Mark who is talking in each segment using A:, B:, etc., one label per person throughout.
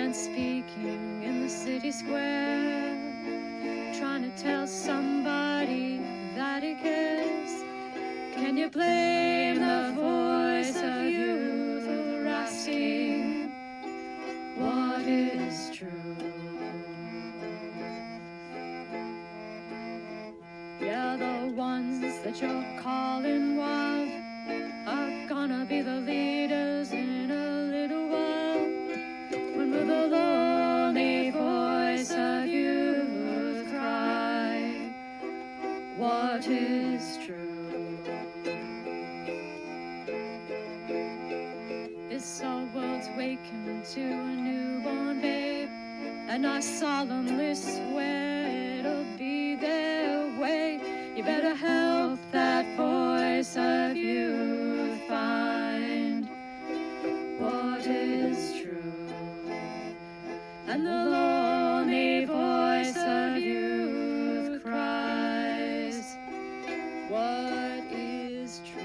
A: man speaking in the city square, trying to tell somebody that he cares. Can you blame the voice of youth for asking what is true? Yeah, the ones that you're calling wild are gonna be the leaders in a little while. When will the lonely voice of youth cry what is true? This our world's waking to a newborn babe, and I solemnly swear it'll be their way. You better help that voice of youth find what is true. And the lonely voice of youth cries, what is true?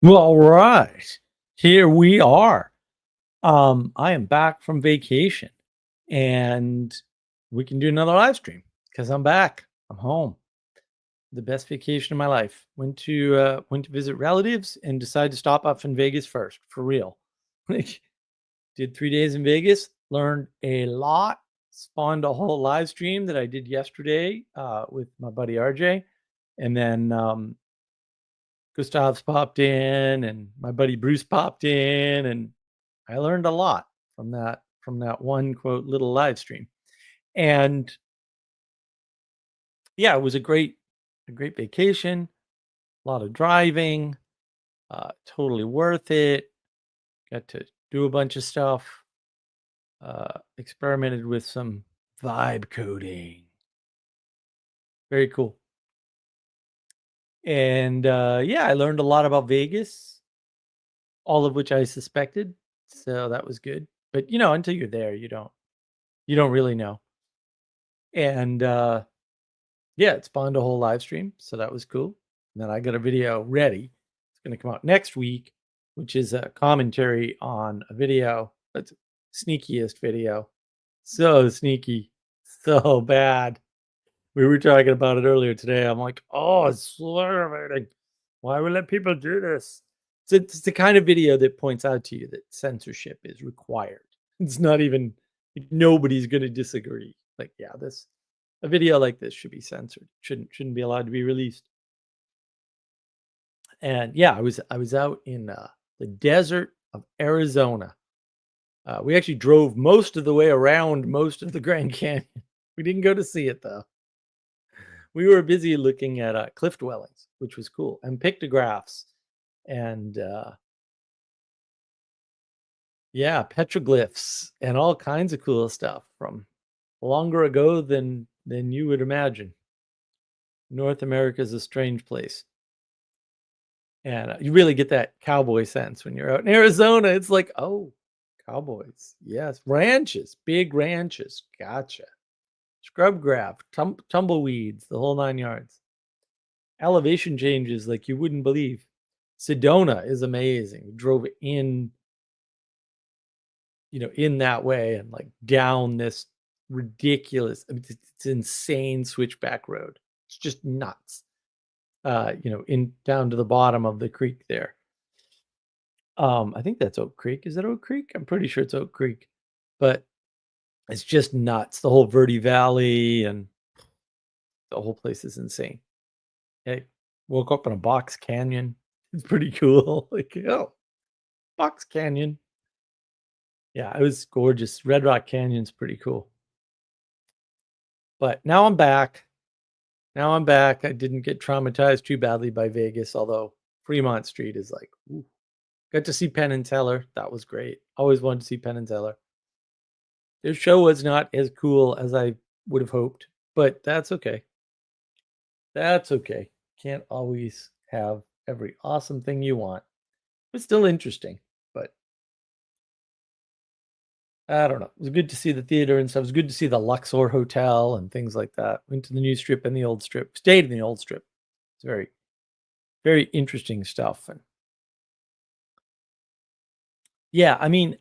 B: Well, all right. Here we are. I am back from vacation and we can do another live stream because I'm back. I'm home. The best vacation of my life. Went to visit relatives and decided to stop off in Vegas first, for real. Like, did 3 days in Vegas, learned a lot, spawned a whole live stream that I did yesterday with my buddy RJ. And then Gustav's popped in and my buddy Bruce popped in, and I learned a lot from that one quote little live stream. And yeah, it was a great vacation, a lot of driving, totally worth it. Got to do a bunch of stuff, experimented with some vibe coding. Very cool. And yeah, I learned a lot about Vegas, all of which I suspected. So that was good. But until you're there, you don't really know. And yeah, it spawned a whole live stream, so that was cool. And then I got a video ready. It's going to come out next week, which is a commentary on a video. That's sneakiest video. So sneaky, so bad. We were talking about it earlier today. I'm like, oh, it's slurring. Why would let people do this? It's the kind of video that points out to you that censorship is required. It's not even, nobody's going to disagree. Like, yeah, a video like this should be censored. Shouldn't be allowed to be released. And yeah, I was out in the desert of Arizona. We actually drove most of the way around most of the Grand Canyon. We didn't go to see it though. We were busy looking at cliff dwellings, which was cool, and pictographs, and yeah, petroglyphs, and all kinds of cool stuff from longer ago than you would imagine. North America is a strange place. And you really get that cowboy sense when you're out in Arizona. It's like, oh, cowboys. Yes. Ranches, big ranches. Gotcha. Scrub grass, tumbleweeds, the whole 9 yards. Elevation changes like you wouldn't believe. Sedona is amazing. We drove in, in that way and like down this ridiculous, it's insane switchback road. It's just nuts. In down to the bottom of the creek there. I think that's Oak Creek. Is that Oak Creek? I'm pretty sure it's Oak Creek. But it's just nuts. The whole Verde Valley and the whole place is insane. Hey, woke up in a box canyon. It's pretty cool. Like, oh, box canyon. Yeah, it was gorgeous. Red Rock Canyon's pretty cool. But now I'm back. I didn't get traumatized too badly by Vegas, although Fremont Street is like, ooh. Got to see Penn and Teller. That was great. Always wanted to see Penn and Teller. Their show was not as cool as I would have hoped, but that's okay. That's okay. Can't always have every awesome thing you want. It's still interesting, but I don't know. It was good to see the theater and stuff. It was good to see the Luxor Hotel and things like that. Went to the new strip and the old strip. Stayed in the old strip. It's very, very interesting stuff. And yeah, I mean,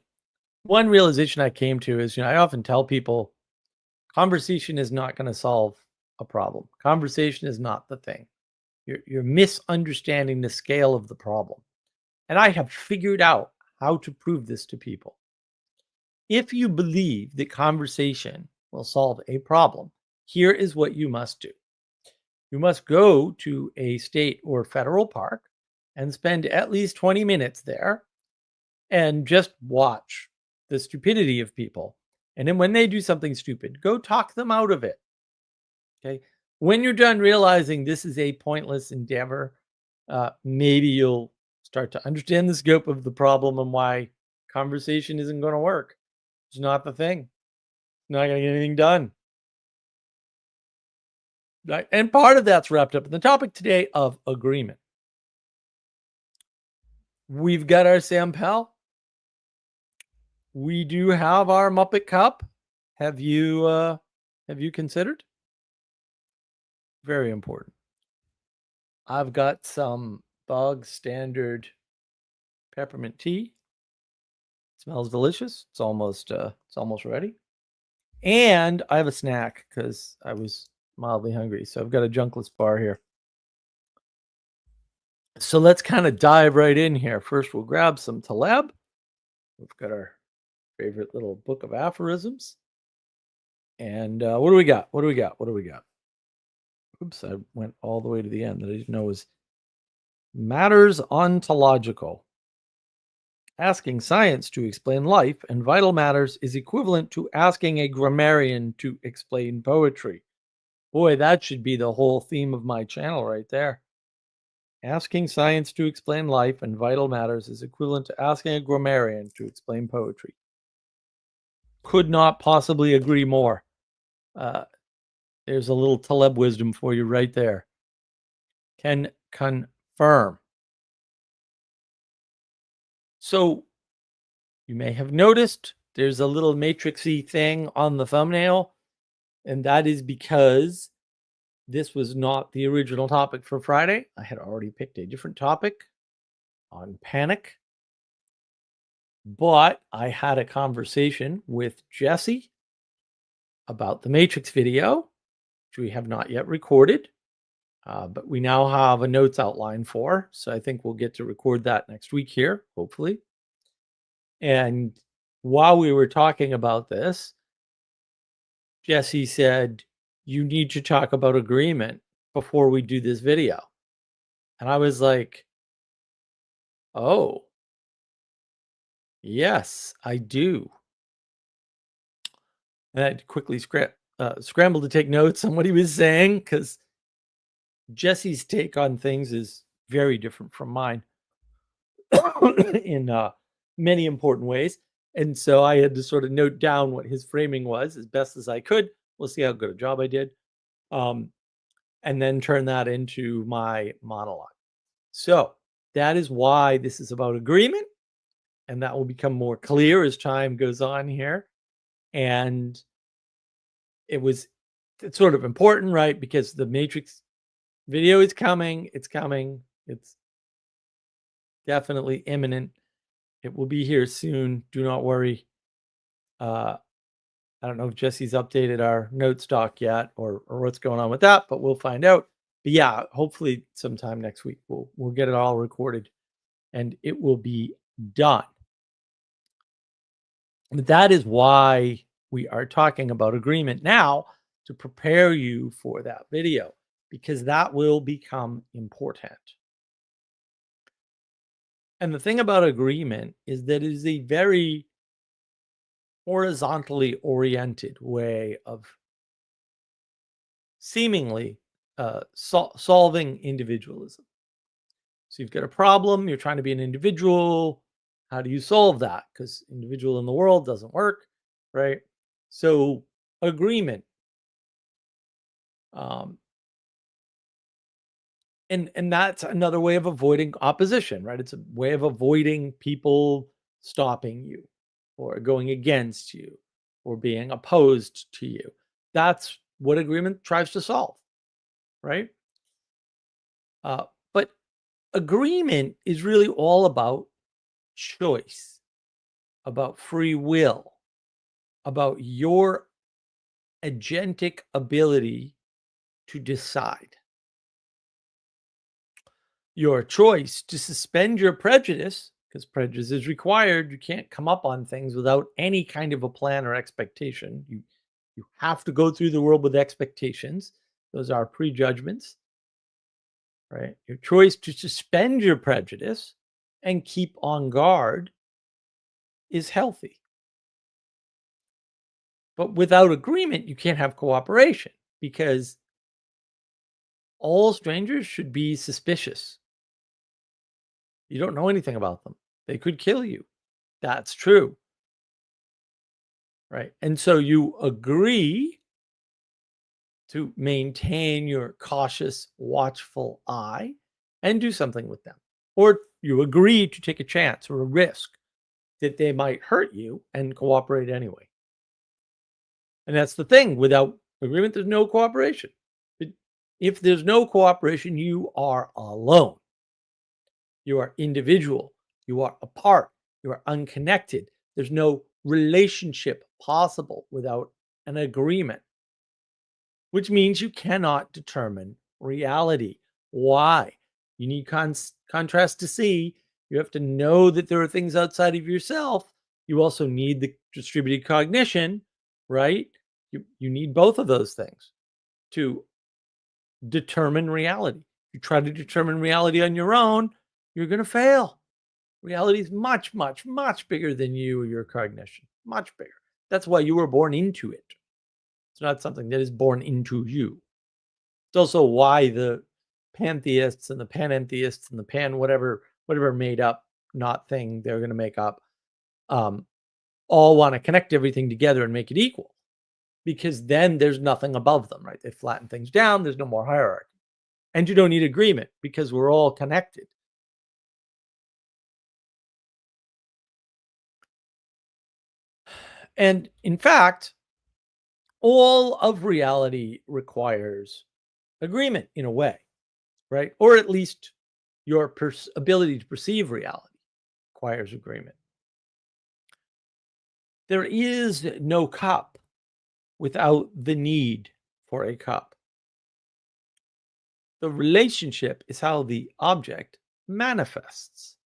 B: one realization I came to is, I often tell people conversation is not going to solve a problem. Conversation is not the thing. You're misunderstanding the scale of the problem. And I have figured out how to prove this to people. If you believe that conversation will solve a problem, here is what you must do. You must go to a state or federal park and spend at least 20 minutes there and just watch the stupidity of people. And then when they do something stupid, go talk them out of it. Okay. When you're done realizing this is a pointless endeavor, maybe you'll start to understand the scope of the problem and why conversation isn't going to work. It's not the thing. It's not going to get anything done. Right? And part of that's wrapped up in the topic today of agreement. We've got our Sam Pell. We do have our Muppet Cup. Have you considered? Very important. I've got some bog standard peppermint tea. It smells delicious. It's almost ready. And I have a snack because I was mildly hungry. So I've got a Junkless bar here. So let's kind of dive right in here. First, we'll grab some Taleb. We've got our favorite little book of aphorisms. And what do we got? Oops, I went all the way to the end. That I didn't know was matters ontological. Asking science to explain life and vital matters is equivalent to asking a grammarian to explain poetry. Boy, that should be the whole theme of my channel right there. Asking science to explain life and vital matters is equivalent to asking a grammarian to explain poetry. Could not possibly agree more. There's a little Taleb wisdom for you right there. Can confirm. So you may have noticed there's a little matrixy thing on the thumbnail, and that is because this was not the original topic for Friday. I had already picked a different topic on panic, but I had a conversation with Jesse about the Matrix video, which we have not yet recorded, but we now have a notes outline for. So I think we'll get to record that next week here, hopefully. And while we were talking about this, Jesse said, you need to talk about agreement before we do this video. And I was like, oh, yes, I do. And I quickly scrambled to take notes on what he was saying because Jesse's take on things is very different from mine in many important ways. And so I had to sort of note down what his framing was as best as I could. We'll see how good a job I did. And then turn that into my monologue. So that is why this is about agreement. And that will become more clear as time goes on here. And it's sort of important, right? Because the Matrix video is coming. It's coming. It's definitely imminent. It will be here soon. Do not worry. I don't know if Jesse's updated our note stock yet or what's going on with that, but we'll find out. But yeah, hopefully sometime next week we'll get it all recorded and it will be done. But that is why we are talking about agreement now, to prepare you for that video, because that will become important. And the thing about agreement is that it is a very horizontally oriented way of seemingly solving individualism. So you've got a problem, you're trying to be an individual. How do you solve that? Because individual in the world doesn't work, right? So agreement. And that's another way of avoiding opposition, right? It's a way of avoiding people stopping you or going against you or being opposed to you. That's what agreement tries to solve, right? But agreement is really all about choice, about free will, about your agentic ability to decide. Your choice to suspend your prejudice, because prejudice is required. You can't come up on things without any kind of a plan or expectation. You have to go through the world with expectations. Those are prejudgments, right? Your choice to suspend your prejudice and keep on guard is healthy. But without agreement, you can't have cooperation because all strangers should be suspicious. You don't know anything about them. They could kill you. That's true. Right. And so you agree to maintain your cautious, watchful eye and do something with them. Or you agree to take a chance or a risk that they might hurt you and cooperate anyway. And that's the thing. Without agreement, there's no cooperation. If there's no cooperation, you are alone. You are individual. You are apart. You are unconnected. There's no relationship possible without an agreement, which means you cannot determine reality. Why? You need contrast to see. You have to know that there are things outside of yourself. You also need the distributed cognition, right? You need both of those things to determine reality. If you try to determine reality on your own, you're going to fail. Reality is much, much, much bigger than you or your cognition. Much bigger. That's why you were born into it. It's not something that is born into you. It's also why the pantheists and the panentheists and the pan whatever made up not thing they're going to make up all want to connect everything together and make it equal, because then there's nothing above them, right? They flatten things down. There's no more hierarchy. And you don't need agreement because we're all connected. And in fact, all of reality requires agreement in a way, right? Or at least your ability to perceive reality requires agreement. There is no cup without the need for a cup. The relationship is how the object manifests.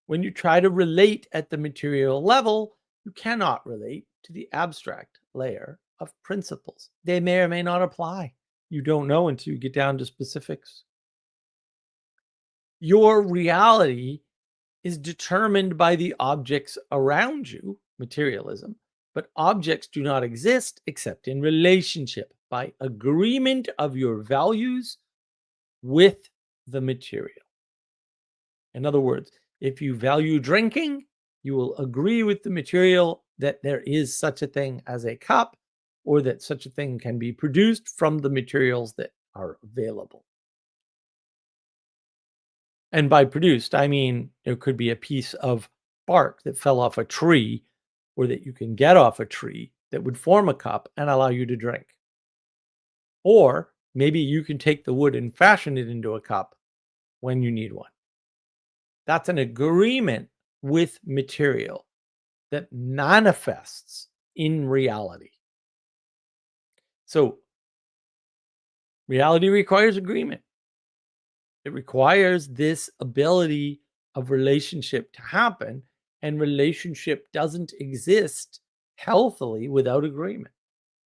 B: When you try to relate at the material level, you cannot relate to the abstract layer of principles. They may or may not apply. You don't know until you get down to specifics. Your reality is determined by the objects around you, materialism, but objects do not exist except in relationship by agreement of your values with the material. In other words, if you value drinking, you will agree with the material that there is such a thing as a cup, or that such a thing can be produced from the materials that are available. And by produced, I mean there could be a piece of bark that fell off a tree or that you can get off a tree that would form a cup and allow you to drink. Or maybe you can take the wood and fashion it into a cup when you need one. That's an agreement with material that manifests in reality. So reality requires agreement. It requires this ability of relationship to happen, and relationship doesn't exist healthily without agreement.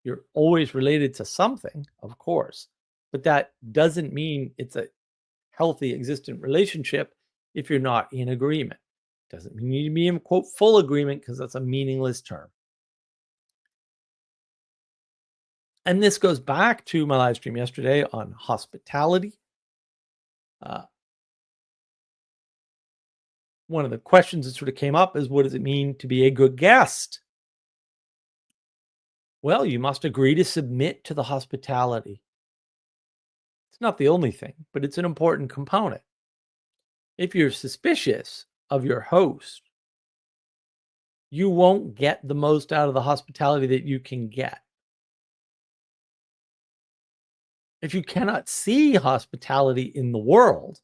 B: You're always related to something, of course, but that doesn't mean it's a healthy existent relationship if you're not in agreement. Doesn't mean you need to be in quote full agreement, because that's a meaningless term. And this goes back to my live stream yesterday on hospitality. One of the questions that sort of came up is, what does it mean to be a good guest? Well, you must agree to submit to the hospitality. It's not the only thing, but it's an important component. If you're suspicious of your host, you won't get the most out of the hospitality that you can get. If you cannot see hospitality in the world,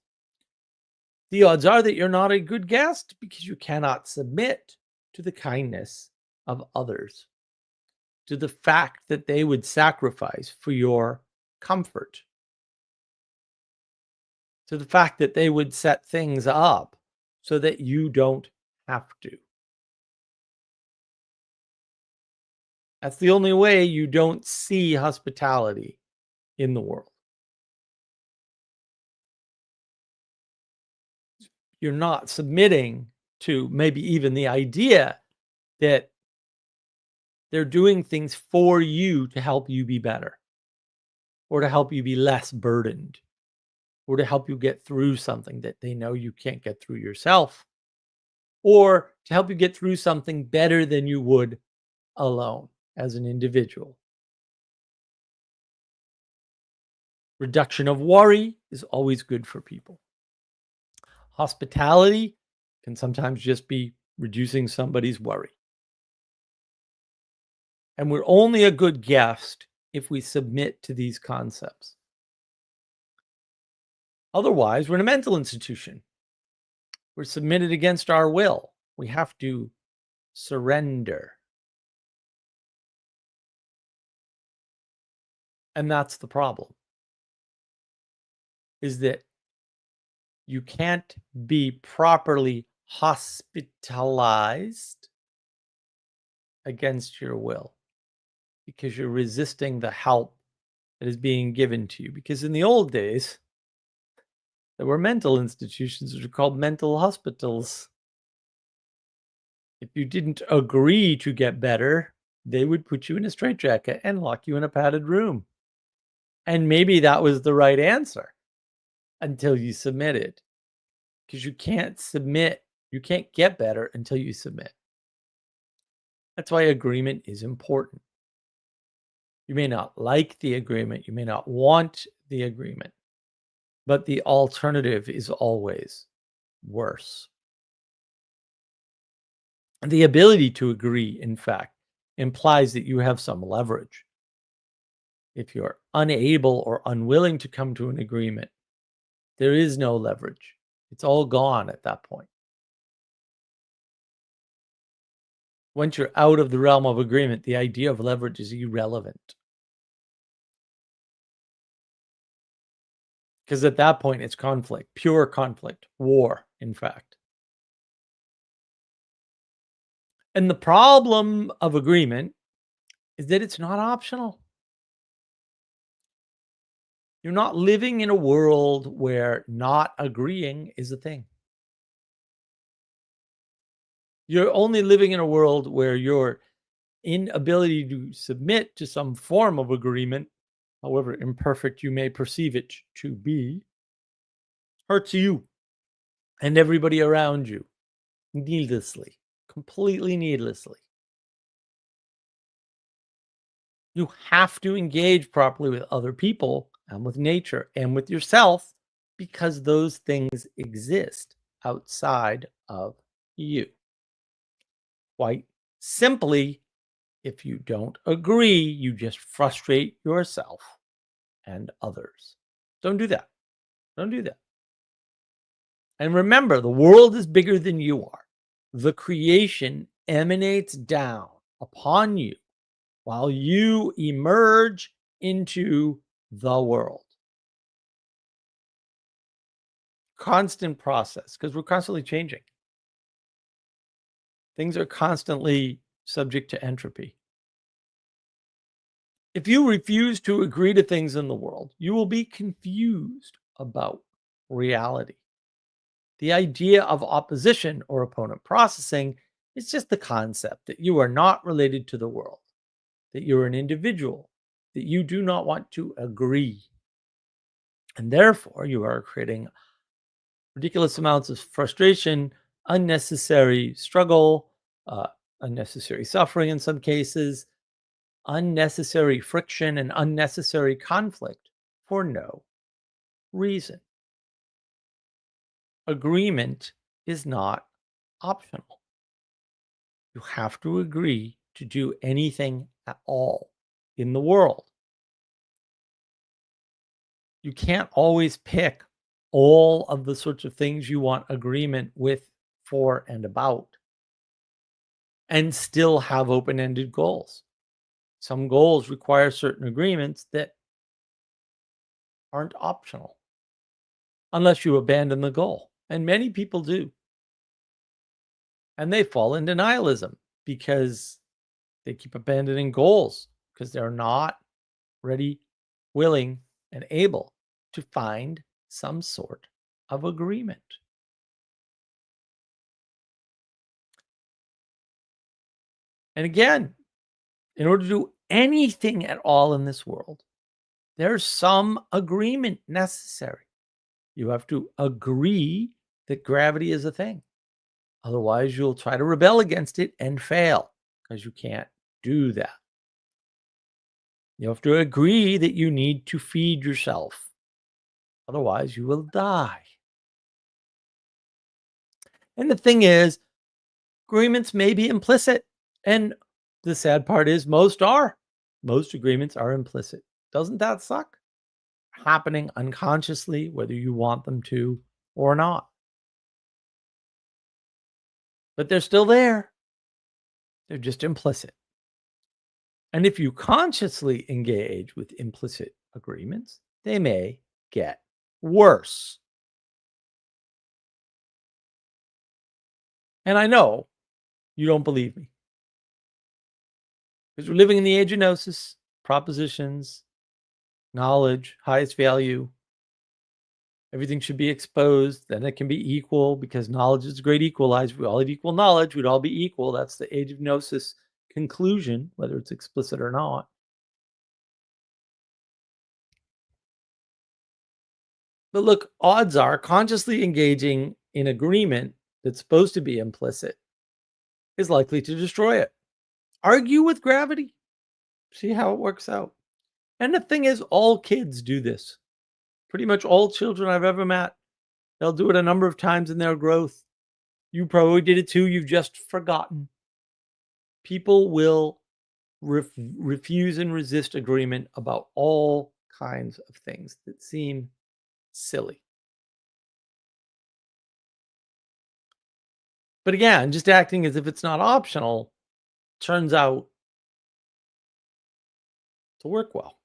B: the odds are that you're not a good guest because you cannot submit to the kindness of others, to the fact that they would sacrifice for your comfort, to the fact that they would set things up so that you don't have to. That's the only way you don't see hospitality in the world. You're not submitting to maybe even the idea that they're doing things for you to help you be better, or to help you be less burdened, or to help you get through something that they know you can't get through yourself, or to help you get through something better than you would alone as an individual. Reduction of worry is always good for people. Hospitality can sometimes just be reducing somebody's worry. And we're only a good guest if we submit to these concepts. Otherwise, we're in a mental institution. We're submitted against our will. We have to surrender. And that's the problem. Is that you can't be properly hospitalized against your will because you're resisting the help that is being given to you. Because in the old days, there were mental institutions which were called mental hospitals. If you didn't agree to get better, they would put you in a straitjacket and lock you in a padded room. And maybe that was the right answer until you submitted. Because you can't submit, you can't get better until you submit. That's why agreement is important. You may not like the agreement, you may not want the agreement, but the alternative is always worse. And the ability to agree, in fact, implies that you have some leverage. If you're unable or unwilling to come to an agreement, there is no leverage. It's all gone at that point. Once you're out of the realm of agreement, the idea of leverage is irrelevant. Because at that point, it's conflict, pure conflict, war, in fact. And the problem of agreement is that it's not optional. You're not living in a world where not agreeing is a thing. You're only living in a world where your inability to submit to some form of agreement, however imperfect you may perceive it to be, hurts you and everybody around you needlessly, completely needlessly. You have to engage properly with other people and with nature and with yourself because those things exist outside of you. Quite simply, if you don't agree, you just frustrate yourself and others. Don't do that. Don't do that. And remember, the world is bigger than you are. The creation emanates down upon you while you emerge into the world. Constant process, because we're constantly changing. Things are constantly subject to entropy. If you refuse to agree to things in the world, you will be confused about reality. The idea of opposition or opponent processing is just the concept that you are not related to the world, that you're an individual, that you do not want to agree. And therefore, you are creating ridiculous amounts of frustration, unnecessary struggle, unnecessary suffering in some cases, unnecessary friction, and unnecessary conflict for no reason. Agreement is not optional. You have to agree to do anything at all in the world. You can't always pick all of the sorts of things you want agreement with, for, and about, and still have open ended goals. Some goals require certain agreements that aren't optional unless you abandon the goal. And many people do. And they fall into nihilism because they keep abandoning goals because they're not ready, willing, and able to find some sort of agreement. And again, in order to do anything at all in this world, there's some agreement necessary. You have to agree that gravity is a thing. Otherwise, you'll try to rebel against it and fail because you can't do that. You have to agree that you need to feed yourself. Otherwise, you will die. And the thing is, agreements may be implicit. And the sad part is, most are. Most agreements are implicit. Doesn't that suck? Happening unconsciously, whether you want them to or not. But they're still there. They're just implicit. And if you consciously engage with implicit agreements, they may get worse. And I know you don't believe me because we're living in the age of gnosis, propositions, knowledge, highest value. Everything should be exposed. Then it can be equal because knowledge is a great equalizer. We all have equal knowledge. We'd all be equal. That's the age of gnosis conclusion, whether it's explicit or not. But look, odds are consciously engaging in agreement that's supposed to be implicit is likely to destroy it. Argue with gravity. See how it works out. And the thing is, all kids do this. Pretty much all children I've ever met, they'll do it a number of times in their growth. You probably did it too. You've just forgotten. People will refuse and resist agreement about all kinds of things that seem silly. But again, just acting as if it's not optional turns out to work well.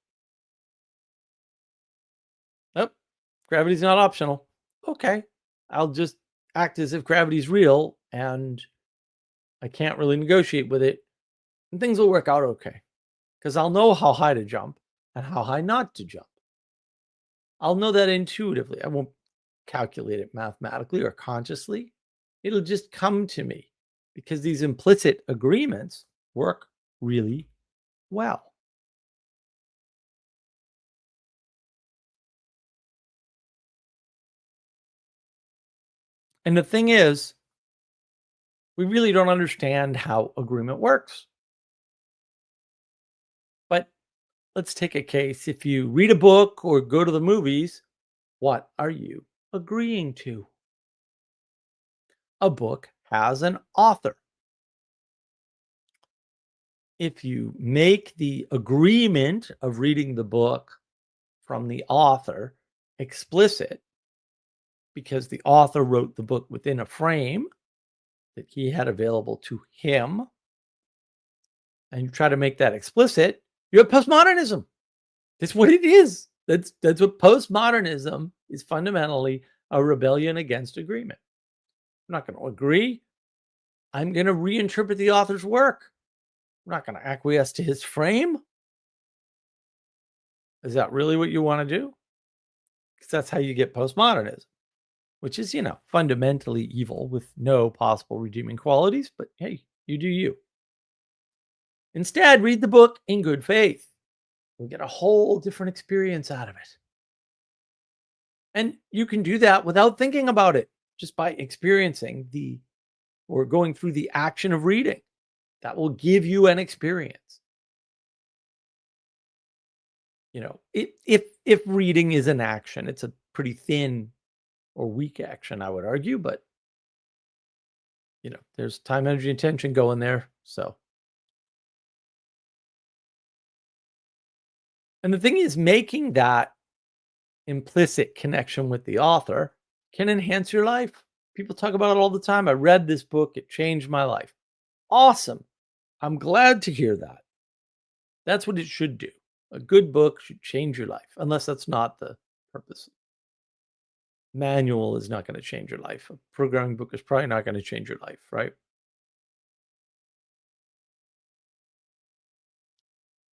B: Nope, gravity's not optional. Okay, I'll just act as if gravity's real and I can't really negotiate with it, and things will work out okay. Because I'll know how high to jump and how high not to jump. I'll know that intuitively. I won't calculate it mathematically or consciously. It'll just come to me because these implicit agreements work really well. And the thing is, we really don't understand how agreement works. But let's take a case. If you read a book or go to the movies, what are you agreeing to? A book has an author. If you make the agreement of reading the book from the author explicit, because the author wrote the book within a frame that he had available to him, and you try to make that explicit, you have postmodernism. That's what it is. That's what postmodernism is, fundamentally a rebellion against agreement. I'm not going to agree. I'm going to reinterpret the author's work. I'm not going to acquiesce to his frame. Is that really what you want to do? Because that's how you get postmodernism, which is, fundamentally evil with no possible redeeming qualities. But hey, you do you. Instead, read the book in good faith. You'll get a whole different experience out of it. And you can do that without thinking about it, just by experiencing or going through the action of reading. That will give you an experience. If reading is an action, it's a pretty thin or weak action, I would argue, but there's time, energy, and attention going there. So, and the thing is, making that implicit connection with the author can enhance your life. People talk about it all the time. I read this book, it changed my life. Awesome. I'm glad to hear that. That's what it should do. A good book should change your life, unless that's not the purpose. Manual is not going to change your life. A programming book is probably not going to change your life, right?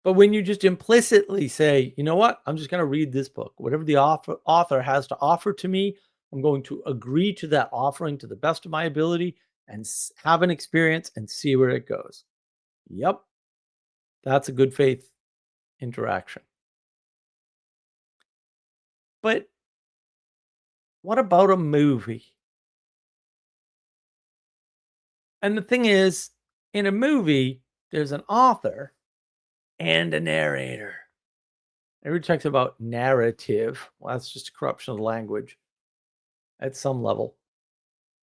B: But when you just implicitly say, you know what, I'm just going to read this book, whatever the author has to offer to me, I'm going to agree to that offering to the best of my ability and have an experience and see where it goes. Yep. That's a good faith interaction. But what about a movie? And the thing is, in a movie, there's an author and a narrator. Everybody talks about narrative. Well, that's just a corruption of the language at some level.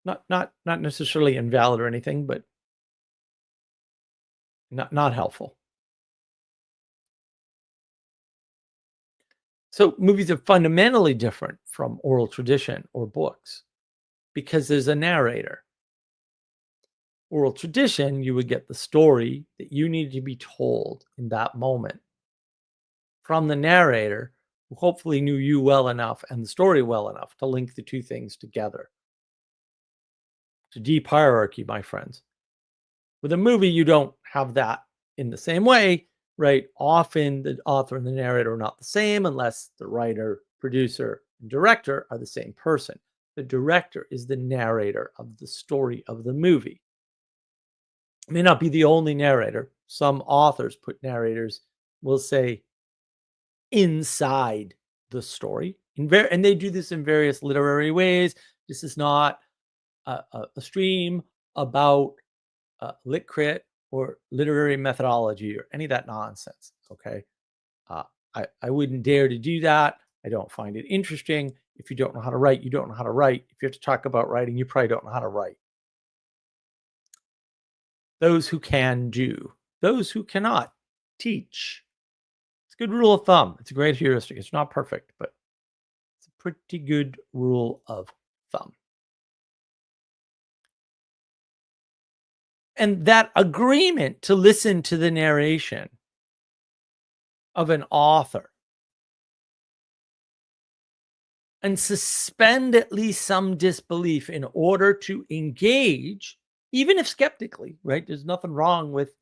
B: Not necessarily invalid or anything, but not helpful. So movies are fundamentally different from oral tradition or books because there's a narrator. Oral tradition, you would get the story that you needed to be told in that moment from the narrator, who hopefully knew you well enough and the story well enough to link the two things together. It's a deep hierarchy, my friends. With a movie, you don't have that in the same way, right? Often the author and the narrator are not the same unless the writer, producer, and director are the same person. The director is the narrator of the story of the movie. It may not be the only narrator. Some authors put narrators, will say, inside the story. And they do this in various literary ways. This is not a stream about lit crit or literary methodology or any of that nonsense. Okay. I wouldn't dare to do that. I don't find it interesting. If you don't know how to write, you don't know how to write. If you have to talk about writing, you probably don't know how to write. Those who can do, those who cannot teach. It's a good rule of thumb. It's a great heuristic. It's not perfect, but it's a pretty good rule of thumb. And that agreement to listen to the narration of an author and suspend at least some disbelief in order to engage, even if skeptically, right? There's nothing wrong with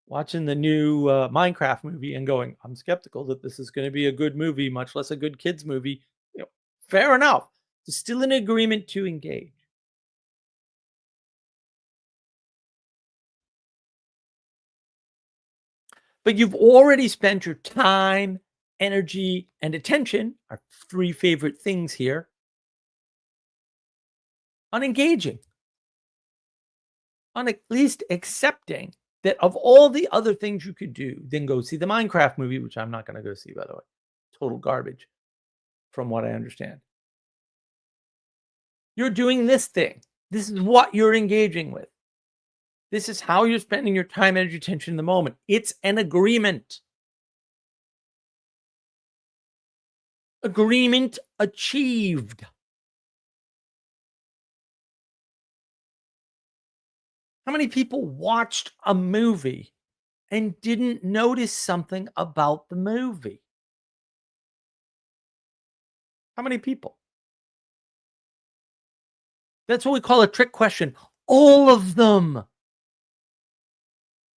B: watching the new Minecraft movie and going, I'm skeptical that this is going to be a good movie, much less a good kids movie. Fair enough. There's still an agreement to engage. But you've already spent your time, energy, and attention, our three favorite things here, on engaging, on at least accepting that of all the other things you could do, then go see the Minecraft movie, which I'm not going to go see, by the way. Total garbage, from what I understand. You're doing this thing. This is what you're engaging with. This is how you're spending your time, energy, attention in the moment. It's an agreement. Agreement achieved. How many people watched a movie and didn't notice something about the movie? How many people? That's what we call a trick question. All of them.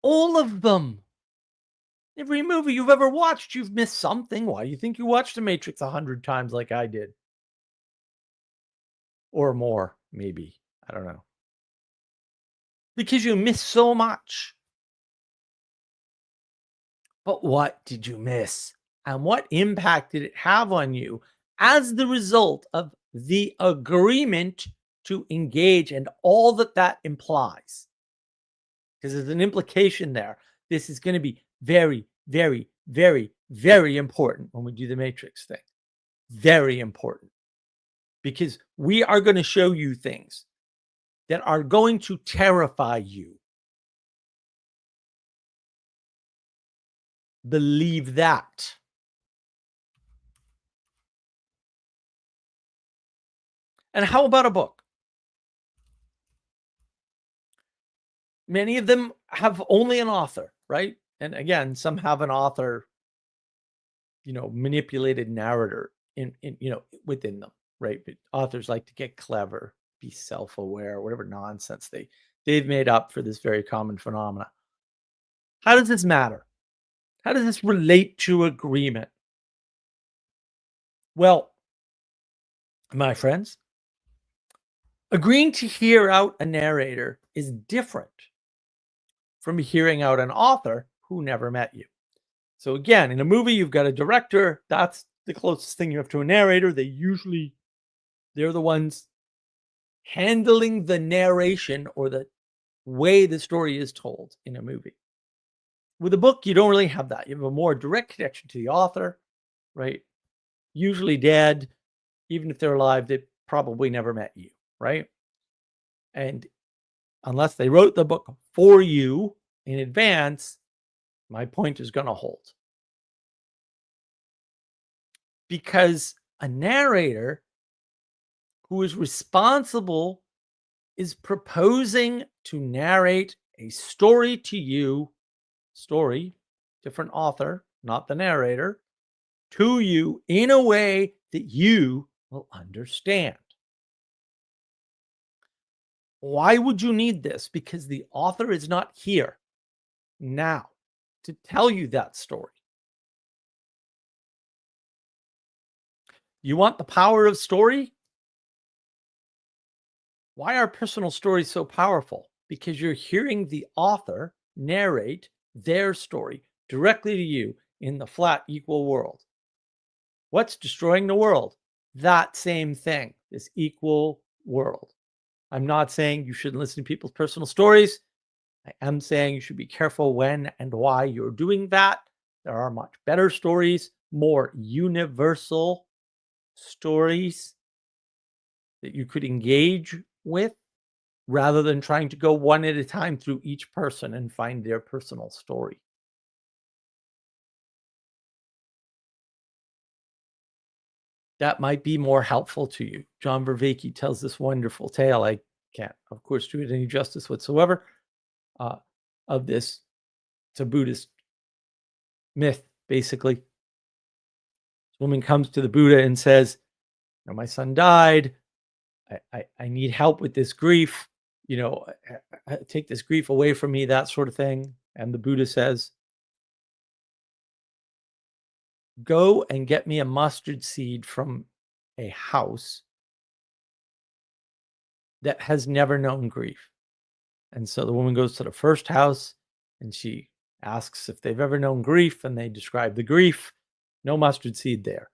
B: All of them. Every movie you've ever watched, you've missed something. Why do you think you watched The Matrix 100 times like I did? Or more, maybe. I don't know. Because you miss so much. But what did you miss? And what impact did it have on you as the result of the agreement to engage and all that that implies? Because there's an implication there. This is going to be very, very, very, very important when we do the Matrix thing. Very important. Because we are going to show you things that are going to terrify you. Believe that. And how about a book? Many of them have only an author, right? And again, some have an author, manipulated narrator in within them, right? But authors like to get clever, be self-aware, whatever nonsense they've made up for this very common phenomena. How does this matter? How does this relate to agreement? Well, my friends, agreeing to hear out a narrator is different from hearing out an author who never met you. So again, in a movie, you've got a director. That's the closest thing you have to a narrator. They're the ones handling the narration or the way the story is told in a movie. With a book, you don't really have that. You have a more direct connection to the author, right? Usually dead. Even if they're alive, they probably never met you, right? And unless they wrote the book for you in advance, my point is going to hold. Because a narrator who is responsible is proposing to narrate a story to you, different author, not the narrator, to you in a way that you will understand. Why would you need this? Because the author is not here now to tell you that story. You want the power of story? Why are personal stories so powerful? Because you're hearing the author narrate their story directly to you in the flat, equal world. What's destroying the world? That same thing, this equal world. I'm not saying you shouldn't listen to people's personal stories. I am saying you should be careful when and why you're doing that. There are much better stories, more universal stories that you could engage with rather than trying to go one at a time through each person and find their personal story. That might be more helpful to you. John Vervaeke tells this wonderful tale. I can't, of course, do it any justice whatsoever, of this. It's a Buddhist myth, basically. This woman comes to the Buddha and says, my son died. I need help with this grief. Take this grief away from me, that sort of thing. And the Buddha says, go and get me a mustard seed from a house that has never known grief. And so the woman goes to the first house and she asks if they've ever known grief, and they describe the grief. No mustard seed there.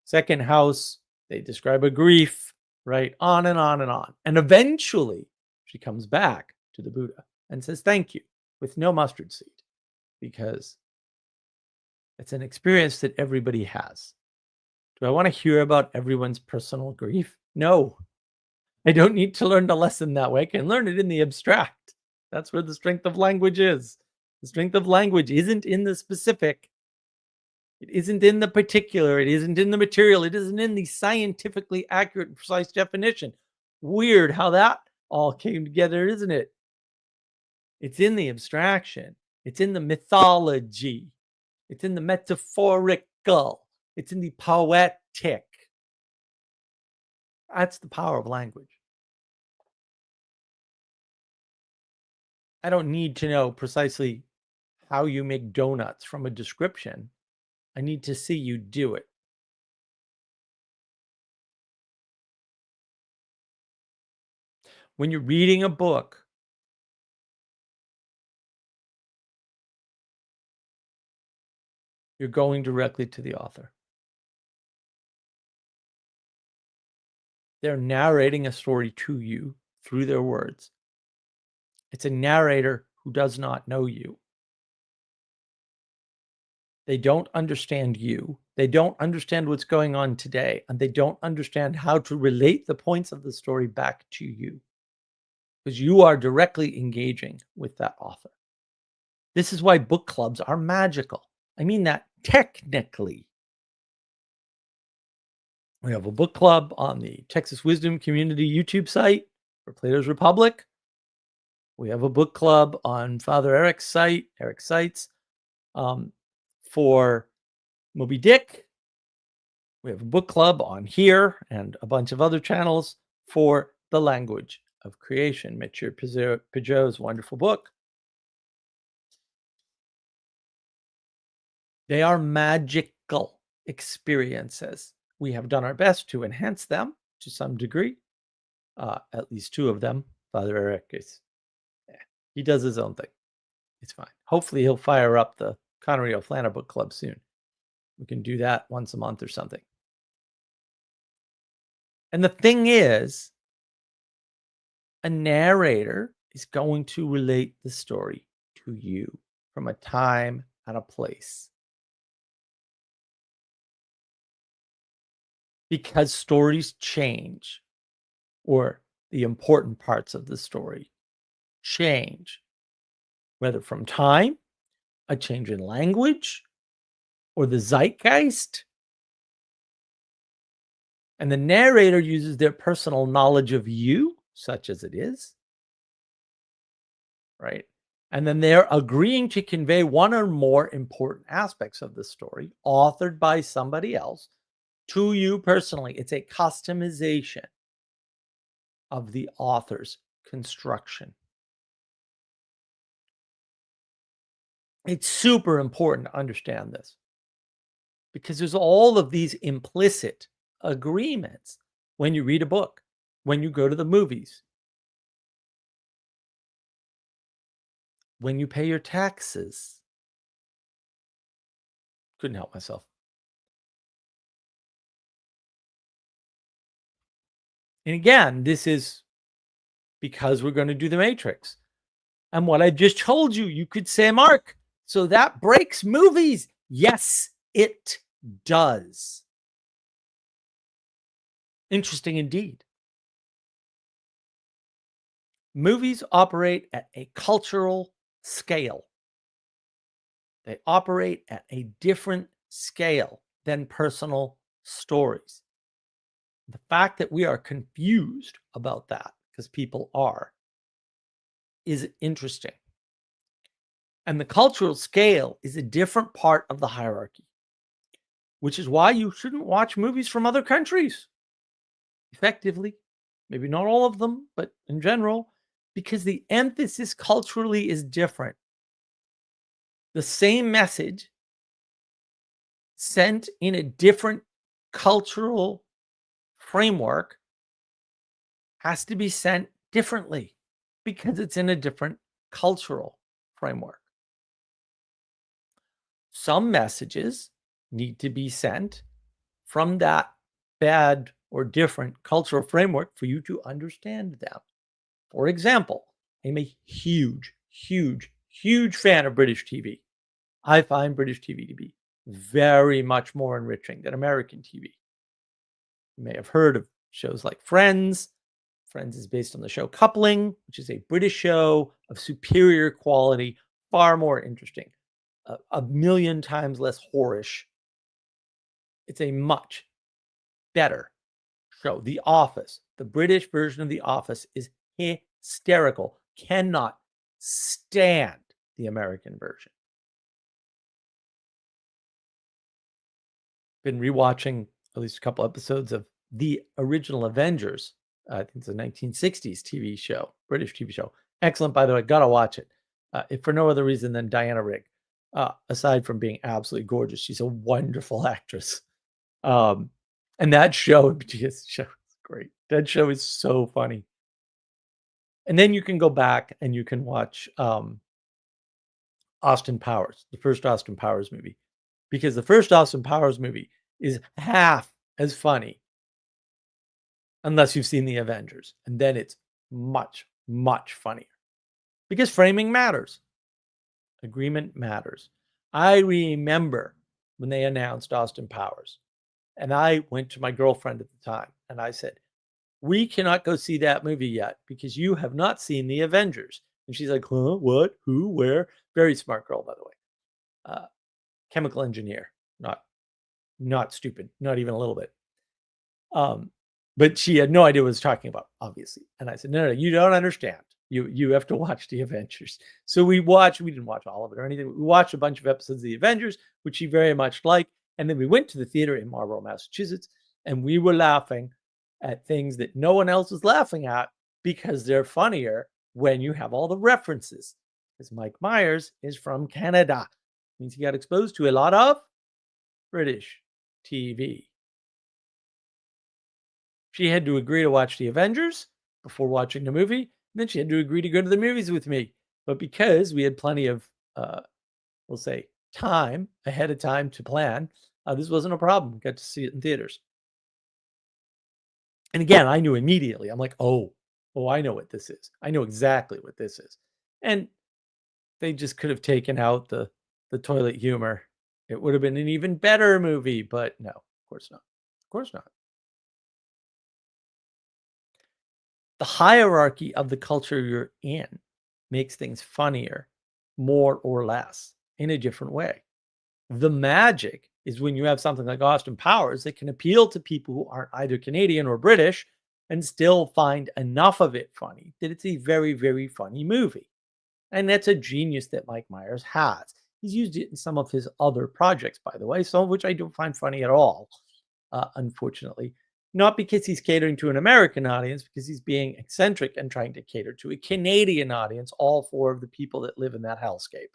B: Second house, they describe a grief, right? On and on and on. And eventually she comes back to the Buddha and says, thank you, with no mustard seed, because it's an experience that everybody has. Do I want to hear about everyone's personal grief? No, I don't need to learn the lesson that way. I can learn it in the abstract. That's where the strength of language is. The strength of language isn't in the specific. It isn't in the particular. It isn't in the material. It isn't in the scientifically accurate and precise definition. Weird how that all came together, isn't it? It's in the abstraction. It's in the mythology. It's in the metaphorical. It's in the poetic. That's the power of language. I don't need to know precisely how you make donuts from a description. I need to see you do it. When you're reading a book, you're going directly to the author. They're narrating a story to you through their words. It's a narrator who does not know you. They don't understand you. They don't understand what's going on today, and they don't understand how to relate the points of the story back to you, because you are directly engaging with that author. This is why book clubs are magical. I mean that technically. We have a book club on the Texas Wisdom Community YouTube site for Plato's Republic. We have a book club on Father Eric's site, Eric Sites, for Moby Dick. We have a book club on here and a bunch of other channels for The Language of Creation, Mathieu Peugeot's wonderful book. They are magical experiences. We have done our best to enhance them to some degree. At least two of them. Father Eric he does his own thing. It's fine. Hopefully he'll fire up the Connery O'Flanagan Book Club soon. We can do that once a month or something. And the thing is, a narrator is going to relate the story to you from a time and a place. Because stories change, or the important parts of the story change, whether from time, a change in language, or the zeitgeist. And the narrator uses their personal knowledge of you, such as it is, right? And then they're agreeing to convey one or more important aspects of the story, authored by somebody else, to you personally. It's a customization of the author's construction. It's super important to understand this, because there's all of these implicit agreements when you read a book, when you go to the movies, when you pay your taxes. Couldn't help myself. And again, this is because we're going to do the Matrix. And what I just told you, you could say, Mark, so that breaks movies. Yes, it does. Interesting indeed. Movies operate at a cultural scale. They operate at a different scale than personal stories. The fact that we are confused about that, because people are, is interesting. And the cultural scale is a different part of the hierarchy, which is why you shouldn't watch movies from other countries effectively. Maybe not all of them, but in general, because the emphasis culturally is different. The same message sent in a different cultural framework has to be sent differently because it's in a different cultural framework. Some messages need to be sent from that bad or different cultural framework for you to understand them. For example, I'm a huge, huge, huge fan of British TV. I find British TV to be very much more enriching than American TV. You may have heard of shows like Friends. Friends is based on the show Coupling, which is a British show of superior quality, far more interesting, a million times less whorish. It's a much better show. The Office, the British version of The Office, is hysterical. Cannot stand the American version. Been rewatching at least a couple episodes of the original Avengers. I think it's a 1960s TV show, British TV show. Excellent, by the way. Gotta watch it. If for no other reason than Diana Rigg. Aside from being absolutely gorgeous, she's a wonderful actress. And that show, is great. That show is so funny. And then you can go back and you can watch Austin Powers, the first Austin Powers movie, because the first Austin Powers movie is half as funny, unless you've seen the Avengers, and then it's much, much funnier, because framing matters. Agreement matters. I remember when they announced Austin Powers, and I went to my girlfriend at the time, and I said, we cannot go see that movie yet because you have not seen the Avengers. And she's like, huh, what, who, where? Very smart girl, by the way. Chemical engineer, not stupid, not even a little bit. Um, but she had no idea what I was talking about, obviously. And I said, no, you don't understand. You have to watch the Avengers. So we didn't watch all of it or anything. We watched a bunch of episodes of the Avengers, which she very much liked. And then we went to the theater in Marlborough, Massachusetts, and we were laughing at things that no one else was laughing at because they're funnier when you have all the references. Because Mike Myers is from Canada. Means he got exposed to a lot of British TV. She had to agree to watch the Avengers before watching the movie. And then she had to agree to go to the movies with me. But because we had plenty of, we'll say, time ahead of time to plan, this wasn't a problem. Got to see it in theaters. And again, I knew immediately. I'm like, oh, I know what this is. I know exactly what this is. And they just could have taken out the toilet humor. It would have been an even better movie, but no, of course not. Of course not. The hierarchy of the culture you're in makes things funnier, more or less, in a different way. The magic is when you have something like Austin Powers that can appeal to people who aren't either Canadian or British and still find enough of it funny that it's a very, very funny movie. And that's a genius that Mike Myers has. He's used it in some of his other projects, by the way, some of which I don't find funny at all, unfortunately. Not because he's catering to an American audience, because he's being eccentric and trying to cater to a Canadian audience, all four of the people that live in that hellscape.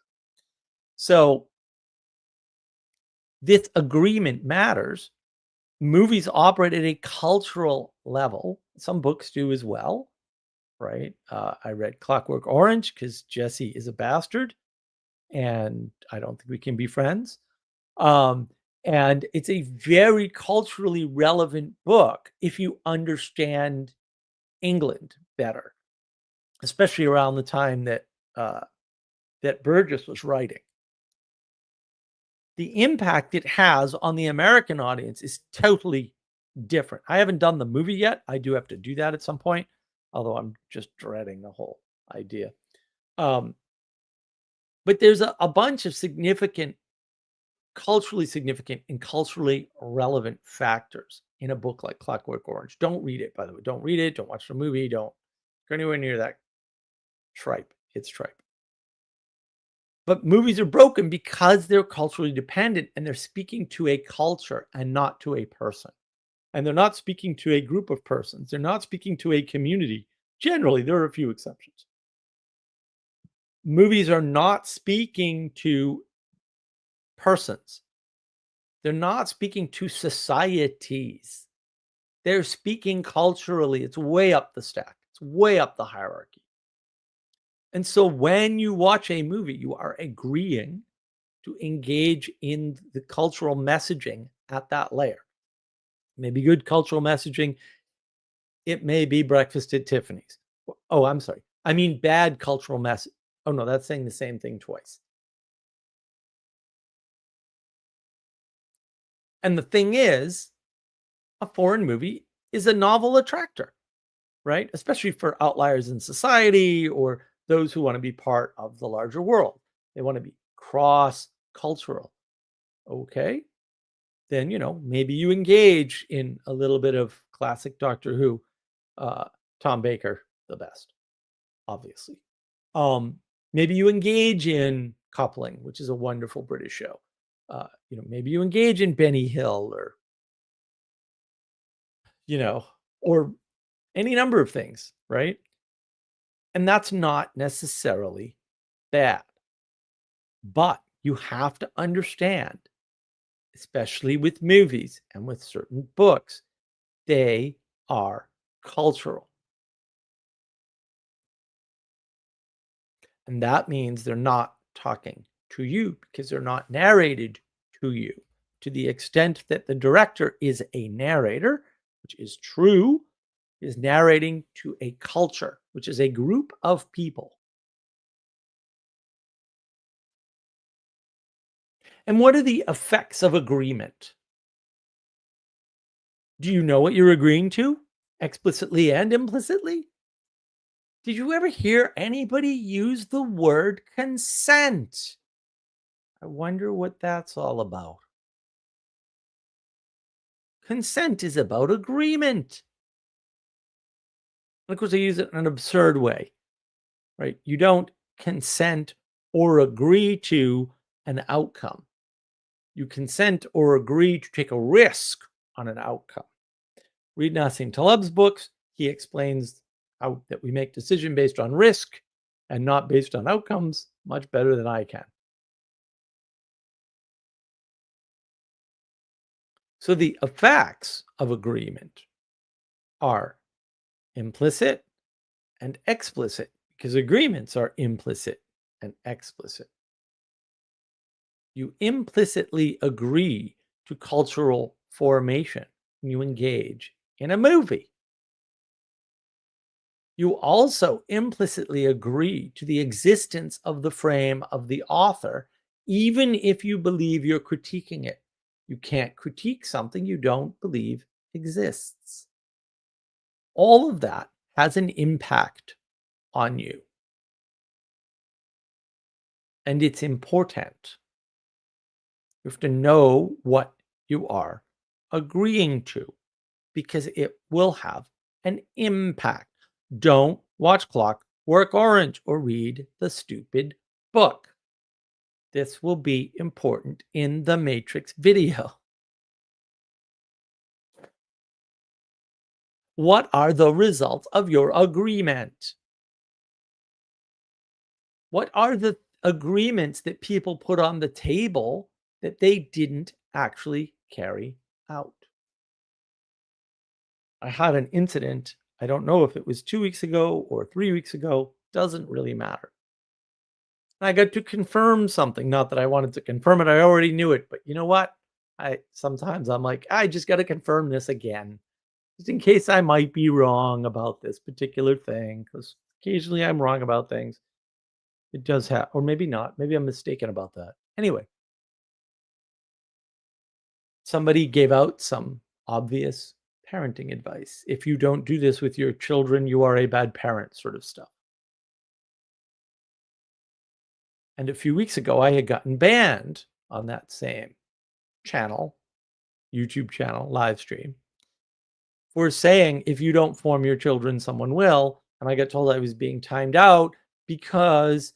B: So this agreement matters. Movies operate at a cultural level. Some books do as well, right? I read Clockwork Orange because Jesse is a bastard, and I don't think we can be friends. And it's a very culturally relevant book if you understand England better, especially around the time that that Burgess was writing. The impact it has on the American audience is totally different. I haven't done the movie yet. I do have to do that at some point, although I'm just dreading the whole idea. But there's a bunch of culturally significant and culturally relevant factors in a book like Clockwork Orange. Don't read it, by the way. Don't read it. Don't watch the movie. Don't go anywhere near that tripe. It's tripe. But movies are broken because they're culturally dependent and they're speaking to a culture and not to a person. And they're not speaking to a group of persons. They're not speaking to a community. Generally, there are a few exceptions. Movies are not speaking to persons. They're not speaking to societies. They're speaking culturally. It's way up the stack. It's way up the hierarchy. And so when you watch a movie, you are agreeing to engage in the cultural messaging at that layer. Maybe good cultural messaging. It may be Breakfast at Tiffany's. Oh, I'm sorry. I mean bad cultural message. Oh, no, that's saying the same thing twice. And the thing is, a foreign movie is a novel attractor, right? Especially for outliers in society or those who want to be part of the larger world. They want to be cross cultural. Okay. Then, maybe you engage in a little bit of classic Doctor Who, Tom Baker, the best, obviously. Maybe you engage in Coupling, which is a wonderful British show. Maybe you engage in Benny Hill or any number of things, right? And that's not necessarily bad. But you have to understand, especially with movies and with certain books, they are cultural. And that means they're not talking to you because they're not narrated to you. To the extent that the director is a narrator, which is true, is narrating to a culture, which is a group of people. And what are the effects of agreement? Do you know what you're agreeing to, explicitly and implicitly? Did you ever hear anybody use the word consent? I wonder what that's all about. Consent is about agreement. And of course, I use it in an absurd way, right? You don't consent or agree to an outcome. You consent or agree to take a risk on an outcome. Read Nassim Taleb's books. He explains how that we make decision based on risk and not based on outcomes much better than I can. So the effects of agreement are implicit and explicit, because agreements are implicit and explicit. You implicitly agree to cultural formation when you engage in a movie. You also implicitly agree to the existence of the frame of the author, even if you believe you're critiquing it. You can't critique something you don't believe exists. All of that has an impact on you. And it's important. You have to know what you are agreeing to because it will have an impact. Don't watch Clockwork Orange or read the stupid book. This will be important in the Matrix video. What are the results of your agreement? What are the agreements that people put on the table that they didn't actually carry out? I had an incident. I don't know if it was 2 weeks ago or 3 weeks ago, doesn't really matter. I got to confirm something, not that I wanted to confirm it, I already knew it, but you know what? Sometimes I'm like, I just got to confirm this again, just in case I might be wrong about this particular thing, because occasionally I'm wrong about things. It does have, or maybe not. Maybe I'm mistaken about that. Anyway, somebody gave out some obvious parenting advice. If you don't do this with your children, you are a bad parent, sort of stuff. And a few weeks ago, I had gotten banned on that same channel, YouTube channel, live stream, for saying, if you don't form your children, someone will. And I got told I was being timed out because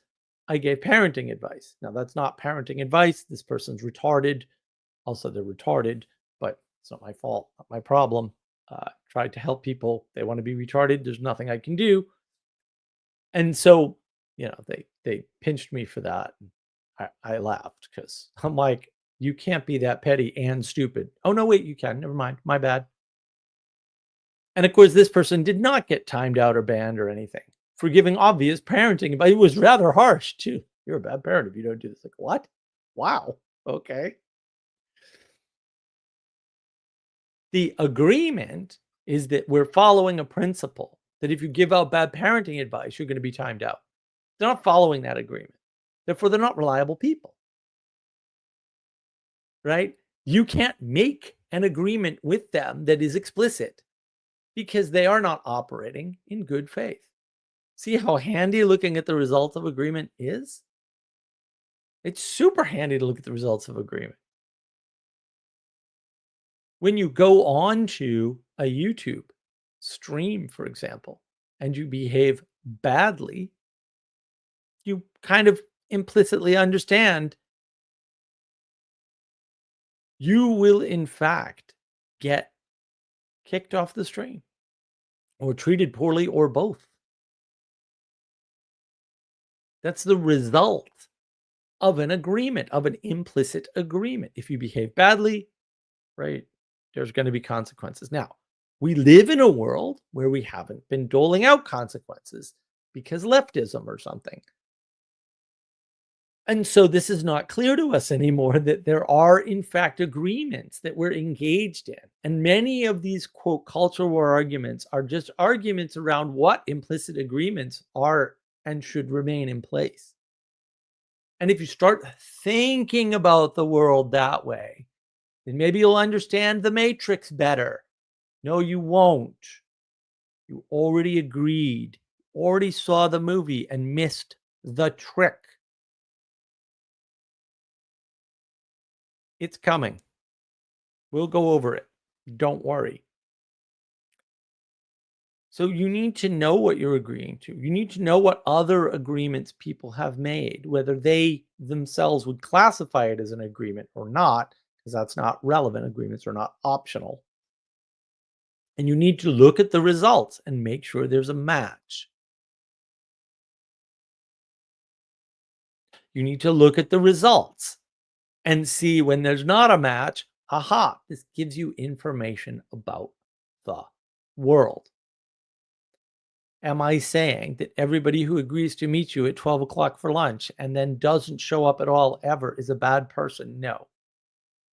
B: I gave parenting advice. Now, that's not parenting advice. This person's retarded. Also, they're retarded, but it's not my fault, not my problem. Tried to help people. They want to be retarded. There's nothing I can do. And so, they pinched me for that. I laughed because I'm like, you can't be that petty and stupid. Oh, no, wait, you can. Never mind. My bad. And of course, this person did not get timed out or banned or anything for giving obvious parenting, but it was rather harsh too. You're a bad parent if you don't do this. Like, what? Wow. Okay. The agreement is that we're following a principle that if you give out bad parenting advice, you're going to be timed out. They're not following that agreement. Therefore, they're not reliable people. Right? You can't make an agreement with them that is explicit because they are not operating in good faith. See how handy looking at the results of agreement is? It's super handy to look at the results of agreement. When you go on to a YouTube stream, for example, and you behave badly, you kind of implicitly understand you will, in fact, get kicked off the stream or treated poorly or both. That's the result of an agreement, of an implicit agreement. If you behave badly, right, there's going to be consequences. Now, we live in a world where we haven't been doling out consequences because leftism or something. And so this is not clear to us anymore that there are, in fact, agreements that we're engaged in. And many of these, quote, culture war arguments are just arguments around what implicit agreements are and should remain in place. And if you start thinking about the world that way, then maybe you'll understand the Matrix better. No, you won't. You already agreed, already saw the movie and missed the trick. It's coming. We'll go over it. Don't worry. So you need to know what you're agreeing to. You need to know what other agreements people have made, whether they themselves would classify it as an agreement or not, because that's not relevant. Agreements are not optional. And you need to look at the results and make sure there's a match. You need to look at the results and see when there's not a match. Aha, this gives you information about the world. Am I saying that everybody who agrees to meet you at 12 o'clock for lunch and then doesn't show up at all ever is a bad person? No.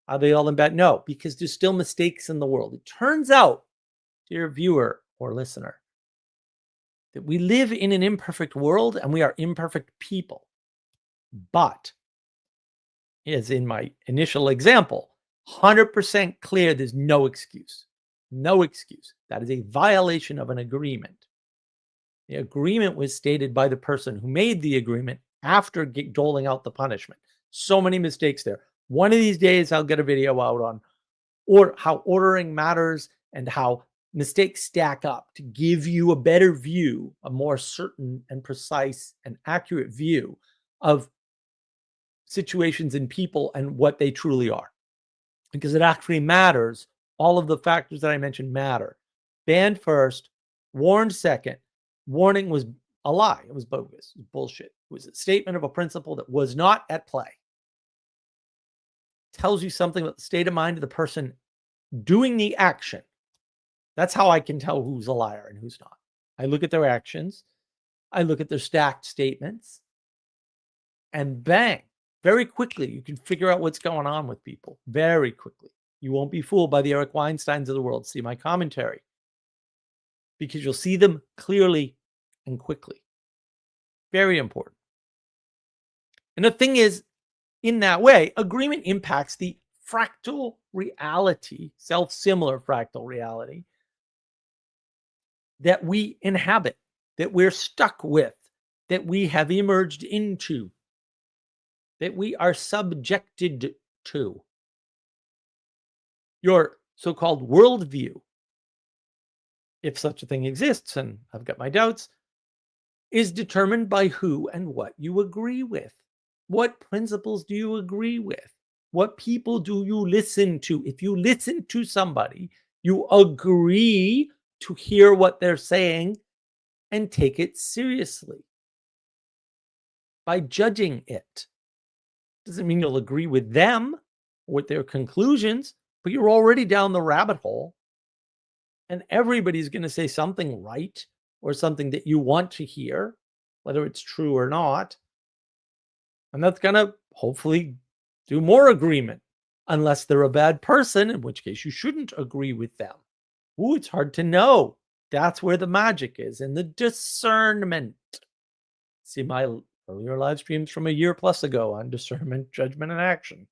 B: Are they all in bad? No, because there's still mistakes in the world. It turns out, dear viewer or listener, that we live in an imperfect world and we are imperfect people. But, as in my initial example, 100% clear there's no excuse. No excuse. That is a violation of an agreement. The agreement was stated by the person who made the agreement after doling out the punishment. So many mistakes there. One of these days, I'll get a video out on how ordering matters and how mistakes stack up to give you a better view, a more certain and precise and accurate view of situations and people and what they truly are. Because it actually matters. All of the factors that I mentioned matter. Banned first, warned second. Warning was a lie. It was bogus. It was bullshit. It was a statement of a principle that was not at play. Tells you something about the state of mind of the person doing the action. That's how I can tell who's a liar and who's not. I look at their actions. I look at their stacked statements. And bang, very quickly, you can figure out what's going on with people. Very quickly. You won't be fooled by the Eric Weinsteins of the world. See my commentary. Because you'll see them clearly and quickly. Very important. And the thing is, in that way, agreement impacts the fractal reality, self-similar fractal reality that we inhabit, that we're stuck with, that we have emerged into, that we are subjected to. Your so-called worldview, if such a thing exists, and I've got my doubts, is determined by who and what you agree with. What principles do you agree with? What people do you listen to? If you listen to somebody, you agree to hear what they're saying and take it seriously by judging it. Doesn't mean you'll agree with them or with their conclusions, but you're already down the rabbit hole. And everybody's going to say something right or something that you want to hear, whether it's true or not. And that's going to hopefully do more agreement, unless they're a bad person, in which case you shouldn't agree with them. Ooh, it's hard to know. That's where the magic is, in the discernment. See my earlier live streams from a year plus ago on discernment, judgment, and action.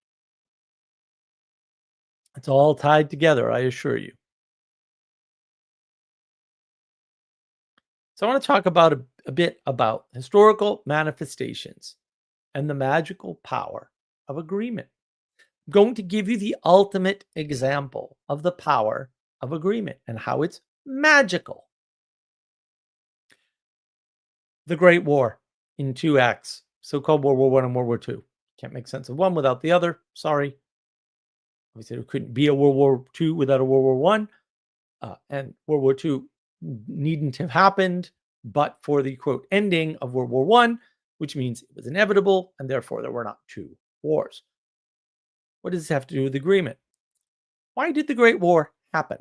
B: It's all tied together, I assure you. So I want to talk about a bit about historical manifestations and the magical power of agreement. I'm going to give you the ultimate example of the power of agreement and how it's magical. The Great War in two acts, so-called World War I and World War II. Can't make sense of one without the other. Sorry. Obviously, there couldn't be a World War II without a World War I. And World War II needn't have happened, but for the quote ending of World War I, which means it was inevitable, and therefore there were not two wars. What does this have to do with agreement? Why did the Great War happen?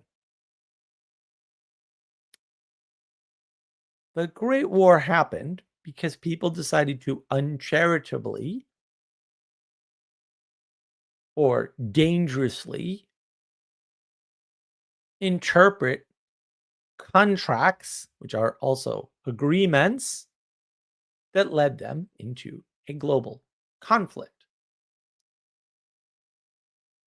B: The Great War happened because people decided to uncharitably or dangerously interpret contracts, which are also agreements, that led them into a global conflict.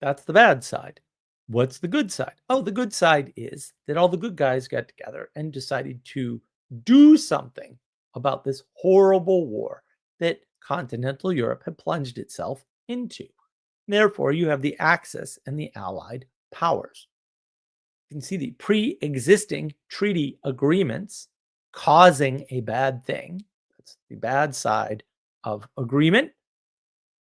B: That's the bad side. What's the good side? Oh, the good side is that all the good guys got together and decided to do something about this horrible war that continental Europe had plunged itself into. Therefore, you have the Axis and the Allied powers. You can see the pre-existing treaty agreements causing a bad thing. That's the bad side of agreement.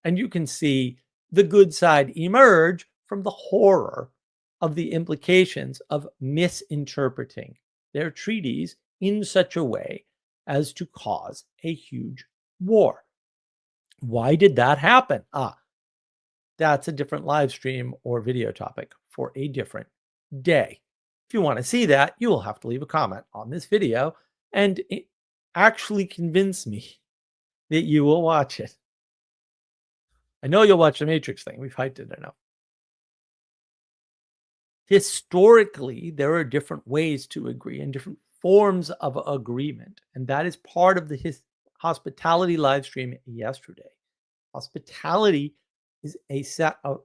B: And you can see the good side emerge from the horror of the implications of misinterpreting their treaties in such a way as to cause a huge war. Why did that happen? That's a different live stream or video topic for a different day. If you want to see that, you will have to leave a comment on this video and actually convince me that you will watch it. I know you'll watch the Matrix thing. We've hyped it enough. Historically, there are different ways to agree and different forms of agreement. And that is part of the hospitality live stream yesterday. Hospitality is a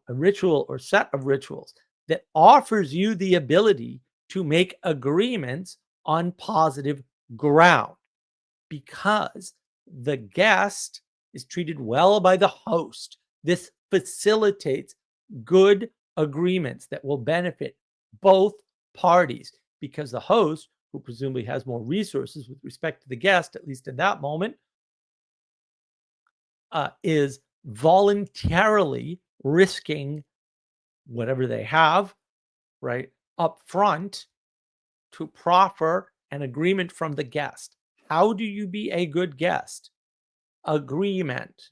B: ritual or set of rituals that offers you the ability to make agreements on positive ground because the guest is treated well by the host. This facilitates good agreements that will benefit both parties because the host, who presumably has more resources with respect to the guest, at least in that moment, is voluntarily risking whatever they have, right, up front to proffer an agreement from the guest. How do you be a good guest? Agreement.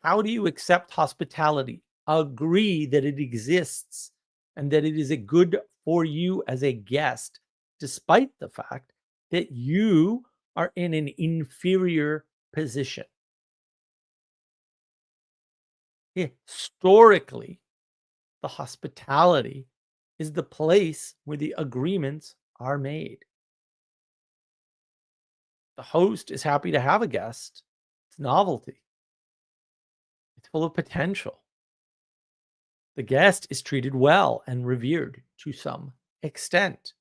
B: How do you accept hospitality? Agree that it exists and that it is a good for you as a guest, despite the fact that you are in an inferior position. Historically, the hospitality is the place where the agreements are made. The host is happy to have a guest. It's novelty. It's full of potential. The guest is treated well and revered to some extent.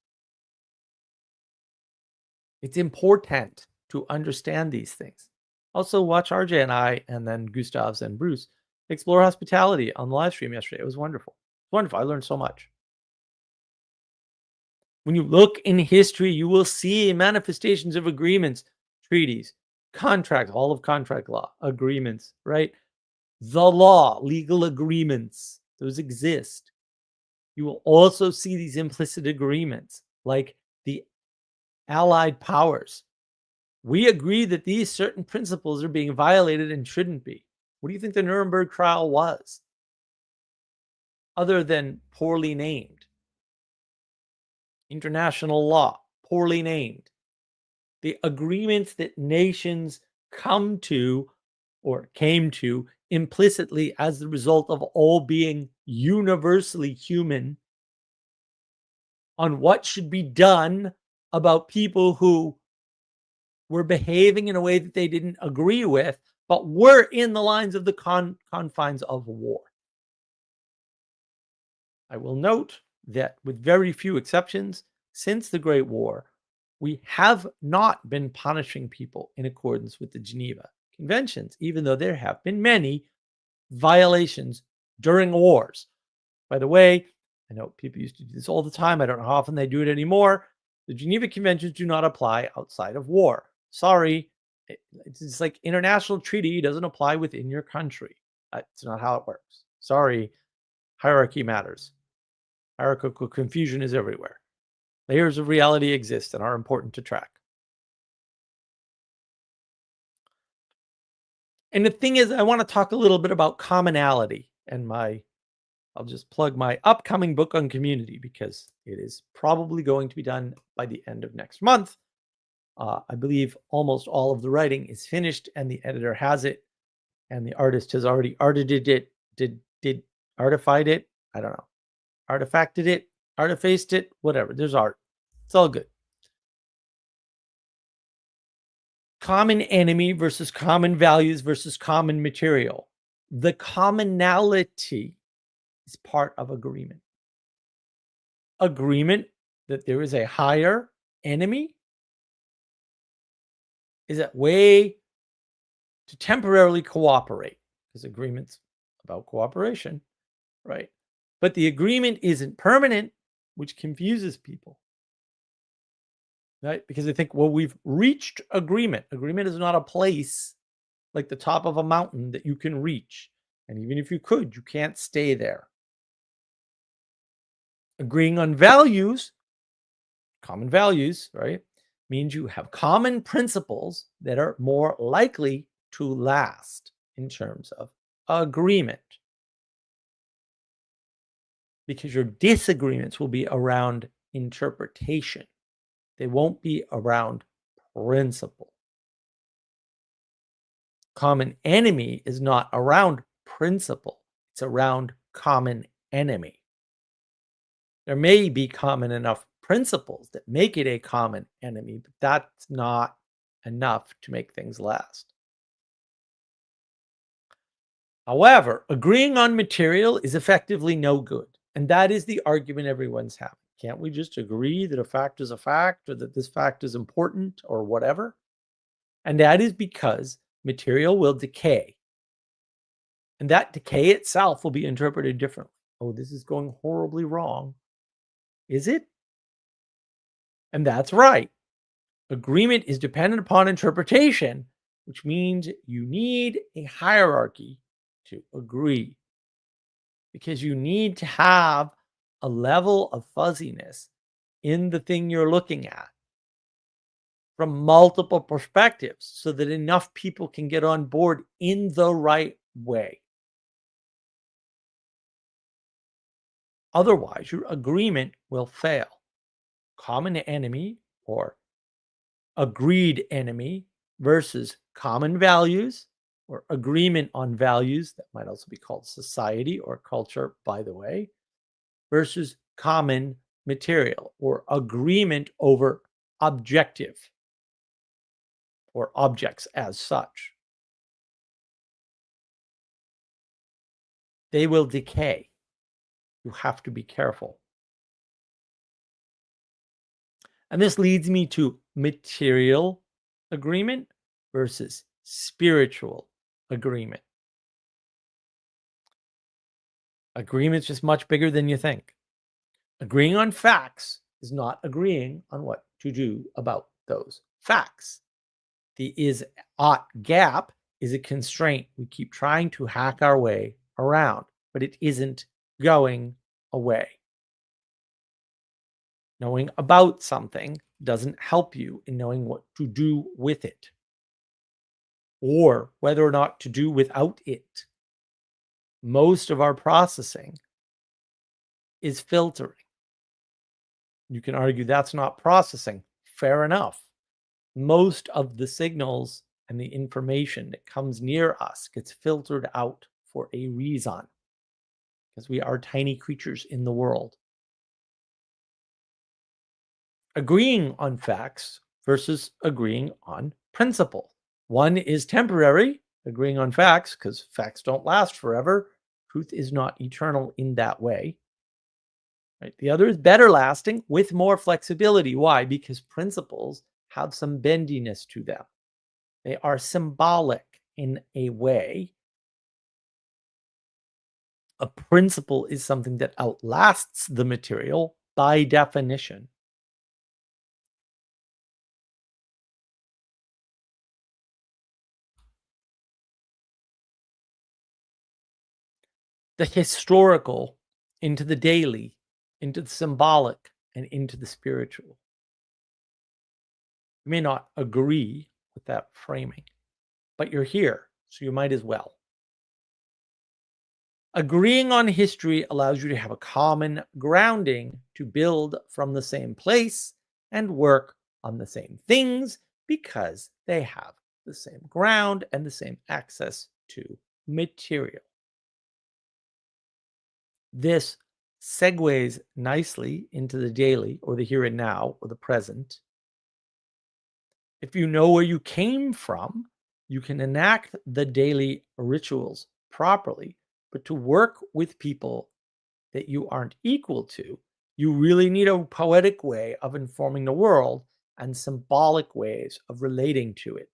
B: It's important to understand these things. Also, watch RJ and I, and then Gustav's and Bruce explore hospitality on the live stream yesterday. It was wonderful. It's wonderful. I learned so much. When you look in history, you will see manifestations of agreements, treaties, contracts, all of contract law, agreements, right? The law, legal agreements, those exist. You will also see these implicit agreements like the Allied powers. We agree that these certain principles are being violated and shouldn't be. What do you think the Nuremberg trial was? Other than poorly named. International law, poorly named. The agreements that nations come to or came to implicitly as the result of all being universally human on what should be done about people who were behaving in a way that they didn't agree with, but were in the lines of the confines of war. I will note that with very few exceptions, since the Great War, we have not been punishing people in accordance with the Geneva Conventions, even though there have been many violations during wars. By the way, I know people used to do this all the time. I don't know how often they do it anymore. The Geneva Conventions do not apply outside of war. Sorry. It's like international treaty doesn't apply within your country. That's not how it works. Sorry. Hierarchy matters. Hierarchical confusion is everywhere. Layers of reality exist and are important to track. And the thing is, I want to talk a little bit about commonality and I'll just plug my upcoming book on community because it is probably going to be done by the end of next month. I believe almost all of the writing is finished and the editor has it and the artist has already arted it, did artified it. I don't know. Artifacted it, artifaced it, whatever. There's art. It's all good. Common enemy versus common values versus common material. The commonality is part of agreement. Agreement that there is a higher enemy is a way to temporarily cooperate because agreements about cooperation, right? But the agreement isn't permanent, which confuses people, right? Because they think, well, we've reached agreement. Agreement is not a place like the top of a mountain that you can reach. And even if you could, you can't stay there. Agreeing on values, common values, right, means you have common principles that are more likely to last in terms of agreement. Because your disagreements will be around interpretation. They won't be around principle. Common enemy is not around principle. It's around common enemy. There may be common enough principles that make it a common enemy, but that's not enough to make things last. However, agreeing on material is effectively no good. And that is the argument everyone's having. Can't we just agree that a fact is a fact, or that this fact is important, or whatever? And that is because material will decay. And that decay itself will be interpreted differently. Oh, this is going horribly wrong. Is it? And that's right. Agreement is dependent upon interpretation, which means you need a hierarchy to agree. Because you need to have a level of fuzziness in the thing you're looking at from multiple perspectives so that enough people can get on board in the right way. Otherwise, your agreement will fail. Common enemy or agreed enemy versus common values or agreement on values, that might also be called society or culture, by the way, versus common material or agreement over objective or objects as such. They will decay. You have to be careful. And this leads me to material agreement versus spiritual agreement. Agreement's just much bigger than you think. Agreeing on facts is not agreeing on what to do about those facts. The is-ought gap is a constraint we keep trying to hack our way around, but it isn't going away. Knowing about something doesn't help you in knowing what to do with it or whether or not to do without it. Most of our processing is filtering. You can argue that's not processing. Fair enough. Most of the signals and the information that comes near us gets filtered out for a reason, because we are tiny creatures in the world. Agreeing on facts versus agreeing on principle. One is temporary, agreeing on facts, because facts don't last forever. Truth is not eternal in that way. Right? The other is better lasting with more flexibility. Why? Because principles have some bendiness to them. They are symbolic in a way. A principle is something that outlasts the material by definition. The historical into the daily, into the symbolic, and into the spiritual. You may not agree with that framing, but you're here, so you might as well. Agreeing on history allows you to have a common grounding to build from the same place and work on the same things because they have the same ground and the same access to material. This segues nicely into the daily or the here and now or the present. If you know where you came from, you can enact the daily rituals properly. But to work with people that you aren't equal to, you really need a poetic way of informing the world and symbolic ways of relating to it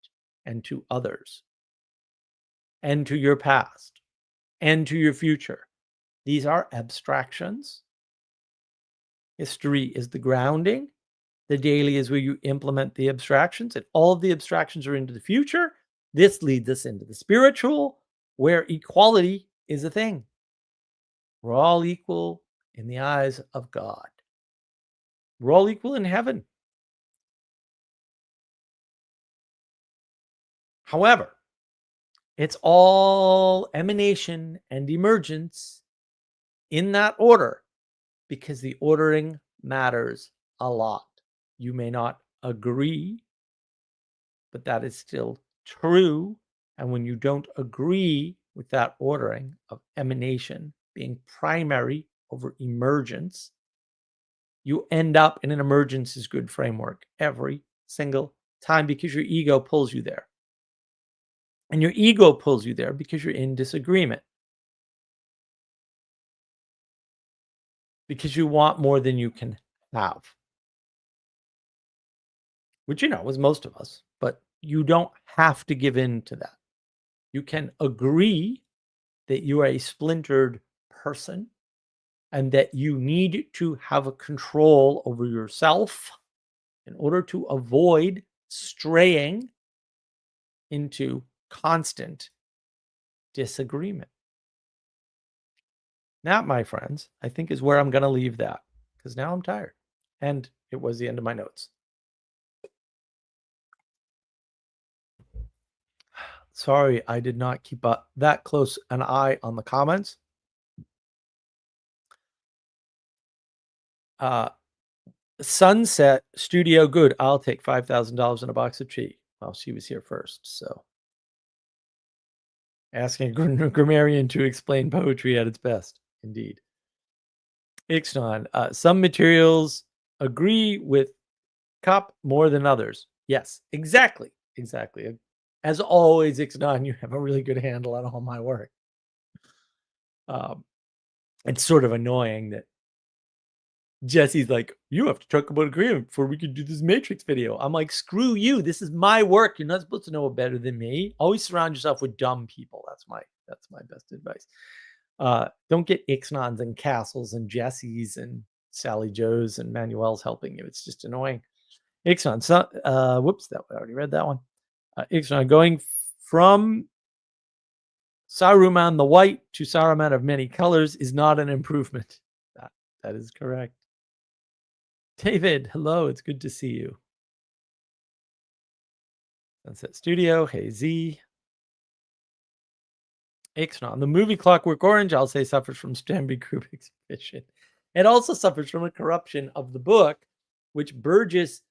B: and to others and to your past and to your future. These are abstractions. History is the grounding. The daily is where you implement the abstractions, and all of the abstractions are into the future. This leads us into the spiritual, where equality is a thing. We're all equal in the eyes of God. We're all equal in heaven. However, it's all emanation and emergence in that order because the ordering matters a lot. You may not agree, but that is still true. And when you don't agree with that ordering of emanation being primary over emergence, you end up in an emergence is good framework every single time because your ego pulls you there. And your ego pulls you there because you're in disagreement. Because you want more than you can have. Which, you know, is most of us. But you don't have to give in to that. You can agree that you are a splintered person and that you need to have a control over yourself in order to avoid straying into constant disagreement. That, my friends, I think is where I'm going to leave that because now I'm tired. And it was the end of my notes. Sorry, I did not keep that close an eye on the comments. Sunset Studio, good. I'll take $5,000 in a box of tea. Well, she was here first, so. Asking a grammarian to explain poetry at its best. Indeed. Ixnon, some materials agree with Cup more than others. Yes, exactly. Exactly. As always, Ixnon, you have a really good handle on all my work. It's sort of annoying that Jesse's like, you have to talk about agreement before we can do this Matrix video. I'm like, screw you. This is my work. You're not supposed to know it better than me. Always surround yourself with dumb people. That's my best advice. Don't get Ixnons and Castles and Jesse's and Sally Joe's and Manuel's helping you. It's just annoying. Ixnon, whoops, I already read that one. Ixnon, going from Saruman the White to Saruman of many colors is not an improvement. That is correct. David, hello, it's good to see you. Sunset Studio, hey Z. Ixnon, the movie Clockwork Orange, I'll say, suffers from Stanley Kubrick's vision. It also suffers from a corruption of the book, which Burgess.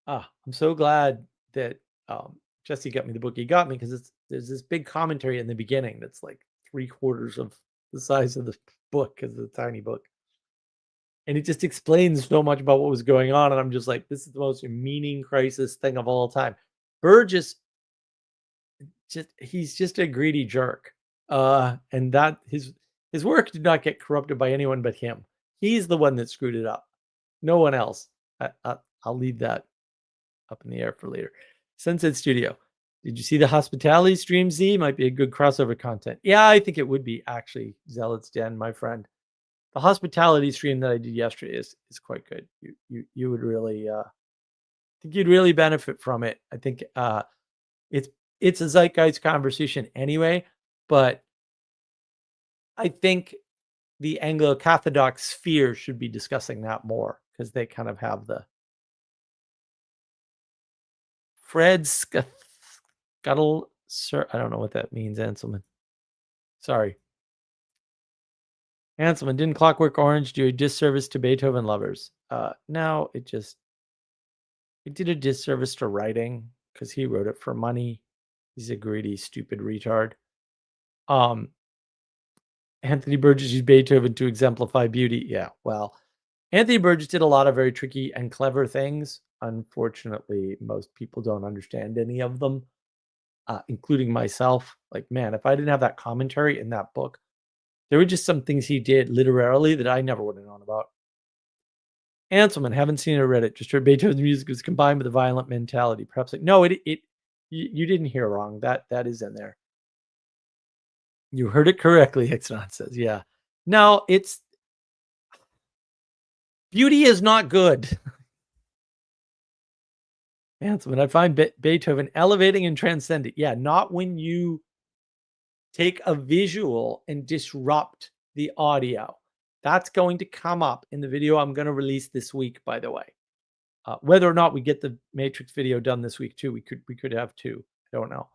B: I'm so glad that Jesse got me the book he got me because there's this big commentary in the beginning that's like 3/4 of the size of the book because it's a tiny book. And it just explains so much about what was going on. And I'm just like, this is the most meaning crisis thing of all time. Burgess, he's just a greedy jerk. And that his work did not get corrupted by anyone but him. He's the one that screwed it up. No one else. I'll leave that up in the air for later. Sunset Studio. Did you see the hospitality stream, Z? Might be a good crossover content. Yeah, I think it would be, actually, Zealot's Den, my friend. The hospitality stream that I did yesterday is quite good. You would really I think you'd really benefit from it. I think it's a zeitgeist conversation anyway, but I think the Anglo-Catholic sphere should be discussing that more because they kind of have the Fred Scuttle, sir. I don't know what that means, Anselman. Sorry. Anselman, didn't Clockwork Orange do a disservice to Beethoven lovers? No, it did a disservice to writing because he wrote it for money. He's a greedy, stupid retard. Anthony Burgess used Beethoven to exemplify beauty. Yeah, well, Anthony Burgess did a lot of very tricky and clever things. Unfortunately, most people don't understand any of them, including myself. Like, man, if I didn't have that commentary in that book, there were just some things he did literarily that I never would have known about. Anselman, haven't seen it or read it. Just heard Beethoven's music was combined with a violent mentality. Perhaps you didn't hear wrong. That is in there. You heard it correctly, Hixon says. Yeah. No, it's beauty is not good. When I find Beethoven elevating and transcendent. Yeah, not when you take a visual and disrupt the audio. That's going to come up in the video I'm going to release this week, by the way. Whether or not we get the Matrix video done this week too, we could have two. I don't know.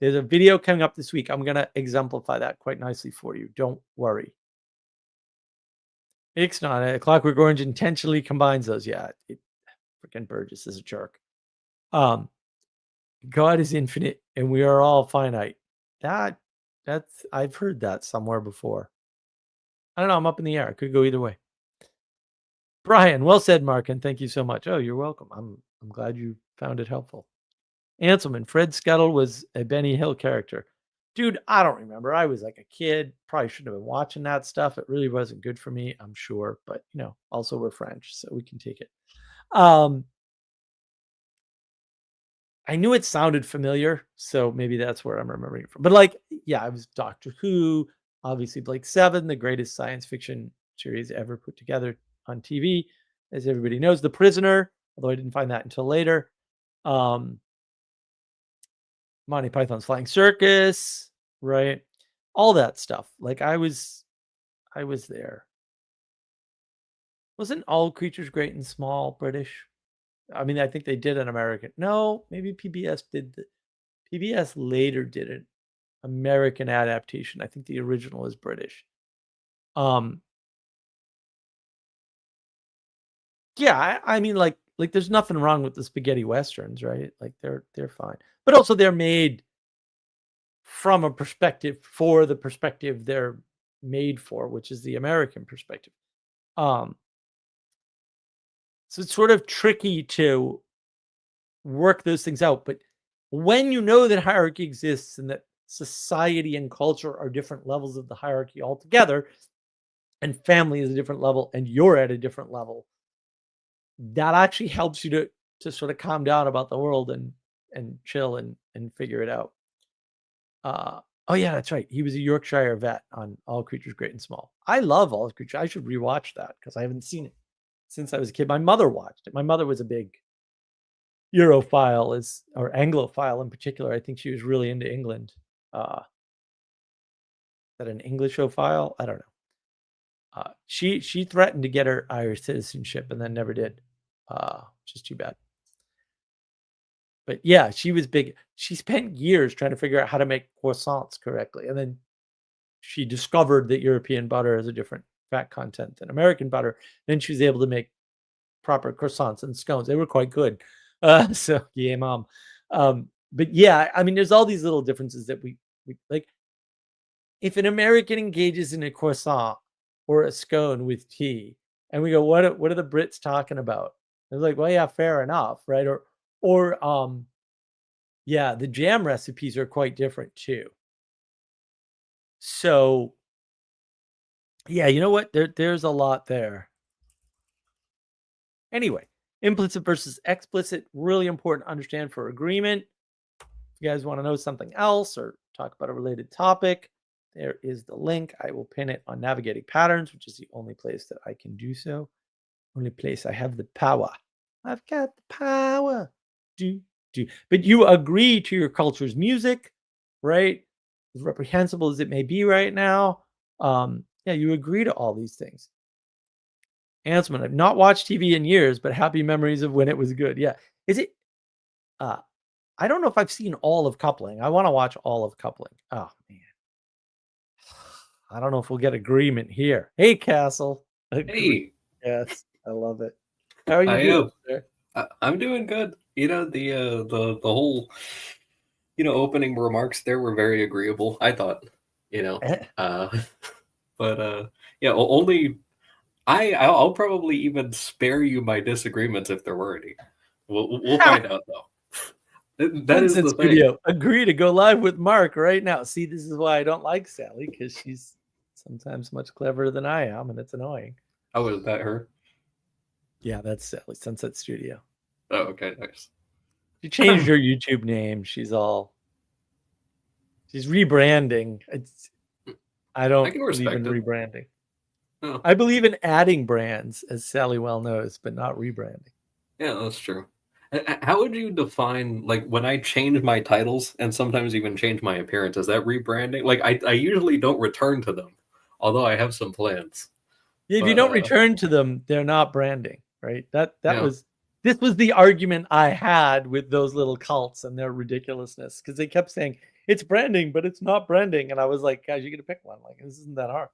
B: There's a video coming up this week. I'm going to exemplify that quite nicely for you. Don't worry. It's not. Clockwork Orange intentionally combines those. Yeah, freaking Burgess is a jerk. God is infinite and we are all finite. That's I've heard that somewhere before. I don't know. I'm up in the air. It could go either way. Brian, well said, Mark, and thank you so much. Oh, you're welcome. I'm glad you found it helpful. Anselman, Fred Scuttle was a Benny Hill character. Dude, I don't remember. I was like a kid. Probably shouldn't have been watching that stuff. It really wasn't good for me, I'm sure. But, also we're French, so we can take it. I knew it sounded familiar, so maybe that's where I'm remembering it from. But I was Doctor Who, obviously Blake Seven, the greatest science fiction series ever put together on TV, as everybody knows. The Prisoner, although I didn't find that until later. Monty Python's Flying Circus, right? All that stuff. I was there. Wasn't All Creatures Great and Small British? I mean, I think they did an American. No, maybe PBS did. PBS later did an American adaptation. I think the original is British. Yeah, I mean, there's nothing wrong with the spaghetti westerns, right? They're fine, but also they're made from a perspective for the perspective they're made for, which is the American perspective. So it's sort of tricky to work those things out. But when you know that hierarchy exists and that society and culture are different levels of the hierarchy altogether, and family is a different level, and you're at a different level, that actually helps you to sort of calm down about the world and chill and figure it out. Oh yeah, that's right. He was a Yorkshire vet on All Creatures Great and Small. I love All Creatures. I should rewatch that because I haven't seen it since I was a kid. My mother watched it. My mother was a big Europhile, or Anglophile in particular. I think she was really into England. Is that an Englishophile? I don't know. She threatened to get her Irish citizenship and then never did, which is too bad. But yeah, she was big. She spent years trying to figure out how to make croissants correctly. And then she discovered that European butter has a different fat content than American butter. Then she was able to make proper croissants and scones. They were quite good. So yeah, mom. But yeah, I mean, there's all these little differences that we like. If an American engages in a croissant or a scone with tea, and we go, what are the Brits talking about? They're like, well, yeah, fair enough, right? Or yeah, the jam recipes are quite different too. So yeah, you know what? There's a lot there. Anyway, implicit versus explicit, really important to understand for agreement. If you guys want to know something else or talk about a related topic, there is the link. I will pin it on Navigating Patterns, which is the only place that I can do so. Only place I have the power. I've got the power. But you agree to your culture's music, right? As reprehensible as it may be right now. Yeah, you agree to all these things. Ansman, I've not watched TV in years, but happy memories of when it was good. Yeah. Is it? I don't know if I've seen all of Coupling. I want to watch all of Coupling. Oh, man. I don't know if we'll get agreement here. Hey, Castle.
C: Hey.
B: Yes, I love it. How are you doing, sir?
C: I'm doing good. The whole, opening remarks there were very agreeable, I thought, but yeah, only I'll probably even spare you my disagreements if there were any. We'll find out though. That is the thing.
B: Agree to go live with Mark right now. See, this is why I don't like Sally, because she's sometimes much cleverer than I am, and it's annoying.
C: Oh, is that her?
B: Yeah, that's Sally, Sunset Studio.
C: Oh, okay, nice.
B: She changed her YouTube name. She's rebranding. I
C: I
B: don't
C: can
B: believe in
C: respect it.
B: rebranding.
C: Oh,
B: I believe in adding brands, as Sally well knows, but not rebranding.
C: yeah, that's true. How would you define, like, when I change my titles and sometimes even change my appearance? Is that rebranding? Like, I usually don't return to them, although I have some plans.
B: If you
C: But
B: don't return to them, they're not branding, right?
C: yeah,
B: This was the argument I had with those little cults and their ridiculousness, because they kept saying it's branding, but it's not branding, and I was like, guys, you got to pick one. Like, this isn't that hard.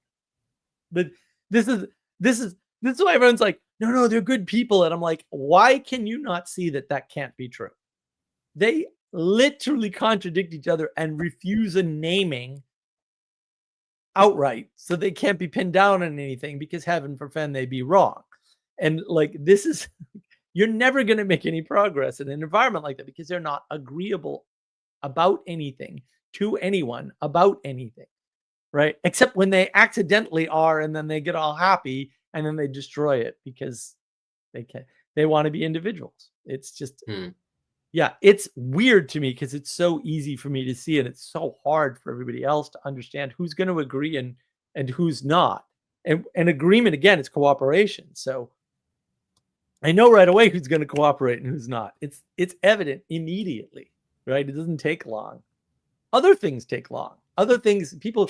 B: But this is this is this is why everyone's like, no, they're good people, and I'm like, why can you not see that that can't be true? They literally contradict each other and refuse a naming outright, so they can't be pinned down on anything, because heaven forfend they be wrong. And like, this is you're never going to make any progress in an environment like that, because they're not agreeable about anything to anyone about anything, right? Except when they accidentally are, and then they get all happy, and then they destroy it because they want to be individuals. It's just yeah, it's weird to me, because it's so easy for me to see, and it's so hard for everybody else to understand who's going to agree and who's not. And agreement, again, is cooperation. So I know right away who's going to cooperate and who's not. It's evident immediately, right? It doesn't take long. Other things take long. Other things, people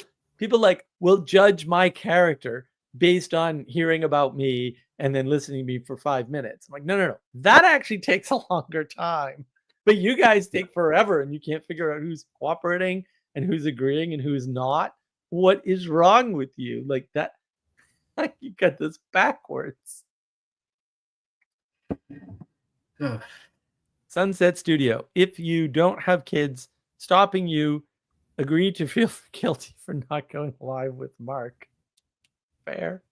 B: like will judge my character based on hearing about me and then listening to me for 5 minutes. I'm like, no. That actually takes a longer time. But you guys take forever, and you can't figure out who's cooperating and who's agreeing and who's not. What is wrong with you? Like that, like, you got this backwards. Sunset Studio. If you don't have kids stopping you, agree to feel guilty for not going live with Mark. Fair.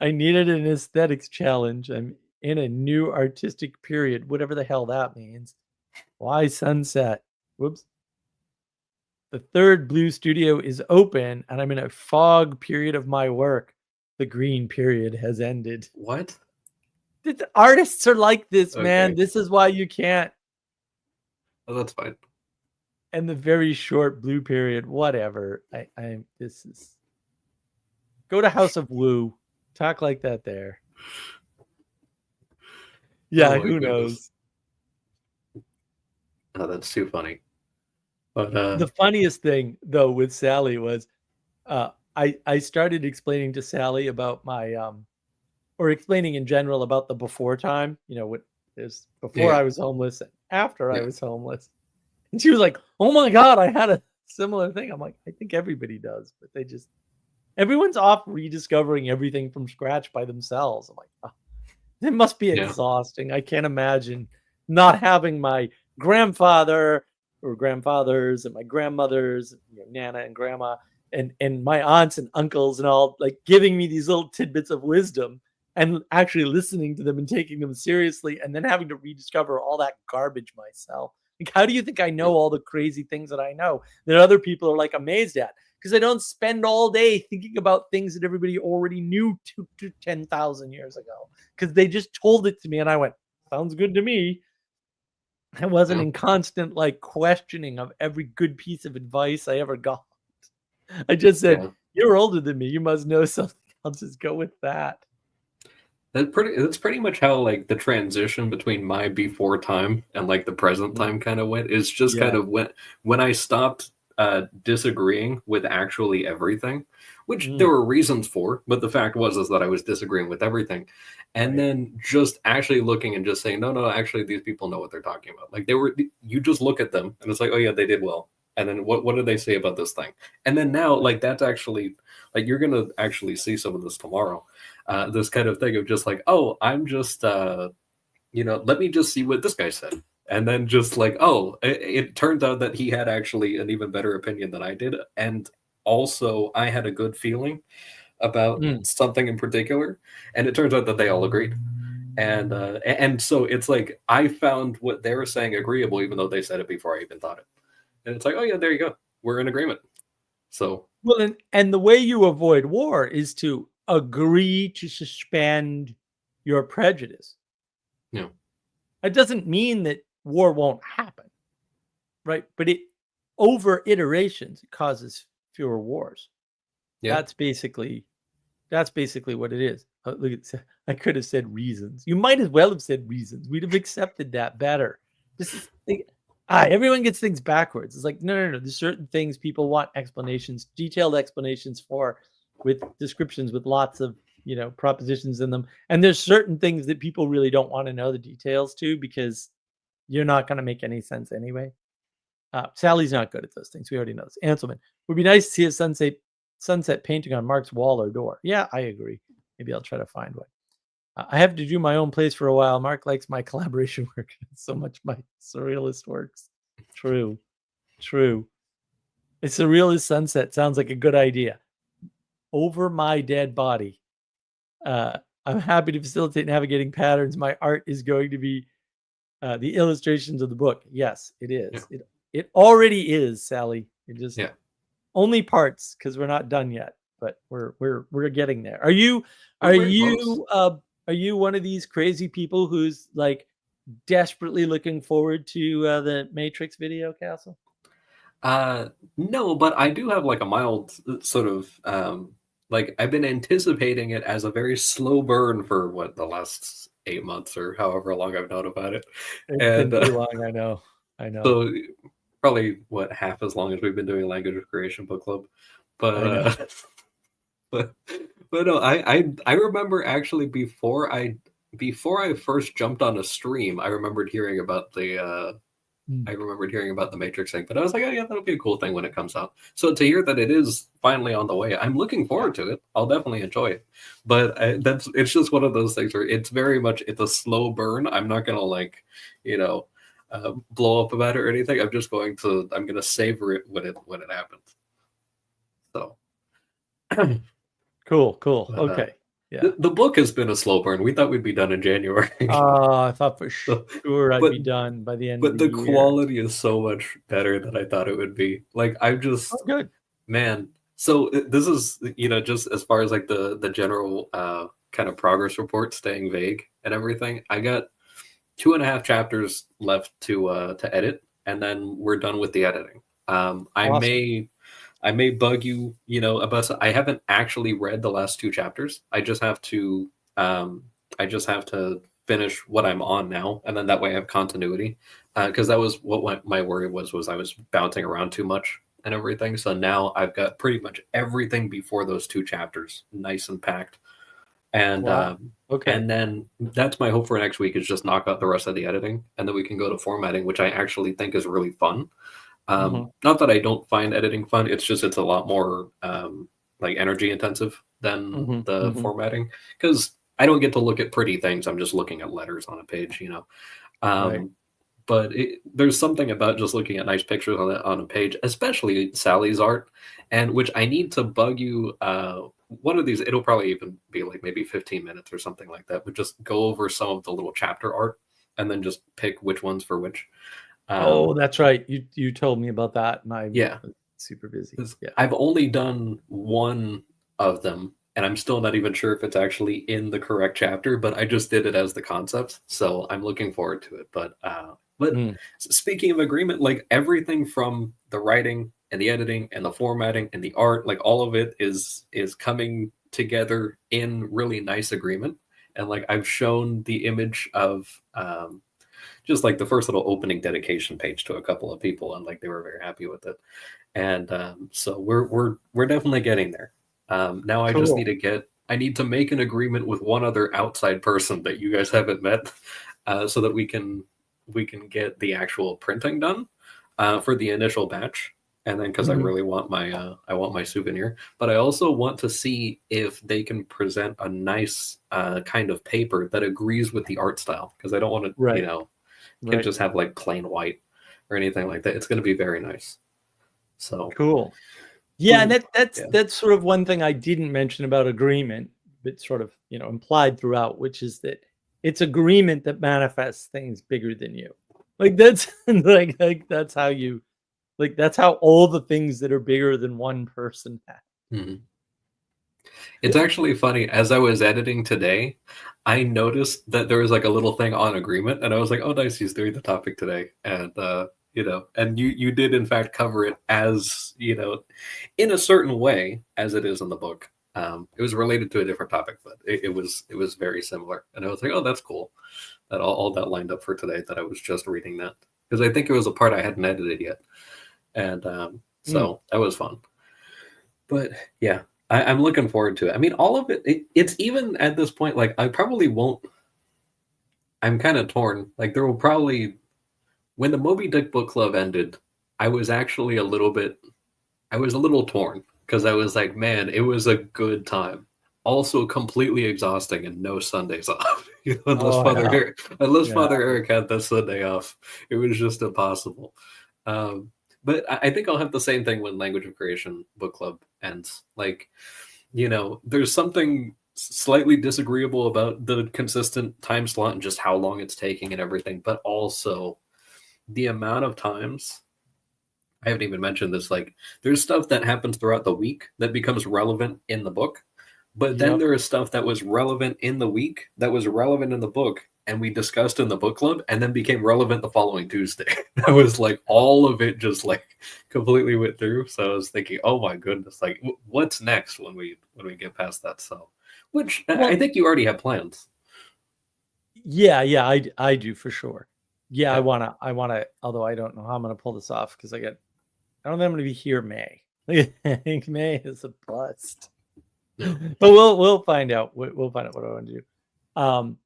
B: I needed an aesthetics challenge. I'm in a new artistic period, whatever the hell that means. Why sunset? Whoops. The third blue studio is open, and I'm in a fog period of my work. The green period has ended.
C: what?
B: The artists are like this, man.
C: Okay.
B: This is why you can't.
C: Oh, that's fine.
B: And the very short blue period, whatever. This is. Go to House of Woo. Talk like that there. Yeah,
C: Oh,
B: who knows?
C: Oh, that's too funny. But
B: the funniest thing though with Sally was I started explaining to Sally about my or explaining in general about the before time, what is before I was homeless and after I was homeless. And she was like, "Oh my God, I had a similar thing." I'm like, I think everybody does, but everyone's off rediscovering everything from scratch by themselves. I'm like, oh, it must be exhausting. I can't imagine not having my grandfather or grandfathers and my grandmothers, Nana and Grandma, and my aunts and uncles and all, like, giving me these little tidbits of wisdom, and actually listening to them and taking them seriously, and then having to rediscover all that garbage myself. Like, how do you think I know all the crazy things that I know that other people are like amazed at? Because I don't spend all day thinking about things that everybody already knew 10,000 years ago, because they just told it to me and I went, sounds good to me. I wasn't in constant like questioning of every good piece of advice I ever got. I just said, you're older than me, you must know something. I'll just go with that.
C: That's pretty much how, like, the transition between my before time and like the present time kind of went. Is just kind of when I stopped disagreeing with actually everything, which there were reasons for, but the fact was is that I was disagreeing with everything, and then just actually looking and just saying, no, actually these people know what they're talking about. Like, you just look at them and it's like, oh yeah, they did well. And then what did they say about this thing? And then now, like, that's actually, like, you're gonna actually see some of this tomorrow. This kind of thing of just like, oh, I'm just let me just see what this guy said. And then just like, oh, it turns out that he had actually an even better opinion than I did. And also I had a good feeling about something in particular. And it turns out that they all agreed. And so it's like, I found what they were saying agreeable, even though they said it before I even thought it. And it's like, oh yeah, there you go. We're in agreement. So,
B: well, and the way you avoid war is to agree to suspend your prejudice.
C: Yeah.
B: It doesn't mean that war won't happen, right? But over iterations, it causes fewer wars.
C: Yeah.
B: That's basically what it is. Look at, I could have said reasons. You might as well have said reasons. We'd have accepted that better. This is everyone gets things backwards. It's like no. There's certain things people want explanations, detailed explanations for, with descriptions with lots of propositions in them. And there's certain things that people really don't want to know the details to, because you're not going to make any sense anyway. Sally's not good at those things. We already know this. Anselman, would be nice to see a sunset painting on Mark's wall or door. Yeah, I agree. Maybe I'll try to find one. I have to do my own place for a while. Mark likes my collaboration work so much. My surrealist works. True. A surrealist sunset sounds like a good idea. Over my dead body. I'm happy to facilitate navigating patterns. My art is going to be the illustrations of the book. Yes, it is. Yeah. It already is, Sally. It just only parts, because we're not done yet, but we're getting there. Are you one of these crazy people who's like desperately looking forward to the Matrix video, Castle?
C: No, but I do have like a mild sort of like I've been anticipating it as a very slow burn for the last 8 months or however long I've known about it.
B: It's been too long, I know.
C: So probably half as long as we've been doing Language of Creation Book Club, but but no, I remember actually before I first jumped on a stream, I remembered hearing about the Matrix thing, but I was like, oh yeah, that'll be a cool thing when it comes out. So to hear that it is finally on the way, I'm looking forward to it. I'll definitely enjoy it. But it's just one of those things where it's a slow burn. I'm not gonna blow up about it or anything. I'm gonna savor it when it happens. So
B: cool. Okay. Yeah.
C: The book has been a slow burn. We thought we'd be done in January.
B: I thought for sure I'd be done by the end of the year.
C: But the quality is so much better than I thought it would be. Like, I'm just...
B: Oh, good.
C: Man. So this is, just as far as like the general kind of progress report, staying vague and everything, I got 2.5 chapters left to edit, and then we're done with the editing. Awesome. I may bug you, about. I haven't actually read the last 2 chapters. I just have to finish what I'm on now, and then that way I have continuity. Because that was what my worry was I was bouncing around too much and everything. So now I've got pretty much everything before those 2 chapters nice and packed. And
B: wow. Okay.
C: And then that's my hope for next week, is just knock out the rest of the editing, and then we can go to formatting, which I actually think is really fun. Not that I don't find editing fun, it's a lot more like energy intensive than the formatting, because I don't get to look at pretty things. I'm just looking at letters on a page,
B: Right.
C: But there's something about just looking at nice pictures on a page, especially Sally's art, and which I need to bug you. One of these, it'll probably even be like maybe 15 minutes or something like that, but just go over some of the little chapter art and then just pick which one's for which.
B: That's right. You told me about that, and I'm super busy. Yeah.
C: I've only done one of them, and I'm still not even sure if it's actually in the correct chapter, but I just did it as the concept, so I'm looking forward to it. But speaking of agreement, like everything from the writing and the editing and the formatting and the art, like all of it is coming together in really nice agreement. And like I've shown the image of just like the first little opening dedication page to a couple of people, and like they were very happy with it. And so we're definitely getting there. Now I just need to make an agreement with one other outside person that you guys haven't met, so that we can get the actual printing done for the initial batch. And then because I really want my souvenir, but I also want to see if they can present a nice kind of paper that agrees with the art style, because I don't want to can't just have like plain white or anything like that. It's going to be very nice. So
B: cool. Yeah, and that's sort of one thing I didn't mention about agreement, but sort of implied throughout, which is that it's agreement that manifests things bigger than you. Like that's like that's how you. Like that's how all the things that are bigger than one person have.
C: Mm-hmm. It's actually funny. As I was editing today, I noticed that there was like a little thing on agreement, and I was like, "Oh, nice, he's doing the topic today." And and you did in fact cover it as, in a certain way as it is in the book. It was related to a different topic, but it was very similar. And I was like, oh, that's cool. That all that lined up for today, that I was just reading that. Because I think it was a part I hadn't edited yet. And so that was fun. But yeah, I'm looking forward to it. I mean, all of it's even at this point, like, I probably won't. I'm kind of torn. Like, there will probably, when the Moby Dick book club ended, I was actually a little torn, because I was like, man, it was a good time. Also completely exhausting and no Sundays off. Unless Father Eric had that Sunday off, it was just impossible. But I think I'll have the same thing when Language of Creation book club ends. Like, there's something slightly disagreeable about the consistent time slot and just how long it's taking and everything, but also the amount of times. I haven't even mentioned this. Like, there's stuff that happens throughout the week that becomes relevant in the book, but then there is stuff that was relevant in the week that was relevant in the book, and we discussed in the book club, and then became relevant the following Tuesday. That was like, all of it just like completely went through. So I was thinking, oh my goodness, like, what's next when we get past that? So, which I think you already have plans.
B: Yeah, I do for sure. Yeah, I wanna. Although I don't know how I'm gonna pull this off, because I don't know if I'm gonna be here May. I think May is a bust.
C: Yeah.
B: But we'll find out. We'll find out what I want to do.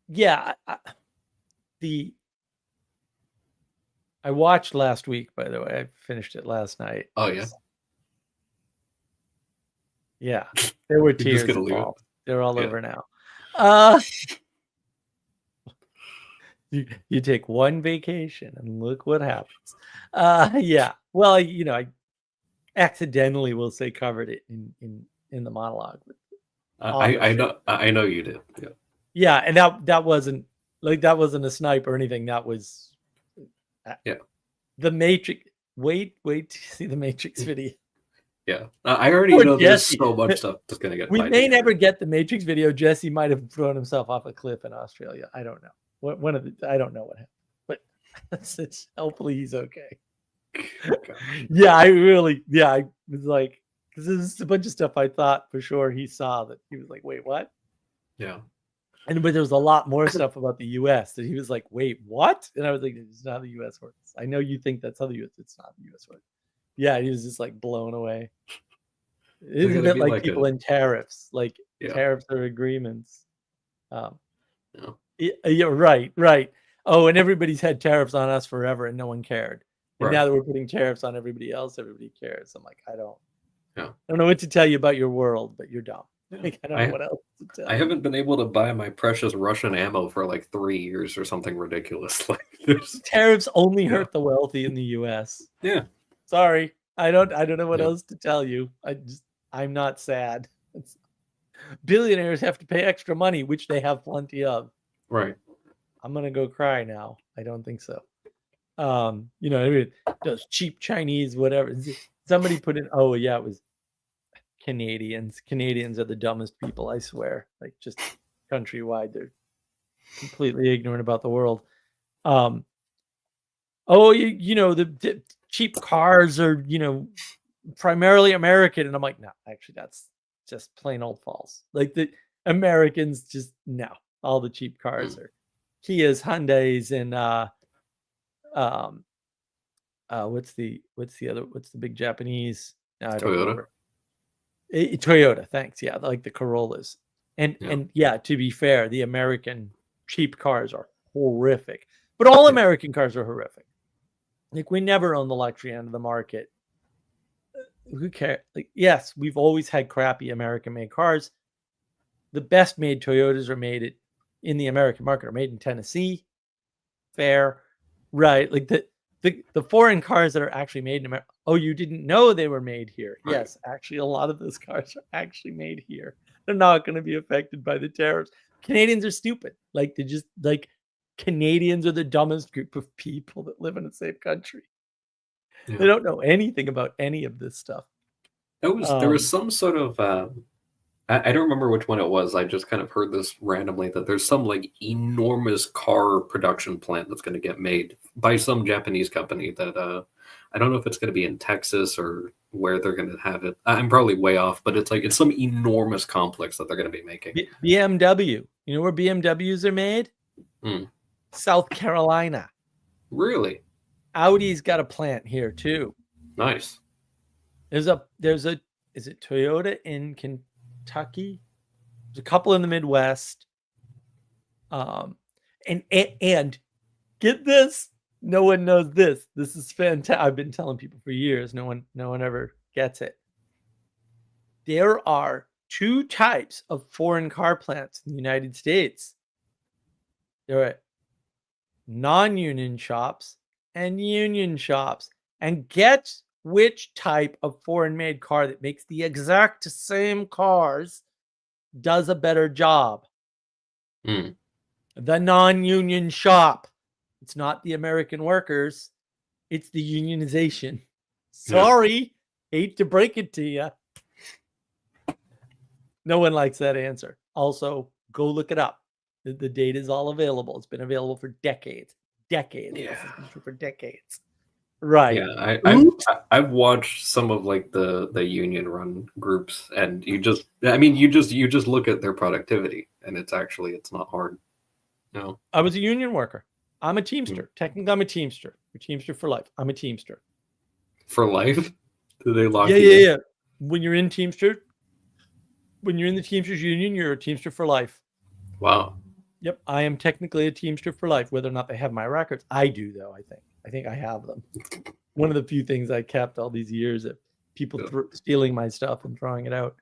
B: Yeah, I watched last week, by the way. I finished it last night.
C: Oh yeah.
B: Yeah, there were tears
C: just gonna leave
B: involved. They're all over now. You take one vacation and look what happens. Yeah. Well, I accidentally, will say, covered it in the monologue.
C: I know you did. Yeah.
B: Yeah, and that wasn't a snipe or anything. That was the Matrix. Wait to see the Matrix video.
C: Yeah, I already know there's so much stuff that's gonna get.
B: We may never get the Matrix video. Jesse might have thrown himself off a cliff in Australia. I don't know. I don't know what happened, but hopefully he's okay. Yeah, I was like, because this is a bunch of stuff I thought for sure he saw, that he was like, wait, what?
C: Yeah.
B: But there was a lot more stuff about the U.S. that he was like, wait, what? And I was like, it's not how the U.S. works. I know you think that's how the U.S. It's not the U.S. works. Yeah, he was just like blown away. It's a bit like people in tariffs. Like, tariffs are agreements. Yeah, right. Oh, and everybody's had tariffs on us forever, and no one cared. And now that we're putting tariffs on everybody else, everybody cares. I'm like, I don't know what to tell you about your world, but you're dumb. Like, I don't know what else to tell you.
C: I haven't been able to buy my precious Russian ammo for like 3 years or something ridiculous. Like,
B: tariffs only hurt the wealthy in the U.S.
C: Yeah.
B: Sorry, I don't know what else to tell you. I'm not sad. Billionaires have to pay extra money, which they have plenty of.
C: Right.
B: I'm gonna go cry now. I don't think so. I mean, those cheap Chinese, whatever. Somebody put in. Oh yeah, it was Canadians. Canadians are the dumbest people, I swear. Like, just countrywide, they're completely ignorant about the world. The cheap cars are, primarily American, and I'm like, no, actually, that's just plain old false. Like, the Americans just, no, all the cheap cars are Kias, Hyundais, and what's the big Japanese? No, I don't remember. Toyota, thanks. Yeah, like the Corollas. And to be fair, the American cheap cars are horrific. But all American cars are horrific. Like, we never own the luxury end of the market. Who cares? Like, yes, we've always had crappy American-made cars. The best-made Toyotas are made in the American market, are made in Tennessee. Fair, right? Like, the foreign cars that are actually made in America. Oh, you didn't know they were made here? Right. Yes, actually, a lot of those cars are actually made here. They're not going to be affected by the tariffs. Canadians are stupid. Like, they're just like, Canadians are the dumbest group of people that live in the same country. Yeah. They don't know anything about any of this stuff.
C: There was some sort of I don't remember which one it was. I just kind of heard this randomly that there's some like enormous car production plant that's going to get made by some Japanese company that I don't know if it's going to be in Texas or where they're going to have it. I'm probably way off, but it's some enormous complex that they're going to be making.
B: BMW. You know where BMWs are made?
C: Hmm.
B: South Carolina.
C: Really?
B: Audi's got a plant here too.
C: Nice.
B: Is it Toyota in Kentucky? There's a couple in the Midwest. And get this, no one knows this. This is fantastic. I've been telling people for years. No one ever gets it. There are two types of foreign car plants in the United States. There are non-union shops and union shops. And get which type of foreign-made car that makes the exact same cars does a better job.
C: Mm.
B: The non-union shop. It's not the American workers. It's the unionization. Sorry. Hate to break it to you. No one likes that answer. Also, go look it up. The data is all available. It's been available for decades. Decades.
C: Yeah.
B: This has been true for decades. Right.
C: Yeah, I've watched some of like the union run groups, and you just look at their productivity, and it's not hard. No.
B: I was a union worker. I'm a Teamster. Technically, I'm a Teamster. You're Teamster for life. I'm a Teamster.
C: For life? Do they lock you?
B: Yeah. When you're in Teamster, when you're in the Teamsters union, you're a Teamster for life.
C: Wow.
B: Yep, I am technically a Teamster for life. Whether or not they have my records, I do though. I think I have them. One of the few things I kept all these years of people stealing my stuff and throwing it out.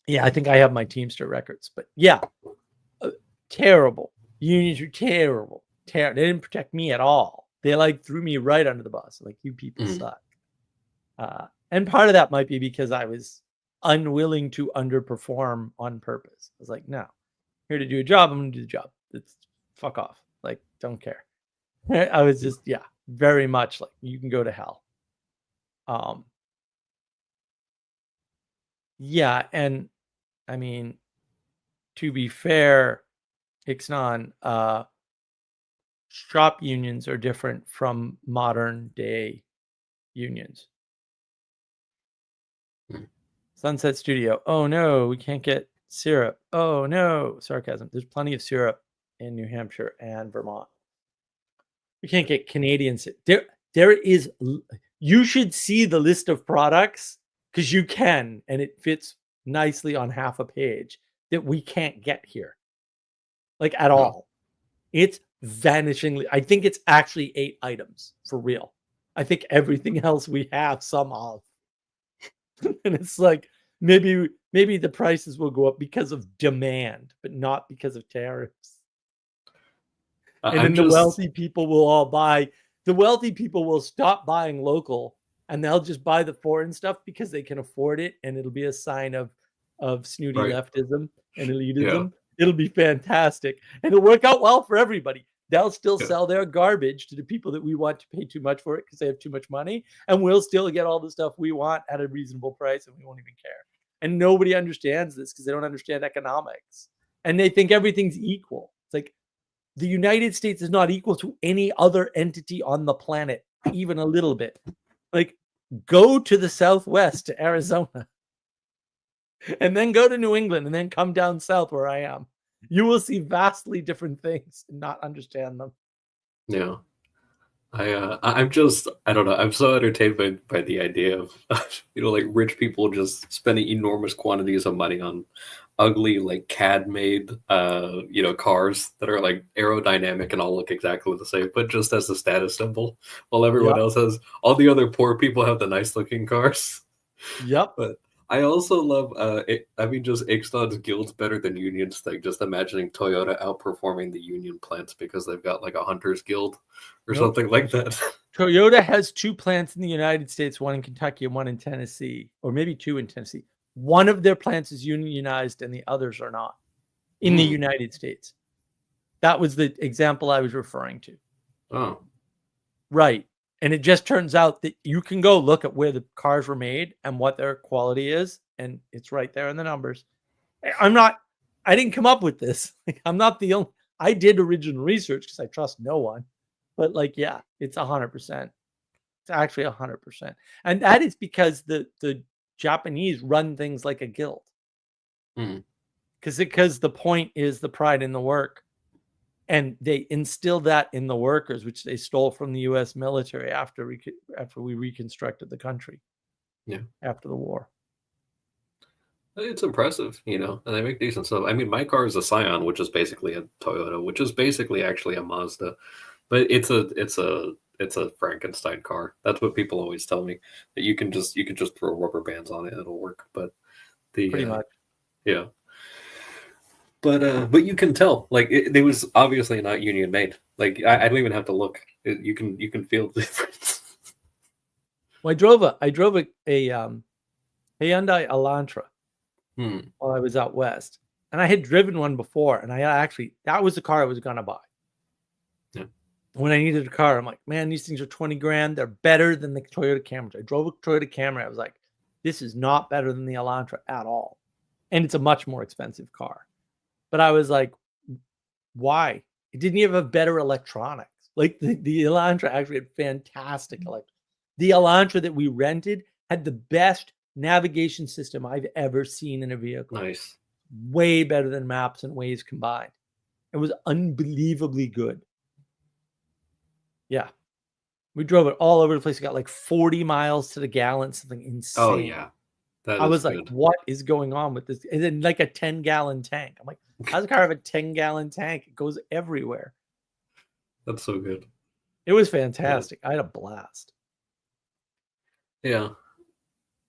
B: Yeah, I think I have my Teamster records. But yeah, terrible. Unions are terrible. They didn't protect me at all. They like threw me right under the bus. Like, you people suck. And part of that might be because I was unwilling to underperform on purpose. I was like, no, here to do a job. I'm going to do the job. It's fuck off. Like, don't care. I was just, very much like, you can go to hell. Yeah. And I mean, to be fair, Ixnan, shop unions are different from modern day unions. Sunset Studio. Oh no, we can't get syrup. Oh no, sarcasm. There's plenty of syrup in New Hampshire and Vermont. We can't get Canadian syrup. There is. You should see the list of products, because you can, and it fits nicely on half a page, that we can't get here, like at all. It's vanishingly. I think it's actually 8 items for real. I think everything else we have some of. And it's like, maybe the prices will go up because of demand, but not because of tariffs. And then the wealthy people will all buy. The wealthy people will stop buying local, and they'll just buy the foreign stuff because they can afford it, and it'll be a sign of snooty leftism and elitism. It'll be fantastic, and it'll work out well for everybody. They'll still sell their garbage to the people that we want to pay too much for it because they have too much money, and we'll still get all the stuff we want at a reasonable price, and we won't even care. And nobody understands this because they don't understand economics, and they think everything's equal. It's like, the United States is not equal to any other entity on the planet, even a little bit. Like, go to the Southwest, to Arizona, and then go to New England, and then come down south where I am. You will see vastly different things and not understand them.
C: Yeah. I'm just, I don't know. I'm so entertained by the idea of, like rich people just spending enormous quantities of money on ugly, like CAD made, cars that are like aerodynamic and all look exactly the same, but just as a status symbol, while everyone else has, all the other poor people have the nice looking cars.
B: Yep.
C: But I also love, just Ixnan's guild's better than unions thing. Just imagining Toyota outperforming the union plants because they've got like a hunter's guild or something like that.
B: Toyota has 2 plants in the United States, one in Kentucky and one in Tennessee, or maybe 2 in Tennessee. One of their plants is unionized and the others are not in the United States. That was the example I was referring to.
C: Oh.
B: Right. And it just turns out that you can go look at where the cars were made and what their quality is, and it's right there in the numbers. I didn't come up with this. I'm not the only. I did original research because I trust no one, but like, yeah, it's 100%. It's actually 100%, and that is because the Japanese run things like a guild. Because the point is the pride in the work, and they instilled that in the workers, which they stole from the U.S. military after we reconstructed the country.
C: Yeah,
B: after the war.
C: It's impressive, and they make decent stuff. I mean, my car is a Scion, which is basically a Toyota, which is basically actually a Mazda, but it's a Frankenstein car. That's what people always tell me, that you can just throw rubber bands on it, it'll work. But
B: pretty much,
C: yeah. But you can tell, like, it was obviously not union made. Like, I don't even have to look. You can feel the difference.
B: Well, I drove a Hyundai Elantra while I was out west, and I had driven one before, and that was the car I was gonna buy.
C: Yeah.
B: When I needed a car, I'm like, man, these things are 20 grand. They're better than the Toyota Camry. I drove a Toyota Camry. I was like, this is not better than the Elantra at all, and it's a much more expensive car. But I was like, why? It didn't even have better electronics. Like the Elantra actually had fantastic electronics. The Elantra that we rented had the best navigation system I've ever seen in a vehicle.
C: Nice.
B: Way better than Maps and Waze combined. It was unbelievably good. Yeah. We drove it all over the place. We got like 40 miles to the gallon, something insane.
C: Oh, yeah.
B: I was like, what is going on with this? And then like a 10-gallon tank. I'm like, how does a car have a 10-gallon tank? It goes everywhere.
C: That's so good.
B: It was fantastic. Yeah. I had a blast.
C: Yeah.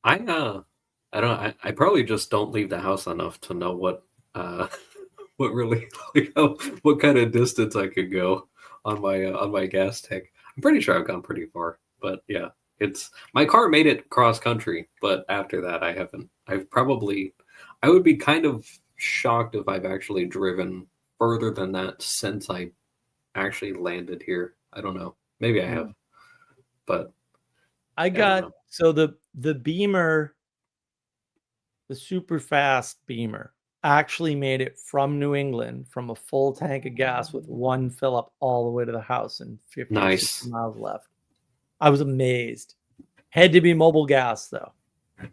C: I don't know. I probably just don't leave the house enough to know what really, like, what kind of distance I could go on my gas tank. I'm pretty sure I've gone pretty far, but yeah. My car made it cross country, but after that I haven't. I would be kind of shocked if I've actually driven further than that since I actually landed here. I don't know. Maybe I have. But
B: I got the Beamer, the super fast Beamer, actually made it from New England from a full tank of gas with one fill up all the way to the house and 50 miles left. I was amazed. Had to be mobile gas, though.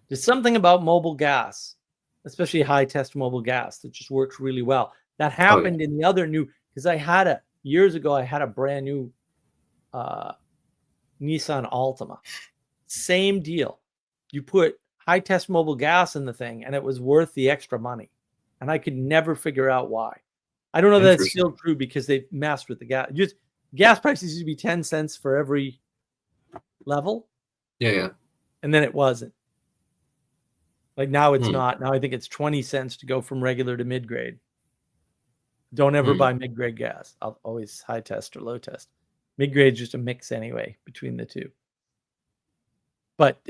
B: There's something about mobile gas, especially high test mobile gas, that just works really well. That happened in the other new, because years ago, I had a brand new Nissan Altima. Same deal. You put high test mobile gas in the thing, and it was worth the extra money. And I could never figure out why. I don't know that it's still true because they've messed with the gas. Gas prices used to be 10 cents for every level.
C: Yeah.
B: And then it wasn't. Like now it's not. Now I think it's 20 cents to go from regular to mid-grade. Don't ever buy mid-grade gas. I'll always high test or low test. Mid-grade is just a mix anyway between the two. But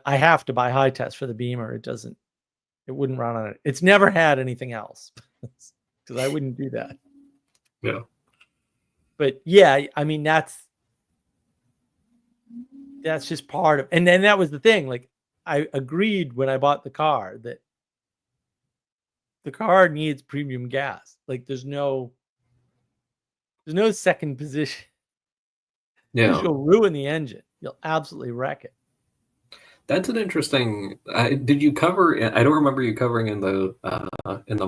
B: I have to buy high test for the Beamer. It wouldn't run on it. It's never had anything else because I wouldn't do that.
C: Yeah.
B: But yeah, I mean, that's just part of, and then that was the thing. Like I agreed when I bought the car that the car needs premium gas. Like there's no second position.
C: Yeah.
B: You'll ruin the engine. You'll absolutely wreck it.
C: That's an interesting. Did you cover? I don't remember you covering in the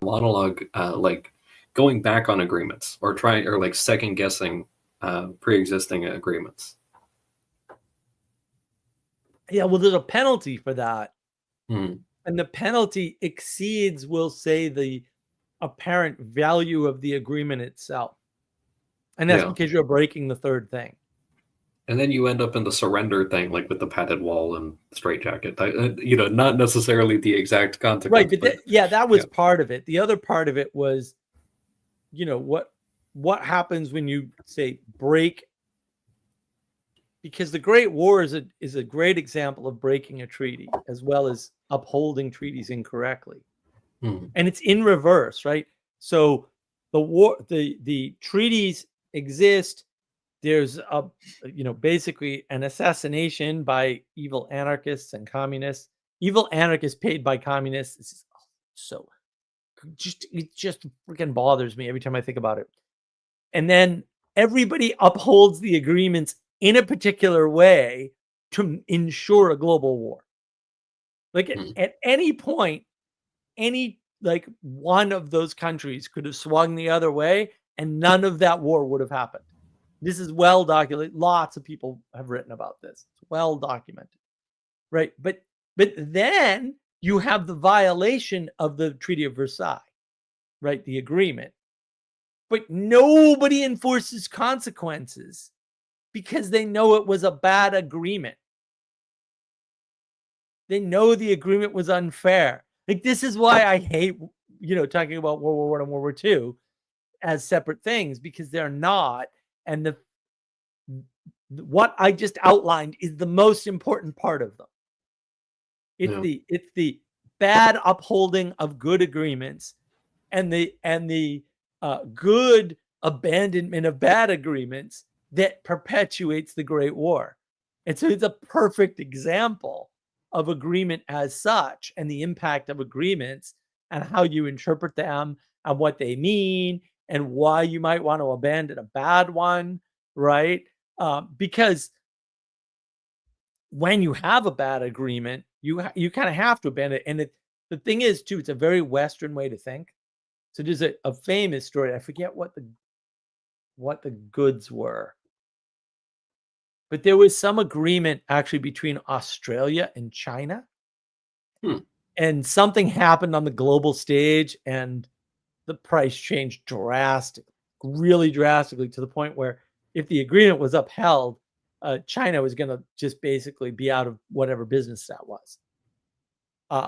C: monologue, like going back on agreements or like second guessing pre-existing agreements.
B: Yeah, well, there's a penalty for that,
C: and
B: the penalty exceeds, we'll say, the apparent value of the agreement itself, and that's because you're breaking the third thing.
C: And then you end up in the surrender thing, like with the padded wall and straitjacket. Not necessarily the exact consequence.
B: Right, but that was part of it. The other part of it was, what happens when you say break? Because the Great War is a great example of breaking a treaty as well as upholding treaties incorrectly, and it's in reverse, right? So the treaties exist. There's basically an assassination by evil anarchists and communists. evil anarchists paid by communists. It's just, so it just freaking bothers me every time I think about it. And then everybody upholds the agreements in a particular way to ensure a global war. Like at any point, any like one of those countries could have swung the other way, and none of that war would have happened. This is well documented. Lots of people have written about this. It's well documented, right? But then you have the violation of the Treaty of Versailles, right? The agreement. But nobody enforces consequences because they know it was a bad agreement. They know the agreement was unfair. Like, this is why I hate, talking about World War I and World War II as separate things, because they're not. And what I just outlined is the most important part of them. It's the bad upholding of good agreements and the good abandonment of bad agreements that perpetuates the Great War. And so it's a perfect example of agreement as such, and the impact of agreements and how you interpret them and what they mean and why you might want to abandon a bad one, right? Because when you have a bad agreement, you kind of have to abandon it. And the thing is, too, it's a very Western way to think. So there's a famous story. I forget what the goods were, but there was some agreement actually between Australia and China. And something happened on the global stage, and the price changed drastically, really drastically, to the point where if the agreement was upheld, China was going to just basically be out of whatever business that was,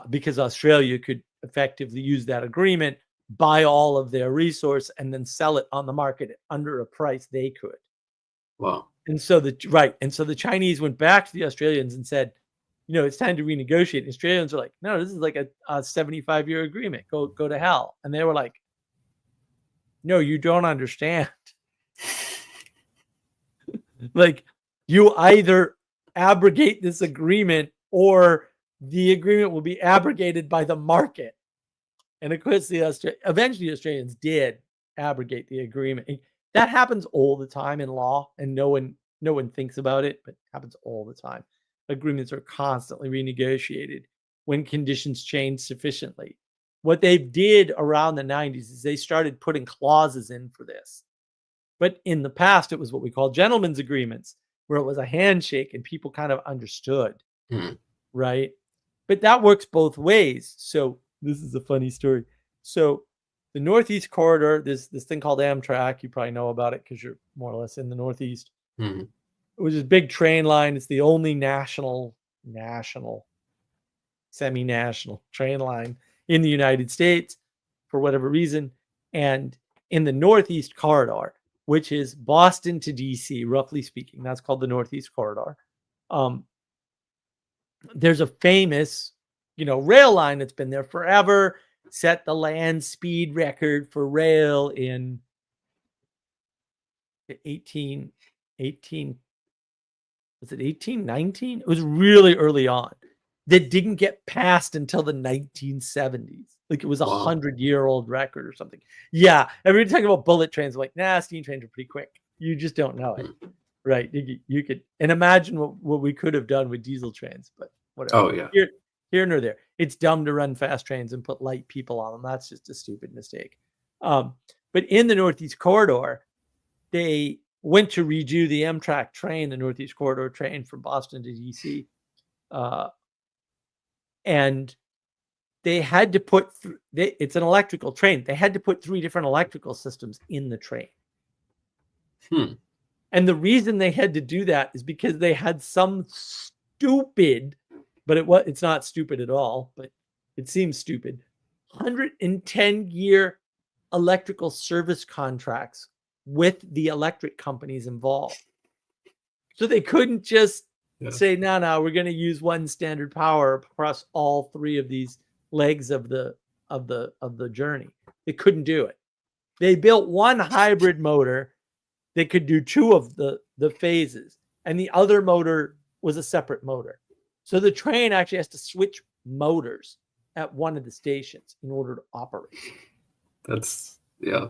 B: because Australia could effectively use that agreement, buy all of their resource, and then sell it on the market under a price they could.
C: Wow.
B: And so the Chinese went back to the Australians and said, it's time to renegotiate. And Australians were like, no, this is like a 75-year agreement. Go to hell. And they were like, no, you don't understand. Like, you either abrogate this agreement or the agreement will be abrogated by the market. And of course, eventually the Australians did abrogate the agreement. That happens all the time in law, and no one thinks about it, but it happens all the time. Agreements are constantly renegotiated when conditions change sufficiently. What they did around the 90s is they started putting clauses in for this. But in the past, it was what we call gentlemen's agreements, where it was a handshake and people kind of understood, right? But that works both ways. So this is a funny story. So the Northeast Corridor, this thing called Amtrak, you probably know about it because you're more or less in the Northeast. It was this big train line. It's the only national, semi-national train line in the United States for whatever reason. And in the Northeast Corridor, which is Boston to DC, roughly speaking, that's called the Northeast Corridor. There's a famous, rail line that's been there forever, set the land speed record for rail in 1819? It was really early on. That didn't get passed until the 1970s. Like, it was 100-year-old record or something. Yeah, everybody talking about bullet trains, like, steam trains are pretty quick. You just don't know it, right? You could, and imagine what we could have done with diesel trains, but whatever.
C: Oh yeah.
B: Here nor there. It's dumb to run fast trains and put light people on them. That's just a stupid mistake. But in the Northeast Corridor, they went to redo the Amtrak train, the Northeast Corridor train from Boston to DC. And they had to put, it's an electrical train. They had to put 3 different electrical systems in the train. And the reason they had to do that is because they had some stupid, but it's not stupid at all, but it seems stupid, 110-year electrical service contracts with the electric companies involved. So they couldn't just say, no, we're going to use one standard power across all 3 of these legs of the journey. They couldn't do it. They built one hybrid motor that could do 2 of the phases, and the other motor was a separate motor. So the train actually has to switch motors at one of the stations in order to operate.
C: That's yeah.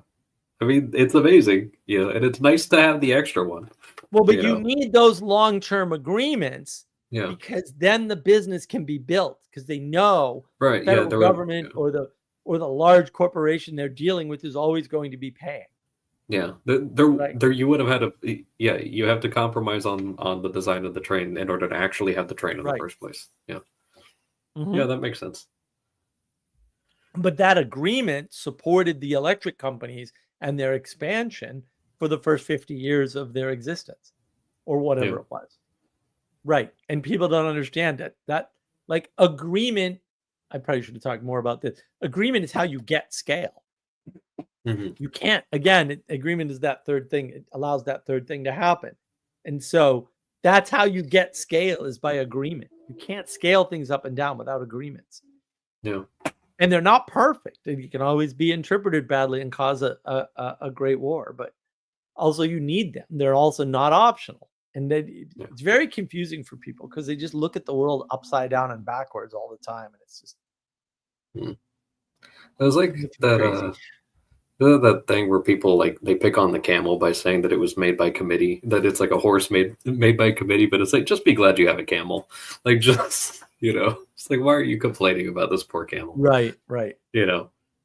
C: I mean, it's amazing, and it's nice to have the extra one.
B: Well, but you need those long-term agreements because then the business can be built because they know
C: right,
B: the federal government or the large corporation they're dealing with is always going to be paying.
C: Yeah, there you would have had you have to compromise on the design of the train in order to actually have the train in the first place. Yeah. Mm-hmm. Yeah, that makes sense.
B: But that agreement supported the electric companies and their expansion for the first 50 years of their existence or whatever it was. Right. And people don't understand it. That like agreement, I probably should have talked more about this. Agreement is how you get scale. Mm-hmm. You can't, again, agreement is that third thing. It allows that third thing to happen. And so that's how you get scale is by agreement. You can't scale things up and down without agreements.
C: Yeah.
B: And they're not perfect. And you can always be interpreted badly and cause a great war. But also you need them. They're also not optional. And it's very confusing for people because they just look at the world upside down and backwards all the time. And it's just...
C: It was like that... that thing where people like they pick on the camel by saying that it was made by committee, that it's like a horse made by committee, but it's like just be glad you have a camel. Like just it's like why are you complaining about this poor camel?
B: Right.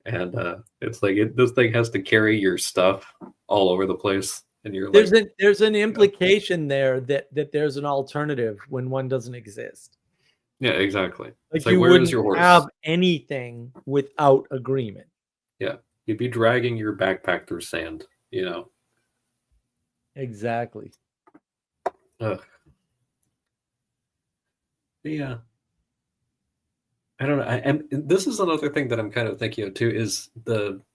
C: And it's like this thing has to carry your stuff all over the place, and you're
B: there's an implication there that there's an alternative when one doesn't exist.
C: Yeah, exactly.
B: Like you wouldn't have anything without agreement.
C: Yeah. You'd be dragging your backpack through sand,
B: Exactly.
C: Ugh. Yeah. I don't know. And this is another thing that I'm kind of thinking of too, is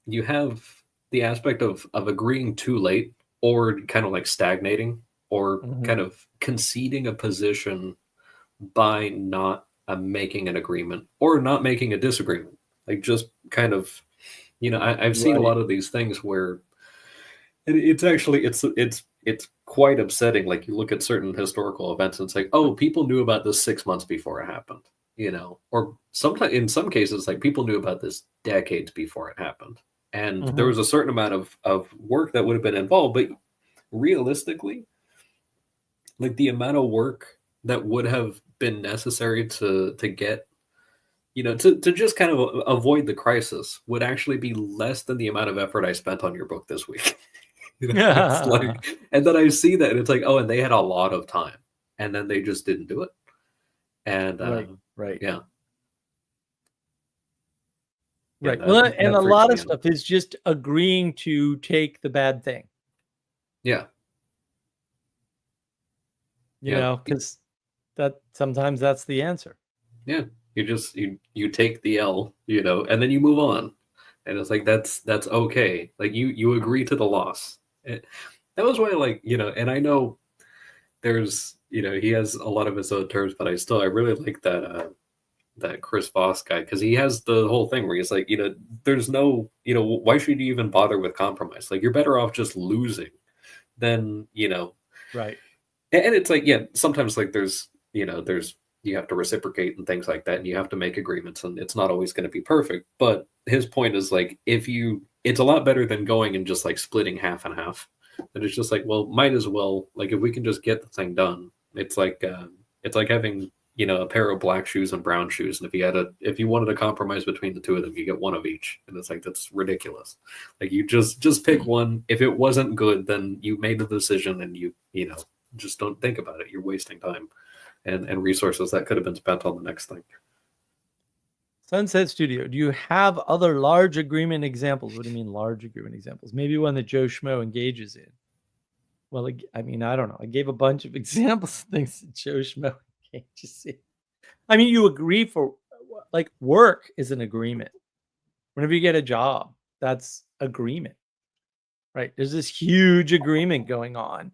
C: you have the aspect of agreeing too late or kind of like stagnating or kind of conceding a position by not making an agreement or not making a disagreement. Like just kind of... I've seen a lot of these things where it's actually it's quite upsetting. Like you look at certain historical events and it's like, oh, people knew about this 6 months before it happened, or sometimes in some cases, like people knew about this decades before it happened. And there was a certain amount of work that would have been involved, but realistically, like the amount of work that would have been necessary to get to just kind of avoid the crisis would actually be less than the amount of effort I spent on your book this week. It's like, and then I see that and it's like, oh, and they had a lot of time and then they just didn't do it. And
B: right.
C: Yeah.
B: Right. Well, and a lot of stuff is just agreeing to take the bad thing.
C: Yeah.
B: Because that sometimes that's the answer.
C: Yeah. You just you take the L, and then you move on, and it's like that's okay. Like you agree to the loss. That was why, like and I know there's he has a lot of his own terms, but I really like that Chris Voss guy because he has the whole thing where he's like there's no why should you even bother with compromise? Like you're better off just losing than
B: right.
C: And it's like sometimes like there's you have to reciprocate and things like that, and you have to make agreements, and it's not always going to be perfect. But his point is like, it's a lot better than going and just like splitting half and half. And it's just like, well, might as well, like if we can just get the thing done. It's like having a pair of black shoes and brown shoes, and if you wanted to compromise between the two of them, you get one of each, and it's like that's ridiculous. Like you just pick one. If it wasn't good, then you made the decision, and you just don't think about it. You're wasting time. And resources that could have been spent on the next thing.
B: Sunset Studio, do you have other large agreement examples? What do you mean large agreement examples? Maybe one that Joe Schmo engages in. Well, I mean, I don't know. I gave a bunch of examples of things that Joe Schmo engages in. I mean, you agree for, like, work is an agreement. Whenever you get a job, that's agreement, right? There's this huge agreement going on.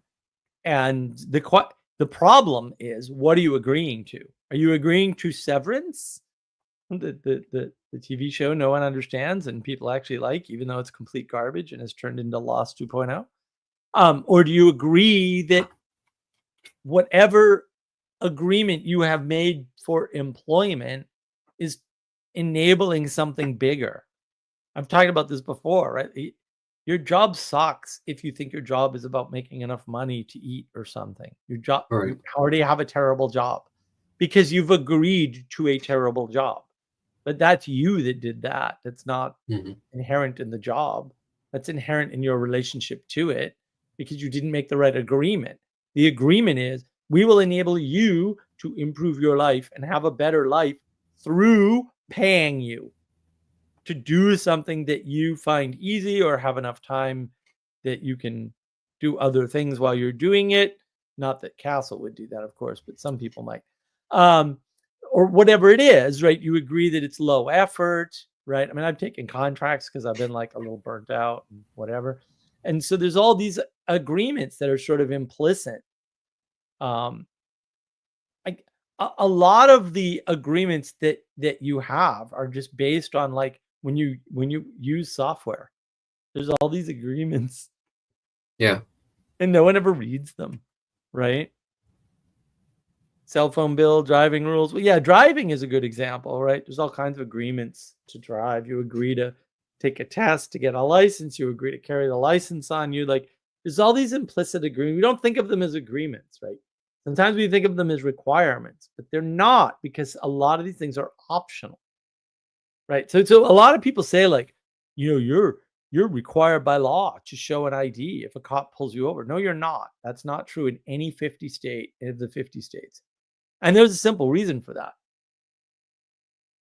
B: And the problem is, what are you agreeing to? Are you agreeing to Severance, the TV show no one understands and people actually like, even though it's complete garbage and has turned into Lost 2.0? Or do you agree that whatever agreement you have made for employment is enabling something bigger. I've talked about this before, right? Your job sucks if you think your job is about making enough money to eat or something. Your job,
C: Right.
B: you already have a terrible job because you've agreed to a terrible job. But that's you that did that. That's not inherent in the job. That's inherent in your relationship to it because you didn't make the right agreement. The agreement is we will enable you to improve your life and have a better life through paying you to do something that you find easy or have enough time that you can do other things while you're doing it. Not that Castle would do that, of course, but some people might. Or whatever it is, right? You agree that it's low effort, right? I mean, I've taken contracts because I've been like a little burnt out and whatever. And so there's all these agreements that are sort of implicit. A lot of the agreements that you have are just based on like when you use software. There's all these agreements.
C: Yeah.
B: And no one ever reads them, right? Cell phone bill, driving rules. Well, yeah, driving is a good example, right? There's all kinds of agreements to drive. You agree to take a test to get a license. You agree to carry the license on you. Like there's all these implicit agreements. We don't think of them as agreements, right? Sometimes we think of them as requirements, but they're not because a lot of these things are optional, right? So a lot of people say like, you're required by law to show an ID if a cop pulls you over. No, you're not. That's not true in any 50 state of the 50 states. And there's a simple reason for that.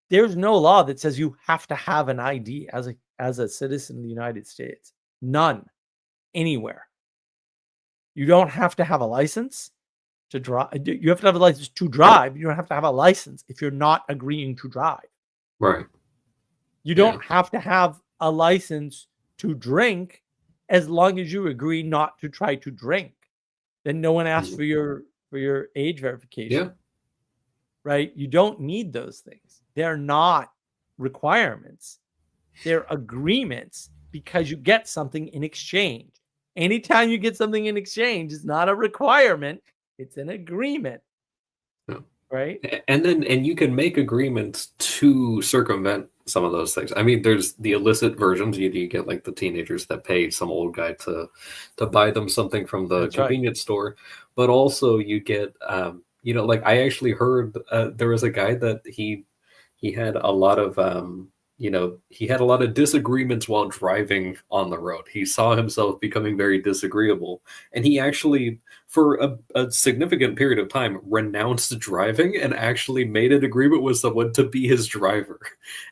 B: There's no law that says you have to have an ID as a citizen of the United States. None. Anywhere. You don't have to have a license to drive. You have to have a license to drive. You don't have to have a license if you're not agreeing to drive.
C: Right.
B: You don't have to have a license to drink as long as you agree not to try to drink. Then no one asks for your age verification.
C: Yeah.
B: Right? You don't need those things. They're not requirements. They're agreements because you get something in exchange. Anytime you get something in exchange, it's not a requirement. It's an agreement.
C: Yeah.
B: Right?
C: And you can make agreements to circumvent some of those things. I mean, there's the illicit versions. You get like the teenagers that pay some old guy to buy them something from the convenience store, but also you get like I actually heard there was a guy that he had a lot of he had a lot of disagreements while driving on the road. He saw himself becoming very disagreeable, and he actually, for a significant period of time, renounced driving and actually made an agreement with someone to be his driver.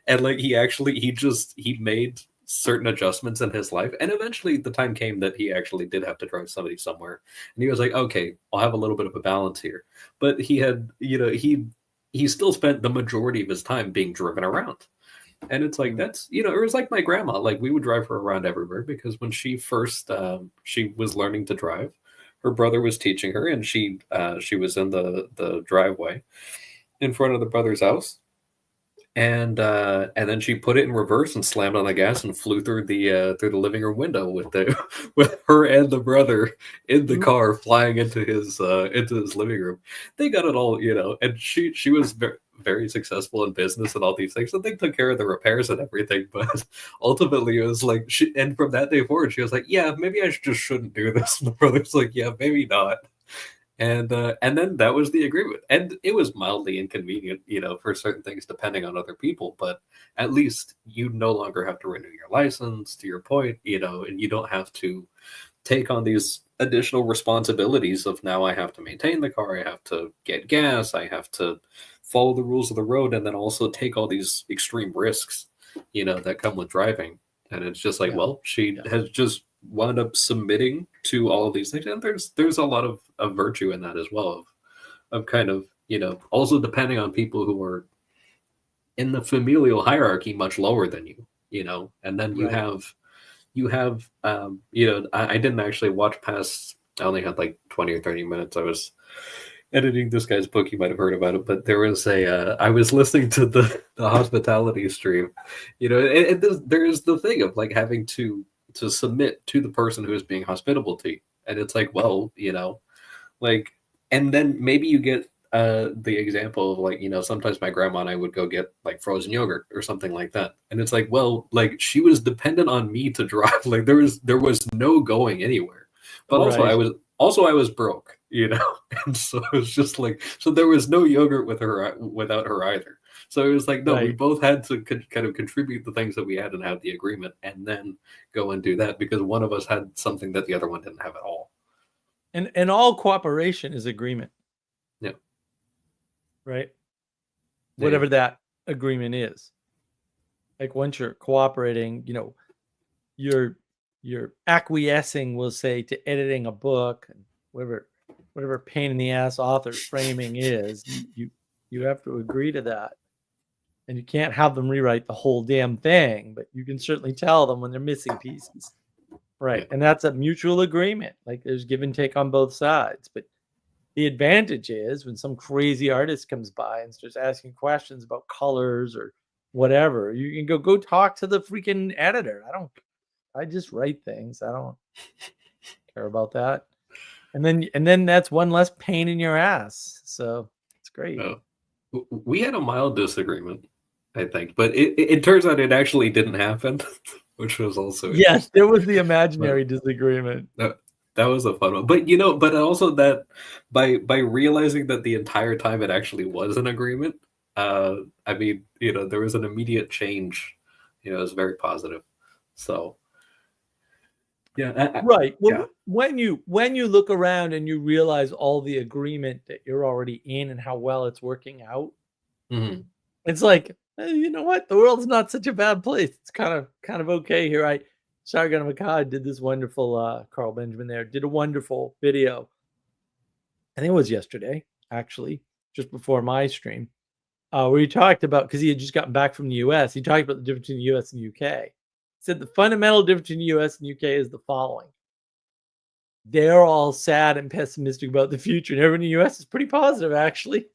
C: And like he made certain adjustments in his life, and eventually the time came that he actually did have to drive somebody somewhere, and he was like, okay, I'll have a little bit of a balance here. But he had, he still spent the majority of his time being driven around. And it's like, that's, it was like my grandma. Like we would drive her around everywhere because when she first she was learning to drive, her brother was teaching her, and she was in the driveway in front of the brother's house, and then she put it in reverse and slammed on the gas and flew through the living room window with her and the brother in the car flying into his living room. They got it all, and she was very, very successful in business and all these things, and they took care of the repairs and everything. But ultimately, it was like, and from that day forward, she was like, "Yeah, maybe I just shouldn't do this." And the brother's like, "Yeah, maybe not." And then that was the agreement, and it was mildly inconvenient, for certain things depending on other people. But at least you no longer have to renew your license. To your point, and you don't have to take on these additional responsibilities of now I have to maintain the car, I have to get gas, I have to follow the rules of the road, and then also take all these extreme risks, that come with driving. And it's just like, well, she has just wound up submitting to all of these things, and there's a lot of virtue in that as well, of kind of, also depending on people who are in the familial hierarchy much lower than you, and then you have I didn't actually watch past, I only had like 20 or 30 minutes. I was editing this guy's book. You might have heard about it, but there was I was listening to the hospitality stream, and there is the thing of like having to submit to the person who is being hospitable to you. And it's like, well, like, and then maybe you get the example of like, sometimes my grandma and I would go get like frozen yogurt or something like that, and it's like, well, like she was dependent on me to drive. Like there was no going anywhere, but
B: Right.
C: also I was broke, and so it was just like, so there was no yogurt without her either. So it was like, no, we
B: Right.
C: both had to kind of contribute the things that we had and have the agreement, and then go and do that because one of us had something that the other one didn't have at all.
B: And all cooperation is agreement,
C: Yeah.
B: right?
C: Yeah.
B: Whatever that agreement is. Like once you're cooperating, you're acquiescing, we'll say, to editing a book and whatever pain in the ass author framing is, you have to agree to that. And you can't have them rewrite the whole damn thing, but you can certainly tell them when they're missing pieces. Right.
C: Yeah.
B: And that's a mutual agreement. Like there's give and take on both sides. But the advantage is when some crazy artist comes by and starts asking questions about colors or whatever, you can go talk to the freaking editor. I just write things. I don't care about that. And then that's one less pain in your ass. So it's great.
C: We had a mild disagreement, I think, but it turns out it actually didn't happen, which was also
B: Yes, there was the imaginary disagreement.
C: that was a fun one. But but also that by realizing that the entire time it actually was an agreement, I mean, there was an immediate change. It was very positive. So yeah,
B: right. Well,
C: yeah.
B: when you look around and you realize all the agreement that you're already in and how well it's working out, it's like, you know what? The world's not such a bad place. It's kind of okay here. Sargon of Akkad did this wonderful, Carl Benjamin there did a wonderful video. I think it was yesterday, actually, just before my stream, where he talked about, because he had just gotten back from the US, he talked about the difference between the US and the UK. He said the fundamental difference between the US and the UK is the following. They're all sad and pessimistic about the future, and everyone in the US is pretty positive, actually.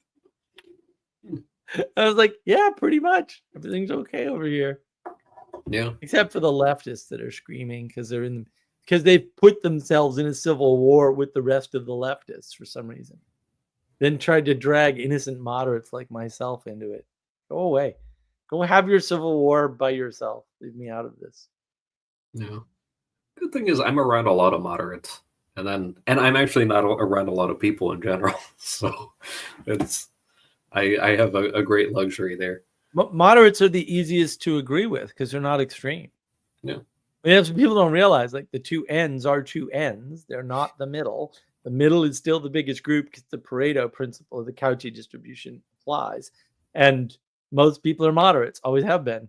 B: I was like, yeah, pretty much. Everything's okay over here.
C: Yeah.
B: Except for the leftists that are screaming because they've put themselves in a civil war with the rest of the leftists for some reason. Then tried to drag innocent moderates like myself into it. Go away. Go have your civil war by yourself. Leave me out of this.
C: Yeah. Good thing is I'm around a lot of moderates. And I'm actually not around a lot of people in general. So I have a great luxury there.
B: Moderates are the easiest to agree with because they're not extreme.
C: Yeah.
B: Some people don't realize, like, the two ends are two ends. They're not the middle. The middle is still the biggest group because the Pareto principle of the Cauchy distribution applies. And most people are moderates, always have been. And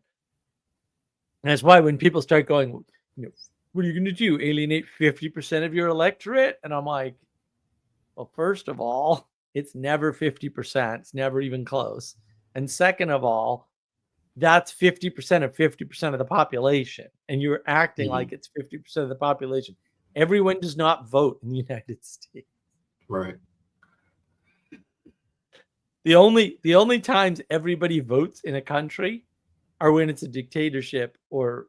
B: that's why when people start going, what are you going to do? Alienate 50% of your electorate? And I'm like, well, first of all, it's never 50%. It's never even close. And second of all, that's 50% of 50% of the population. And you're acting like it's 50% of the population. Everyone does not vote in the United States.
C: Right.
B: The only times everybody votes in a country are when it's a dictatorship or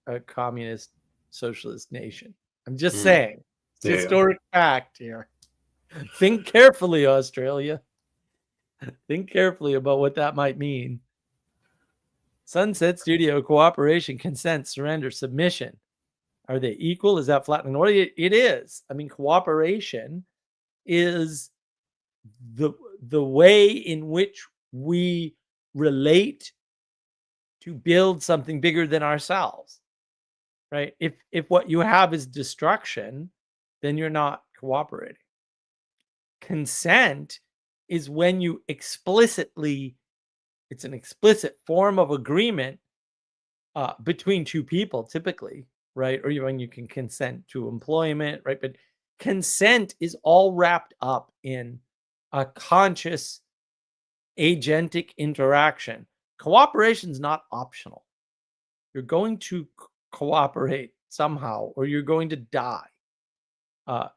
B: a communist socialist nation. I'm just saying. It's historic fact here. Think carefully, Australia. Think carefully about what that might mean. Sunset Studio, cooperation, consent, surrender, submission. Are they equal? Is that flattening? What it is. I mean, cooperation is the way in which we relate to build something bigger than ourselves. Right? If what you have is destruction, then you're not cooperating. Consent is when you explicitly, it's an explicit form of agreement between two people, typically, right? Or even you can consent to employment, right? But consent is all wrapped up in a conscious agentic interaction. Cooperation is not optional. You're going to cooperate somehow, or you're going to die.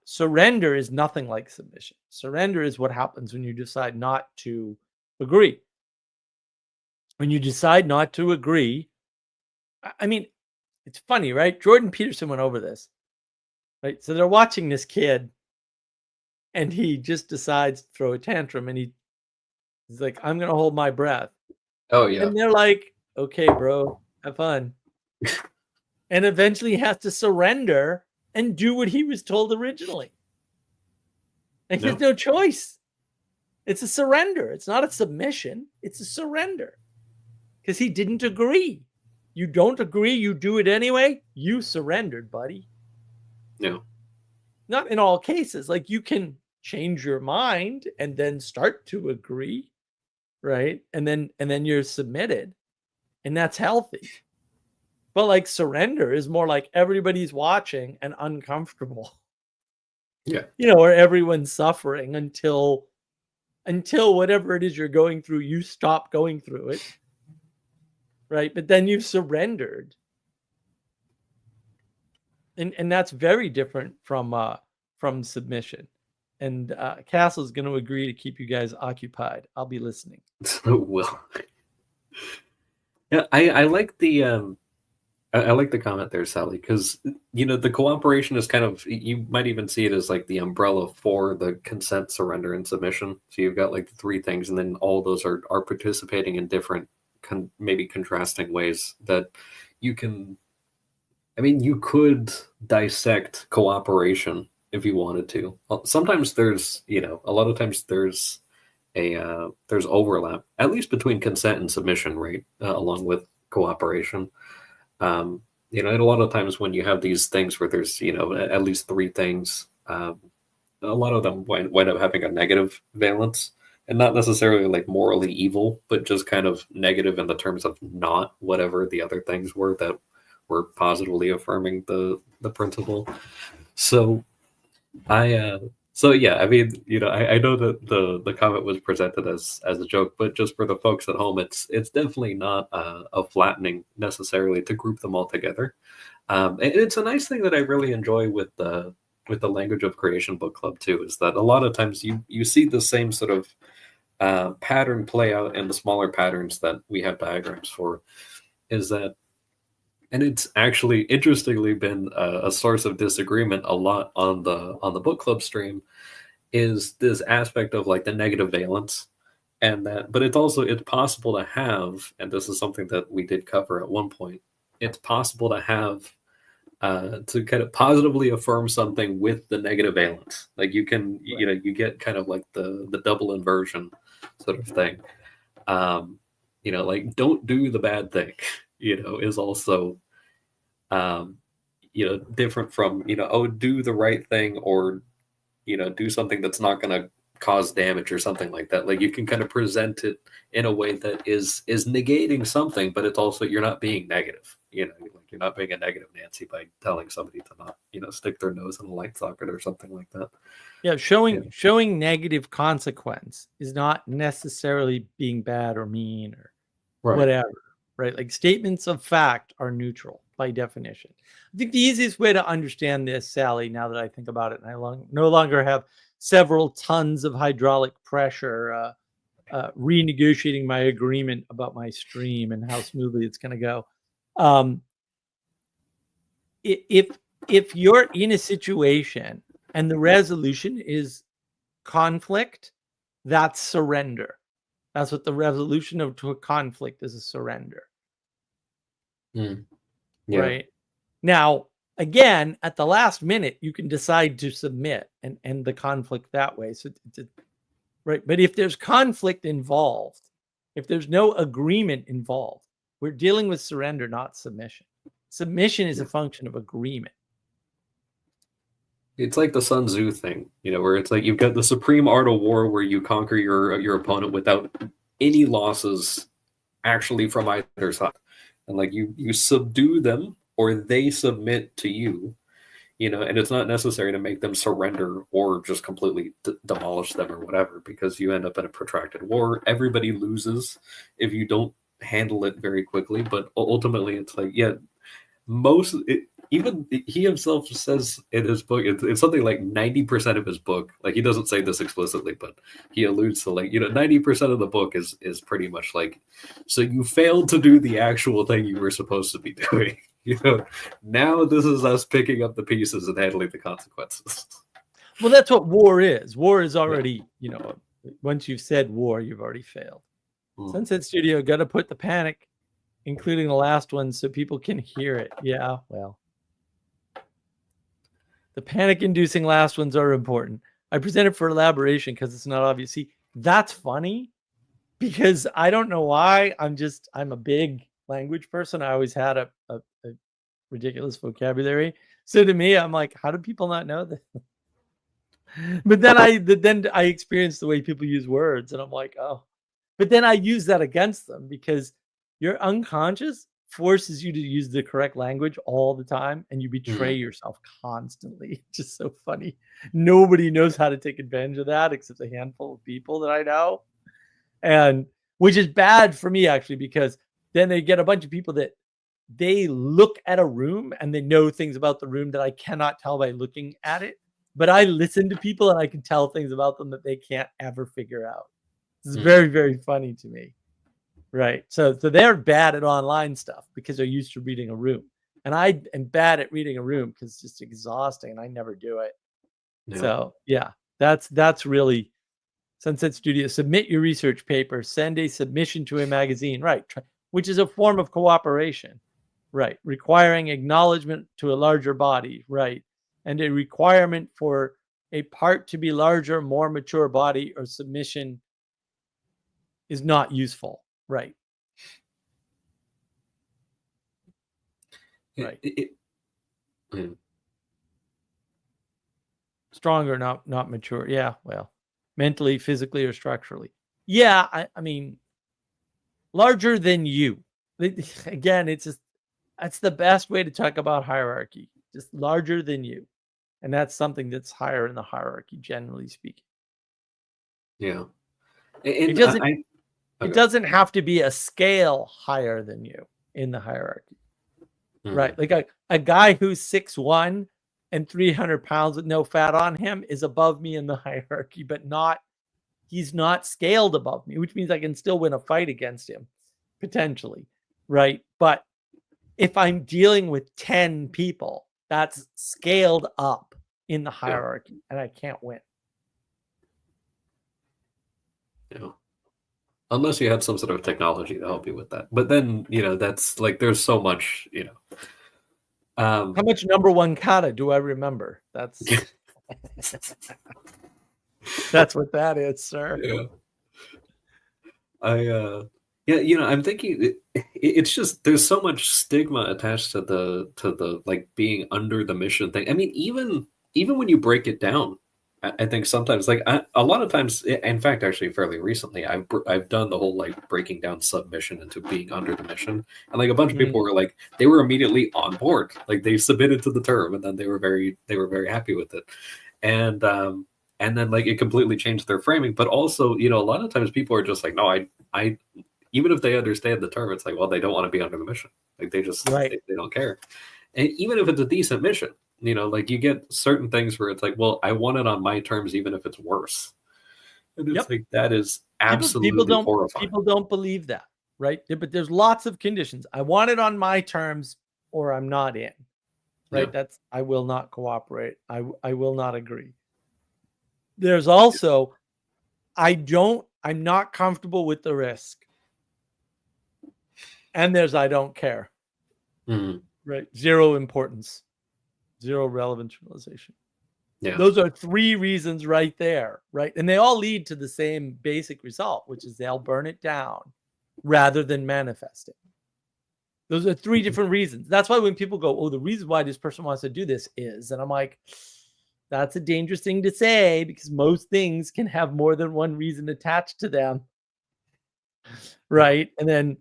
B: Surrender is nothing like submission. Surrender is what happens when you decide not to agree. When you decide not to agree, I mean, it's funny, right? Jordan Peterson went over this, right? So they're watching this kid and he just decides to throw a tantrum, and he's like, I'm gonna hold my breath.
C: Oh yeah.
B: And they're like, okay, bro, have fun. And eventually he has to surrender and do what he was told originally. And he has no choice. It's a surrender. It's not a submission. It's a surrender. Because he didn't agree. You don't agree, you do it anyway, you surrendered, buddy.
C: No.
B: Not in all cases. Like, you can change your mind and then start to agree, right? And then you're submitted. And that's healthy. But like, surrender is more like everybody's watching and uncomfortable.
C: Yeah.
B: You know, or everyone's suffering until whatever it is you're going through, you stop going through it. Right? But then you've surrendered. And that's very different from submission. And Castle's going to agree to keep you guys occupied. I'll be listening.
C: Well, yeah, I like the I like the comment there, Sally, because the cooperation is kind of, you might even see it as like the umbrella for the consent, surrender, and submission. So you've got like the three things, and then all those are participating in different, maybe contrasting ways that you can. I mean, you could dissect cooperation if you wanted to. Sometimes there's, a lot of times there's there's overlap, at least between consent and submission, right? Along with cooperation. And a lot of times when you have these things where there's, at least three things, a lot of them wind up having a negative valence, and not necessarily like morally evil, but just kind of negative in the terms of not whatever the other things were that were positively affirming the principle. So yeah, I mean, I know that the comment was presented as a joke, but just for the folks at home, it's definitely not a flattening necessarily to group them all together. And it's a nice thing that I really enjoy with the Language of Creation book club too, is that a lot of times you see the same sort of pattern play out in the smaller patterns that we have diagrams for. Is that, and it's actually interestingly been a source of disagreement a lot on the book club stream, is this aspect of like the negative valence, and that, but it's possible to have, and this is something that we did cover at one point, it's possible to have to kind of positively affirm something with the negative valence. Like you can, you get kind of like the double inversion sort of thing. Like don't do the bad thing, is also, different from, do the right thing, or, do something that's not going to cause damage or something like that. Like you can kind of present it in a way that is negating something, but it's also, you're not being negative, like you're not being a negative Nancy by telling somebody to not, stick their nose in a light socket or something like that.
B: Yeah. Showing negative consequence is not necessarily being bad or mean or whatever, right? Like statements of fact are neutral by definition. I think the easiest way to understand this, Sally, now that I think about it, and I no longer have several tons of hydraulic pressure renegotiating my agreement about my stream and how smoothly it's going to go. If you're in a situation and the resolution is conflict, that's surrender. That's what the resolution to a conflict is, a surrender.
C: Yeah.
B: Right. Now, again, at the last minute, you can decide to submit and end the conflict that way. So, right. But if there's conflict involved, if there's no agreement involved, we're dealing with surrender, not submission. Submission is a function of agreement.
C: It's like the Sun Tzu thing, where it's like you've got the supreme art of war where you conquer your opponent without any losses actually from either side. And like you subdue them or they submit to you, and it's not necessary to make them surrender or just completely demolish them or whatever, because you end up in a protracted war. Everybody loses if you don't handle it very quickly. But ultimately, it's like, even he himself says in his book, it's something like 90% of his book. Like he doesn't say this explicitly, but he alludes to 90% of the book is pretty much like, so you failed to do the actual thing you were supposed to be doing. Now this is us picking up the pieces and handling the consequences.
B: Well, that's what war is. War is already, you know, once you've said war, you've already failed. Sunset Studio got to put the panic, including the last one, so people can hear it. Yeah, well, the panic-inducing last ones are important. I presented for elaboration because it's not obvious. See, that's funny because I don't know why. I'm a big language person. I always had a ridiculous vocabulary. So to me, I'm like, how do people not know that? But then I experienced the way people use words, and I'm like, oh. But then I use that against them because your unconscious forces you to use the correct language all the time, and you betray yourself constantly. It's just so funny. Nobody knows how to take advantage of that except a handful of people that I know, and which is bad for me actually, because then they get a bunch of people that they look at a room and they know things about the room that I cannot tell by looking at it. But I listen to people and I can tell things about them that they can't ever figure out. It's very, very funny to me. Right. So they're bad at online stuff because they're used to reading a room. And I am bad at reading a room because it's just exhausting and I never do it. Yeah. So yeah, that's really Sunset Studio. Submit your research paper, send a submission to a magazine, right? Which is a form of cooperation, right? Requiring acknowledgement to a larger body, right? And a requirement for a part to be larger, more mature body or submission is not useful, right? Right. Stronger, not mature. Yeah, well, mentally, physically, or structurally. Yeah, I mean, larger than you. Again, that's the best way to talk about hierarchy. Just larger than you. And that's something that's higher in the hierarchy, generally speaking.
C: Yeah.
B: It doesn't have to be a scale higher than you in the hierarchy. Right? Like a guy who's 6'1" and 300 pounds with no fat on him is above me in the hierarchy, but he's not scaled above me, which means I can still win a fight against him, potentially. Right? But if I'm dealing with 10 people, that's scaled up in the hierarchy, and I can't win.
C: Yeah. Unless you had some sort of technology to help you with that. But then, that's like, there's so much,
B: How much number one kata do I remember? That's that's what that is, sir.
C: Yeah. I'm thinking it's just there's so much stigma attached to the like being under the mission thing. I mean, even when you break it down, I think sometimes like a lot of times, in fact, actually fairly recently, I've done the whole like breaking down submission into being under the mission, and like a bunch of people were like they were immediately on board, like they submitted to the term, and then they were very happy with it, and then like it completely changed their framing. But also, a lot of times people are just like, no, I even if they understand the term, it's like, well, they don't want to be under the mission, like they just they don't care, and even if it's a decent mission. Like you get certain things where it's like, well, I want it on my terms, even if it's worse. And it's like, that is absolutely horrifying.
B: People don't believe that, right? But there's lots of conditions. I want it on my terms or I'm not in, right? That's, I will not cooperate. I will not agree. There's also, I'm not comfortable with the risk. And there's, I don't care, right? Zero importance. Zero relevance realization. Yeah. Those are three reasons right there, right? And they all lead to the same basic result, which is they'll burn it down rather than manifest it. Those are three different reasons. That's why when people go, oh, the reason why this person wants to do this is, and I'm like, that's a dangerous thing to say because most things can have more than one reason attached to them, right? And then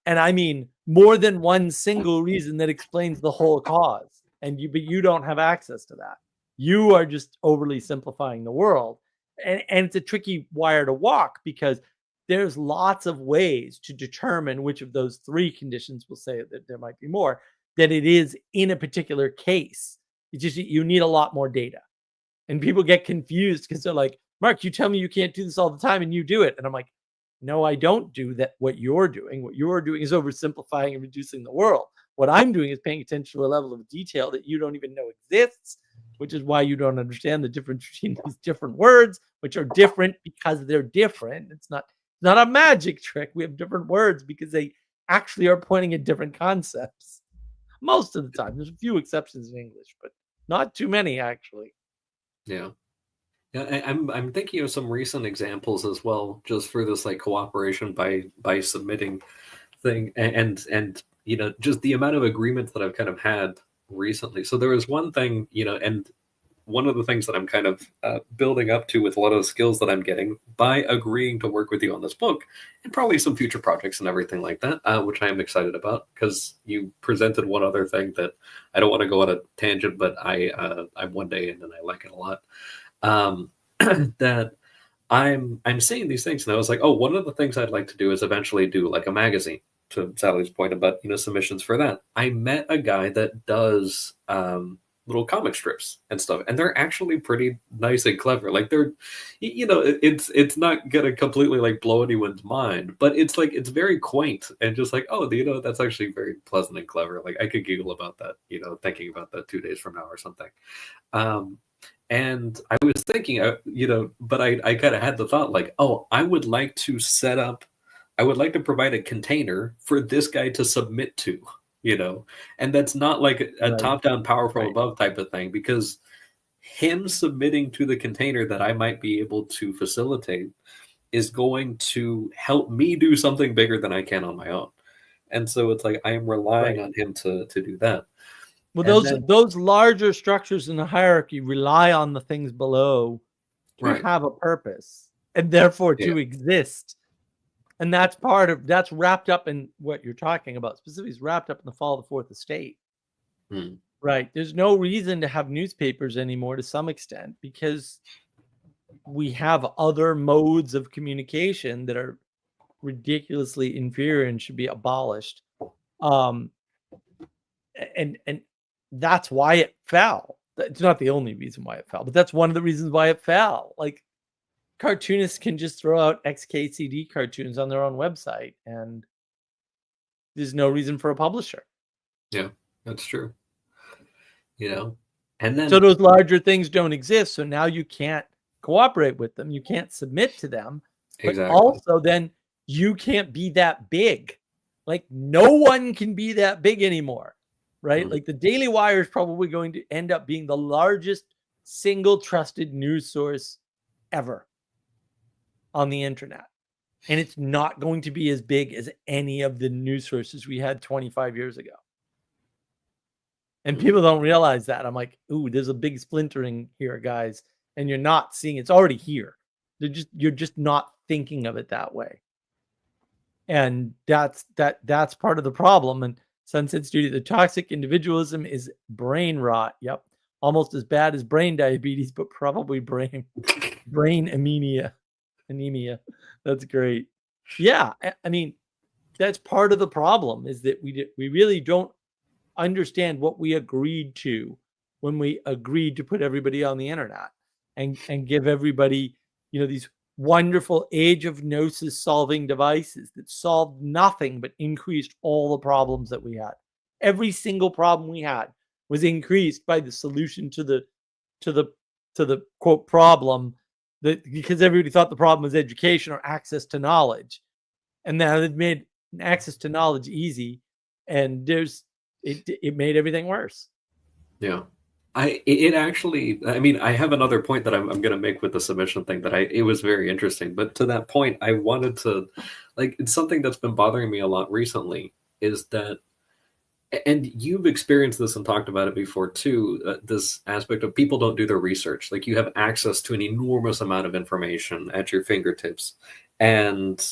B: I mean more than one single reason that explains the whole cause. But you don't have access to that. You are just overly simplifying the world. And it's a tricky wire to walk because there's lots of ways to determine which of those three conditions, we'll say that there might be more, that it is in a particular case. It's just, you need a lot more data. And people get confused because they're like, Mark, you tell me you can't do this all the time and you do it. And I'm like, no, I don't do that. What you're doing is oversimplifying and reducing the world. What I'm doing is paying attention to a level of detail that you don't even know exists which is why you don't understand the difference between these different words, which are different because they're different. It's not a magic trick. We have different words because they actually are pointing at different concepts. Most of the time. There's a few exceptions in English, but not too many actually.
C: Yeah. Yeah, I'm thinking of some recent examples as well, just for this like cooperation by submitting thing, and just the amount of agreements that I've kind of had recently. So there was one thing, and one of the things that I'm kind of building up to with a lot of the skills that I'm getting by agreeing to work with you on this book, and probably some future projects and everything like that, which I am excited about, because you presented one other thing that I don't want to go on a tangent, but I'm one day in and I like it a lot. That I'm seeing these things, and I was like, oh, one of the things I'd like to do is eventually do like a magazine. To Sally's point about submissions for that, I met a guy that does little comic strips and stuff, and they're actually pretty nice and clever. Like they're, it's not gonna completely like blow anyone's mind, but it's like it's very quaint and just like, oh, that's actually very pleasant and clever. Like I could giggle about that, thinking about that 2 days from now or something. And I was thinking, but I kind of had the thought like, oh, I would like to provide a container for this guy to submit to, and that's not like a
B: Right.
C: top-down power from
B: Right.
C: above type of thing, because him submitting to the container that I might be able to facilitate is going to help me do something bigger than I can on my own. And so it's like I am relying
B: Right.
C: on him to do that.
B: Well,
C: And
B: those larger structures in the hierarchy rely on the things below to
C: Right.
B: have a purpose and therefore
C: Yeah.
B: to exist. And that's wrapped up in what you're talking about. Specifically, is wrapped up in the fall of the Fourth Estate. Right. There's no reason to have newspapers anymore to some extent, because we have other modes of communication that are ridiculously inferior and should be abolished. And that's why it fell. It's not the only reason why it fell, but that's one of the reasons why it fell. Like, cartoonists can just throw out XKCD cartoons on their own website, and there's no reason for a publisher.
C: Yeah, that's true. And then
B: So those larger things don't exist. So now you can't cooperate with them. You can't submit to them. But
C: Exactly.
B: also then you can't be that big. Like no one can be that big anymore, right?
C: Mhm.
B: Like the Daily Wire is probably going to end up being the largest single trusted news source ever on the internet. And it's not going to be as big as any of the news sources we had 25 years ago. And people don't realize that. I'm like, ooh, there's a big splintering here, guys. And you're not seeing it's already here. You're just not thinking of it that way. And that's part of the problem. And Sunset Studio, the toxic individualism is brain rot. Yep. Almost as bad as brain diabetes, but probably brain anemia. That's great. Yeah. I mean, that's part of the problem, is that we really don't understand what we agreed to when we agreed to put everybody on the internet and give everybody, these wonderful age of gnosis solving devices that solved nothing but increased all the problems that we had. Every single problem we had was increased by the solution to the quote problem, that because everybody thought the problem was education or access to knowledge. And now they've made access to knowledge easy, and it made everything worse.
C: Yeah. I have another point that I'm going to make with the submission thing it was very interesting. But to that point, I wanted to, it's something that's been bothering me a lot recently is that, and you've experienced this and talked about it before too, this aspect of people don't do their research. Like, you have access to an enormous amount of information at your fingertips. And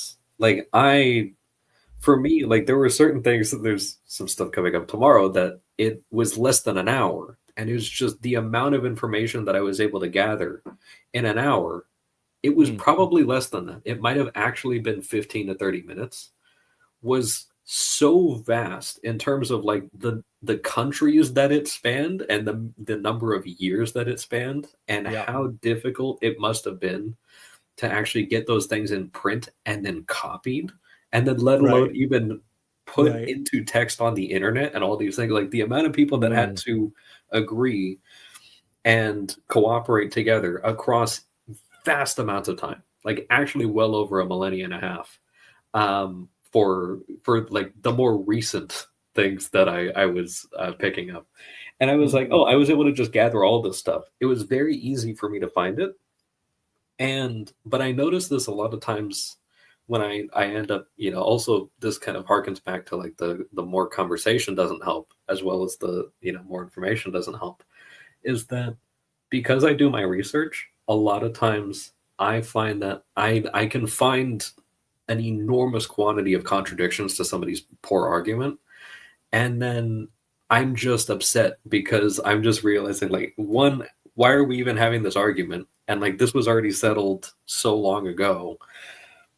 C: for me, there were certain things, there's some stuff coming up tomorrow that it was less than an hour. And it was just the amount of information that I was able to gather in an hour. It was probably less than that. It might have actually been 15 to 30 minutes. Was so vast in terms of the countries that it spanned and the number of years that it spanned, and how difficult it must have been to actually get those things in print and then copied, and then let alone even put into text on the internet and all these things. Like, the amount of people that had to agree. and cooperate together across vast amounts of time, like actually well over a millennia and a half, for like the more recent things that I was picking up. And I was like, oh, I was able to just gather all this stuff. It was very easy for me to find it. But I noticed this a lot of times when I end up, also this kind of harkens back to like the more conversation doesn't help, as well as the, more information doesn't help, is that because I do my research, a lot of times I find that I can find an enormous quantity of contradictions to somebody's poor argument. And then I'm just upset because I'm just realizing, like, one, why are we even having this argument? And like, this was already settled so long ago.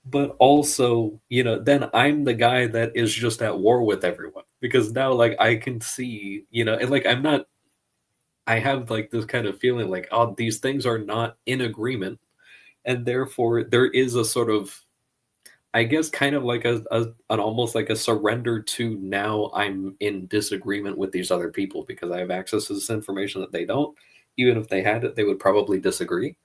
C: But also, then I'm the guy that is just at war with everyone, because now, like, I can see, and like, I have like this kind of feeling like, oh, these things are not in agreement. And therefore there is a sort of, I guess, kind of like an almost like a surrender to, now I'm in disagreement with these other people because I have access to this information that they don't. Even if they had it, they would probably disagree.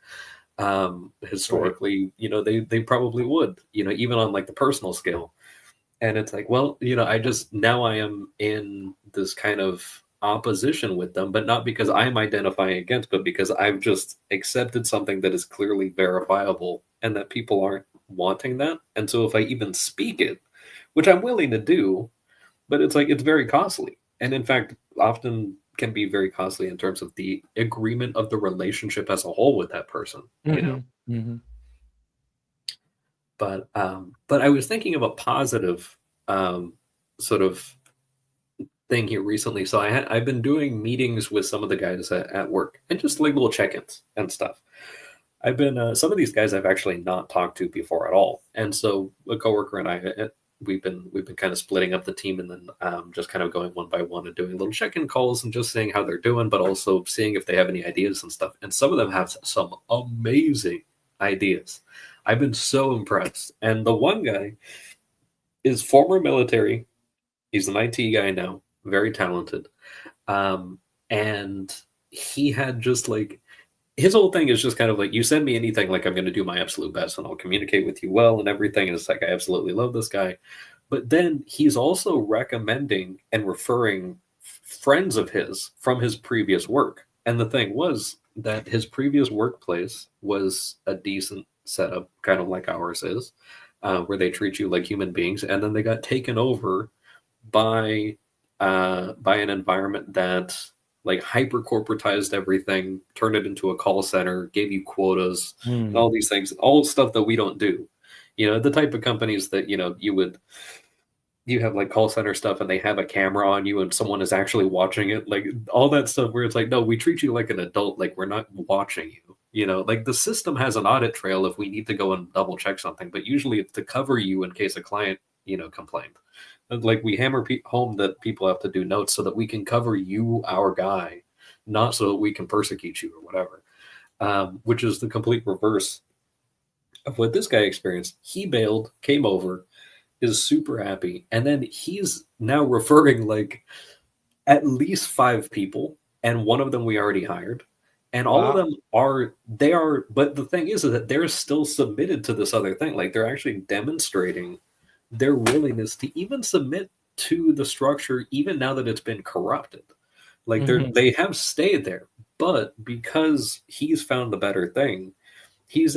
C: Historically, right. They probably would, even on like the personal scale. And it's like, well, now I am in this kind of opposition with them, but not because I'm identifying against, but because I've just accepted something that is clearly verifiable and that people aren't wanting that. And so if I even speak it, which I'm willing to do, but it's like, it's very costly. And in fact, often can be very costly in terms of the agreement of the relationship as a whole with that person,
B: Mm-hmm.
C: But I was thinking of a positive sort of thing here recently. So I've been doing meetings with some of the guys at work, and just like little check-ins and stuff. I've been some of these guys I've actually not talked to before at all, and so a coworker and I, we've been kind of splitting up the team, and then just kind of going one by one and doing little check-in calls and just seeing how they're doing, but also seeing if they have any ideas and stuff. And some of them have some amazing ideas. I've been so impressed. And the one guy is former military. He's an IT guy now, very talented. And he had just like, his whole thing is just kind of like, you send me anything, like I'm going to do my absolute best and I'll communicate with you well and everything. And it's like, I absolutely love this guy. But then he's also recommending and referring friends of his from his previous work. And the thing was that his previous workplace was a decent setup, kind of like ours is, where they treat you like human beings. And then they got taken over by an environment that like hyper corporatized everything, turned it into a call center, gave you quotas, and all these things, all stuff that we don't do. The type of companies that, you have like call center stuff and they have a camera on you and someone is actually watching it, like all that stuff where it's like, no, we treat you like an adult, like we're not watching you. Like the system has an audit trail if we need to go and double check something, but usually it's to cover you in case a client, complained. Like we hammer home that people have to do notes so that we can cover you, our guy, not so that we can persecute you or whatever, which is the complete reverse of what this guy experienced. He bailed, came over, is super happy, and then he's now referring like at least 5 people, and one of them we already hired. And all of them but the thing is that they're still submitted to this other thing. Like they're actually demonstrating their willingness to even submit to the structure, even now that it's been corrupted. Like they have stayed there, but because he's found the better thing, he's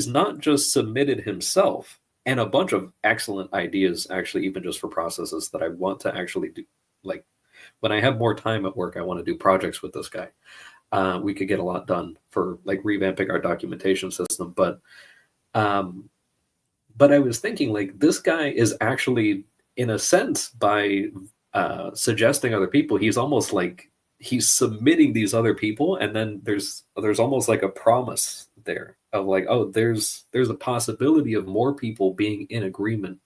C: not just submitted himself and a bunch of excellent ideas, actually, even just for processes that I want to actually do. Like when I have more time at work, I want to do projects with this guy. We could get a lot done for like revamping our documentation system, but I was thinking, like, this guy is actually, in a sense, by suggesting other people, he's almost like he's submitting these other people, and then there's almost like a promise there of like, oh, there's a possibility of more people being in agreement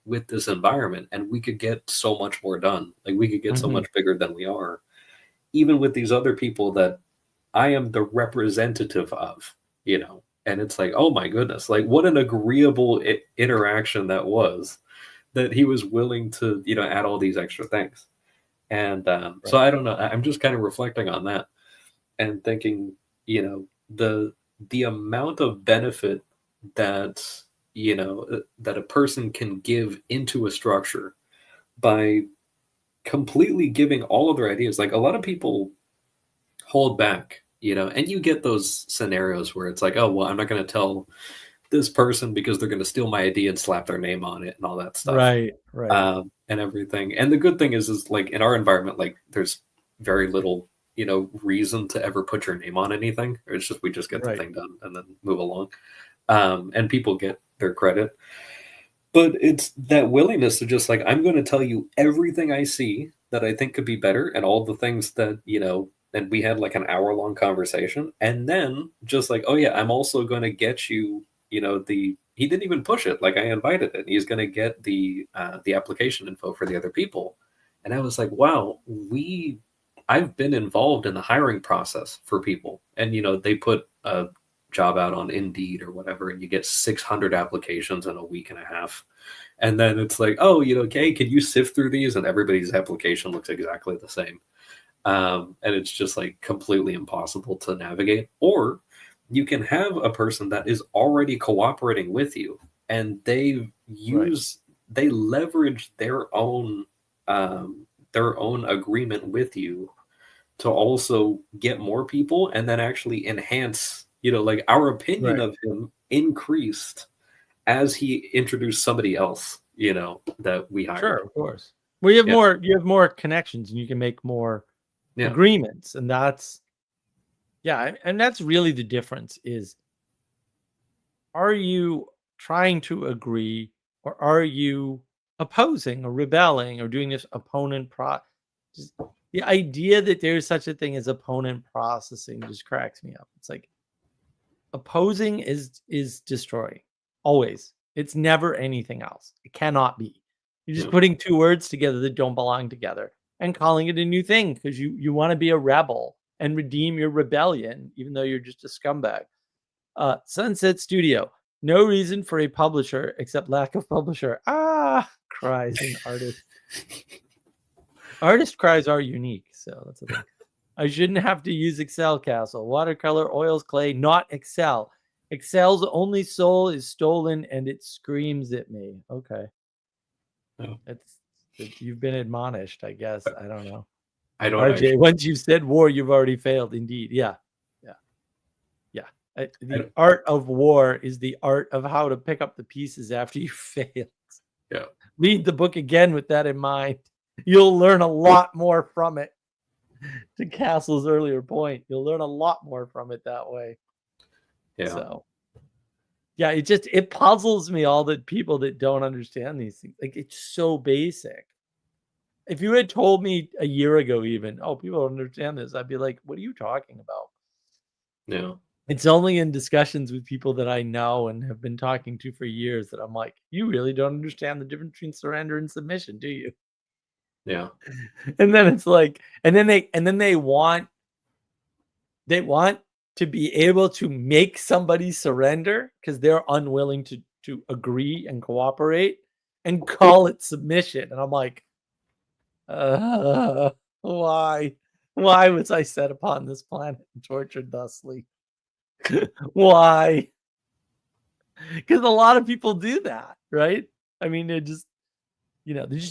C: with this environment, and we could get so much more done. Like we could get so much bigger than we are, even with these other people that I am the representative of, And it's like, oh my goodness, like what an agreeable interaction that was, that he was willing to, add all these extra things. And so I don't know. I'm just kind of reflecting on that. and thinking, the amount of benefit that that a person can give into a structure by completely giving all of their ideas. Like a lot of people hold back, and you get those scenarios where it's like, oh well, I'm not going to tell this person because they're going to steal my idea and slap their name on it and all that stuff.
B: Right.
C: And everything. And the good thing is like in our environment, like there's very little, reason to ever put your name on anything. Or it's just we just get the thing done and then move along. And people get their credit. But it's that willingness to just like, I'm going to tell you everything I see that I think could be better and all the things that, and we had like an hour-long conversation. And then just like, oh yeah, I'm also going to get you, he didn't even push it. Like I invited it. He's going to get the application info for the other people. And I was like, wow, I've been involved in the hiring process for people. And, they put a job out on Indeed or whatever, and you get 600 applications in a week and a half. And then it's like, oh, okay, can you sift through these? And everybody's application looks exactly the same. And it's just like completely impossible to navigate. Or you can have a person that is already cooperating with you and they leverage their own agreement with you to also get more people and then actually enhance, like our opinion of him increased as he introduced somebody else, that we hired.
B: Sure, of course. Well, you have more connections and you can make more agreements. And that's really the difference is, are you trying to agree or are you opposing or rebelling or doing this opponent the idea that there's such a thing as opponent processing just cracks me up. It's like opposing is destroying. Always. It's never anything else. It cannot be. You're just putting two words together that don't belong together and calling it a new thing because you want to be a rebel and redeem your rebellion, even though you're just a scumbag. Sunset Studio. No reason for a publisher except lack of publisher. Cries an artist. Artist cries are unique, so that's a thing. I shouldn't have to use Excel Castle. Watercolor, oils, clay, not Excel. Excel's only soul is stolen and it screams at me. Okay. Oh. You've been admonished, I guess. I don't know.
C: I don't
B: RJ, once you've said war, you've already failed. Indeed. Yeah. The art of war is the art of how to pick up the pieces after you failed.
C: Yeah.
B: Read the book again with that in mind. You'll learn a lot more from it. To Castle's earlier point, you'll learn a lot more from it that way.
C: Yeah.
B: So, yeah, it puzzles me, all the people that don't understand these things. Like, it's so basic. If you had told me a year ago even, oh, people don't understand this, I'd be like, what are you talking about?
C: Yeah.
B: It's only in discussions with people that I know and have been talking to for years that I'm like, you really don't understand the difference between surrender and submission, do you?
C: Yeah.
B: And then it's like, and then they want to be able to make somebody surrender because they're unwilling to agree and cooperate and call it submission. And I'm like, why was I set upon this planet and tortured thusly? Why? Because a lot of people do that, right? I mean, they're just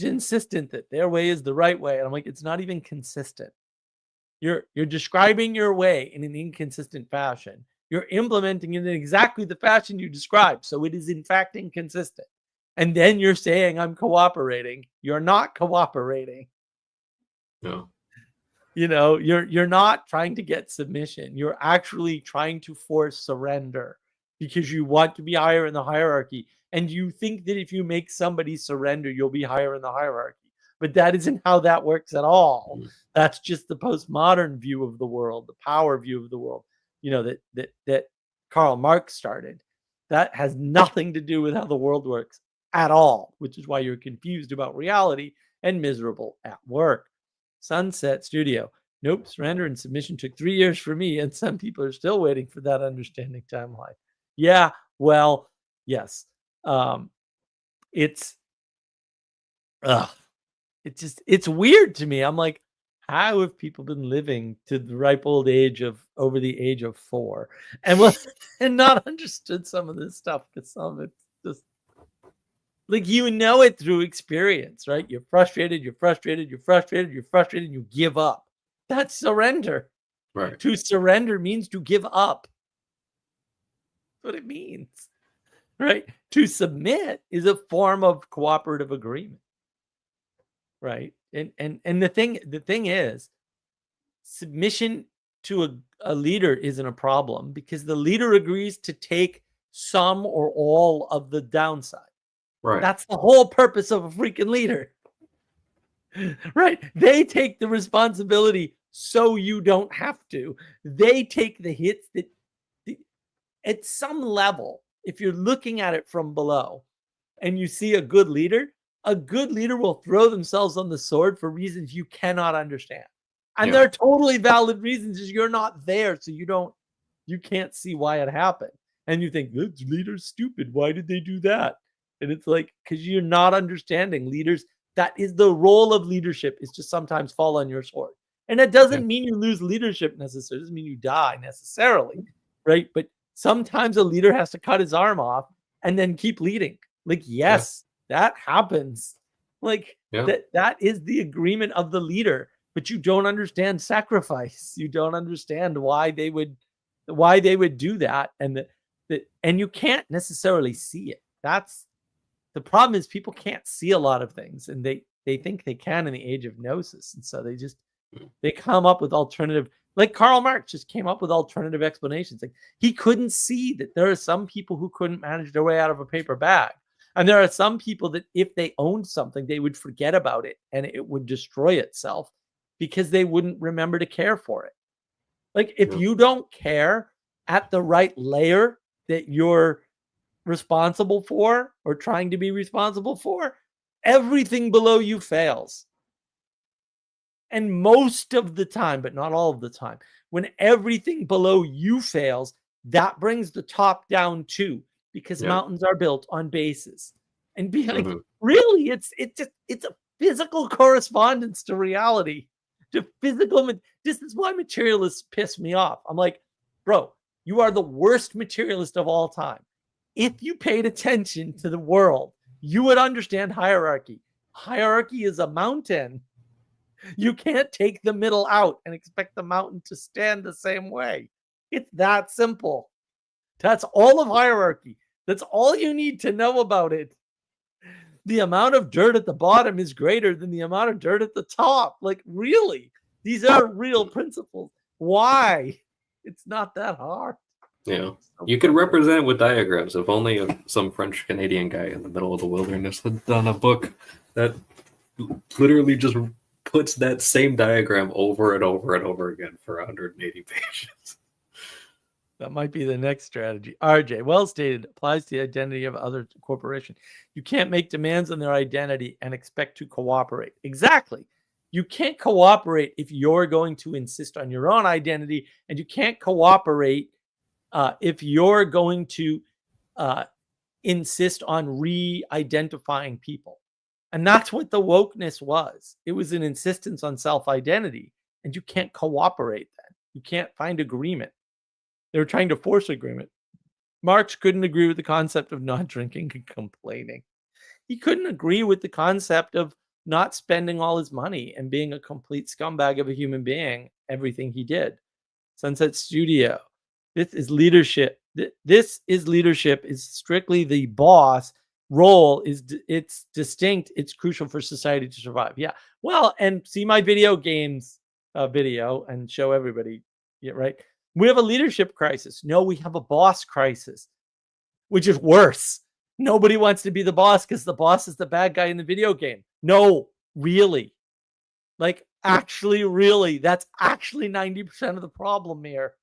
B: insistent that their way is the right way. And I'm like, it's not even consistent. You're describing your way in an inconsistent fashion. You're implementing it in exactly the fashion you described. So it is in fact inconsistent. And then you're saying I'm cooperating. You're not cooperating.
C: No.
B: You're not trying to get submission. You're actually trying to force surrender because you want to be higher in the hierarchy. And you think that if you make somebody surrender, you'll be higher in the hierarchy. But that isn't how that works at all. That's just the postmodern view of the world, the power view of the world, that Karl Marx started. That has nothing to do with how the world works at all, which is why you're confused about reality and miserable at work. Sunset Studio. Nope, surrender and submission took 3 years for me, and some people are still waiting for that understanding timeline. Yeah, well, yes. It's weird to me. I'm like, how have people been living to the ripe old age of over the age of 4 and not understood some of this stuff, because some of it's just like, it through experience, right? You're frustrated, you're frustrated, you're frustrated, you're frustrated, you give up. That's surrender.
C: Right.
B: To surrender means to give up. That's what it means, right? To submit is a form of cooperative agreement, right? And the thing is, submission to a leader isn't a problem, because the leader agrees to take some or all of the downside.
C: Right.
B: That's the whole purpose of a freaking leader. Right? They take the responsibility so you don't have to. They take the hits that at some level, if you're looking at it from below and you see a good leader will throw themselves on the sword for reasons you cannot understand. And they're totally valid reasons, is you're not there, so you can't see why it happened. And you think, this leader's stupid. Why did they do that? And it's like, because you're not understanding. Leaders, that is the role of leadership, is to sometimes fall on your sword. And it doesn't mean you lose leadership necessarily. It doesn't mean you die necessarily, right? But sometimes a leader has to cut his arm off and then keep leading. Like, yes, that happens. Like, that is the agreement of the leader. But you don't understand sacrifice. You don't understand why they would do that, and and you can't necessarily see it. That's the problem, is people can't see a lot of things, and they think they can in the age of gnosis, and so they come up with alternative. Like Karl Marx just came up with alternative explanations. Like, he couldn't see that there are some people who couldn't manage their way out of a paper bag, and there are some people that if they owned something, they would forget about it and it would destroy itself, because they wouldn't remember to care for it. Like, if you don't care at the right layer that you're responsible for or trying to be responsible for, everything below you fails. And most of the time, but not all of the time, when everything below you fails, that brings the top down too, because mountains are built on bases. And be like, really, it's a physical correspondence to reality. To physical, this is why materialists piss me off. I'm like, bro, you are the worst materialist of all time. If you paid attention to the world, you would understand hierarchy. Hierarchy is a mountain. You can't take the middle out and expect the mountain to stand the same way. It's that simple. That's all of hierarchy. That's all you need to know about it. The amount of dirt at the bottom is greater than the amount of dirt at the top. Like, really, these are real principles. Why? It's not that hard.
C: Yeah. You could represent it with diagrams. If only some French Canadian guy in the middle of the wilderness had done a book that literally just puts that same diagram over and over and over again for 180 pages.
B: That might be the next strategy. RJ, well stated, applies to the identity of other corporation. You can't make demands on their identity and expect to cooperate. Exactly. You can't cooperate if you're going to insist on your own identity, and you can't cooperate if you're going to insist on re-identifying people. And that's what the wokeness was. It was an insistence on self-identity, and you can't cooperate then. You can't find agreement. They were trying to force agreement. Marx couldn't agree with the concept of not drinking and complaining. He couldn't agree with the concept of not spending all his money and being a complete scumbag of a human being, everything he did. Sunset Studio. This is leadership. This is leadership, is strictly the boss role. It's distinct. It's crucial for society to survive. Yeah. Well, and see my video games video and show everybody. Yeah, right. We have a leadership crisis. No, we have a boss crisis, which is worse. Nobody wants to be the boss because the boss is the bad guy in the video game. No, really. Like, actually, really. That's actually 90% of the problem here.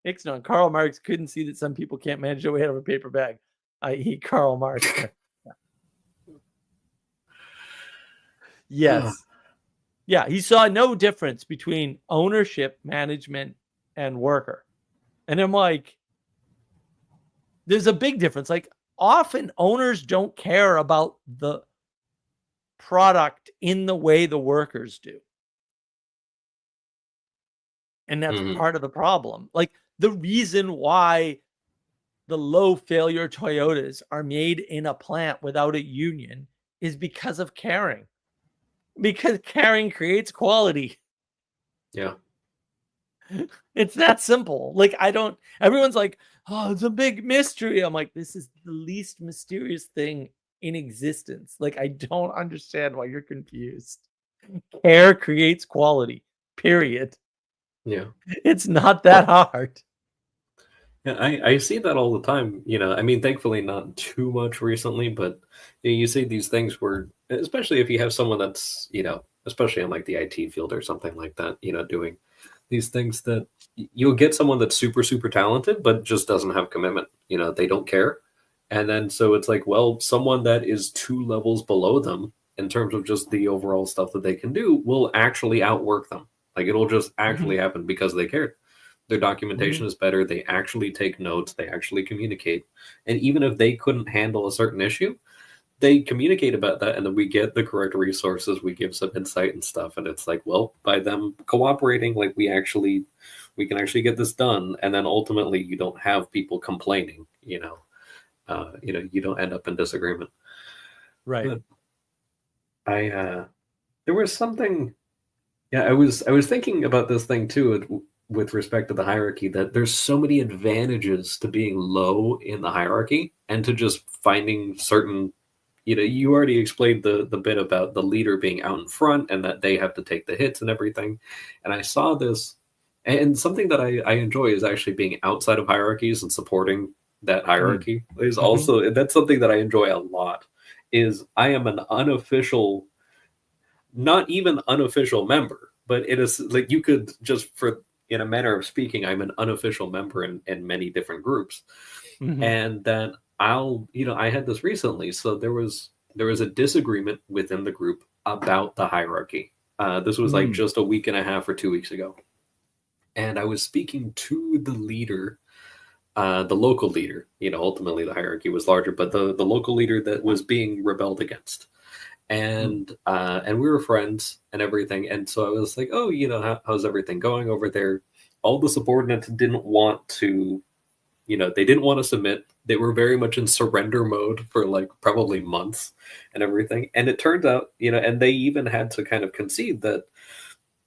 B: Ixnon, Karl Marx couldn't see that some people can't manage their way out of a paper bag, i.e. Karl Marx. Yes. Yeah, he saw no difference between ownership, management, and worker. And I'm like, there's a big difference. Like, often owners don't care about the product in the way the workers do. And that's
C: Mhm.
B: part of the problem. Like, the reason why the low failure Toyotas are made in a plant without a union is because of caring. Because caring creates quality.
C: Yeah.
B: It's that simple. Like, everyone's like, oh, it's a big mystery. I'm like, this is the least mysterious thing in existence. Like, I don't understand why you're confused. Care creates quality, period.
C: Yeah.
B: It's not that hard.
C: Yeah, I see that all the time. I mean, thankfully not too much recently, but you see these things where, especially if you have someone that's, especially in like the IT field or something like that, doing these things that you'll get someone that's super, super talented, but just doesn't have commitment. They don't care. And then so it's like, well, someone that is 2 levels below them in terms of just the overall stuff that they can do will actually outwork them. Like it'll just actually happen because they cared. Their documentation is better. They actually take notes. They actually communicate. And even if they couldn't handle a certain issue, they communicate about that. And then we get the correct resources. We give some insight and stuff. And it's like, well, by them cooperating, like we can actually get this done. And then ultimately you don't have people complaining, you don't end up in disagreement.
B: Right.
C: But there was something, yeah, I was thinking about this thing too with respect to the hierarchy, that there's so many advantages to being low in the hierarchy and to just finding certain, you already explained the bit about the leader being out in front and that they have to take the hits and everything. And I saw this, and something that I enjoy is actually being outside of hierarchies and supporting that hierarchy is also, that's something that I enjoy a lot, is I am an unofficial, not even unofficial member, but it is like you could just in a manner of speaking, I'm an unofficial member in many different groups. And then I had this recently. So there was a disagreement within the group about the hierarchy. This was like just a week and a half or 2 weeks ago. And I was speaking to the leader, the local leader, ultimately the hierarchy was larger, but the local leader that was being rebelled against. And we were friends and everything. And so I was like, oh, how's everything going over there? All the subordinates didn't want to, they didn't want to submit. They were very much in surrender mode for like probably months and everything. And it turns out, and they even had to kind of concede that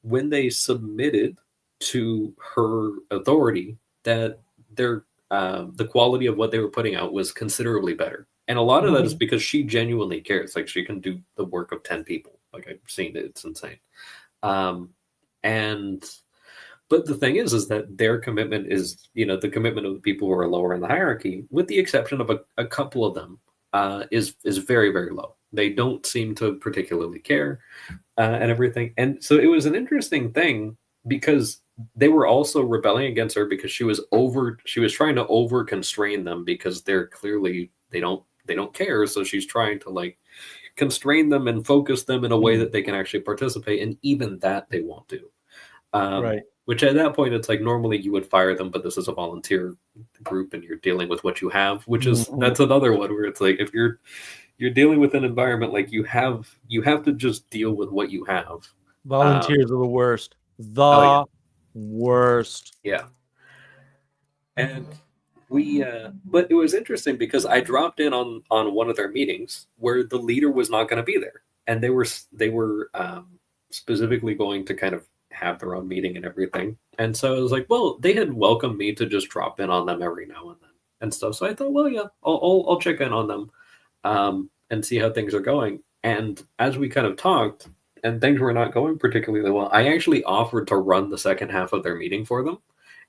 C: when they submitted to her authority, that the quality of what they were putting out was considerably better. And a lot of that is because she genuinely cares. Like she can do the work of 10 people. Like I've seen it. It's insane. But the thing is that their commitment is, the commitment of the people who are lower in the hierarchy, with the exception of a couple of them, is very, very low. They don't seem to particularly care and everything. And so it was an interesting thing because they were also rebelling against her because she was trying to over constrain them because they're clearly, they don't care. So she's trying to like constrain them and focus them in a way that they can actually participate. And even that they won't do.
B: Right.
C: Which at that point, it's like normally you would fire them, but this is a volunteer group and you're dealing with what you have, which is, that's another one where it's like, if you're dealing with an environment, like you have to just deal with what you have.
B: Volunteers are the worst. Worst.
C: Yeah. And but it was interesting because I dropped in on one of their meetings where the leader was not going to be there. And they were specifically going to kind of have their own meeting and everything. And so I was like, well, they had welcomed me to just drop in on them every now and then and stuff. So I thought, well, yeah, I'll check in on them and see how things are going. And as we kind of talked and things were not going particularly well, I actually offered to run the second half of their meeting for them.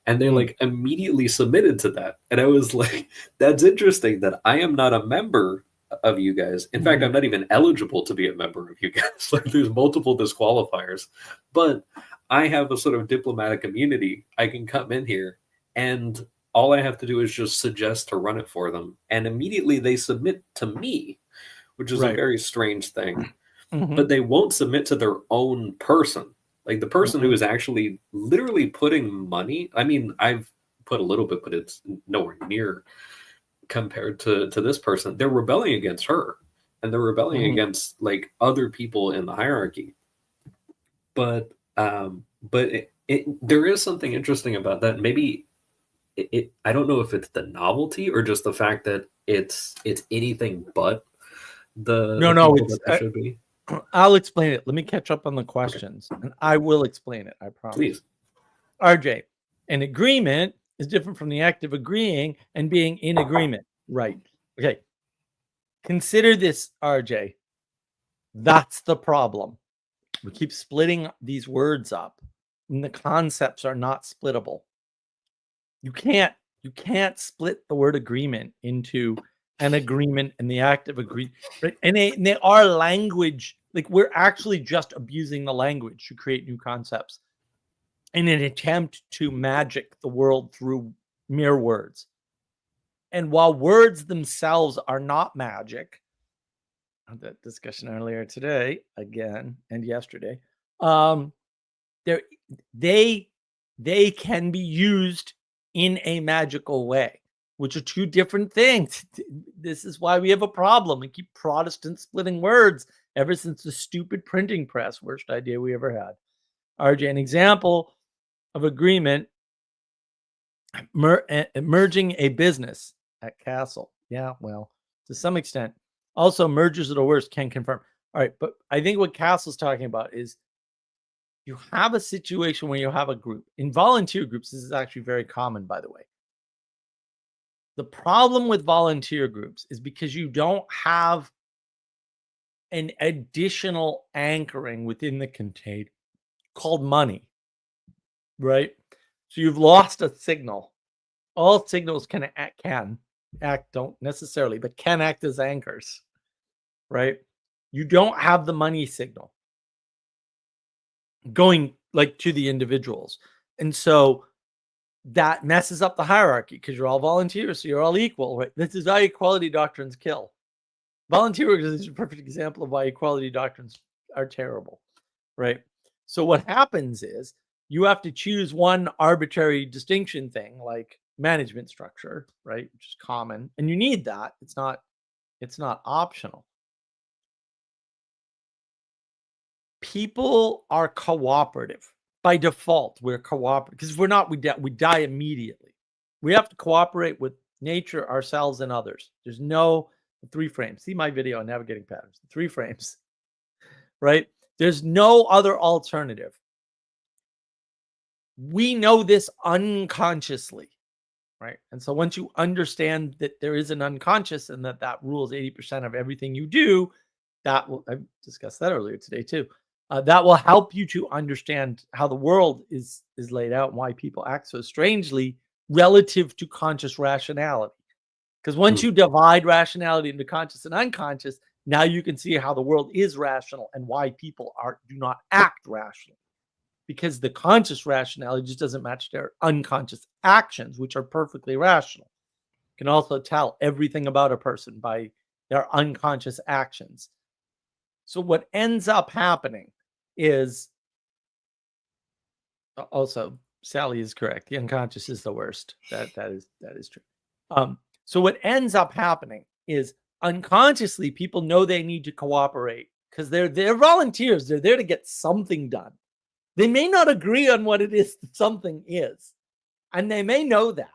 C: And they like immediately submitted to that. And I was like, that's interesting that I am not a member of you guys. In fact, I'm not even eligible to be a member of you guys. Like there's multiple disqualifiers, but I have a sort of diplomatic immunity. I can come in here and all I have to do is just suggest to run it for them. And immediately they submit to me, which is a very strange thing. But they won't submit to their own person. Like the person who is actually literally putting money. I mean, I've put a little bit, but it's nowhere near compared to this person. They're rebelling against her and they're rebelling against like other people in the hierarchy. But There is something interesting about that. Maybe I don't know if it's the novelty or just the fact that it's anything but
B: No,
C: the
B: no,
C: people
B: it's
C: that they should be.
B: I'll explain it. Let me catch up on the questions, and I will explain it. I promise.
C: Please.
B: RJ, an agreement is different from the act of agreeing and being in agreement. Right. Okay. Consider this, RJ. That's the problem. We keep splitting these words up, and the concepts are not splittable. You can't split the word agreement into an agreement and the act of agree. Right? And they are language. Like, we're actually just abusing the language to create new concepts in an attempt to magic the world through mere words. And while words themselves are not magic, that discussion earlier today again and yesterday, they can be used in a magical way, which are two different things. This is why we have a problem and keep Protestants splitting words ever since the stupid printing press, worst idea we ever had. RJ, an example of agreement, merging a business at Castle. Yeah, well, to some extent. Also, mergers are the worst, can confirm. All right, but I think what Castle's talking about is you have a situation where you have a group. In volunteer groups, this is actually very common, by the way. The problem with volunteer groups is because you don't have an additional anchoring within the container called money, right? So you've lost a signal. All signals can act, don't necessarily, but can act as anchors, right? You don't have the money signal going like to the individuals. And so that messes up the hierarchy because you're all volunteers, so you're all equal, right? This is why equality doctrines kill. Volunteer organizations is a perfect example of why equality doctrines are terrible, right? So what happens is you have to choose one arbitrary distinction thing like management structure, right? Which is common, and you need that. It's not optional. People are cooperative by default. We're cooperative because if we're not, we die immediately. We have to cooperate with nature, ourselves, and others. There's no three frames. See my video on navigating patterns. The three frames, right? There's no other alternative. We know this unconsciously, right? And so once you understand that there is an unconscious and that rules 80% of everything you do, that will, I discussed that earlier today too. That will help you to understand how the world is laid out and why people act so strangely relative to conscious rationality. Because once you divide rationality into conscious and unconscious, now you can see how the world is rational and why people do not act rationally. Because the conscious rationality just doesn't match their unconscious actions, which are perfectly rational. You can also tell everything about a person by their unconscious actions. So what ends up happening is, also Sally is correct. The unconscious is the worst. That is true. So what ends up happening is unconsciously people know they need to cooperate because they're volunteers. They're there to get something done. They may not agree on what it is that something is, and they may know that.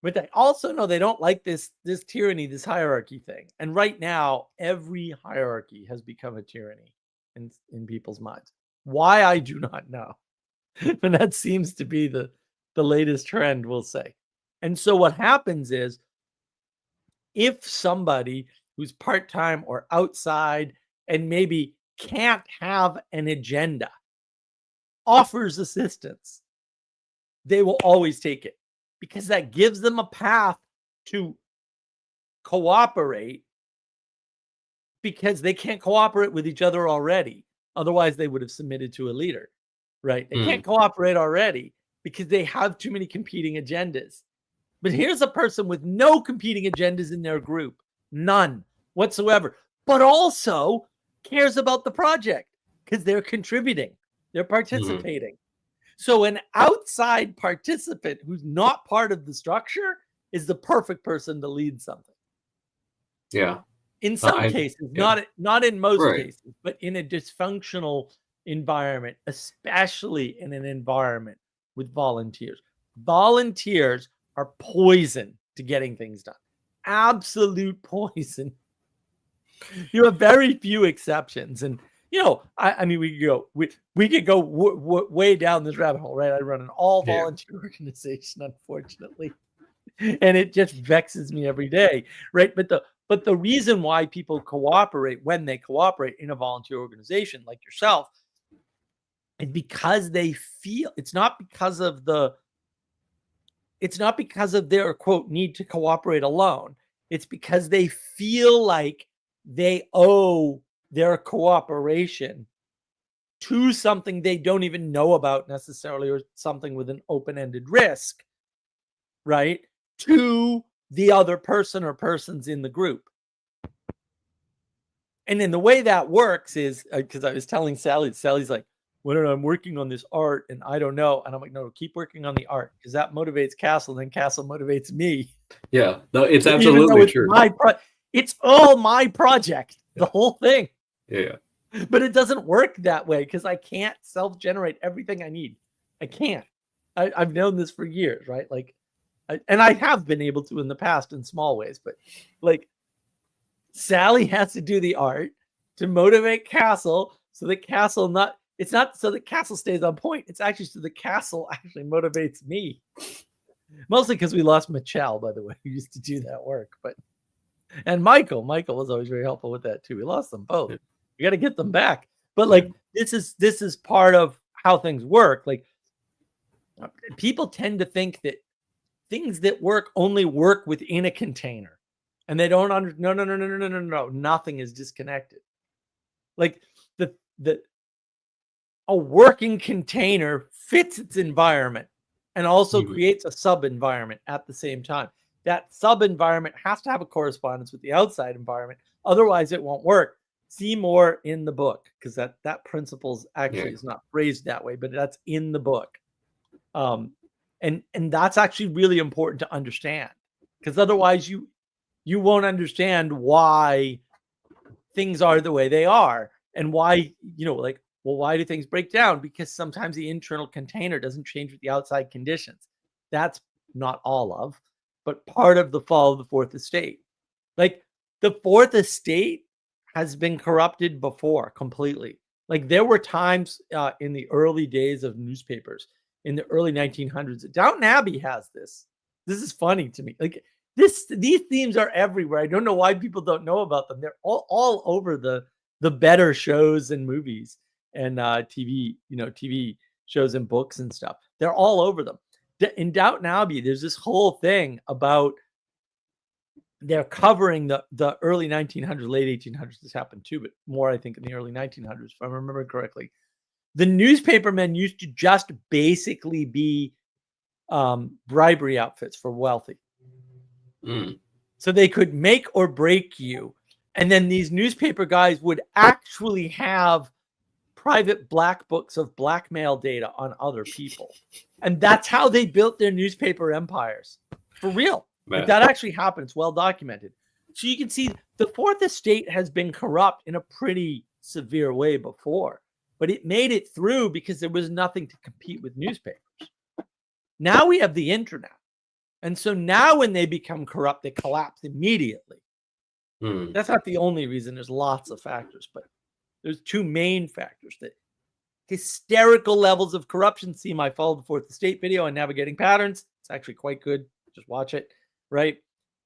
B: But they also know they don't like this tyranny, this hierarchy thing. And right now, every hierarchy has become a tyranny in people's minds. Why, I do not know. But that seems to be the latest trend, we'll say. And so what happens is, if somebody who's part-time or outside and maybe can't have an agenda offers assistance, they will always take it because that gives them a path to cooperate because they can't cooperate with each other already. Otherwise, they would have submitted to a leader, right? They can't cooperate already because they have too many competing agendas. But here's a person with no competing agendas in their group, none whatsoever, but also cares about the project because they're contributing, they're participating. So an outside participant who's not part of the structure is the perfect person to lead something.
C: Yeah.
B: In some cases, not in most cases, but in a dysfunctional environment, especially in an environment with volunteers. Volunteers are poison to getting things done. Absolute poison. You have very few exceptions, and I mean, we could go way down this rabbit hole, right? I run an all volunteer organization, unfortunately, and it just vexes me every day, right? But the reason why people cooperate when they cooperate in a volunteer organization like yourself is because they feel it's not because of their quote need to cooperate alone. It's because they feel like they owe their cooperation to something they don't even know about necessarily, or something with an open-ended risk, right? To the other person or persons in the group. And then the way that works is, because I was telling Sally's like, when I'm working on this art and I don't know. And I'm like, no, keep working on the art, because that motivates Castle, then Castle motivates me.
C: Yeah, no, it's absolutely true.
B: It's all my project, the whole thing.
C: Yeah.
B: But it doesn't work that way, because I can't self-generate everything I need. I can't. I've known this for years, right? Like, and I have been able to in the past in small ways, but like Sally has to do the art to motivate Castle, so that Castle it's not so that Castle stays on point. It's actually so that Castle actually motivates me. Mostly because we lost Michelle, by the way, who used to do that work. And Michael was always very helpful with that too. We lost them both. We got to get them back. But like, this is part of how things work. Like, people tend to think that things that work only work within a container, and they don't no. Nothing is disconnected. Like a working container fits its environment and also creates a sub-environment at the same time. That sub-environment has to have a correspondence with the outside environment. Otherwise, it won't work. See more in the book, because that principle is not phrased that way, but that's in the book. And that's actually really important to understand, because otherwise you won't understand why things are the way they are, and why, why do things break down? Because sometimes the internal container doesn't change with the outside conditions. That's not all of, but part of the fall of the Fourth Estate. Like, the Fourth Estate has been corrupted before completely. Like, there were times in the early days of newspapers, in the early 1900s, Downton Abbey has this. This is funny to me. Like, these themes are everywhere. I don't know why people don't know about them. They're all over the better shows and movies and TV shows and books and stuff. They're all over them. In Downton Abbey, there's this whole thing about they're covering the early 1900s, late 1800s. This happened too, but more, I think, in the early 1900s, if I remember correctly. The newspapermen used to just basically be bribery outfits for wealthy. So they could make or break you. And then these newspaper guys would actually have private black books of blackmail data on other people. And that's how they built their newspaper empires. For real. Like, that actually happened. It's well documented. So you can see the Fourth Estate has been corrupt in a pretty severe way before, but it made it through because there was nothing to compete with newspapers. Now we have the internet. And so now when they become corrupt, they collapse immediately. That's not the only reason. There's lots of factors, but there's two main factors. That hysterical levels of corruption. See my Fall of the Fourth Estate video on navigating patterns. It's actually quite good. Just watch it, right?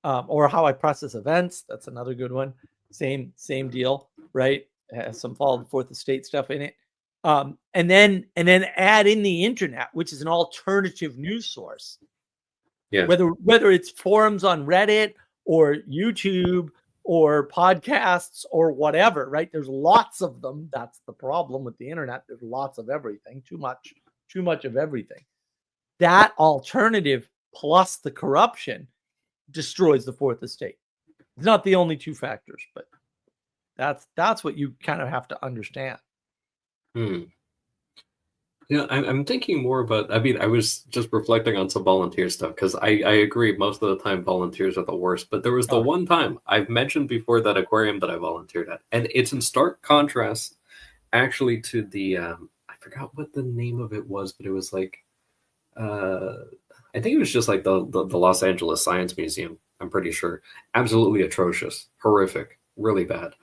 B: Or how I process events. That's another good one. Same deal, right? It has some Fall of the Fourth Estate stuff in it. And then add in the internet, which is an alternative news source.
C: Yeah.
B: Whether it's forums on Reddit or YouTube or podcasts or whatever, right? There's lots of them. That's the problem with the internet. There's lots of everything, too much of everything. That alternative plus the corruption destroys the Fourth Estate. It's not the only two factors, but that's what you kind of have to understand.
C: Yeah, I'm thinking more about, I mean, I was just reflecting on some volunteer stuff, because I agree most of the time volunteers are the worst, but there was the one time I've mentioned before, that aquarium that I volunteered at, and it's in stark contrast actually to the I forgot what the name of it was, but it was like I think it was just like the Los Angeles Science Museum. I'm pretty sure. Absolutely atrocious, horrific, really bad.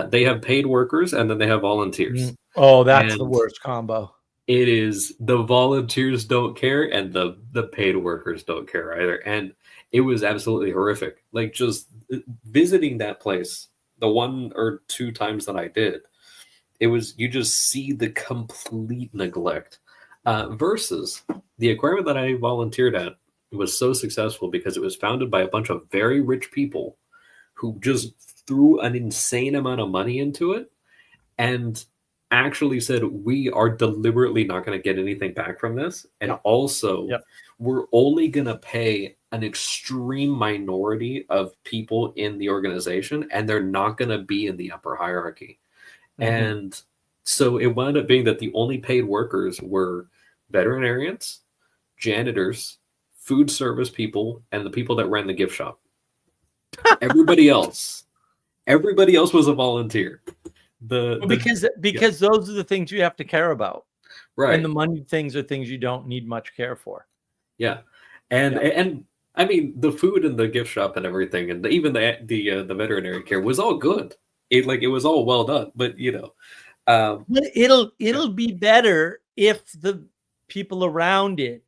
C: They have paid workers and then they have volunteers.
B: Oh, that's the
C: And
B: worst combo.
C: it is the volunteers don't care and the paid workers don't care either. And it was absolutely horrific. Like just visiting that place, the one or two times that I did, it was you just see the complete neglect. Versus the aquarium that I volunteered at was so successful because it was founded by a bunch of very rich people who just threw an insane amount of money into it and actually said, we are deliberately not going to get anything back from this. And also, we're only going to pay an extreme minority of people in the organization, and they're not going to be in the upper hierarchy. And so it wound up being that the only paid workers were veterinarians, janitors, food service people, and the people that ran the gift shop. Everybody else was a volunteer.
B: Because those are the things you have to care about,
C: right?
B: And the money things are things you don't need much care for.
C: Yeah, and I mean the food and the gift shop and everything, and even the veterinary care was all good. It was all well done, but
B: it'll be better if the people around it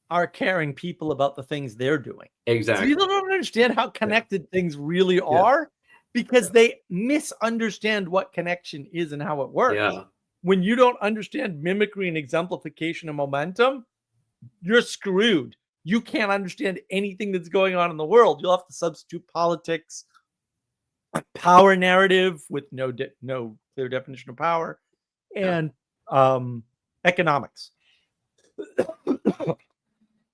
B: are caring people about the things they're doing.
C: Exactly.
B: So you don't understand how connected things really are because they misunderstand what connection is and how it works.
C: Yeah.
B: When you don't understand mimicry and exemplification and momentum, you're screwed. You can't understand anything that's going on in the world. You'll have to substitute politics, a power narrative with no clear definition of power, and economics.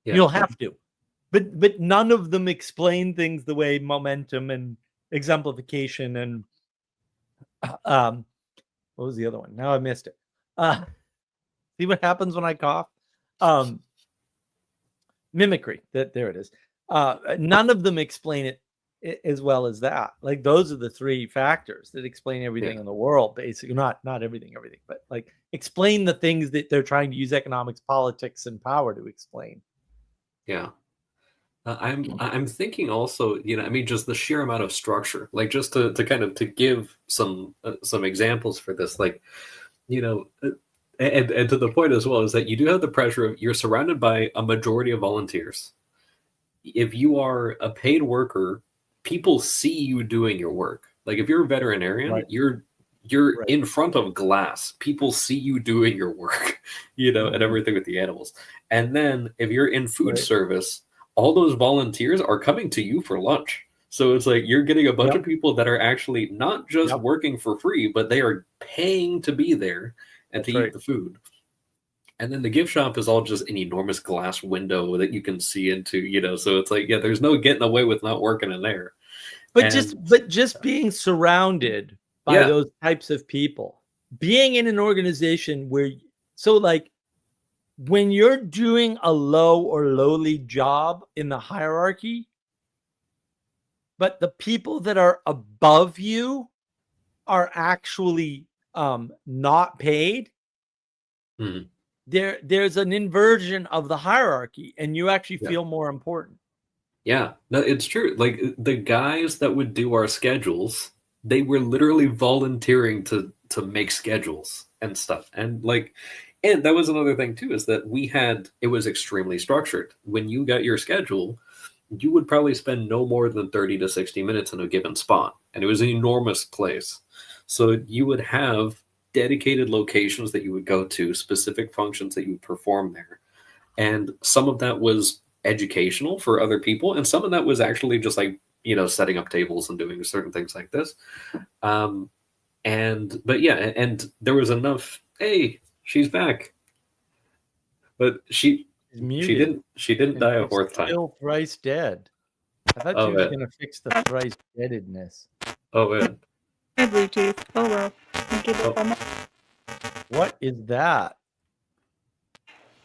B: You'll have to, but none of them explain things the way momentum and exemplification and what was the other one? Now I missed it. See what happens when I cough? Mimicry. There it is. None of them explain it as well as that. Like those are the three factors that explain everything in the world, basically. Not everything, but like explain the things that they're trying to use economics, politics, and power to explain.
C: Yeah. I'm thinking also, I mean, just the sheer amount of structure, like just to kind of to give some examples for this, like, and to the point as well is that you do have the pressure of you're surrounded by a majority of volunteers. If you are a paid worker, people see you doing your work. Like if you're a veterinarian, you're in front of glass. People see you doing your work, and everything with the animals. And then if you're in food service, all those volunteers are coming to you for lunch. So it's like you're getting a bunch of people that are actually not just working for free, but they are paying to be there and to eat the food. And then the gift shop is all just an enormous glass window that you can see into, so it's like, there's no getting away with not working in there.
B: But just being surrounded by those types of people, being in an organization where, so like when you're doing a low or lowly job in the hierarchy, but the people that are above you are actually not paid, there's an inversion of the hierarchy and you actually feel more important.
C: Yeah, no, it's true. Like the guys that would do our schedules, they were literally volunteering to make schedules and stuff. And that was another thing too, is that it was extremely structured. When you got your schedule, you would probably spend no more than 30 to 60 minutes in a given spot. And it was an enormous place. So you would have dedicated locations that you would go to, specific functions that you would perform there. And some of that was educational for other people. And some of that was actually just like, setting up tables and doing certain things like this. And there was enough, hey, she's back. But she didn't die a fourth time.
B: Still thrice dead. I thought she was going to fix the thrice deadedness.
C: Oh, man.
D: My Bluetooth. Oh, well.
B: What is that?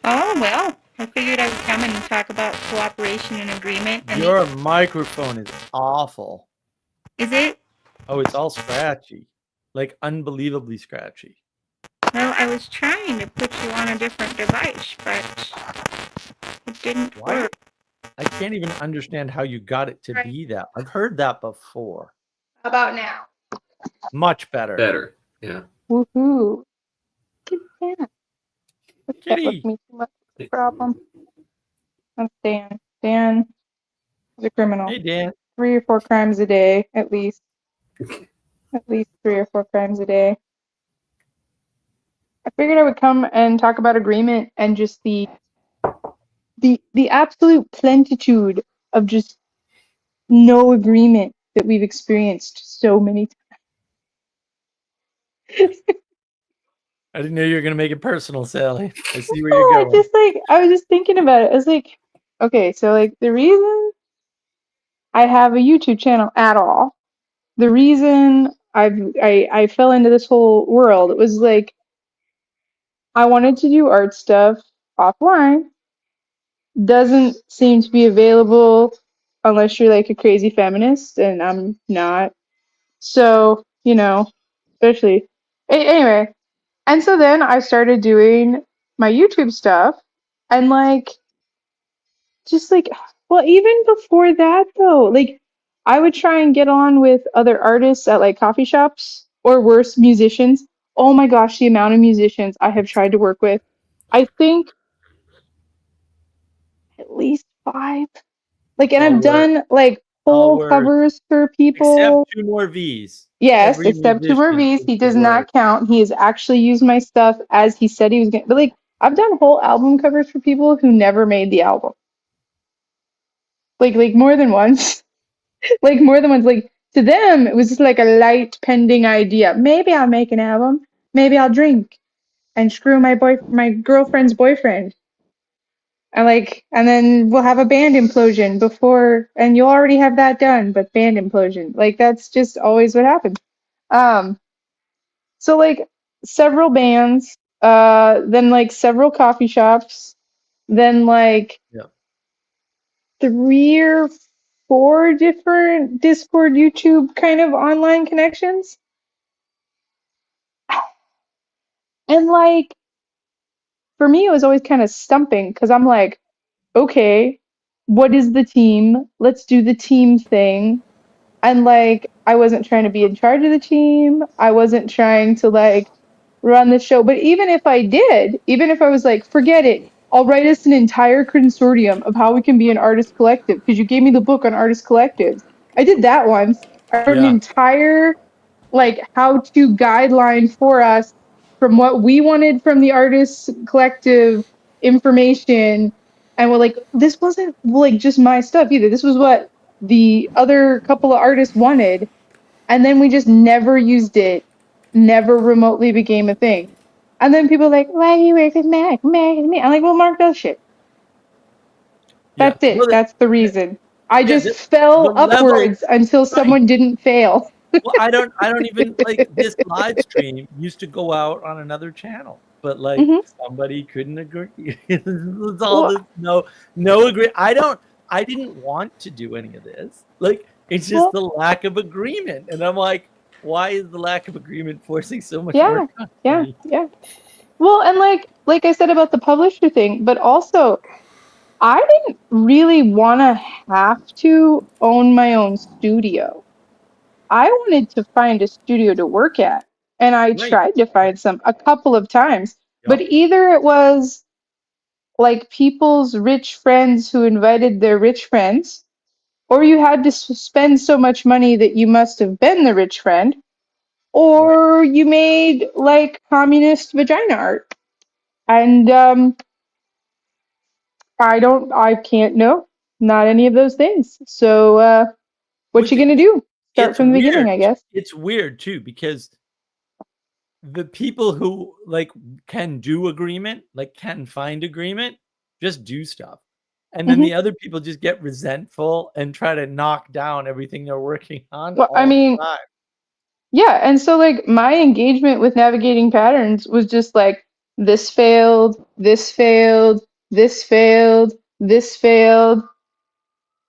D: Oh, well. I figured I would come and talk about cooperation and agreement. And
B: your microphone is awful.
D: Is it?
B: Oh, it's all scratchy. Like unbelievably scratchy.
D: Well, I was trying to put you on a different device, but it didn't
B: Why?
D: work.
B: I can't even understand how you got it to
D: Right.
B: be that. I've heard that before.
E: How about now?
B: Much better.
C: Better. Yeah.
E: Woohoo. Get down. Don't chat with
B: Kitty.
E: me too much. What's the problem? That's Dan. Dan is a criminal.
B: Hey, Dan.
E: 3 or 4 crimes a day, at least. At least 3 or 4 crimes a day. I figured I would come and talk about agreement and just the absolute plentitude of just no agreement that we've experienced so many times.
B: I didn't know you were going to make it personal, Sally. I see where
E: Oh,
B: you're going.
E: I was just thinking about it. I was like, okay, so like the reason I have a YouTube channel at all, the reason I fell into this whole world, it was like I wanted to do art stuff offline. Doesn't seem to be available unless you're like a crazy feminist, and I'm not. So, especially anyway. And so then I started doing my YouTube stuff, and like just like, well, even before that though, like I would try and get on with other artists at like coffee shops or worse, musicians. Oh my gosh, the amount of musicians I have tried to work with. I think at least 5. Like, and
B: All
E: I've
B: work.
E: done like
B: All
E: whole
B: work.
E: covers for
B: Except
E: people.
B: 2 more V's.
E: Yes,
B: Every
E: except 2 more
B: musician
E: V's.
B: is
E: He
B: the
E: does
B: word.
E: not count. He has actually used my stuff as he said he was going to. But like, I've done whole album covers for people who never made the album. Like more than once. Like more than once. Like to them, it was just like a light pending idea. Maybe I'll make an album. Maybe I'll drink and screw my girlfriend's boyfriend. And then we'll have a band implosion before, and you'll already have that done, but band implosion. Like that's just always what happens. So like several bands, then like several coffee shops, then like
B: Yeah.
E: 3 or 4 different Discord, YouTube kind of online connections. And like for me, it was always kind of stumping because I'm like, okay, what is the team? Let's do the team thing. And like, I wasn't trying to be in charge of the team. I wasn't trying to like run the show. But even if I did, even if I was like, forget it, I'll write us an entire consortium of how we can be an artist collective because you gave me the book on artist collectives. I did that once. I wrote an
B: Yeah.
E: entire like how-to guideline for us from what we wanted from the artist collective information. And we're like, this wasn't like just my stuff either. This was what the other couple of artists wanted. And then we just never used it, never remotely became a thing. And then people are like, why do you work with Mark? Mark and me. I'm like, well, Mark does shit.
B: Yeah.
E: That's it.
B: Well,
E: That's the reason. I
B: yeah,
E: just fell
B: the level-
E: upwards until someone didn't fail.
B: well, I don't even like this live stream used to go out on another channel, but like
E: Mhm.
B: somebody couldn't agree. It's all
E: Well-
B: this no agree. I didn't want to do any of this. Like it's just the lack of agreement, and I'm like, why is the lack of agreement forcing so much
E: Yeah,
B: work on
E: Yeah,
B: me?
E: yeah. Well, and like I said about the publisher thing, but also I didn't really want to have to own my own studio. I wanted to find a studio to work at, and I
B: Right.
E: tried to find some a couple of times, but
B: Yep.
E: either it was like people's rich friends who invited their rich friends, or you had to spend so much money that you must have been the rich friend, or you made like communist vagina art. And I can't know, not any of those things. So what
B: Which
E: you gonna do? Start
B: it's
E: from the
B: weird.
E: beginning, I guess.
B: It's weird too because the people who like can do agreement, like can find agreement, just do stuff. And then
E: Mhm.
B: the other people just get resentful and try to knock down everything they're working on.
E: Well, I
B: all the
E: mean,
B: time.
E: yeah, and so like my engagement with navigating patterns was just like this failed, this failed, this failed, this failed.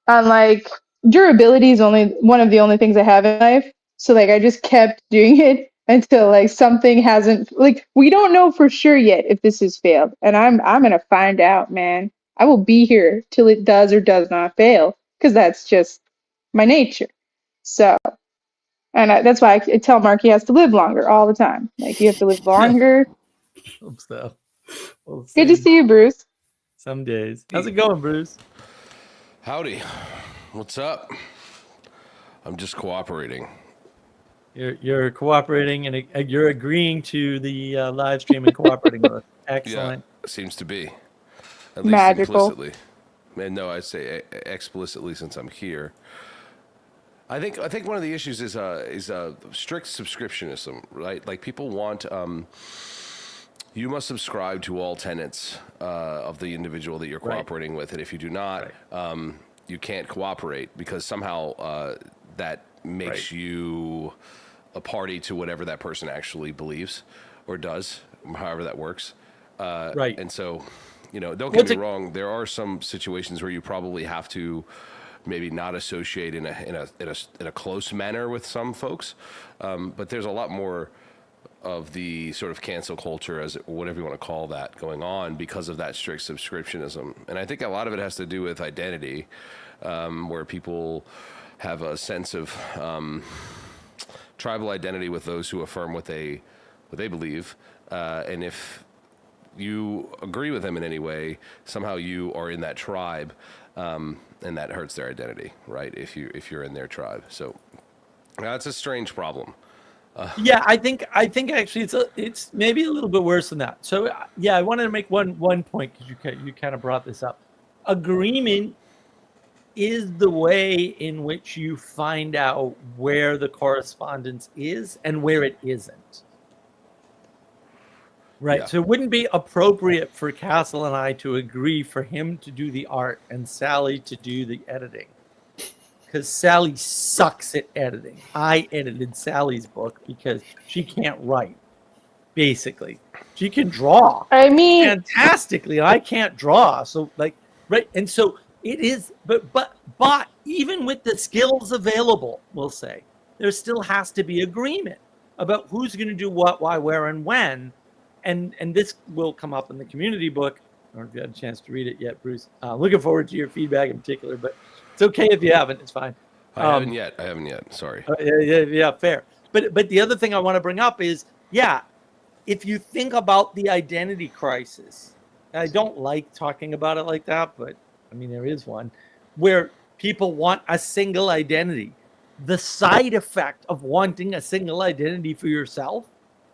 E: And like durability is only one of the only things I have in life. So like I just kept doing it until like something hasn't, like, we don't know for sure yet if this has failed, and I'm gonna find out, man. I will be here till it does or does not fail, because that's just my nature. So, and that's why I tell Mark he has to live longer all the time. Like, you have to live longer.
B: Hope so. We'll
E: Good to see you, Bruce.
B: Some days. How's it going, Bruce?
F: Howdy. What's up? I'm just cooperating.
B: You're cooperating and you're agreeing to the live stream and cooperating with us. Excellent.
F: Yeah, seems to be. At least
E: Magical.
F: implicitly. And no, I say explicitly since I'm here. I think one of the issues is strict subscriptionism, right? Like, people want you must subscribe to all tenets of the individual that you're cooperating with, and if you do not, you can't cooperate, because somehow that makes you a party to whatever that person actually believes or does, however that works. And so, don't get me wrong. There are some situations where you probably have to maybe not associate in a close manner with some folks, but there's a lot more of the sort of cancel culture, as whatever you want to call that, going on because of that strict subscriptionism. And I think a lot of it has to do with identity, where people have a sense of tribal identity with those who affirm what they believe, and if you agree with them in any way, somehow you are in that tribe, and that hurts their identity, right? If you're in their tribe, so that's a strange problem.
B: Yeah, I think actually it's maybe a little bit worse than that. So yeah, I wanted to make one point, because you kind of brought this up. Agreement is the way in which you find out where the correspondence is and where it isn't. Right. Yeah. So it wouldn't be appropriate for Castle and I to agree for him to do the art and Sally to do the editing, because Sally sucks at editing. I edited Sally's book because she can't write. Basically, she can draw.
E: I mean,
B: fantastically. I can't draw. So and so it is. But even with the skills available, we'll say there still has to be agreement about who's going to do what, why, where, and when. And this will come up in the community book. I don't know if you had a chance to read it yet, Bruce. Looking forward to your feedback in particular, but it's okay if you haven't. It's fine.
F: I haven't yet. Sorry.
B: Yeah, fair. But the other thing I want to bring up is, if you think about the identity crisis, and I don't like talking about it like that, but I mean, there is one, where people want a single identity. The side effect of wanting a single identity for yourself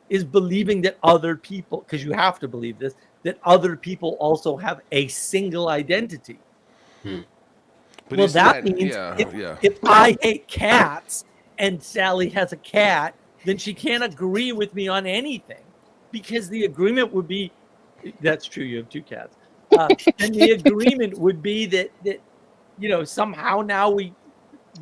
B: is believing that other people, because you have to believe this, that other people also have a single identity.
F: But
B: well, that means if I hate cats and Sally has a cat, then she can't agree with me on anything, because the agreement would be, that's true, you have two cats. And the agreement would be that somehow now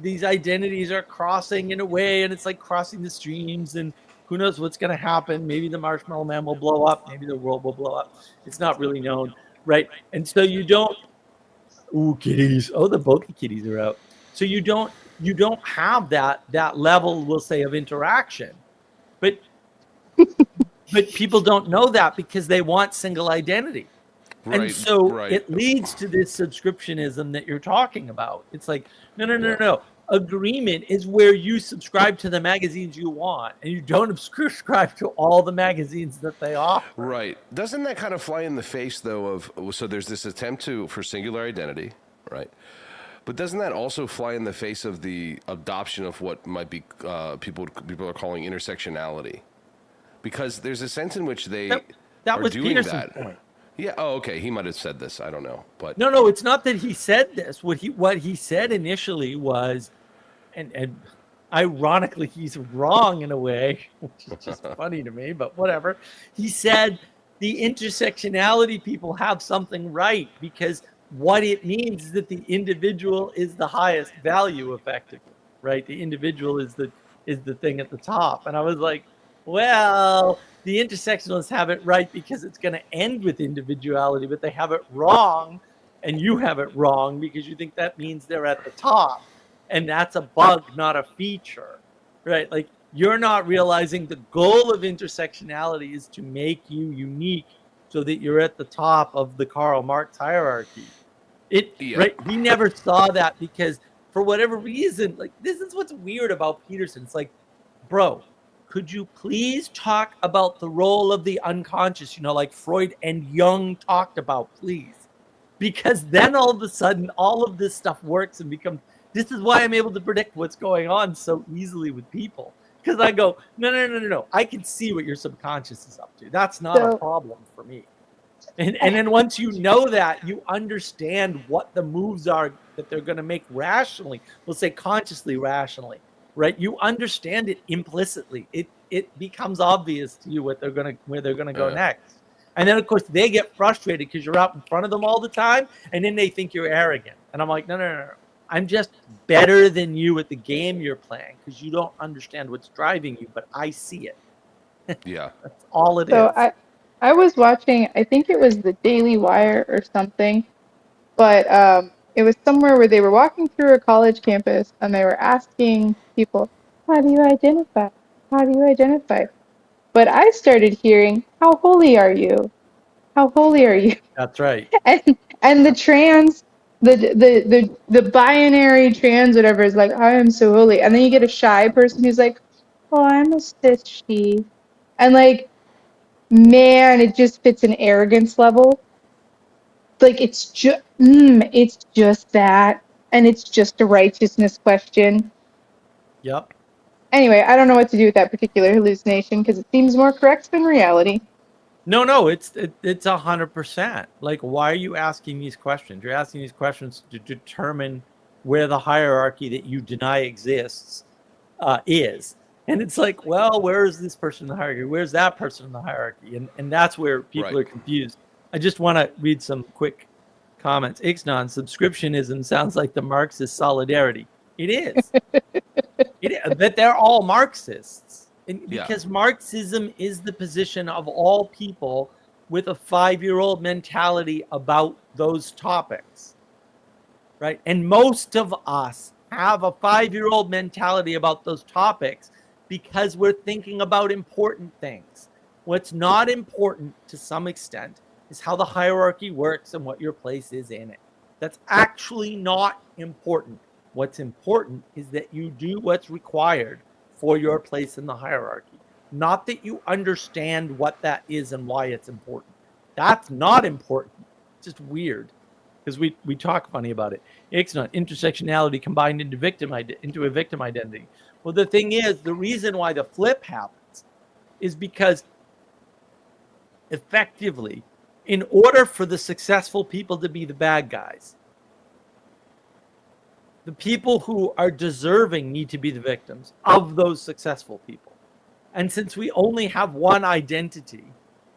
B: these identities are crossing in a way, and it's like crossing the streams, and who knows what's going to happen. Maybe the Marshmallow Man will blow up. Maybe the world will blow up. It's not really known, right? And so you don't. Ooh, kitties! Oh, the Boki kitties are out. So you don't have that level, we'll say, of interaction, but people don't know that because they want single identity, and so it leads to this subscriptionism that you're talking about. It's like no. Agreement is where you subscribe to the magazines you want, and you don't subscribe to all the magazines that they offer.
F: Right. Doesn't that kind of fly in the face, though, of, so there's this attempt for singular identity, right? But doesn't that also fly in the face of the adoption of what might be people are calling intersectionality? Because there's a sense in which they
B: that
F: are
B: was
F: doing
B: Peterson's
F: that.
B: Point.
F: Yeah. Oh, okay. He might have said this. I don't know. But
B: no, it's not that he said this. What he said initially was, and ironically, he's wrong in a way, which is just funny to me. But whatever. He said the intersectionality people have something right, because what it means is that the individual is the highest value, effectively, right? The individual is the thing at the top. And I was like, well, the intersectionalists have it right because it's going to end with individuality, but they have it wrong, and you have it wrong because you think that means they're at the top, and that's a bug, not a feature, right? Like, You're not realizing the goal of intersectionality is to make you unique so that you're at the top of the Karl Marx hierarchy. Right? He never saw that because for whatever reason, like this is what's weird about Peterson. It's like, bro, could you please talk about the role of the unconscious, like Freud and Jung talked about, please? Because then all of a sudden, all of this stuff works and becomes, this is why I'm able to predict what's going on so easily with people. Because I go, no. I can see what your subconscious is up to. That's not a problem for me. And then once you know that, you understand what the moves are that they're going to make rationally. We'll say consciously, rationally, right? You understand it implicitly. It becomes obvious to you where they're going to go next. And then of course they get frustrated because you're out in front of them all the time, and then they think you're arrogant. And I'm like, no. I'm just better than you at the game you're playing because you don't understand what's driving you, but I see it.
F: Yeah.
B: That's all it is.
E: So I was watching, I think it was the Daily Wire or something, but it was somewhere where they were walking through a college campus and they were asking people, how do you identify? How do you identify? But I started hearing, how holy are you? How holy are you?
B: That's right.
E: And the trans, the binary trans, whatever, is like, I am so holy. And then you get a shy person who's like, oh, I'm a cis she. And like, man, it just fits an arrogance level. Like it's just that, and it's just a righteousness question.
B: Yep.
E: Anyway, I don't know what to do with that particular hallucination because it seems more correct than reality.
B: No, it's 100%. Like, why are you asking these questions? You're asking these questions to determine where the hierarchy that you deny exists is. And it's like, well, where is this person in the hierarchy? Where's that person in the hierarchy? And that's where people are confused. I just want to read some quick comments. Ixnon, subscriptionism sounds like the Marxist solidarity. It is. That they're all Marxists. Because Marxism is the position of all people with a 5-year-old mentality about those topics, right? And most of us have a 5-year-old mentality about those topics because we're thinking about important things. What's not important to some extent is how the hierarchy works and what your place is in it. That's actually not important. What's important is that you do what's required for your place in the hierarchy. Not that you understand what that is and why it's important. That's not important. It's just weird because we talk funny about it. It's not intersectionality combined into a victim identity. Well, the thing is, the reason why the flip happens is because effectively, in order for the successful people to be the bad guys, the people who are deserving need to be the victims of those successful people. And since we only have one identity,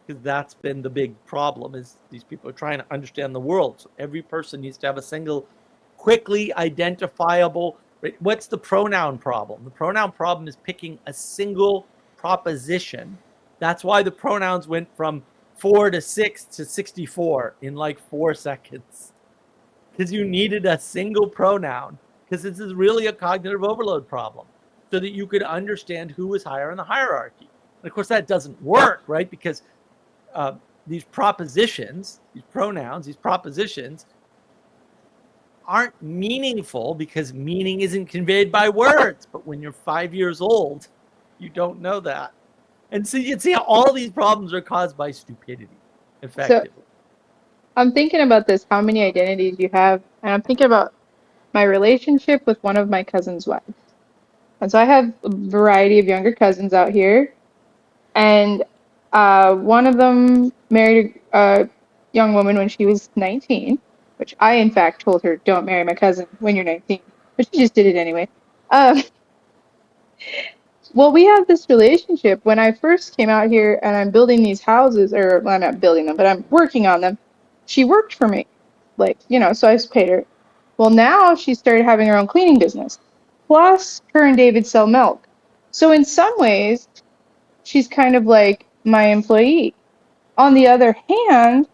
B: because that's been the big problem, is these people are trying to understand the world. So every person needs to have a single, quickly identifiable. What's the pronoun problem? The pronoun problem is picking a single proposition. That's why the pronouns went from 4 to 6 to 64 in like 4 seconds. Because you needed a single pronoun, because this is really a cognitive overload problem, so that you could understand who is higher in the hierarchy. And of course, that doesn't work, right? Because these propositions, these pronouns, these propositions aren't meaningful because meaning isn't conveyed by words. But when you're 5 years old, you don't know that. And so you can see how all these problems are caused by stupidity, effectively.
E: So, I'm thinking about this, how many identities you have, and I'm thinking about my relationship with one of my cousin's wives. And so I have a variety of younger cousins out here, and one of them married a young woman when she was 19, which I, in fact, told her, don't marry my cousin when you're 19, but she just did it anyway. Well, we have this relationship. When I first came out here and I'm building these houses, or well, I'm not building them, but I'm working on them, she worked for me, like, so I paid her. Well, now she started having her own cleaning business. Plus, her and David sell milk. So in some ways, she's kind of like my employee. On the other hand,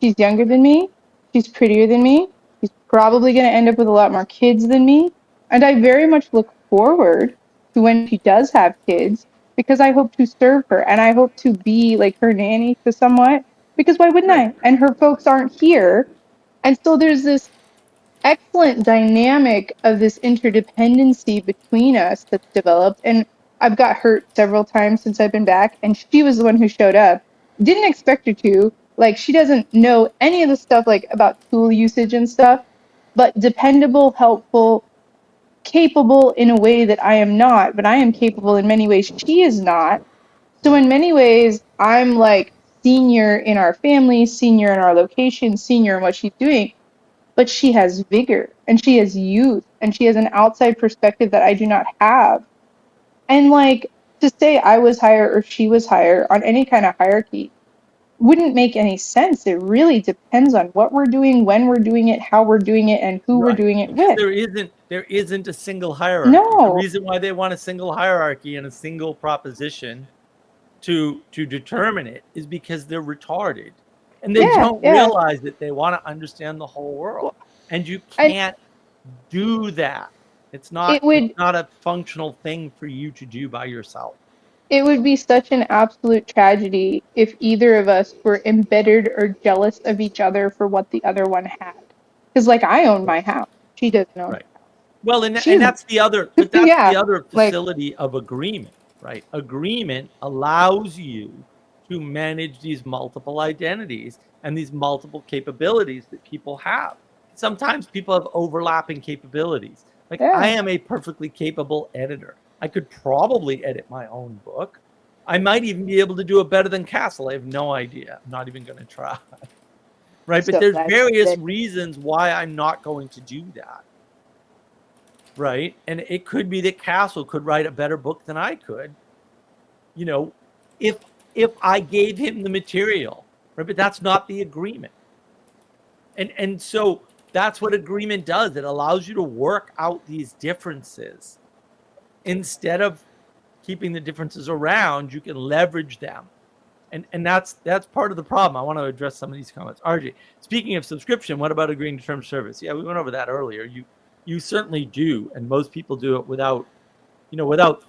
E: she's younger than me. She's prettier than me. She's probably going to end up with a lot more kids than me. And I very much look forward to when she does have kids, because I hope to serve her and I hope to be like her nanny to somewhat, because why wouldn't
B: Right.
E: I? And her folks aren't here. And so there's this excellent dynamic of this interdependency between us that's developed. And I've got hurt several times since I've been back, and she was the one who showed up. Didn't expect her to. Like, she doesn't know any of the stuff like about tool usage and stuff, but dependable, helpful, capable in a way that I am not, but I am capable in many ways she is not. So in many ways, I'm like senior in our family, senior in our location, senior in what she's doing, but she has vigor and she has youth and she has an outside perspective that I do not have. And like, to say I was higher or she was higher on any kind of hierarchy wouldn't make any sense. It really depends on what we're doing, when we're doing it, how we're doing it, and who we're
B: Right.
E: doing it
B: Because
E: with.
B: there isn't a single hierarchy. The
E: No.
B: reason why they want a single hierarchy and a single proposition to determine it is because they're retarded. And they don't realize that they want to understand the whole world. And you can't do that. It's not a functional thing for you to do by yourself.
E: It would be such an absolute tragedy if either of us were embittered or jealous of each other for what the other one had. Because like, I own my house. She doesn't own
B: Right.
E: her house.
B: Well, and that's the other, but that's
E: Yeah,
B: the other
E: like-
B: facility of agreement, right? Agreement allows you to manage these multiple identities and these multiple capabilities that people have. Sometimes people have overlapping capabilities. Like, I am a perfectly capable editor. I could probably edit my own book. I might even be able to do it better than Castle. I have no idea. I'm not even going to try. Right? But there's various reasons why I'm not going to do that. Right? And it could be that Castle could write a better book than I could. You know, if I gave him the material, right? But that's not the agreement. And so that's what agreement does. It allows you to work out these differences. Instead of keeping the differences around, you can leverage them. And that's part of the problem. I want to address some of these comments. RJ, speaking of subscription, what about agreeing to term service? Yeah, we went over that earlier. You certainly do, and most people do it without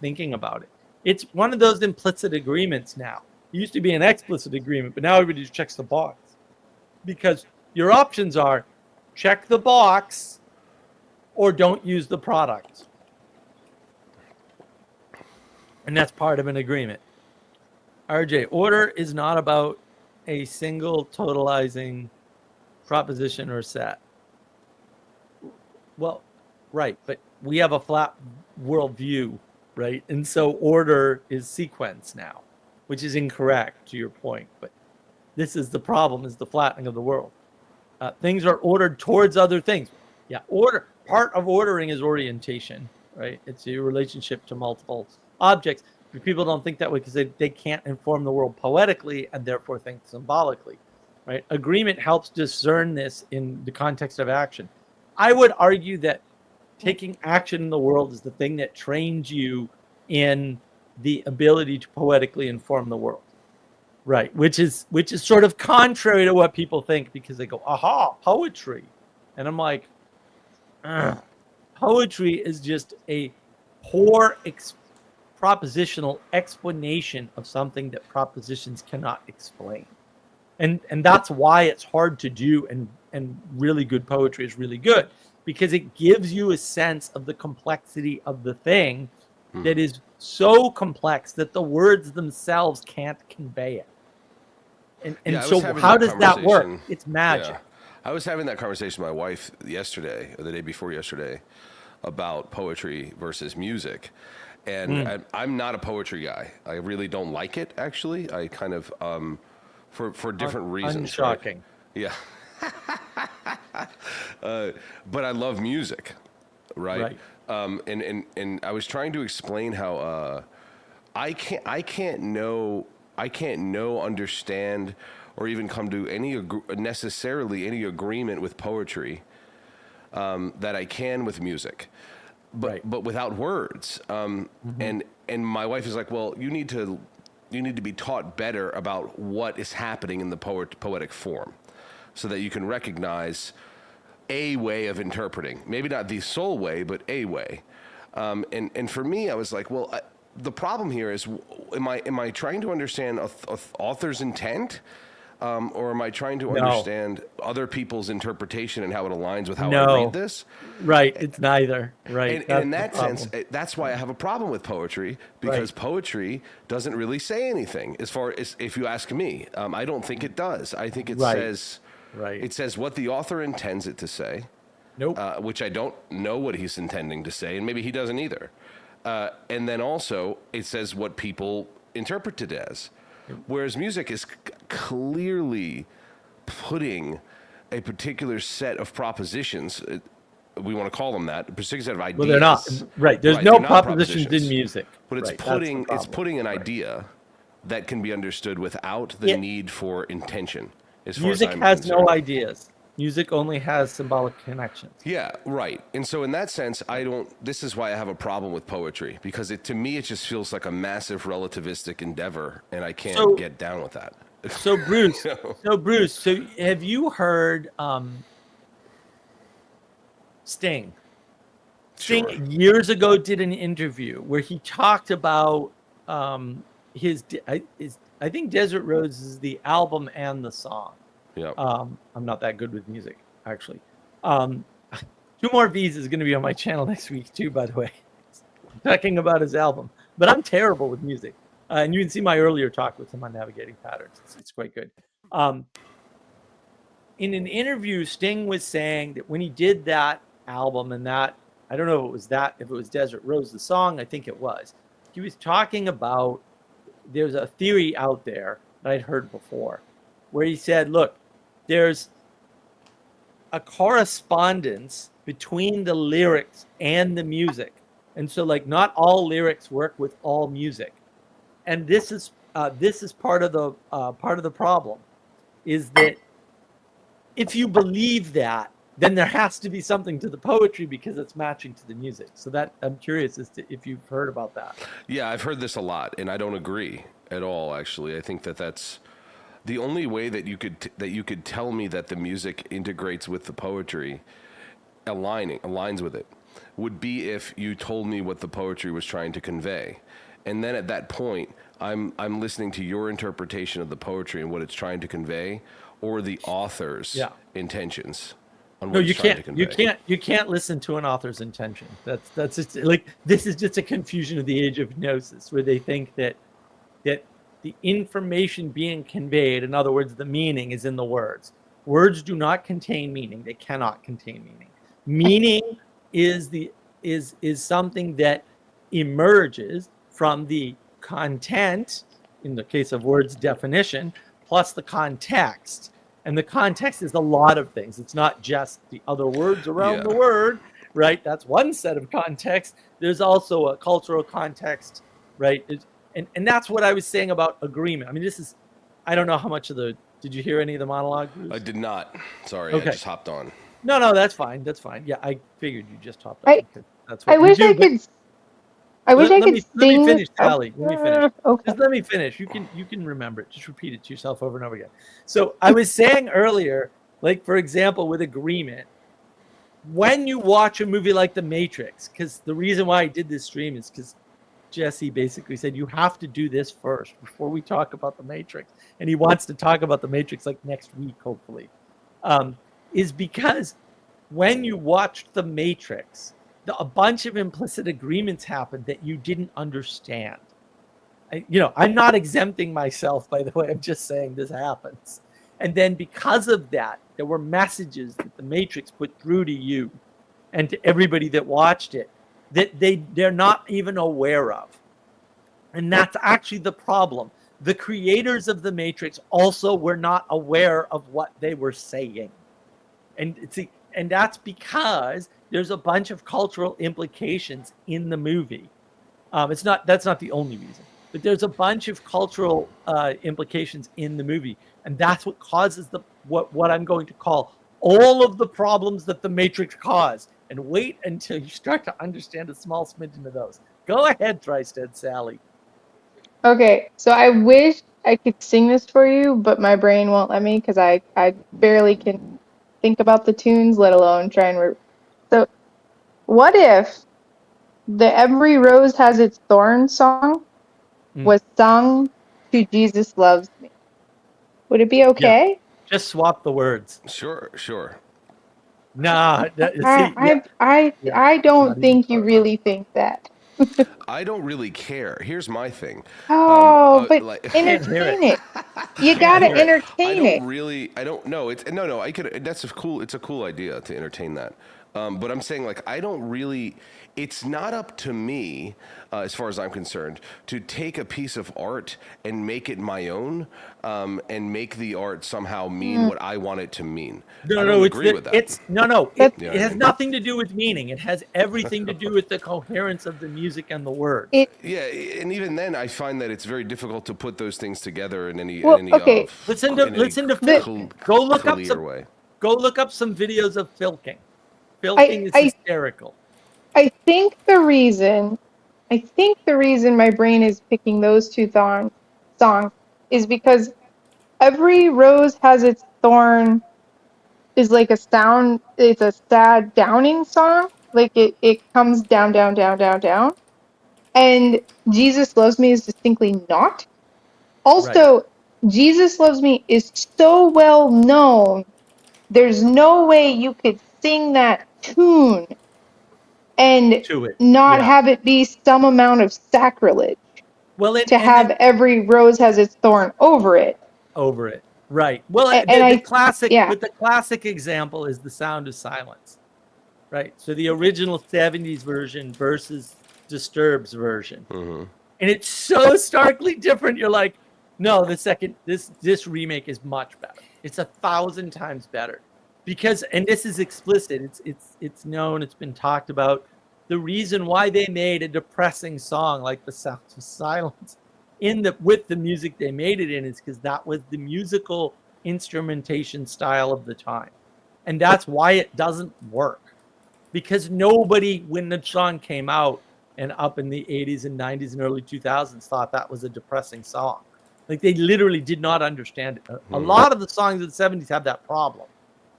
B: thinking about it. It's one of those implicit agreements now. It used to be an explicit agreement, but now everybody just checks the box. Because your options are check the box or don't use the product. And that's part of an agreement. RJ, order is not about a single totalizing proposition or set. Well, right, but we have a flat worldview, right? And so order is sequence now, which is incorrect to your point. But this is the problem, is the flattening of the world. Things are ordered towards other things. Yeah, part of ordering is orientation, right? It's your relationship to multiple objects. But people don't think that way because they can't inform the world poetically and therefore think symbolically, right? Agreement helps discern this in the context of action. I would argue that taking action in the world is the thing that trains you in the ability to poetically inform the world, right? Which is sort of contrary to what people think, because they go, aha, poetry. And I'm like, poetry is just a poor propositional explanation of something that propositions cannot explain. And that's why it's hard to do, and really good poetry is really good, because it gives you a sense of the complexity of the thing that is so complex that the words themselves can't convey it. And so how does that work? It's magic.
F: Yeah. I was having that conversation with my wife yesterday, or the day before yesterday, about poetry versus music. And I'm not a poetry guy. I really don't like it, actually. I kind of, for different reasons.
B: Unshocking.
F: Right? Yeah. But I love music, right? And I was trying to explain how I can't know, understand, or even come to necessarily any agreement with poetry that I can with music. But without words. And my wife is like, well, you need to be taught better about what is happening in the poetic form, so that you can recognize a way of interpreting. Maybe not the sole way, but a way. And for me, I was like, well, the problem here is, am I trying to understand a author's intent? Or am I trying to understand other people's interpretation and how it aligns with how I read this?
B: Right, it's neither. Right.
F: And in that sense, that's why I have a problem with poetry, because poetry doesn't really say anything. As far as, if you ask me, I don't think it does. I think it says it says what the author intends it to say.
B: Nope.
F: Which I don't know what he's intending to say, and maybe he doesn't either. And then also, it says what people interpret it as. Whereas music is clearly putting a particular set of propositions, we want to call them that, a particular set of ideas.
B: Well, they're not. Right. There's no propositions in music.
F: But it's putting an idea that can be understood without the need for intention.
B: Music has no ideas. Music only has symbolic connections.
F: Yeah, right. And so in that sense, this is why I have a problem with poetry, because to me, it just feels like a massive relativistic endeavor, and I can't get down with that.
B: So Bruce, so have you heard Sting?
F: Sure.
B: Sting years ago did an interview where he talked about I think Desert Rose is the album and the song.
F: Yeah.
B: I'm not that good with music, actually. 2 More V's is going to be on my channel next week too, by the way. Talking about his album, but I'm terrible with music. And you can see my earlier talk with him on navigating patterns. It's quite good. In an interview, Sting was saying that when he did that album and that, I don't know if it was Desert Rose, the song, I think it was. He was talking about, there's a theory out there that I'd heard before, where he said, look, there's a correspondence between the lyrics and the music. And so like not all lyrics work with all music. And this is part of the problem, is that if you believe that, then there has to be something to the poetry because it's matching to the music. So that I'm curious as to if you've heard about that.
F: Yeah, I've heard this a lot, and I don't agree at all. Actually, I think that's the only way that you could tell me that the music integrates with the poetry, aligns with it, would be if you told me what the poetry was trying to convey. And then at that point, I'm listening to your interpretation of the poetry and what it's trying to convey, or the author's intentions on what it's trying to convey.
B: You can't listen to an author's intention. That's just, like, this is just a confusion of the age of gnosis, where they think that the information being conveyed, in other words, the meaning, is in the words. Words do not contain meaning. They cannot contain meaning. Meaning is something that emerges from the content, in the case of words, definition, plus the context. And the context is a lot of things. It's not just the other words around the word, right? That's one set of context. There's also a cultural context, right? And that's what I was saying about agreement. I mean, I don't know how much did you hear any of the monologue, Bruce?
F: I did not. Sorry,
B: okay.
F: I just hopped on.
B: No, that's fine. That's fine. Yeah, I figured you just hopped on. That's what
E: I wish I could sing.
B: Let me finish, Sally. Let me finish.
E: Okay.
B: Just let me finish. You can remember it. Just repeat it to yourself over and over again. So I was saying earlier, like, for example, with agreement, when you watch a movie like The Matrix, because the reason why I did this stream is because Jesse basically said, you have to do this first before we talk about The Matrix. And he wants to talk about The Matrix like next week, hopefully. Is because when you watched The Matrix, a bunch of implicit agreements happened that you didn't understand. I'm not exempting myself, by the way. I'm just saying this happens. And then because of that, there were messages that The Matrix put through to you and to everybody that watched it that they're not even aware of. And that's actually the problem. The creators of The Matrix also were not aware of what they were saying. And that's because there's a bunch of cultural implications in the movie. That's not the only reason, but there's a bunch of cultural implications in the movie, and that's what causes what I'm going to call all of the problems that The Matrix caused. And wait until you start to understand a small smidgen of those. Go ahead, Tristed Sally.
E: Okay, so I wish I could sing this for you, but my brain won't let me because I barely can think about the tunes, let alone try and. So, what if the Every Rose Has Its Thorn song was sung to Jesus Loves Me. Would it be okay?
B: Just swap the words.
F: Sure.
B: Nah, see,
E: I don't
B: Not even
E: think you
B: close.
E: really think that.
F: I don't really care. Here's my thing.
E: Oh, but
F: like-
B: Can't hear
E: entertain
B: it.
E: it. You gotta
B: hear it.
E: entertain it.
F: I don't know. It's no. I could. That's a cool. It's a cool idea to entertain that. But I'm saying like I don't really. It's not up to me, as far as I'm concerned, to take a piece of art and make it my own, and make the art somehow mean what I want it to mean. I don't agree with that.
B: It's no.
E: That's-
B: It has nothing to do with meaning. It has everything to do with the coherence of the music and the words.
F: Yeah, and even then, I find that it's very difficult to put those things together in any.
E: Well,
F: in any
E: okay.
B: Listen to Go look up
F: clear
B: some.
F: way.
B: Go look up some videos of filking. Filking is hysterical.
E: I think the reason my brain is picking those two songs is because Every Rose Has Its Thorn is like it's a sad downing song. Like it comes down, down, down, down, down. And Jesus Loves Me is distinctly not. Also, Jesus Loves Me is so well known, there's no way you could sing that tune and
B: To it.
E: not
B: Yeah.
E: have it be some amount of sacrilege
B: Well,
E: to have Every Rose Has Its Thorn over it.
B: over it. Right. Well,
E: And
B: the classic,
E: yeah.
B: but the classic example is The Sound of Silence. Right. So the original 70s version versus Disturbed's version.
F: Mm-hmm.
B: And it's so starkly different. You're like, no, this remake is much better. It's 1,000 times better. Because, and this is explicit, it's known, it's been talked about. The reason why they made a depressing song like The Sound of Silence with the music they made it in is because that was the musical instrumentation style of the time. And that's why it doesn't work. Because nobody, when the song came out and up in the 80s and 90s and early 2000s, thought that was a depressing song. Like they literally did not understand it. A lot of the songs of the 70s have that problem.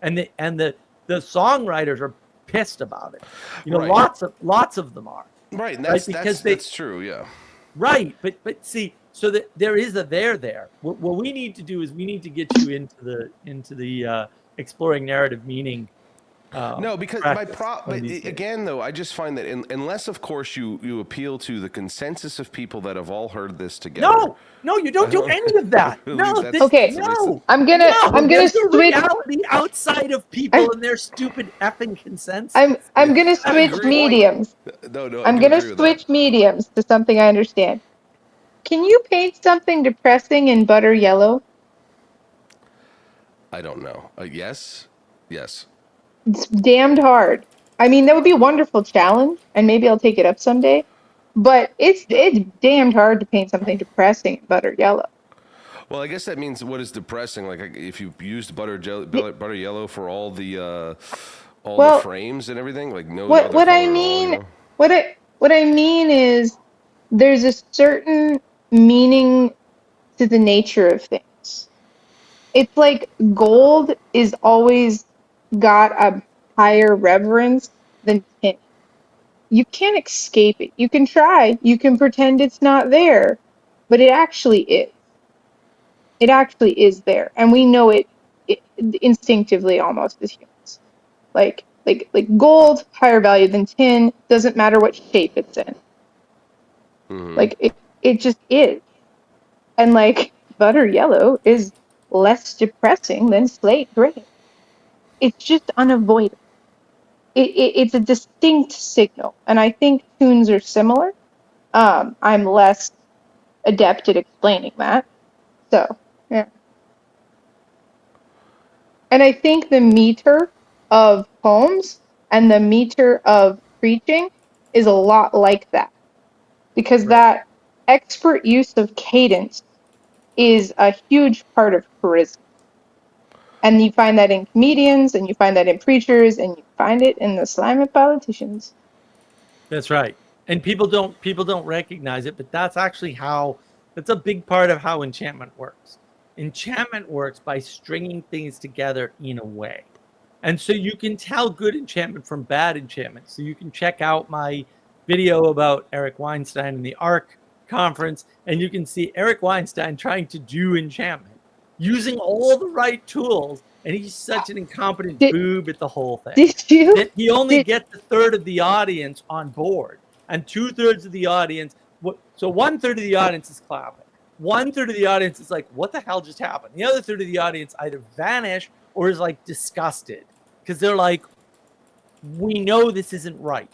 B: And the songwriters are pissed about it. You know,
F: Right.
B: lots of them are.
F: Right, and
B: Right,
F: that's true. Yeah.
B: Right, but see, so that there is a there. What we need to do is we need to get you into the exploring narrative meaning.
F: No, because again, though, I just find that unless, of course, you appeal to the consensus of people that have all heard this together.
B: No, you don't do any of that. No,
E: Okay.
B: no.
E: I'm gonna
B: there's a
E: switch.
B: reality outside of people and their stupid effing consensus.
E: I'm gonna switch
F: agree.
E: mediums.
F: No,
E: I'm
F: I do
E: gonna
F: agree with
E: switch mediums to something I understand. Can you paint something depressing in butter yellow?
F: that. I don't know. Yes.
E: It's damned hard. I mean, that would be a wonderful challenge, and maybe I'll take it up someday. But it's damned hard to paint something depressing in butter yellow.
F: Well, I guess that means what is depressing. Like if you used butter yellow for all the frames and everything, like no.
E: What
F: other
E: I
F: color at all,
E: mean,
F: you know?
E: what I mean is, there's a certain meaning to the nature of things. It's like gold is always got a higher reverence than tin. You can't escape it. You can try. You can pretend it's not there, but it actually is. It actually is there, and we know it instinctively almost as humans. Like gold, higher value than tin. Doesn't matter what shape it's in.
F: Mhm.
E: Like it just is. And like butter yellow is less depressing than slate gray. It's just unavoidable. It's a distinct signal, and I think tunes are similar. I'm less adept at explaining that. So, yeah. And I think the meter of poems and the meter of preaching is a lot like that. Because that expert use of cadence is a huge part of charisma. And you find that in comedians, and you find that in preachers, and you find it in the slimy politicians.
B: That's right. And people don't recognize it, but that's actually that's a big part of how enchantment works. Enchantment works by stringing things together in a way. And so you can tell good enchantment from bad enchantment. So you can check out my video about Eric Weinstein in the ARC conference, and you can see Eric Weinstein trying to do enchantment using all the right tools, and he's such an incompetent boob at the whole thing.
E: Did you?
B: That he only gets a third of the audience on board, and 2/3 of the audience. So 1/3 of the audience is clapping. 1/3 of the audience is like, "What the hell just happened?" The other third of the audience either vanish or is like disgusted because they're like, "We know this isn't right."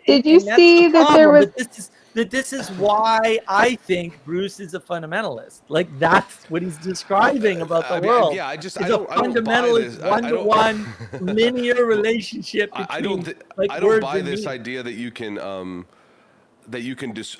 E: Did you
B: that's
E: see
B: the
E: that there
B: problem,
E: was?
B: this is why I think Bruce is a fundamentalist. Like that's what he's describing about the world.
F: Yeah, I
B: It's
F: don't buy
B: fundamentalist
F: this.
B: one-to-one linear relationship between.
F: I don't
B: words
F: buy
B: and
F: this
B: meaning.
F: idea that you can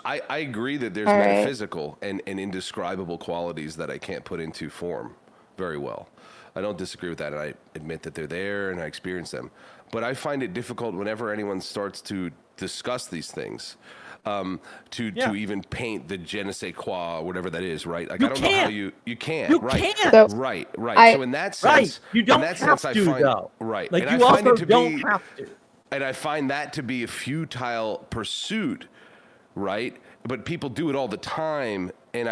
F: I agree that there's
E: All right.
F: metaphysical and indescribable qualities that I can't put into form very well. I don't disagree with that, and I admit that they're there and I experience them. But I find it difficult whenever anyone starts to discuss these things, to even paint the je ne sais quoi, or whatever that is, right? Like
B: You
F: I don't know how
B: can't.
F: you can't,
B: You
F: right?
B: can't.
E: So,
F: Right.
E: I-
F: So in that
B: Right.
F: sense,
B: You don't
F: in that
B: have
F: sense,
B: to,
F: I find,
B: though.
F: right.
B: Like
F: and
B: you
F: I find
B: also
F: it to
B: don't
F: be,
B: have to.
F: and I find that to be a futile pursuit, right? But people do it all the time, and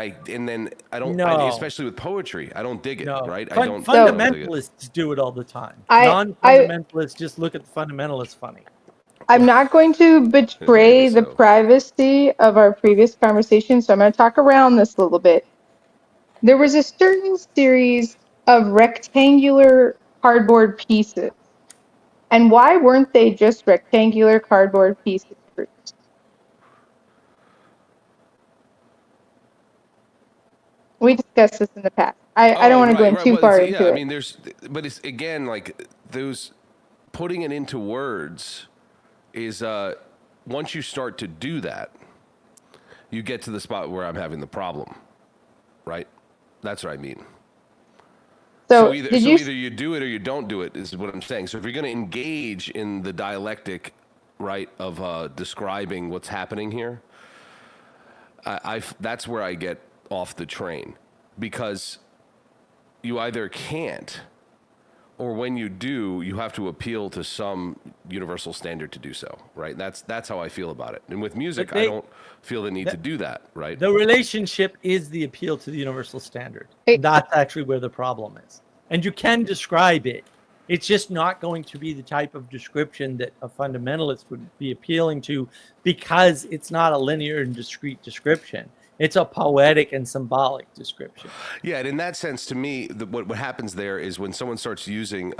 F: then I don't,
B: No.
F: especially with poetry, I don't dig it,
B: No,
F: right? I don't dig it.
B: fundamentalists do it all the time.
E: I-
B: Non-fundamentalists just look at the fundamentalists funny.
E: I'm not going to betray
F: Maybe
E: the
F: so.
E: privacy of our previous conversation, so I'm going to talk around this a little bit. There was a certain series of rectangular cardboard pieces. And why weren't they just rectangular cardboard pieces? We discussed this in the past. I don't want to go in too far into it.
F: I mean, but it's again like those putting it into words is once you start to do that, you get to the spot where I'm having the problem, right? That's what I mean.
E: So,
F: either you do it or you don't do it is what I'm saying. So if you're going to engage in the dialectic, right, of describing what's happening here, that's where I get off the train, because you either can't, or when you do, you have to appeal to some universal standard to do so, right? That's how I feel about it. And with music, I don't feel the need to do that, right?
B: The relationship is the appeal to the universal standard.
E: It-
B: That's actually where the problem is. And you can describe it. It's just not going to be the type of description that a fundamentalist would be appealing to, because it's not a linear and discrete description. It's a poetic and symbolic description.
F: Yeah, and in that sense, to me, what happens there is when someone starts using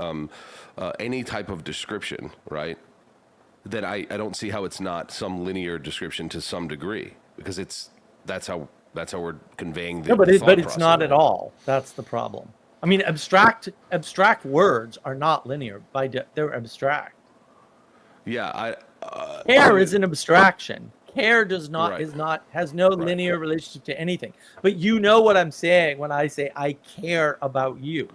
F: any type of description, right? That I don't see how it's not some linear description to some degree, because that's how we're conveying the.
B: No, but
F: the
B: it's
F: thought
B: not
F: process.
B: at all. That's the problem. I mean, abstract words are not linear. They're abstract.
F: Yeah,
B: Care is an abstraction. Care has no
F: Right.
B: linear relationship to anything. But you know what I'm saying when I say I care about you,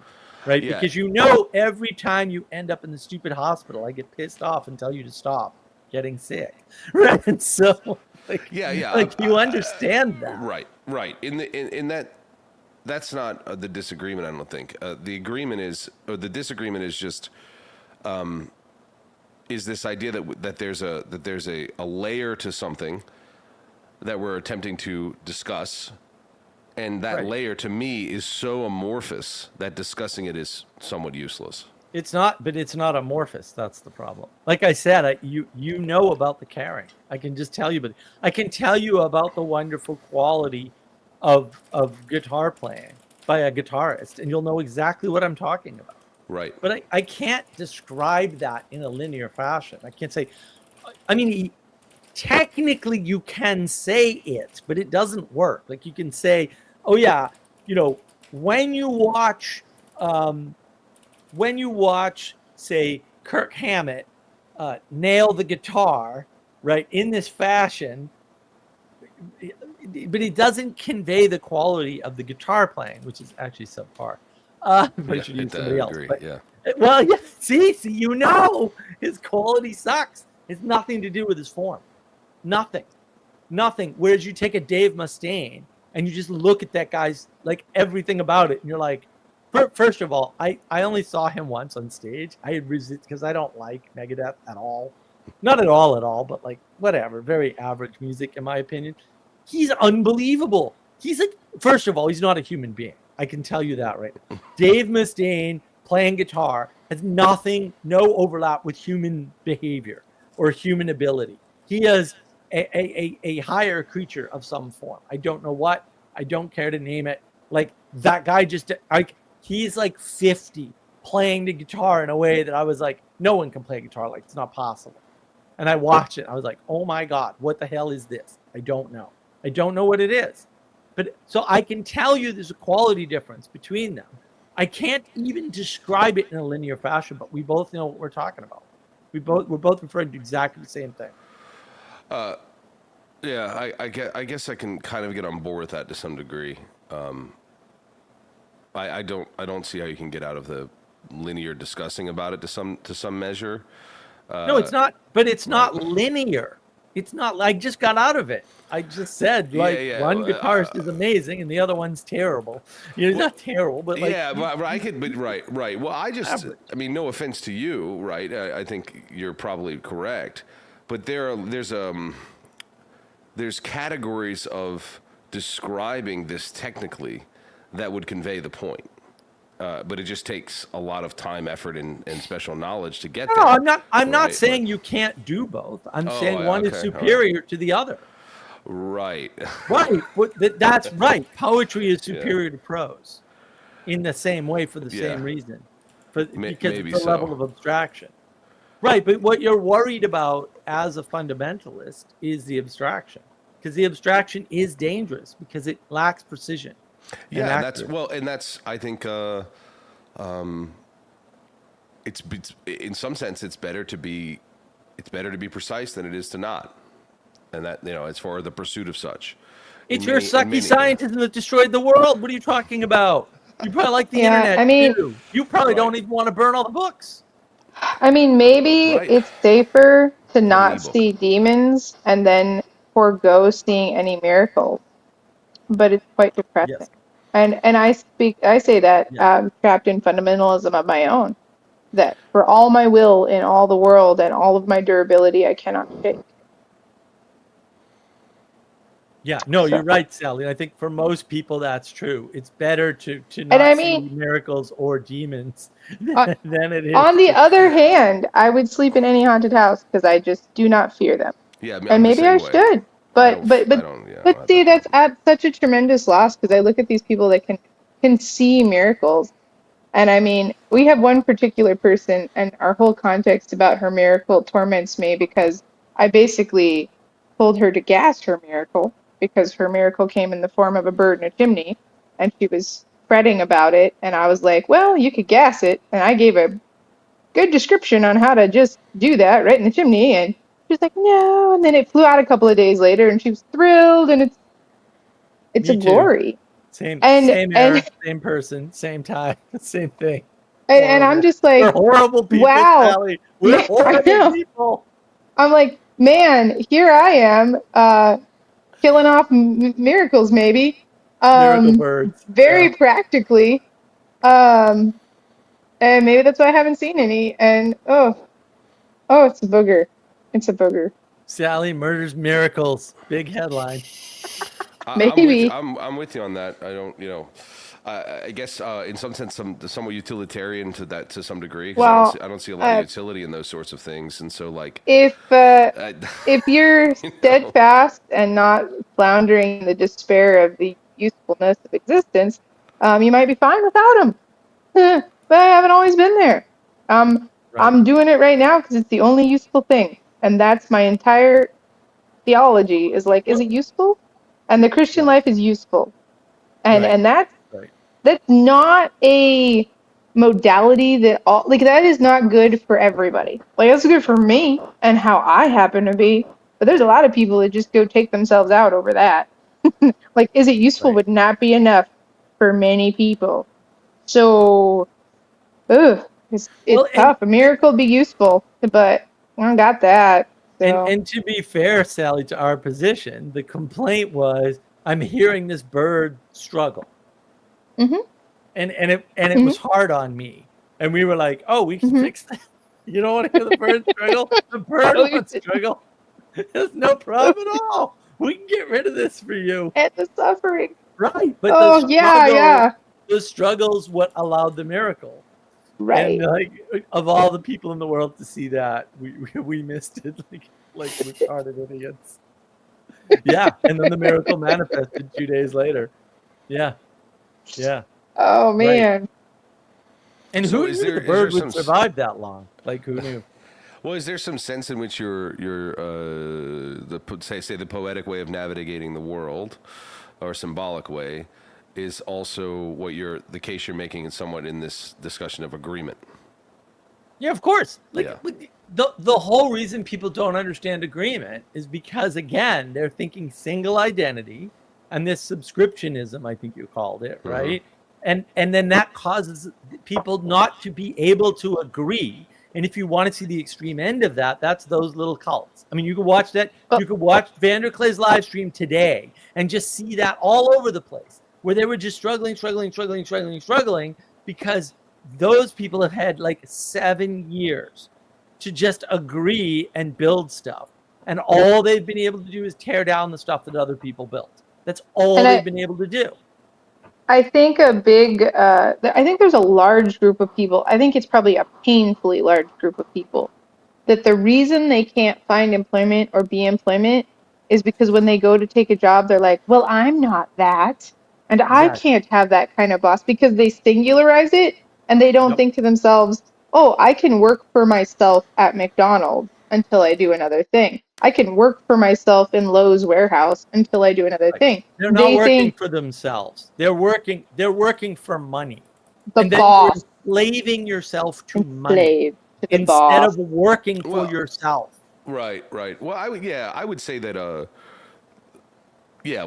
B: right?
F: Yeah.
B: Because you know every time you end up in the stupid hospital, I get pissed off and tell you to stop getting sick, right? And so, like,
F: Yeah,
B: like you understand that,
F: right. In that, that's not the disagreement. I don't think the agreement is, or the disagreement is just. Is this idea that there's a layer to something that we're attempting to discuss, and that
B: Right.
F: layer to me is so amorphous that discussing it is somewhat useless.
B: It's not amorphous. That's the problem. Like I said, you know about the caring. I can just tell you, but I can tell you about the wonderful quality of guitar playing by a guitarist, and you'll know exactly what I'm talking about.
F: Right.
B: But I can't describe that in a linear fashion. I can't say, I mean, technically you can say it, but it doesn't work. Like you can say, oh yeah, when you watch, say, Kirk Hammett nail the guitar, right, in this fashion, but it doesn't convey the quality of the guitar playing, which is actually subpar. I should use somebody else.
F: Agree.
B: But,
F: Yeah.
B: well, yeah, see, his quality sucks. It's nothing to do with his form. Nothing. Whereas you take a Dave Mustaine and you just look at that guy's, like, everything about it, and you're like, first of all, I only saw him once on stage. I had resisted because I don't like Megadeth at all. Not at all, but like whatever, very average music in my opinion. He's unbelievable. He's like, first of all, he's not a human being. I can tell you that right now. Dave Mustaine playing guitar has no overlap with human behavior or human ability. He is a higher creature of some form. I don't know what. I don't care to name it. Like that guy just like he's like 50 playing the guitar in a way that I was like, no one can play guitar like it's not possible. And I watched it. I was like, oh my God, what the hell is this? I don't know. I don't know what it is. But so I can tell you there's a quality difference between them. I can't even describe it in a linear fashion, but we both know what we're talking about. We're both referring to exactly the same thing.
F: Yeah, I guess I can kind of get on board with that to some degree. I don't see how you can get out of the linear discussing about it to some measure.
B: No, it's not. But it's not linear. It's not. I just got out of it. I just said one guitarist is amazing and the other one's terrible. You know, not terrible, but like
F: but I could. But right. Well, I mean, no offense to you, right? I think you're probably correct, but there's categories of describing this technically that would convey the point. But it just takes a lot of time, effort, and special knowledge to get there.
B: No, I'm not saying you can't do both. I'm saying one is superior to the other.
F: Right.
B: Right. That's right. Poetry is superior to prose in the same way for the same reason. Because it's a level of abstraction. Right. But what you're worried about as a fundamentalist is the abstraction. Because the abstraction is dangerous because it lacks precision.
F: Yeah, that's I think it's in some sense it's better to be precise than it is to not, and that it's for the pursuit of such.
B: It's your sucky scientism that destroyed the world. What are you talking about? You probably like the internet. I mean, too. You probably don't even want to burn all the books.
E: I mean, maybe it's safer to not see demons and then forego seeing any miracles, but it's quite depressing. Yes. And I say that trapped in fundamentalism of my own, that for all my will in all the world and all of my durability, I cannot shake.
B: Yeah, no, you're right, Sally. I think for most people that's true. It's better to not see miracles or demons than it is.
E: On the other hand, I would sleep in any haunted house because I just do not fear them.
F: Yeah,
E: and maybe I should. But see, that's at such a tremendous loss because I look at these people that can see miracles. And I mean, we have one particular person and our whole context about her miracle torments me because I basically told her to gas her miracle because her miracle came in the form of a bird in a chimney and she was fretting about it. And I was like, well, you could gas it. And I gave a good description on how to just do that right in the chimney. And she was like, no, and then it flew out a couple of days later, and she was thrilled, and it's a glory.
B: Same era, same person, same time, same thing.
E: And I'm just like,
B: we're horrible people,
E: wow.
B: Sally. We're horrible people.
E: I'm like, man, here I am, killing off miracles, maybe.
B: Miracle birds.
E: Very practically. And maybe that's why I haven't seen any. And oh, it's a booger. It's a booger.
B: Sally murders miracles. Big headline.
E: Maybe.
F: I'm with you on that. I don't, I guess in some sense, somewhat utilitarian to some degree.
E: Well,
F: I don't see a lot of utility in those sorts of things, and so like
E: if you're steadfast and not floundering in the despair of the usefulness of existence, you might be fine without them. But I haven't always been there. I'm doing it right now because it's the only useful thing. And that's my entire theology is like, is it useful? And the Christian life is useful. And that's not a modality that is not good for everybody. Like that's good for me and how I happen to be. But there's a lot of people that just go take themselves out over that. Like, is it useful would not be enough for many people. So, it's tough. A miracle would be useful, but I don't got that. So.
B: And to be fair, Sally, to our position, the complaint was, I'm hearing this bird struggle.
E: Mm-hmm.
B: And it was hard on me. And we were like, oh, we can fix that. You don't want to hear the bird struggle? The bird won't struggle. There's no problem at all. We can get rid of this for you.
E: And the suffering.
B: Right. But
E: Oh,
B: the
E: yeah,
B: struggle,
E: yeah.
B: the struggle's what allowed the miracle.
E: Right.
B: And like, of all the people in the world to see that, we missed it like retarded idiots. Yeah. And then the miracle manifested 2 days later. Yeah. Yeah.
E: Oh, man.
B: And
F: So
B: who
F: is
B: knew
F: there-
B: the
F: is
B: bird
F: there
B: would
F: some-
B: survive that long? Like, who knew?
F: Well, is there some sense in which your say the poetic way of navigating the world, or symbolic way, is also what the case you're making, somewhat in this discussion of agreement?
B: Yeah, of course. Like,
F: Yeah.
B: like, the whole reason people don't understand agreement is because, again, they're thinking single identity and this subscriptionism, I think you called it, right? And then that causes people not to be able to agree. And if you want to see the extreme end of that, that's those little cults. I mean, you can watch that. You could watch Vanderklay's live stream today and just see that all over the place, where they were just struggling because those people have had like 7 years to just agree and build stuff. And all they've been able to do is tear down the stuff that other people built. That's all
E: And
B: they've been able to do.
E: I think I think there's a large group of people. I think it's probably a painfully large group of people that the reason they can't find employment or be employment is because when they go to take a job, they're like, well, I'm not that. And I
B: Exactly.
E: can't have that kind of boss, because they singularize it and they don't
B: Yep.
E: think to themselves, oh, I can work for myself at McDonald's until I do another thing. I can work for myself in Lowe's warehouse until I do another thing.
B: They're not
E: They
B: working
E: think
B: for themselves. They're working for money.
E: the
B: and then
E: boss
B: you're enslaving yourself to money
E: slave to the
B: instead
E: boss.
B: of working for
F: Well,
B: yourself.
F: Right. Well, I would say that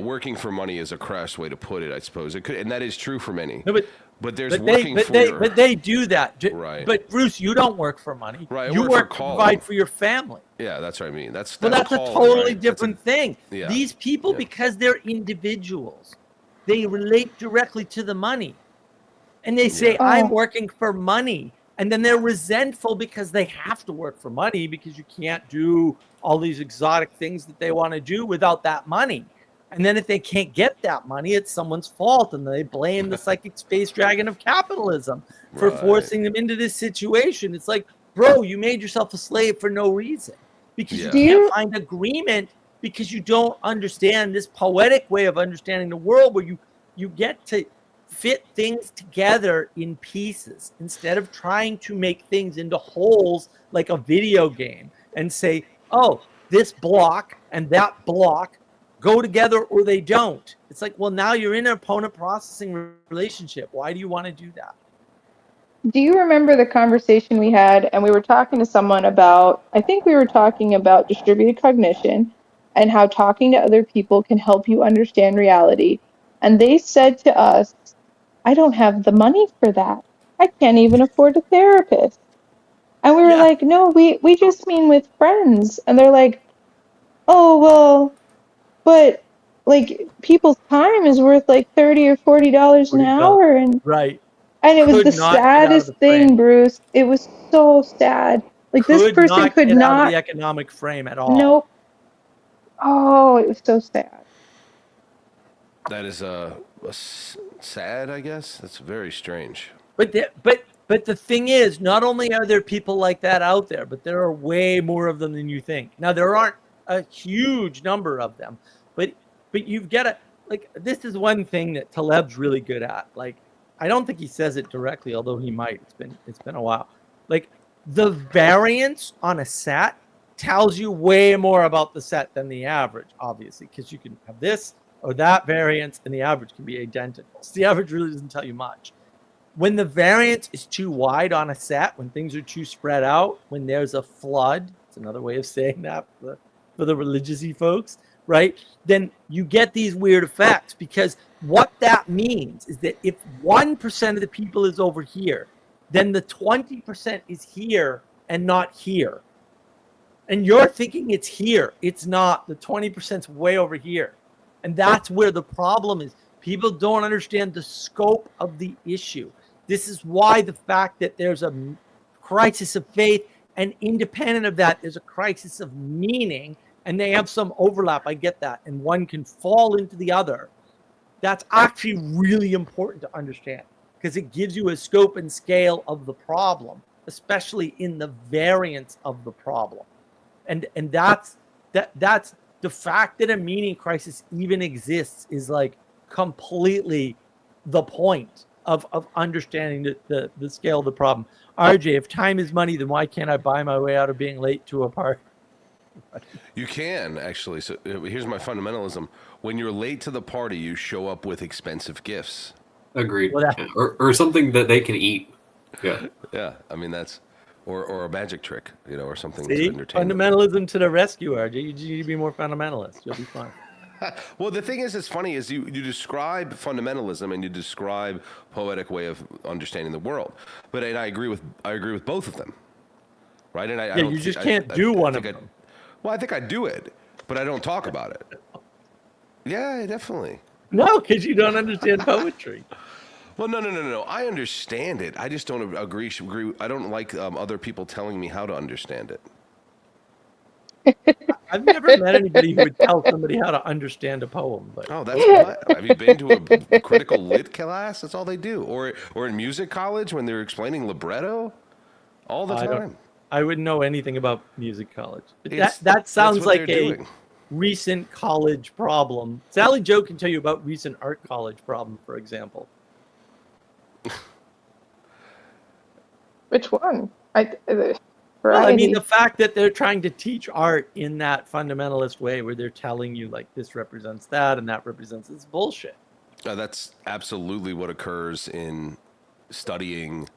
F: working for money is a crass way to put it, I suppose. It could, and that is true for many.
B: No,
F: but there's
B: but
F: working
B: they do that.
F: Right.
B: But Bruce, you don't work for money.
F: Right, I
B: You
F: work for
B: work to
F: calling.
B: provide for your family.
F: Yeah, that's what I mean. That's
B: Well, that's a
F: calling,
B: totally
F: right? That's
B: different thing.
F: yeah.
B: These people,
F: Yeah.
B: because they're individuals, they relate directly to the money. And they say,
E: Yeah.
B: I'm
E: Oh.
B: working for money. And then they're resentful because they have to work for money, because you can't do all these exotic things that they want to do without that money. And then if they can't get that money, it's someone's fault. And they blame the psychic space dragon of capitalism for
F: Right.
B: forcing them into this situation. It's like, bro, you made yourself a slave for no reason, because
F: Yeah.
E: Do
B: you
E: you-
B: can't find agreement, because you don't understand this poetic way of understanding the world, where you get to fit things together in pieces instead of trying to make things into wholes like a video game and say, oh, this block and that block go together or they don't. It's like, well, now you're in an opponent processing relationship. Why do you want to do that?
E: Do you remember the conversation we had, and we were talking to someone about, I think we were talking about distributed cognition and how talking to other people can help you understand reality. And they said to us, I don't have the money for that. I can't even afford a therapist. And we were
B: Yeah.
E: like, no, we just mean with friends. And they're like, oh, well, but like people's time is worth like $30 or $40 an
B: $40.
E: hour. And
B: Right.
E: it was
B: Could
E: the
B: not get out of
E: saddest
B: the
E: thing,
B: frame.
E: Bruce. It was so sad. Like this person could
B: get out of
E: not.
B: the economic frame at all.
E: Nope. Oh, it was so sad.
F: That is sad, I guess. That's very strange.
B: But the thing is, not only are there people like that out there, but there are way more of them than you think. Now, there aren't a huge number of them, but you've got to, like, this is one thing that Taleb's really good at. Like, I don't think he says it directly, although he might. It's been a while. Like, the variance on a set tells you way more about the set than the average, obviously, because you can have this or that variance and the average can be identical. So the average really doesn't tell you much. When the variance is too wide on a set, when things are too spread out, when there's a flood, it's another way of saying that for the religious-y folks, right? Then you get these weird effects, because what that means is that if 1% of the people is over here, then the 20% is here and not here. And you're thinking it's here. It's not. The 20% is way over here. And that's where the problem is. People don't understand the scope of the issue. This is why the fact that there's a crisis of faith And independent of that, there's a crisis of meaning, and they have some overlap. I get that. And one can fall into the other. That's actually really important to understand because it gives you a scope and scale of the problem, especially in the variance of the problem. And that's the fact that a meaning crisis even exists is like completely the point of understanding the scale of the problem. RJ, if time is money, then why can't I buy my way out of being late to a party?
F: You can, actually. So here's my fundamentalism. When you're late to the party, you show up with expensive gifts.
C: Agreed.
B: Well,
C: Yeah. Or something that they can eat. Yeah.
F: Yeah, I mean, that's... Or a magic trick, or something
B: See?
F: to entertain them.
B: Fundamentalism to the rescue, RJ. You need to be more fundamentalist. You'll be fine.
F: Well, the thing is, it's funny, is you describe fundamentalism and you describe poetic way of understanding the world. But and I agree with both of them, right? And I don't
B: you
F: thi-
B: just
F: I-
B: can't
F: I-
B: do
F: I
B: one
F: think
B: of
F: I-
B: them.
F: Well, I think I do it, but I don't talk about it. Yeah, definitely.
B: No, because you don't understand poetry.
F: Well, no. I understand it. I just don't agree. I don't like other people telling me how to understand it.
B: I've never met anybody who would tell somebody how to understand a poem. But
F: Oh, that's what? Have you been to a critical lit class? That's all they do. Or in music college when they're explaining libretto all the
B: I don't-
F: time.
B: I wouldn't know anything about music college.
F: It's-
B: That sounds
F: that's what
B: like
F: they're
B: a
F: doing.
B: recent college problem. Sally Joe can tell you about recent art college problem, for example.
E: Which one?
B: Well, I mean, the fact that they're trying to teach art in that fundamentalist way where they're telling you, like, this represents that and that represents this bullshit.
F: That's absolutely what occurs in studying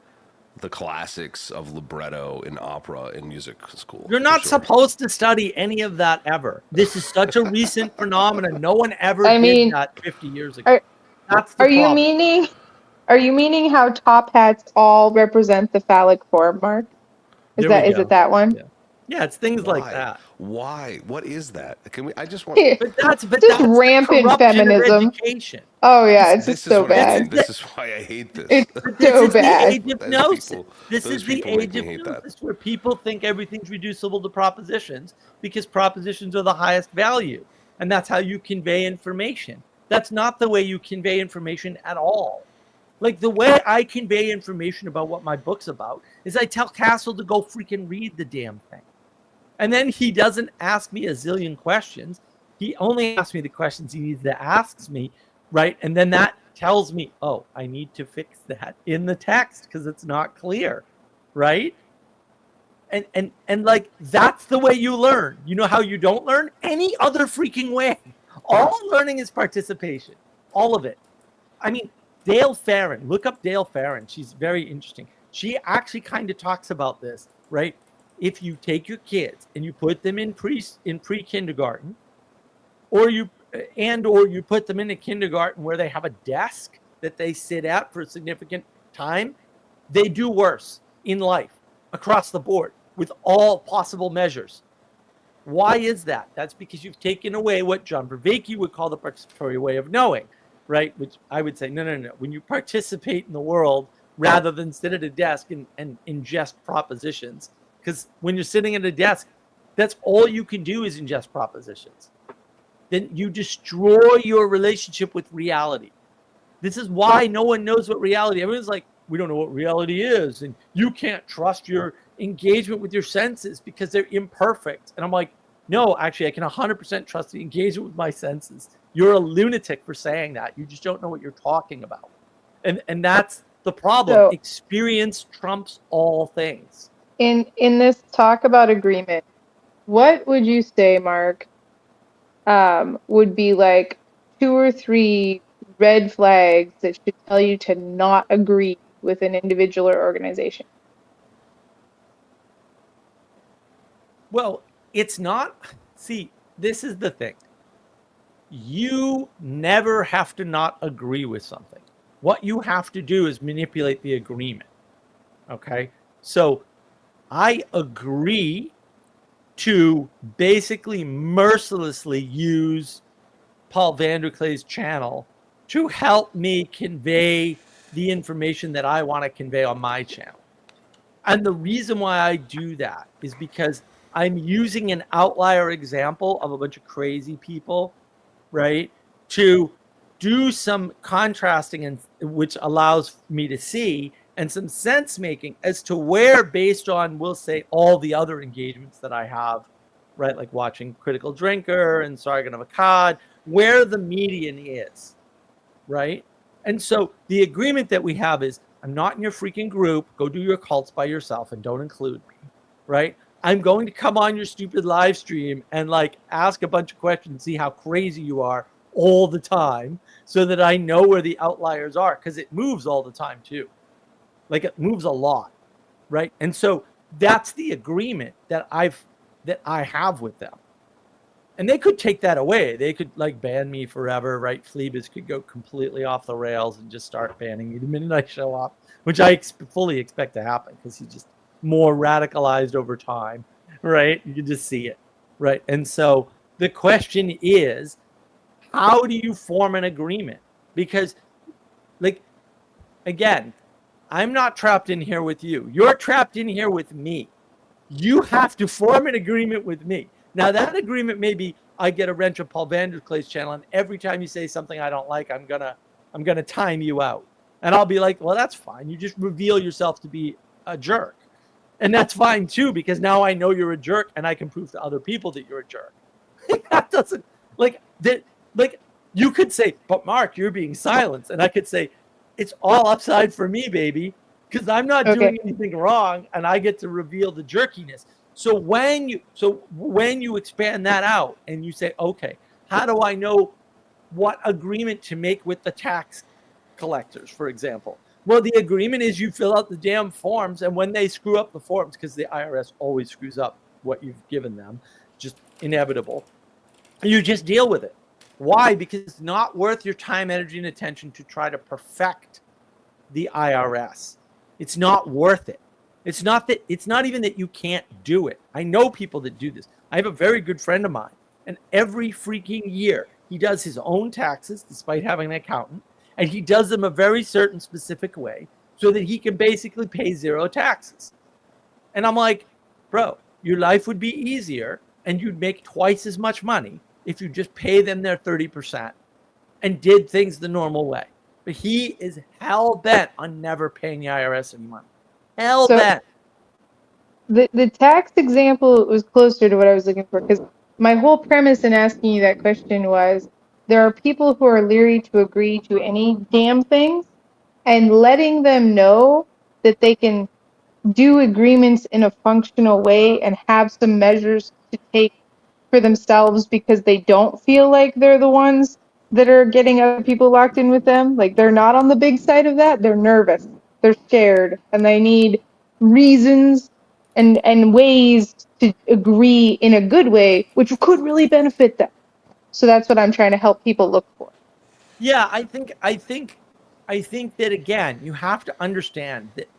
F: the classics of libretto in opera in music school.
B: You're
F: for
B: not
F: sure.
B: supposed to study any of that ever. This is such a recent phenomenon. No one ever
E: I mean,
B: did that 50 years ago. That's the
E: Are you
B: problem.
E: Are you meaning how top hats all represent the phallic form, Mark? Is
B: There we
E: is
B: go.
E: it that one?
B: Yeah. Yeah, it's things like
F: Why?
B: that.
F: Why? What is that? Can we? I just want.
B: But that's
E: Just
B: the
E: rampant
B: corruption of
E: feminism.
B: education.
E: Oh yeah, it's
F: This
E: just
F: is
E: so
F: what I
E: bad.
F: think. This is why I hate this.
E: It's
B: But this
E: so
B: is
E: bad.
B: the age of
F: Those
B: gnosis.
F: people-
B: This
F: those
B: is the
F: people make
B: age
F: me
B: of
F: hate that.
B: gnosis where people think everything's reducible to propositions because propositions are the highest value. And that's how you convey information. That's not the way you convey information at all. Like the way I convey information about what my book's about is I tell Castle to go freaking read the damn thing. And then he doesn't ask me a zillion questions. He only asks me the questions he needs to ask me, right? And then that tells me, oh, I need to fix that in the text because it's not clear, right? And like that's the way you learn. You know how you don't learn? Any other freaking way. All learning is participation. All of it. I mean, Dale Farron, look up Dale Farron. She's very interesting. She actually kind of talks about this, right? If you take your kids and you put them in pre-kindergarten, or you put them in a kindergarten where they have a desk that they sit at for a significant time, they do worse in life across the board with all possible measures. Why is that? That's because you've taken away what John Vervaeke would call the participatory way of knowing, right? Which I would say, no. When you participate in the world rather than sit at a desk and ingest propositions, because when you're sitting at a desk, that's all you can do is ingest propositions. Then you destroy your relationship with reality. This is why no one knows what reality. Everyone's like, we don't know what reality is, and you can't trust your engagement with your senses because they're imperfect. And I'm like, no, actually, I can 100% trust the engagement with my senses. You're a lunatic for saying that. You just don't know what you're talking about. And that's the problem.
E: So-
B: Experience trumps all things.
E: In this talk about agreement, what would you say, Mark, would be like 2 or 3 red flags that should tell you to not agree with an individual or organization?
B: Well, it's not. See, this is the thing. You never have to not agree with something. What you have to do is manipulate the agreement. Okay? So I agree to basically mercilessly use Paul Vanderklay's channel to help me convey the information that I want to convey on my channel. And the reason why I do that is because I'm using an outlier example of a bunch of crazy people, right, to do some contrasting, and which allows me to see, and some sense making as to where, based on, we'll say, all the other engagements that I have, right, like watching Critical Drinker and Sargon of Akkad, where the median is, right? And so the agreement that we have is, I'm not in your freaking group. Go do your cults by yourself and don't include me, right? I'm going to come on your stupid live stream and like ask a bunch of questions, see how crazy you are all the time, so that I know where the outliers are, because it moves all the time too. Like it moves a lot, right? And so that's the agreement that I have with them. And they could take that away. They could like ban me forever, right? Phlebas could go completely off the rails and just start banning me the minute I show up, which I fully expect to happen because he's just more radicalized over time, right? You can just see it, right? And so the question is, how do you form an agreement? Because, like, again, I'm not trapped in here with you. You're trapped in here with me. You have to form an agreement with me. Now, that agreement may be, I get a wrench of Paul Vanderklay's channel, and every time you say something I don't like, I'm gonna time you out. And I'll be like, well, that's fine. You just reveal yourself to be a jerk. And that's fine too, because now I know you're a jerk and I can prove to other people that you're a jerk. That doesn't, like, you could say, but Mark, you're being silenced. And I could say, it's all upside for me, baby, because I'm not doing anything wrong and I get to reveal the jerkiness. So when you expand that out and you say, okay, how do I know what agreement to make with the tax collectors, for example? Well, the agreement is you fill out the damn forms, and when they screw up the forms, because the IRS always screws up what you've given them, just inevitable, you just deal with it. Why? Because it's not worth your time, energy, and attention to try to perfect the IRS. It's not worth it. It's not even that you can't do it. I know people that do this. I have a very good friend of mine, and every freaking year he does his own taxes despite having an accountant, and he does them a very certain specific way so that he can basically pay zero taxes. And I'm like, bro, your life would be easier and you'd make twice as much money if you just pay them their 30% and did things the normal way. But he is hell bent on never paying the IRS any money. Hell bent.
E: The tax example was closer to what I was looking for, because my whole premise in asking you that question was, there are people who are leery to agree to any damn things, and letting them know that they can do agreements in a functional way and have some measures to take for themselves because they don't feel like they're the ones that are getting other people locked in with them. Like, they're not on the big side of that. They're nervous. They're scared, and they need reasons and ways to agree in a good way, which could really benefit them. So that's what I'm trying to help people look for.
B: Yeah, I think that, again, you have to understand that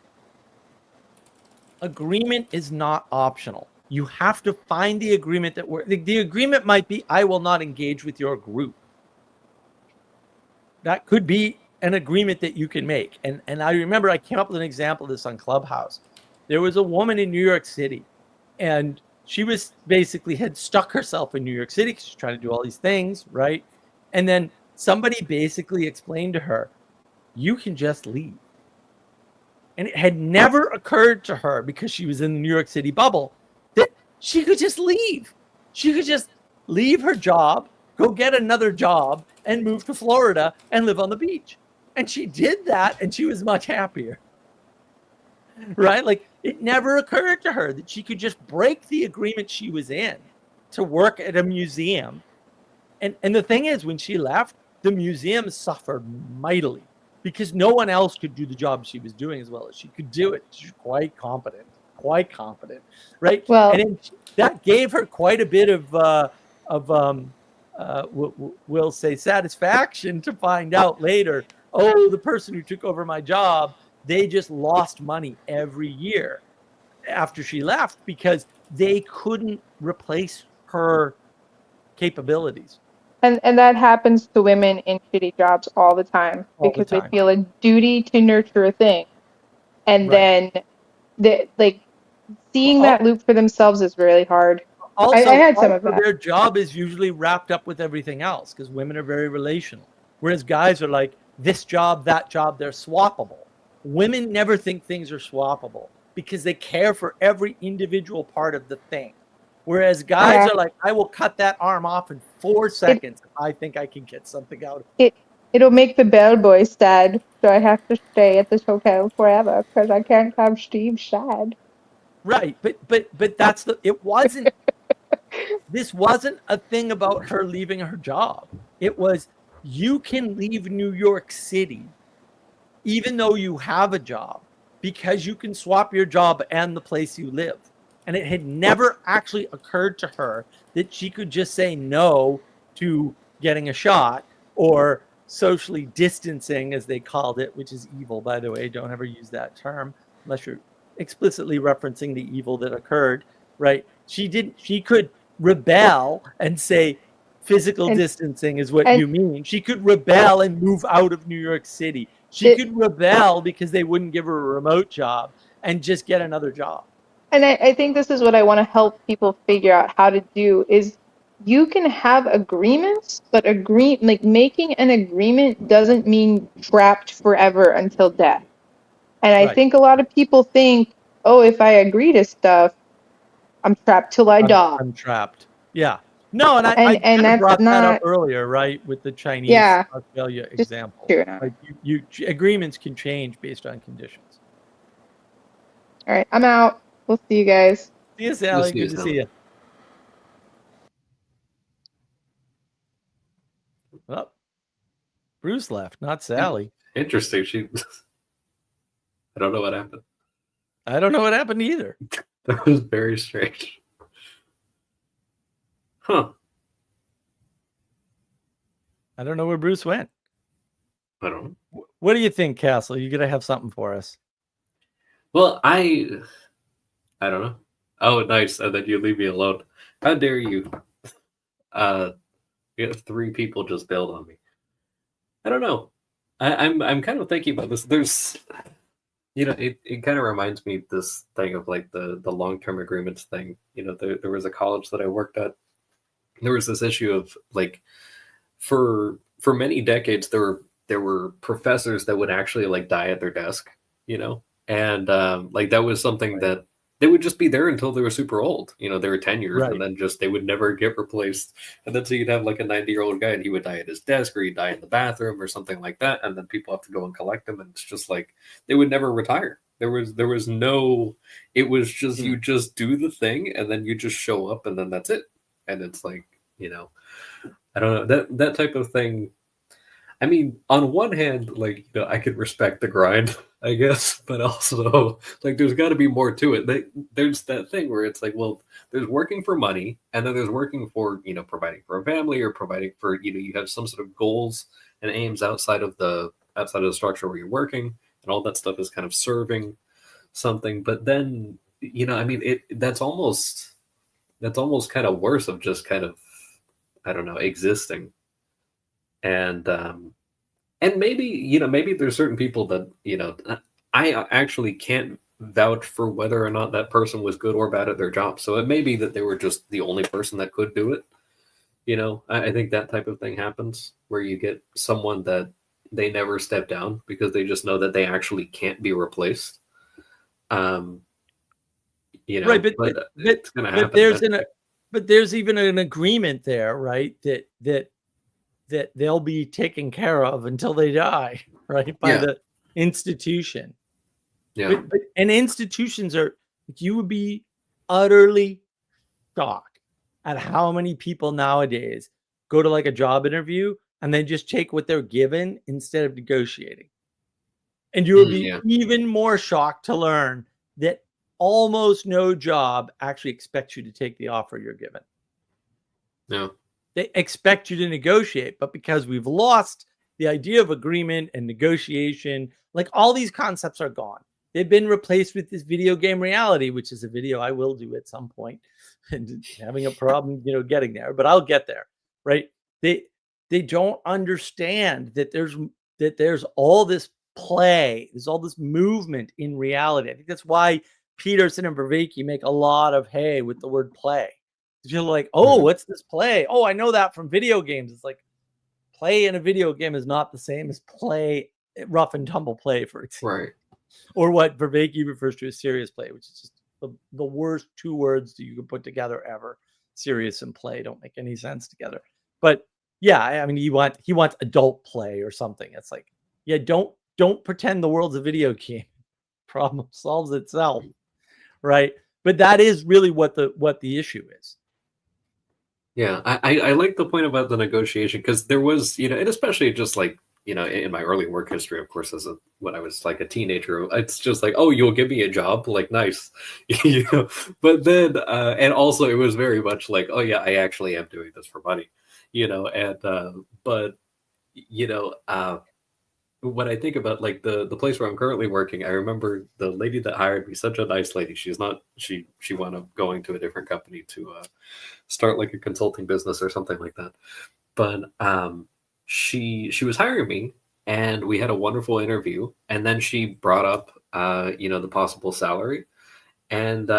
B: agreement is not optional. You have to find the agreement that the agreement might be, I will not engage with your group. That could be an agreement that you can make. And I remember I came up with an example of this on Clubhouse. There was a woman in New York City, and she was basically had stuck herself in New York City because she's trying to do all these things, right? And then somebody basically explained to her, you can just leave. And it had never occurred to her, because she was in the New York City bubble, that she could just leave. She could just leave her job, go get another job, and move to Florida and live on the beach. And she did that, and she was much happier. Right? Like, it never occurred to her that she could just break the agreement she was in to work at a museum. And the thing is, when she left, the museum suffered mightily because no one else could do the job she was doing as well as she could do it. She's quite competent, right?
E: Well,
B: and that gave her quite a bit of we'll say satisfaction to find out later, oh, the person who took over my job, they just lost money every year after she left because they couldn't replace her capabilities.
E: And that happens to women in shitty jobs all the time because they feel a duty to nurture a thing. And then that like seeing
B: Well,
E: that loop for themselves is really hard.
B: Also,
E: I had some of that.
B: their job is usually wrapped up with everything else because women are very relational. Whereas guys are like, this job, that job, they're swappable. Women never think things are swappable because they care for every individual part of the thing. Whereas guys
E: Yeah.
B: are like, I will cut that arm off in 4 seconds if I think I can get something out of it.
E: It'll make the bellboy sad, so I have to stay at this hotel forever because I can't have Steve sad.
B: Right, but that's it wasn't this wasn't a thing about her leaving her job. It was, you can leave New York City even though you have a job because you can swap your job and the place you live. And it had never actually occurred to her that she could just say no to getting a shot or socially distancing, as they called it, which is evil, by the way. Don't ever use that term unless you're explicitly referencing the evil that occurred, right? She could rebel and say physical distancing is what you mean. She could rebel and move out of New York City. She could rebel because they wouldn't give her a remote job and just get another job.
E: And I think this is what I want to help people figure out how to do is you can have agreements, but making an agreement doesn't mean trapped forever until death. And I think a lot of people think, oh, if I agree to stuff, I'm trapped till I die.
B: I'm trapped. Yeah. No, and I
E: that's
B: brought
E: not,
B: that up earlier, right, with the Chinese Australia example. Like you agreements can change based on conditions.
E: All right, I'm out. We'll see you guys.
B: See you, Sally. Good to see you. Well, Bruce left, not Sally.
C: Interesting. I don't know what happened.
B: I don't know what happened either.
C: That was very strange. Huh.
B: I don't know where Bruce went.
C: I don't know.
B: What do you think, Castle? You gotta have something for us.
C: Well, I don't know. Oh, nice. And then you leave me alone. How dare you? You have 3 people just bailed on me. I don't know. I'm kind of thinking about this. There's, it kind of reminds me this thing of like the long-term agreements thing. There was a college that I worked at. There was this issue of like, for many decades there were professors that would actually like die at their desk, and like that was something that they would just be there until they were super old. They were tenured, and then they would never get replaced. And then so you'd have like a 90-year-old guy and he would die at his desk or he'd die in the bathroom or something like that. And then people have to go and collect him. And it's just like, they would never retire. There was no, it was just, you just do the thing and then you just show up and then that's it. And it's like, I don't know, that type of thing. I mean, on one hand, like, I could respect the grind, I guess, but also, like, there's got to be more to it. There's that thing where it's like, well, there's working for money, and then there's working for, providing for a family or providing for, you have some sort of goals and aims outside of the structure where you're working, and all that stuff is kind of serving something. But then, I mean, that's almost kind of worse of just kind of, I don't know, existing. And maybe, maybe there's certain people that, I actually can't vouch for whether or not that person was good or bad at their job. So it may be that they were just the only person that could do it. I think that type of thing happens where you get someone that they never step down because they just know that they actually can't be replaced.
B: Right, but
C: it's going to happen.
B: But there's even an agreement there, right? That they'll be taken care of until they die, right? By the institution.
C: Yeah.
B: And institutions you would be utterly shocked at how many people nowadays go to like a job interview and they just take what they're given instead of negotiating. And you would be even more shocked to learn that almost no job actually expects you to take the offer you're given.
C: No.
B: They expect you to negotiate, but because we've lost the idea of agreement and negotiation, like all these concepts are gone. They've been replaced with this video game reality, which is a video I will do at some point, and having a problem, getting there, but I'll get there, right? They don't understand that there's all this play, there's all this movement in reality. I think that's why Peterson and Vervaeke make a lot of hay with the word play. You're like, oh, what's this play? Oh, I know that from video games. It's like play in a video game is not the same as play, rough and tumble play, for example.
C: Right.
B: Or what Vervaeke refers to as serious play, which is just the worst two words that you could put together ever. Serious and play don't make any sense together. But yeah, I mean, he wants adult play or something. It's like, yeah, don't pretend the world's a video game. Problem solves itself, right? But that is really what the issue is.
C: Yeah, I like the point about the negotiation, because there was, and especially just like, in my early work history, of course, when I was like a teenager, it's just like, oh, you'll give me a job, like, nice, But then, and also it was very much like, oh yeah, I actually am doing this for money, but when I think about like the place where I'm currently working, I remember the lady that hired me, such a nice lady. She wound up going to a different company to start like a consulting business or something like that. But she was hiring me, and we had a wonderful interview, and then she brought up the possible salary, and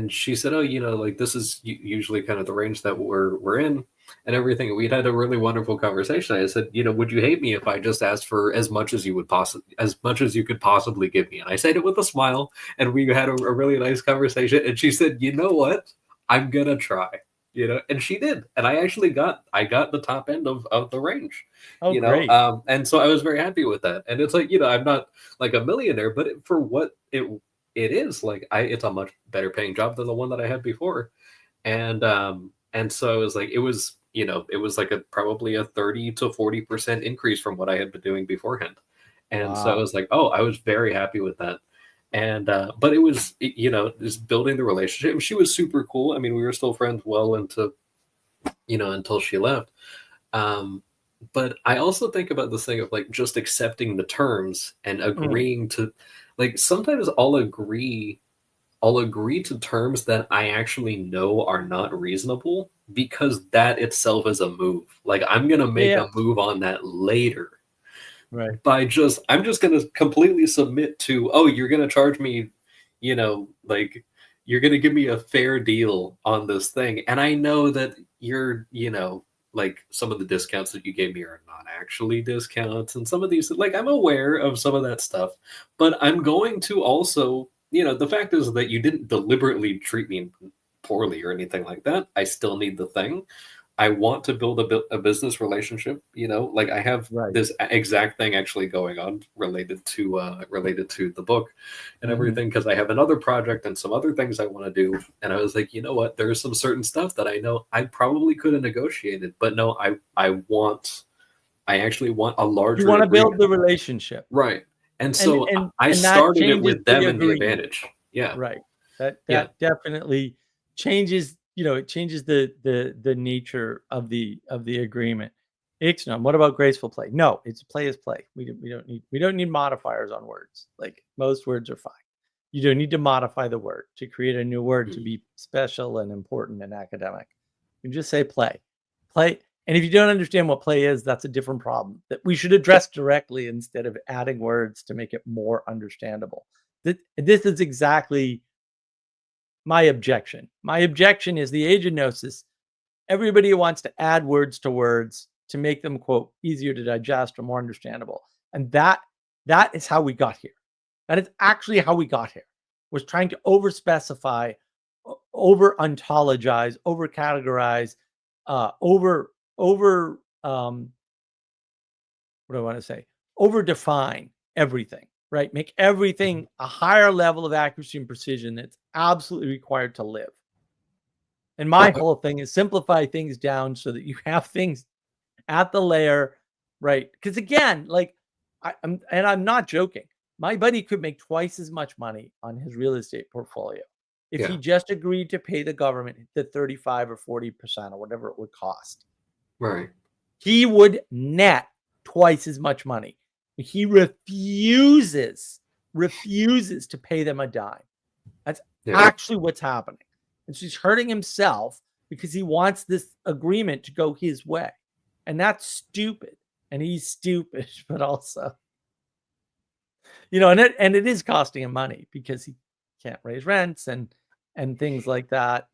C: she said, oh, like this is usually kind of the range that we're in and everything. We'd had a really wonderful conversation. I said, would you hate me if I just asked for as much as you could possibly give me? And I said it with a smile, and we had a really nice conversation. And she said, you know what? I'm gonna try. And she did. And I actually got the top end of the range.
B: Oh, great.
C: And so I was very happy with that. And it's like, I'm not like a millionaire, but for what it is, like it's a much better paying job than the one that I had before. And so I was like, it was like probably a 30 to 40% increase from what I had been doing beforehand. And so I was like, oh, I was very happy with that. And but it was, just building the relationship. She was super cool. I mean, we were still friends well into, until she left. But I also think about this thing of like just accepting the terms and agreeing to, like, sometimes I'll agree to terms that I actually know are not reasonable, because that itself is a move. Like, I'm going to make a move on that later.
B: Right.
C: I'm just going to completely submit to, oh, you're going to charge me, like, you're going to give me a fair deal on this thing. And I know that you're, like, some of the discounts that you gave me are not actually discounts. And some of these, like, I'm aware of some of that stuff, but I'm going to also, the fact is that you didn't deliberately treat me poorly or anything like that. I still need the thing. I want to build a business relationship, like I have this exact thing actually going on related to the book and everything, because I have another project and some other things I want to do. And I was like, you know what, there's some certain stuff that I know I probably could have negotiated, but no, I actually want a larger.
B: You want to build the relationship.
C: Right. And so I started it with them in the advantage. Yeah.
B: Right. That definitely changes, it changes the nature of the agreement. Ixnum, what about graceful play? No, it's play is play. We don't need modifiers on words. Like, most words are fine. You don't need to modify the word to create a new word to be special and important and academic. You can just say play. And if you don't understand what play is, that's a different problem that we should address directly instead of adding words to make it more understandable. This is exactly my objection. My objection is the age of gnosis. Everybody wants to add words to words to make them, quote, easier to digest or more understandable. And that is how we got here. That is actually how we got here, was trying to over-specify, over-ontologize, over-categorize, over-define everything, right? Make everything a higher level of accuracy and precision that's absolutely required to live. And my whole thing is simplify things down so that you have things at the layer, right? Because again, like, I'm not joking. My buddy could make twice as much money on his real estate portfolio if he just agreed to pay the government the 35 or 40% or whatever it would cost.
C: Right.
B: He would net twice as much money. He refuses to pay them a dime. That's actually what's happening. And so he's hurting himself because he wants this agreement to go his way. And that's stupid. And he's stupid, but also, and it is costing him money because can't raise rents and things like that.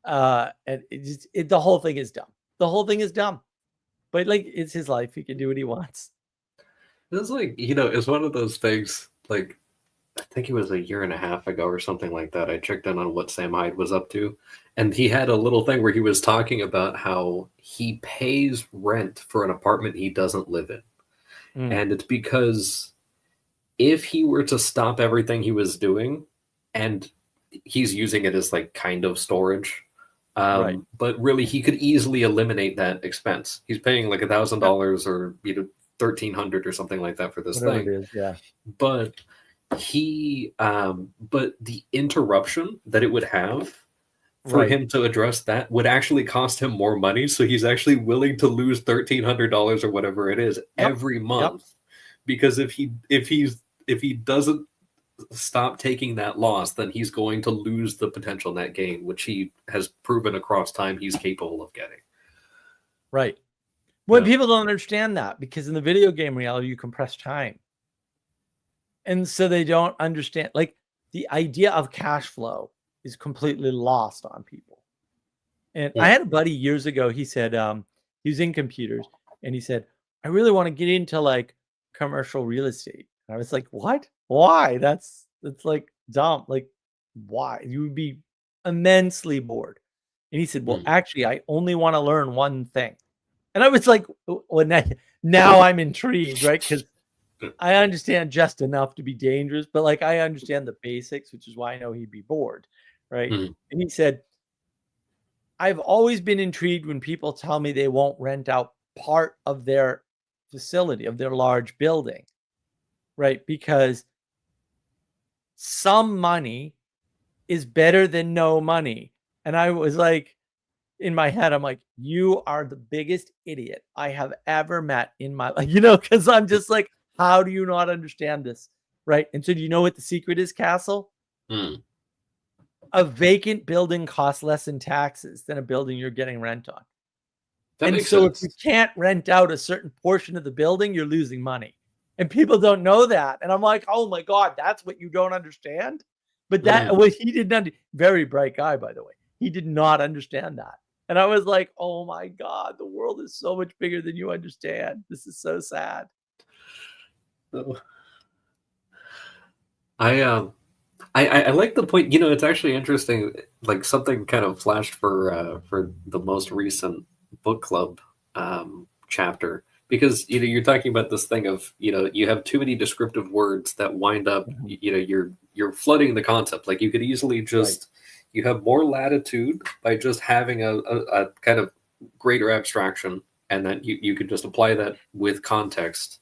B: And the whole thing is dumb. The whole thing is dumb. But like, it's his life. He can do what he wants.
C: It's like, it's one of those things, like, I think it was a year and a half ago or something like that. I checked in on what Sam Hyde was up to. And he had a little thing where he was talking about how he pays rent for an apartment he doesn't live in. And it's because if he were to stop everything he was doing, and he's using it as like kind of storage,
B: Right.
C: but really he could easily eliminate that expense. He's paying like $1,000 or $1,300 or something like that for this
B: Whatever
C: thing.
B: it is, yeah.
C: But but the interruption that it would have for
B: Right.
C: him to address that would actually cost him more money. So he's actually willing to lose $1,300 or whatever it is every month, because if he doesn't stop taking that loss, then he's going to lose the potential net gain, which he has proven across time he's capable of getting.
B: Right. When
C: Yeah.
B: people don't understand that, because in the video game reality, you compress time. And so they don't understand, like, the idea of cash flow is completely lost on people. And I had a buddy years ago, he said, he was in computers, and he said, I really want to get into like commercial real estate. And I was like, what? Why? That's like dumb. Like, why? You would be immensely bored. And he said, well, actually, I only want to learn one thing. And I was like, well, now I'm intrigued, right? Because I understand just enough to be dangerous, but like I understand the basics, which is why I know he'd be bored, right? And he said, I've always been intrigued when people tell me they won't rent out part of their facility, of their large building, right? Because some money is better than no money. And I was like, in my head, I'm like, you are the biggest idiot I have ever met in my life, because I'm just like, how do you not understand this? Right. And so do you know what the secret is, Castle? A vacant building costs less in taxes than a building you're getting rent on.
C: That
B: makes sense. If you can't rent out a certain portion of the building, you're losing money. And people don't know that. And I'm like, oh my God, that's what you don't understand? But that what he did not, very bright guy, by the way. He did not understand that. And I was like, oh my God, the world is so much bigger than you understand. This is so sad.
C: I like the point. It's actually interesting. Like, something kind of flashed for the most recent book club chapter, because you're talking about this thing of you have too many descriptive words that wind up you're flooding the concept. Like, you could easily just you have more latitude by just having a kind of greater abstraction, and then you can just apply that with context,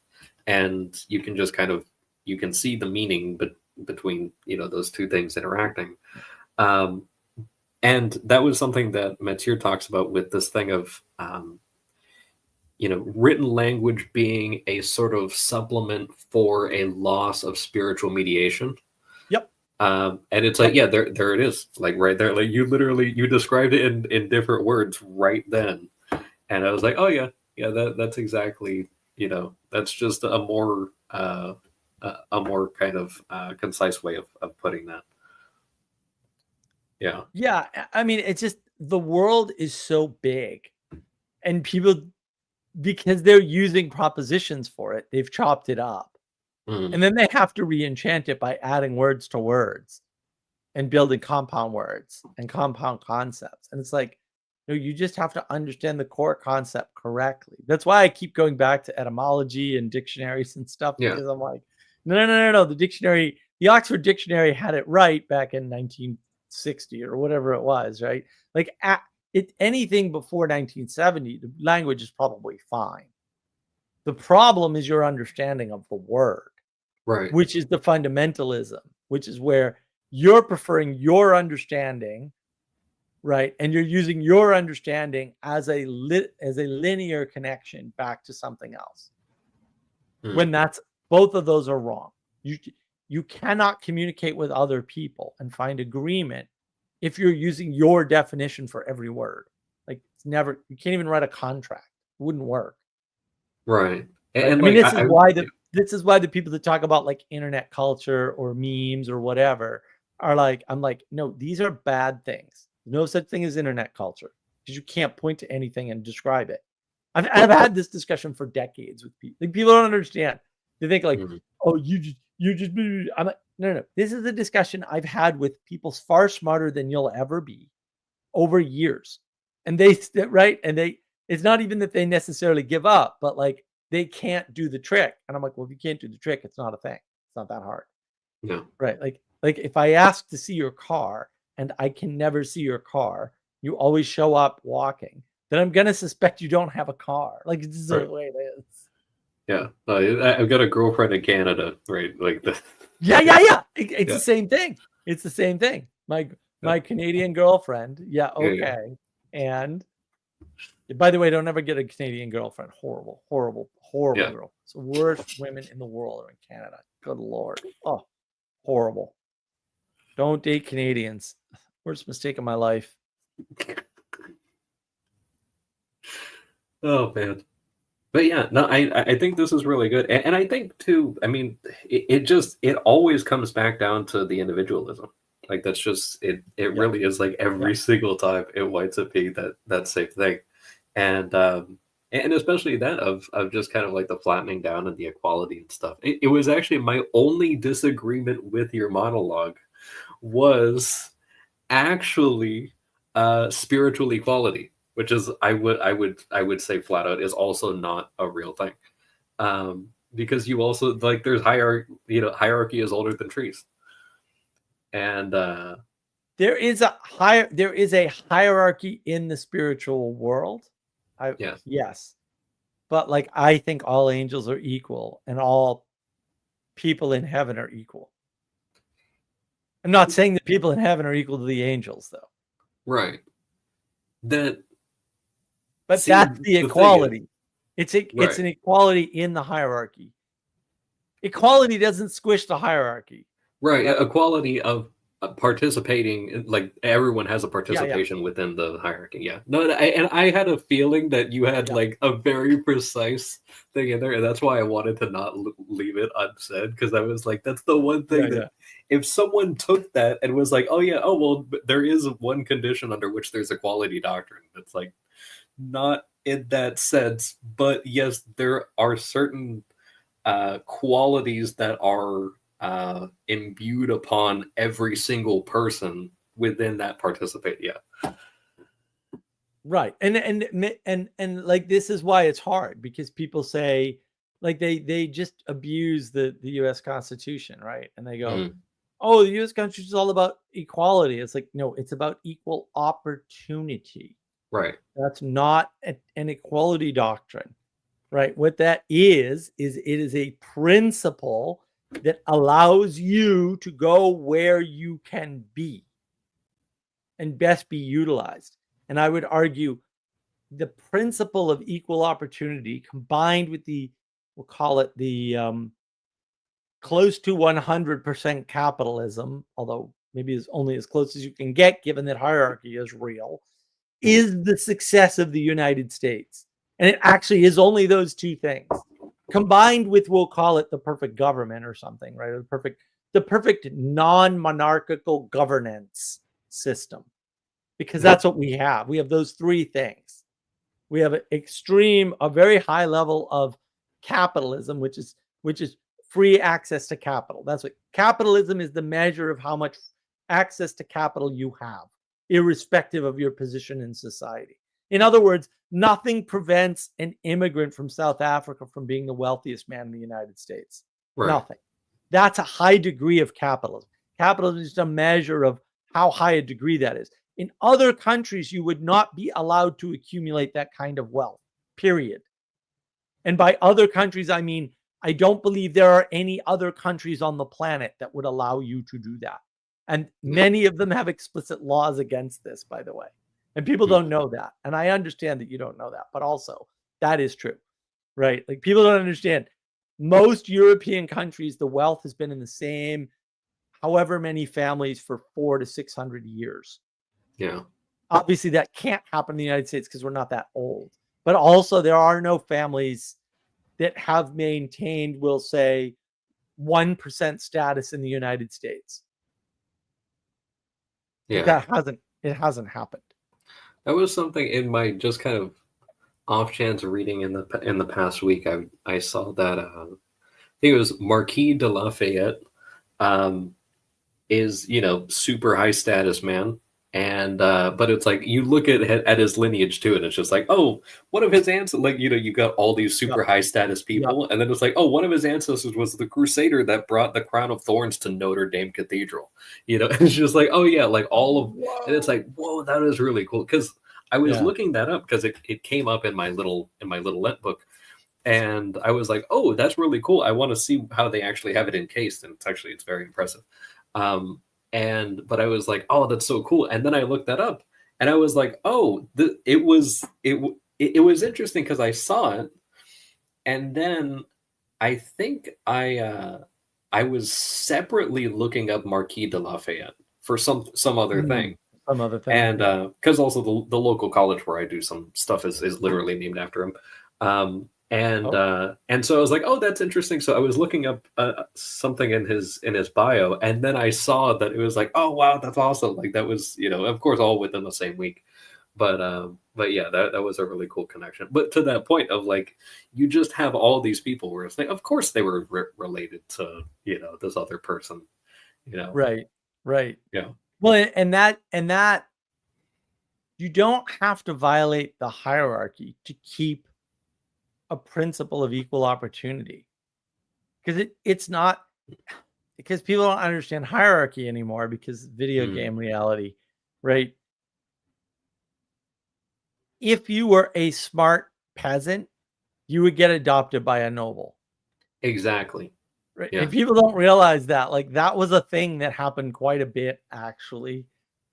C: and you can just kind of you can see the meaning between those two things interacting. And that was something that Metzger talks about with this thing of written language being a sort of supplement for a loss of spiritual mediation. And it's like, there it is, like right there, like you described it in different words right then, and I was like, oh yeah, that's exactly, that's just a more kind of concise way of putting that.
B: Yeah. I mean, it's just, the world is so big, and people, because they're using propositions for it, they've chopped it up. And then they have to re-enchant it by adding words to words and building compound words and compound concepts. And it's like, you just have to understand the core concept correctly. That's why I keep going back to etymology and dictionaries and stuff, because I'm like, no. The Oxford Dictionary had it right back in 1960 or whatever it was, right? Like, anything before 1970, the language is probably fine. The problem is your understanding of the word,
C: right?
B: Which is the fundamentalism, which is where you're preferring your understanding, right? And you're using your understanding as a linear connection back to something else. When both of those are wrong. You cannot communicate with other people and find agreement if you're using your definition for every word. Like, you can't even write a contract. It wouldn't work.
C: Right.
B: And I mean, this is why the people that talk about like internet culture or memes or whatever are like, I'm like, no, these are bad things. No such thing as internet culture, because you can't point to anything and describe it. I've had this discussion for decades with people. Like, people don't understand. They think like,
C: Mhm.
B: oh, you just. I'm like, no. This is a discussion I've had with people far smarter than you'll ever be over years, and right, and it's not even that they necessarily give up, but like they can't do the trick. And I'm like, well, if you can't do the trick, it's not a thing. It's not that hard,
C: Yeah.
B: right? Like if I ask to see your car and I can never see your car, you always show up walking, then I'm gonna suspect you don't have a car. Like, it's just the
C: Right.
B: way it is.
C: Yeah. I've got a girlfriend in Canada, right? Like the
B: Yeah. It's
C: Yeah.
B: the same thing. It's the same thing. My Canadian girlfriend. Yeah,
C: Yeah,
B: okay. And by the way, don't ever get a Canadian girlfriend. Horrible
C: Yeah.
B: girl. It's the worst women in the world are in Canada. Good Lord. Oh, horrible. Don't date Canadians. Worst mistake of my life.
C: Oh man. But yeah, no, I think this is really good, and I think too. I mean, it always comes back down to the individualism. Like, that's just it. It
B: Yeah.
C: really is, like, every single time it winds up being that same thing, and especially that of just kind of like the flattening down and the equality and stuff. It was actually my only disagreement with your monologue was actually spiritual equality, which is I would say flat out is also not a real thing, because you also, like, there's hierarchy is older than trees, and
B: There is a hierarchy in the spiritual world.
C: yes,
B: Yes. But like, I think all angels are equal and all people in heaven are equal. I'm not saying that people in heaven are equal to the angels, though.
C: right. That
B: But
C: See,
B: that's
C: the
B: the
C: thing is-
B: equality. It's
C: Right.
B: an equality in the hierarchy. Equality doesn't squish the hierarchy.
C: right,
B: Right.
C: equality of participating, like, everyone has a participation within the hierarchy. Yeah, no, and I had a feeling that you had
B: Yeah.
C: like a very precise thing in there, and that's why I wanted to not leave it unsaid, because I was like, that's the one thing that if someone took that and was like, oh yeah, oh well, but there is one condition under which there's equality doctrine. It's like, not in that sense, but yes, there are certain qualities that are imbued upon every single person within that participate. Yeah,
B: Right. And like, this is why it's hard, because people say, like, they just abuse the US Constitution, right? And they go,
C: Mhm.
B: oh, the US Constitution is all about equality. It's like, no, it's about equal opportunity.
C: Right.
B: That's not an equality doctrine, right? What that is it is a principle that allows you to go where you can be and best be utilized. And I would argue the principle of equal opportunity, combined with we'll call it the close to 100% capitalism, although maybe it's only as close as you can get given that hierarchy is real, is the success of the United States. And it actually is only those two things, combined with, we'll call it the perfect government or something, right? Or the perfect non-monarchical governance system, because that's what we have. We have those three things. We have a very high level of capitalism, which is free access to capital. That's what capitalism is, the measure of how much access to capital you have, irrespective of your position in society. In other words, nothing prevents an immigrant from South Africa from being the wealthiest man in the United States.
C: Right.
B: Nothing. That's a high degree of capitalism. Capitalism is a measure of how high a degree that is. In other countries, you would not be allowed to accumulate that kind of wealth, period. And by other countries, I mean, I don't believe there are any other countries on the planet that would allow you to do that. And many of them have explicit laws against this, by the way. And people don't know that. And I understand that you don't know that, but also that is true, right? Like, people don't understand. Most European countries, the wealth has been in the same, however many families, for 400 to 600 years.
C: Yeah.
B: Obviously, that can't happen in the United States because we're not that old. But also, there are no families that have maintained, we'll say, 1% status in the United States.
C: Yeah.
B: It hasn't happened.
C: That was something in my just kind of off chance reading in the past week. I saw that I think it was Marquis de Lafayette is super high status man, and but it's like you look at his lineage too, and it's just like, oh, one of his ancestors, like you got all these super high status people, and then it's like, oh, one of his ancestors was the crusader that brought the crown of thorns to Notre Dame Cathedral. It's just like, oh yeah, like all of, and it's like, whoa, that is really cool, because I was looking that up because it came up in my little Lent book. And I was like, oh, that's really cool. I want to see how they actually have it encased. And it's very impressive. But I was like, oh, that's so cool. And then I looked that up and I was like, oh, it was interesting because I saw it. And then I think I was separately looking up Marquis de Lafayette for some other thing.
B: Some other thing.
C: And because also the local college where I do some stuff is literally named after him. And so I was like, oh, that's interesting. So I was looking up something in his bio, and then I saw that it was like, oh wow, that's awesome. Like that was, of course, all within the same week. But yeah, that was a really cool connection. But to that point of like, you just have all these people where it's like, of course they were related to this other person.
B: Right.
C: Yeah.
B: Well, and that you don't have to violate the hierarchy to keep a principle of equal opportunity, because it's not, because people don't understand hierarchy anymore because video game reality, right? If you were a smart peasant, you would get adopted by a noble.
C: Exactly.
B: Right.
C: Yeah.
B: And people don't realize that, like, that was a thing that happened quite a bit actually,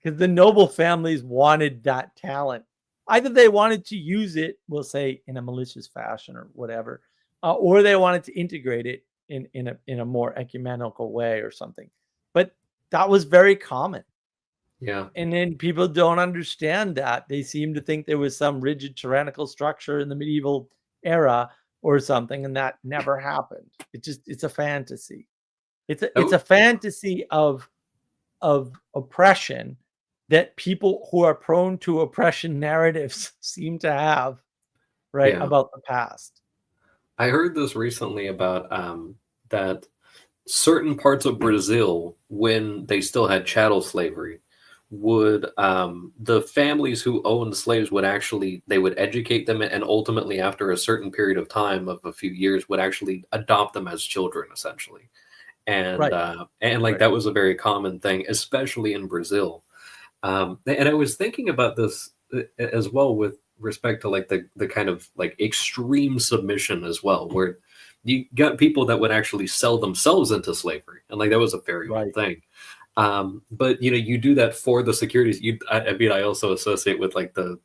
B: because the noble families wanted that talent. Either they wanted to use it, we'll say, in a malicious fashion or whatever, or they wanted to integrate it in a more ecumenical way or something. But that was very common.
C: Yeah.
B: And then people don't understand that. They seem to think there was some rigid tyrannical structure in the medieval era or something, and that never happened. It's a fantasy. It's a fantasy of oppression that people who are prone to oppression narratives seem to have, right, about the past.
C: I heard this recently about that certain parts of Brazil, when they still had chattel slavery, would the families who owned slaves would educate them, and ultimately after a certain period of time of a few years would actually adopt them as children, essentially. And that was a very common thing, especially in Brazil. And I was thinking about this as well with respect to like the kind of like extreme submission as well, where you got people that would actually sell themselves into slavery, and like that was a very old thing. But you do that for the securities. I also associate with like the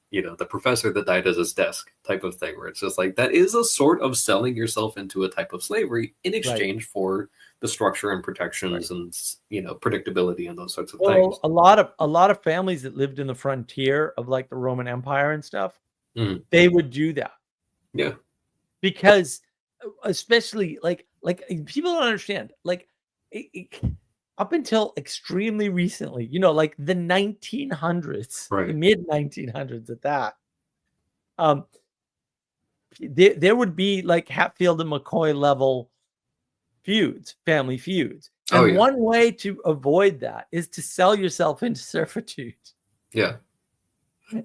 C: professor that died at his desk type of thing, where it's just like that is a sort of selling yourself into a type of slavery in exchange for the structure and protections and predictability and those sorts of things.
B: A lot of families that lived in the frontier of like the Roman Empire and stuff, they would do that.
C: Yeah,
B: because especially like people don't understand, like up until extremely recently, like the 1900s, the mid 1900s at that, there would be like Hatfield and McCoy level family feuds. And one way to avoid that is to sell yourself into servitude.
C: Yeah.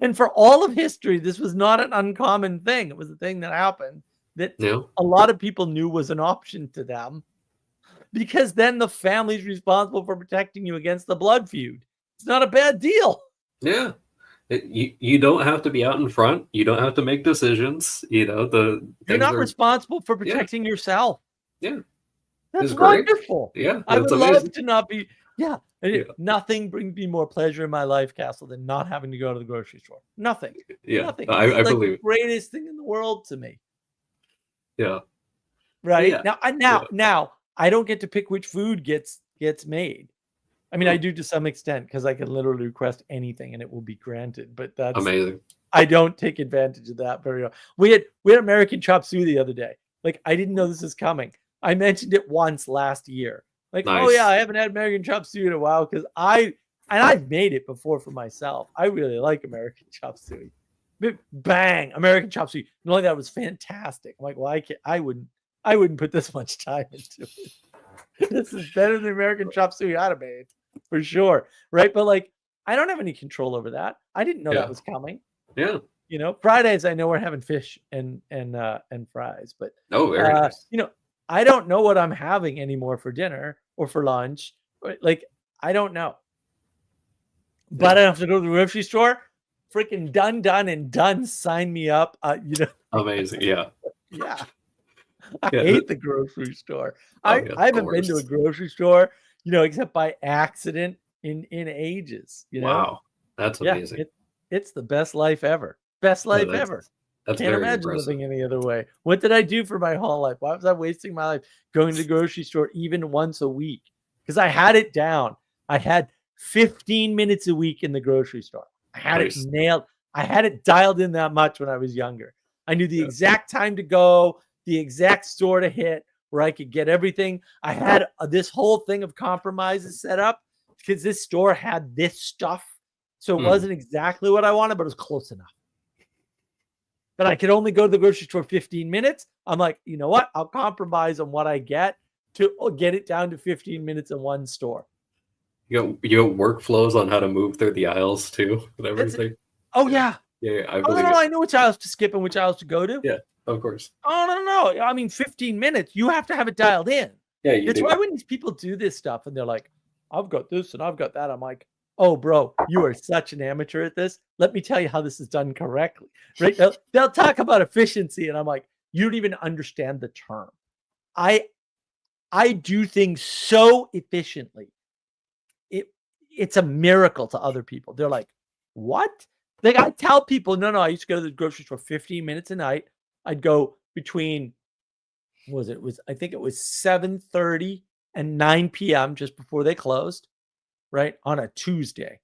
B: And for all of history, this was not an uncommon thing. It was a thing that happened that a lot of people knew was an option to them, because then the family's responsible for protecting you against the blood feud. It's not a bad deal.
C: Yeah. You don't have to be out in front. You don't have to make decisions. You're
B: not responsible for protecting yourself.
C: Yeah.
B: That's wonderful.
C: Yeah.
B: I would love to not be. Yeah. Nothing brings me more pleasure in my life, Castle, than not having to go to the grocery store. Nothing.
C: Yeah.
B: Nothing.
C: I
B: like
C: believe
B: the greatest thing in the world to me.
C: Yeah.
B: Right.
C: Yeah.
B: Now I don't get to pick which food gets made. I mean, I do to some extent, because I can literally request anything and it will be granted. But that's
C: amazing.
B: I don't take advantage of that very well. We had American chop suey the other day. Like, I didn't know this was coming. I mentioned it once last year. Like, nice. Oh yeah, I haven't had American chop suey in a while because I and I've made it before for myself. I really like American chop suey. Bang, American chop suey. Not only that, was fantastic. I'm like, well, I wouldn't put this much time into it. This is better than American chop suey I'd have made for sure, right? But like, I don't have any control over that. I didn't know that was coming.
C: Yeah.
B: You know, Fridays I know we're having fish and fries, but
C: very nice.
B: you know, I don't know what I'm having anymore for dinner or for lunch. Like, I don't know. But I have to go to the grocery store. Freaking done. Sign me up. You know,
C: Amazing. Yeah.
B: yeah. I hate the grocery store. I
C: the
B: haven't been to a
C: worst.
B: grocery store, you know, except by accident in ages. You know,
C: Wow, that's amazing.
B: It's the best life ever. Best life ever.
C: That's
B: Can't
C: very
B: imagine
C: impressive.
B: living any other way. What did I do for my whole life? Why was I wasting my life going to the grocery store even once a week? Because I had it down. I had 15 minutes a week in the grocery store. I had it nailed. I had it dialed in that much when I was younger. I knew the exact time to go, the exact store to hit, where I could get everything. I had this whole thing of compromises set up because this store had this stuff. So it wasn't exactly what I wanted, but it was close enough. But I could only go to the grocery store 15 minutes. I'm like, you know what? I'll compromise on what I get to get it down to 15 minutes in one store.
C: You got workflows on how to move through the aisles too and everything.
B: Oh yeah.
C: Yeah, I
B: Oh
C: believe
B: no,
C: it.
B: I know which aisles to skip and which aisles to go to.
C: Yeah, of course.
B: Oh no. I mean, 15 minutes. You have to have it dialed in.
C: Yeah,
B: It's why when these people do this stuff and they're like, I've got this and I've got that. I'm like, oh, bro, you are such an amateur at this. Let me tell you how this is done correctly. Right? They'll talk about efficiency, and I'm like, you don't even understand the term. I do things so efficiently. It's a miracle to other people. They're like, what? Like, I tell people, no, I used to go to the grocery store 15 minutes a night. I'd go between, I think it was 7:30 and 9 p.m. just before they closed, right? On a Tuesday.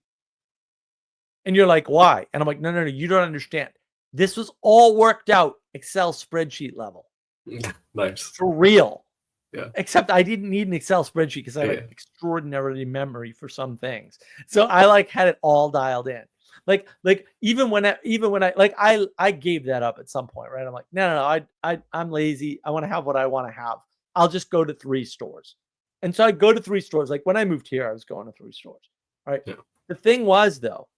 B: And you're like, why? And I'm like, no, you don't understand. This was all worked out Excel spreadsheet level.
C: Nice.
B: For real.
C: Yeah.
B: Except I didn't need an Excel spreadsheet because I have extraordinary memory for some things. So I had it all dialed in. Like even when I gave that up at some point, right? I'm like, no, I'm lazy. I want to have what I want to have. I'll just go to 3 stores. And so I go to 3 stores. Like when I moved here, I was going to 3 stores. Right. Yeah. The thing was though,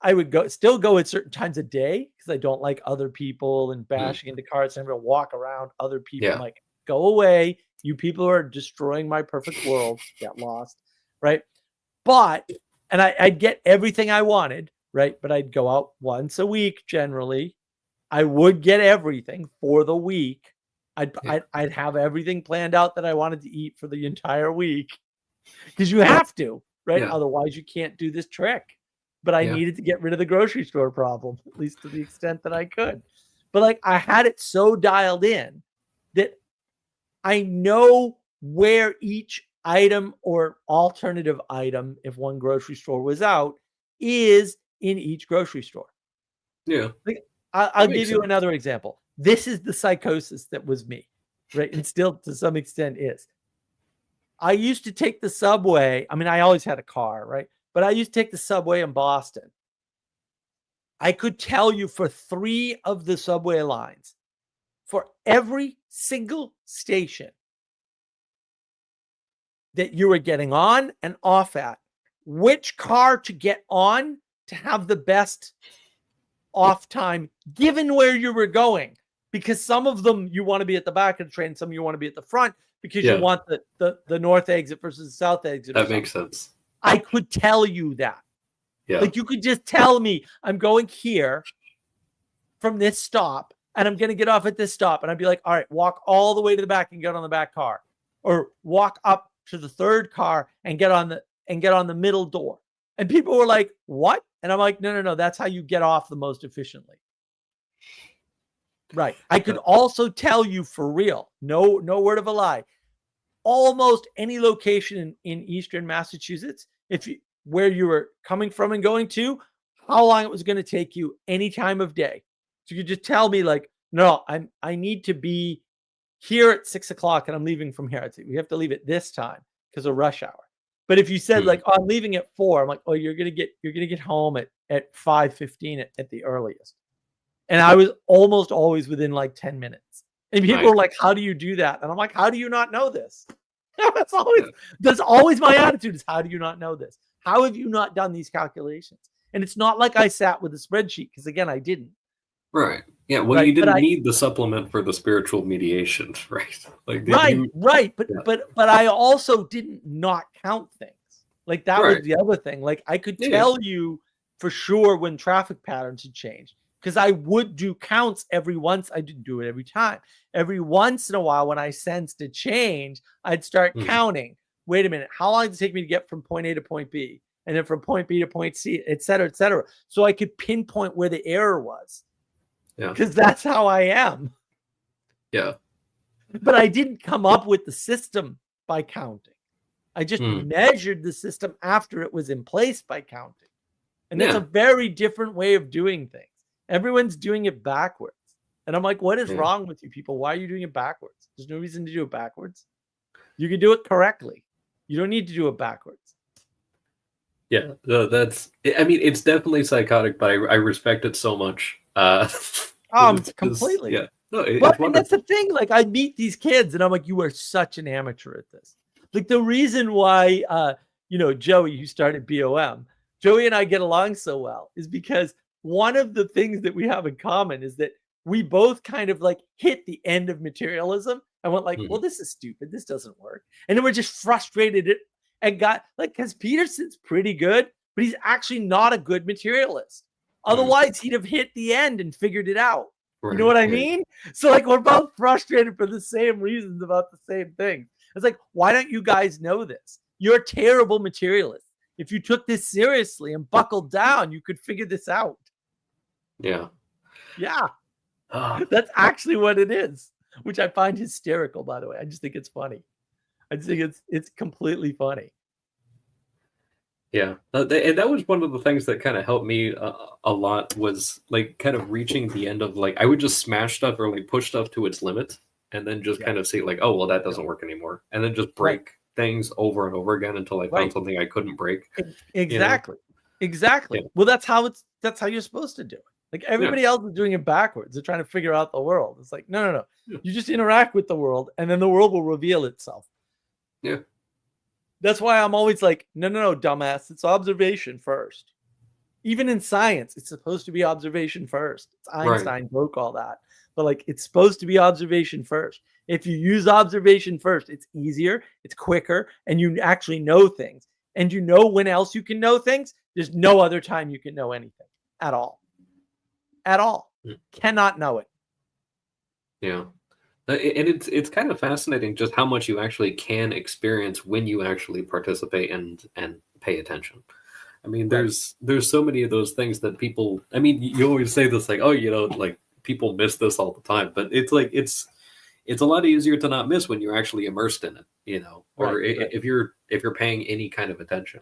B: I would still go at certain times a day because I don't like other people and bashing into carts and I'm going to walk around other people. Yeah. I'm like, go away. You people are destroying my perfect world. Get lost. Right. And I'd get everything I wanted. Right. But I'd go out once a week. Generally, I would get everything for the week. I'd have everything planned out that I wanted to eat for the entire week because you have to, right? Yeah. Otherwise you can't do this trick. But I needed to get rid of the grocery store problem, at least to the extent that I could. But like I had it so dialed in that I know where each item or alternative item, if one grocery store was out, is in each grocery store.
C: Yeah.
B: Like, I'll give you another example. This is the psychosis that was me, right? And still to some extent is. I used to take the subway. I mean, I always had a car, right? But I used to take the subway in Boston. I could tell you for 3 of the subway lines, for every single station that you were getting on and off at, which car to get on to have the best off time, given where you were going. Because some of them you want to be at the back of the train, some you want to be at the front because you want the north exit versus the south exit.
C: That makes sense.
B: I could tell you that. Yeah. Like you could just tell me I'm going here from this stop and I'm going to get off at this stop. And I'd be like, all right, walk all the way to the back and get on the back car, or walk up to the 3rd car and get on the middle door. And people were like, what? And I'm like, no. That's how you get off the most efficiently. Right. I could also tell you for real, no word of a lie, almost any location in Eastern Massachusetts, where you were coming from and going to, how long it was going to take you any time of day. So you could just tell me like, no, I need to be here at 6 o'clock and I'm leaving from here. I'd say we have to leave at this time because of rush hour. But if you said
C: Hmm.
B: like, oh, I'm leaving at 4, I'm like, oh, you're gonna get home at 5:15 at the earliest. And I was almost always within like 10 minutes. And people
C: Nice.
B: are like, how do you do that? And I'm like, how do you not know this? That's always my attitude is, how do you not know this? How have you not done these calculations? And it's not like I sat with a spreadsheet, because again, I didn't.
C: Right. Yeah. Well,
B: Right,
C: you
B: but
C: didn't
B: I-
C: need the supplement for the spiritual mediation, right? Like
B: Right. But
C: Yeah.
B: but I also didn't not count things. Like that was
C: Right.
B: the other thing. Like I could
C: Yeah.
B: tell you for sure when traffic patterns had changed, because I would do counts every once. I didn't do it every time. Every once in a while, when I sensed a change, I'd start
C: Mhm.
B: counting. Wait a minute, how long does it take me to get from point A to point B? And then from point B to point C, et cetera, et cetera. So I could pinpoint where the error was.
C: Yeah.
B: Because that's how I am.
C: Yeah.
B: But I didn't come up with the system by counting. I just
C: Hmm.
B: measured the system after it was in place by counting. And it's
C: Yeah.
B: a very different way of doing things. Everyone's doing it backwards. And I'm like, what is
C: Yeah.
B: wrong with you people? Why are you doing it backwards? There's no reason to do it backwards. You can do it correctly. You don't need to do it backwards.
C: Yeah. No, I mean, it's definitely psychotic, but I respect it so much. It's-
B: Completely.
C: Yeah. No, it's
B: But and
C: wonderful.
B: that's the thing. Like I meet these kids, and I'm like, you are such an amateur at this. Like the reason why, Joey, who started BOM, Joey and I get along so well is because one of the things that we have in common is that we both kind of like hit the end of materialism and went like,
C: Mhm.
B: well, this is stupid. This doesn't work. And then we're just frustrated and got like, because Peterson's pretty good, but he's actually not a good materialist. Otherwise, he'd have hit the end and figured it out. You know
C: Right,
B: what I
C: yeah.
B: mean? So like we're both frustrated for the same reasons about the same thing. It's like, why don't you guys know this? You're a terrible materialist. If you took this seriously and buckled down, you could figure this out.
C: Yeah.
B: Yeah,
C: Ah,
B: that's actually what it is, which I find hysterical, by the way. I just think it's funny. I just think it's completely funny.
C: yeah. And that was one of the things that kind of helped me a lot, was like kind of reaching the end of like, I would just smash stuff or like push stuff to its limit and then just
B: Yeah.
C: kind of see like, oh, well, that doesn't work anymore. And then just break things over and over again until I found
B: Right.
C: something I couldn't break.
B: Exactly. Exactly.
C: Yeah.
B: Well, that's how you're supposed to do it. Like everybody else is doing it backwards. They're trying to figure out the world. It's like, no.
C: Yeah.
B: You just interact with the world and then the world will reveal itself.
C: Yeah.
B: That's why I'm always like, no, dumbass. It's observation first. Even in science, it's supposed to be observation first. It's Einstein broke all that. But like it's supposed to be observation first. If you use observation first, it's easier, it's quicker, and you actually know things. And you know when else you can know things? There's no other time you can know anything at all. At all.
C: Hmm.
B: Cannot know it.
C: Yeah. And it's kind of fascinating just how much you actually can experience when you actually participate and pay attention. I mean, there's so many of those things that people, I mean, you always say this like, oh, like people miss this all the time, but it's like it's a lot easier to not miss when you're actually immersed in it, or
B: Right.
C: if you're paying any kind of attention.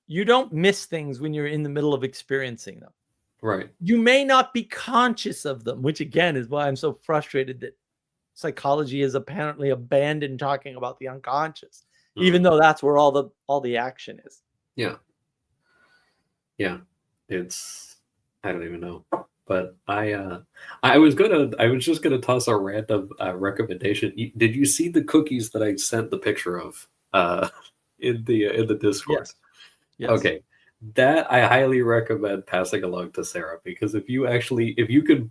B: You don't miss things when you're in the middle of experiencing them.
C: Right.
B: You may not be conscious of them, which again is why I'm so frustrated that psychology has apparently abandoned talking about the unconscious, even though that's where all the action is.
C: Yeah. It's, I don't even know, but I was just gonna toss a random recommendation. Did you see the cookies that I sent the picture of in the Discord?
B: Yes.
C: Okay, that I highly recommend passing along to Sarah, because if you could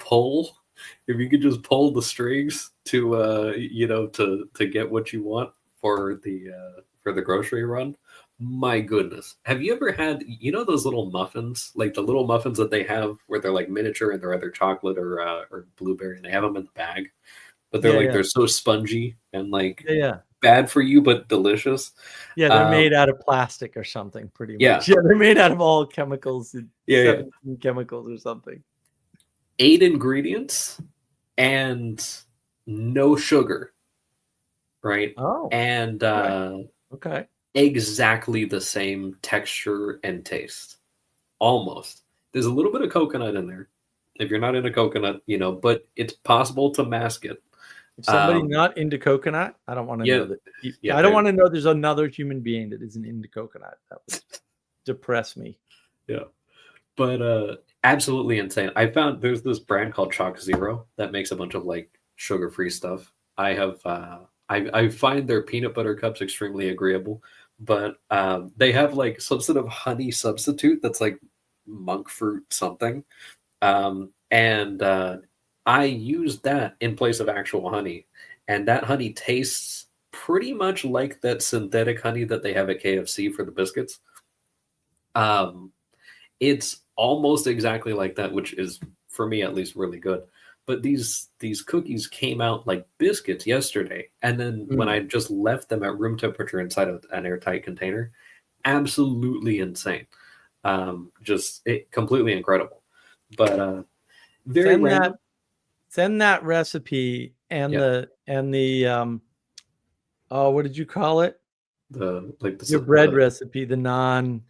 C: just pull the strings to get what you want for the grocery run. My goodness. Have you ever had, those little muffins, like the little muffins that they have where they're like miniature and they're either chocolate or blueberry, and they have them in the bag, but they're they're so spongy and like bad for you, but delicious.
B: Yeah, they're made out of plastic or something, pretty much.
C: Yeah.
B: Yeah, they're made out of all chemicals. 17 chemicals or something.
C: 8 ingredients and no sugar. Right?
B: Oh.
C: And
B: okay.
C: Exactly the same texture and taste. Almost. There's a little bit of coconut in there. If you're not into coconut, but it's possible to mask it.
B: If somebody
C: Um,
B: not into coconut, I don't want to
C: yeah,
B: know that.
C: yeah,
B: I don't
C: they-
B: want to know there's another human being that isn't into coconut. That would depress me.
C: Yeah. But absolutely insane. I found there's this brand called Chalk Zero that makes a bunch of like sugar-free stuff. I find their peanut butter cups extremely agreeable, but they have like some sort of honey substitute that's like monk fruit something. And I used that in place of actual honey, and that honey tastes pretty much like that synthetic honey that they have at KFC for the biscuits. Um, it's almost exactly like that, which is for me at least really good. But these cookies came out like biscuits yesterday, and then when I just left them at room temperature inside of an airtight container, absolutely insane. Just completely incredible. But very
B: Send
C: random.
B: Send that recipe and
C: Yeah.
B: the oh, what did you call it?
C: Your
B: bread recipe, the non.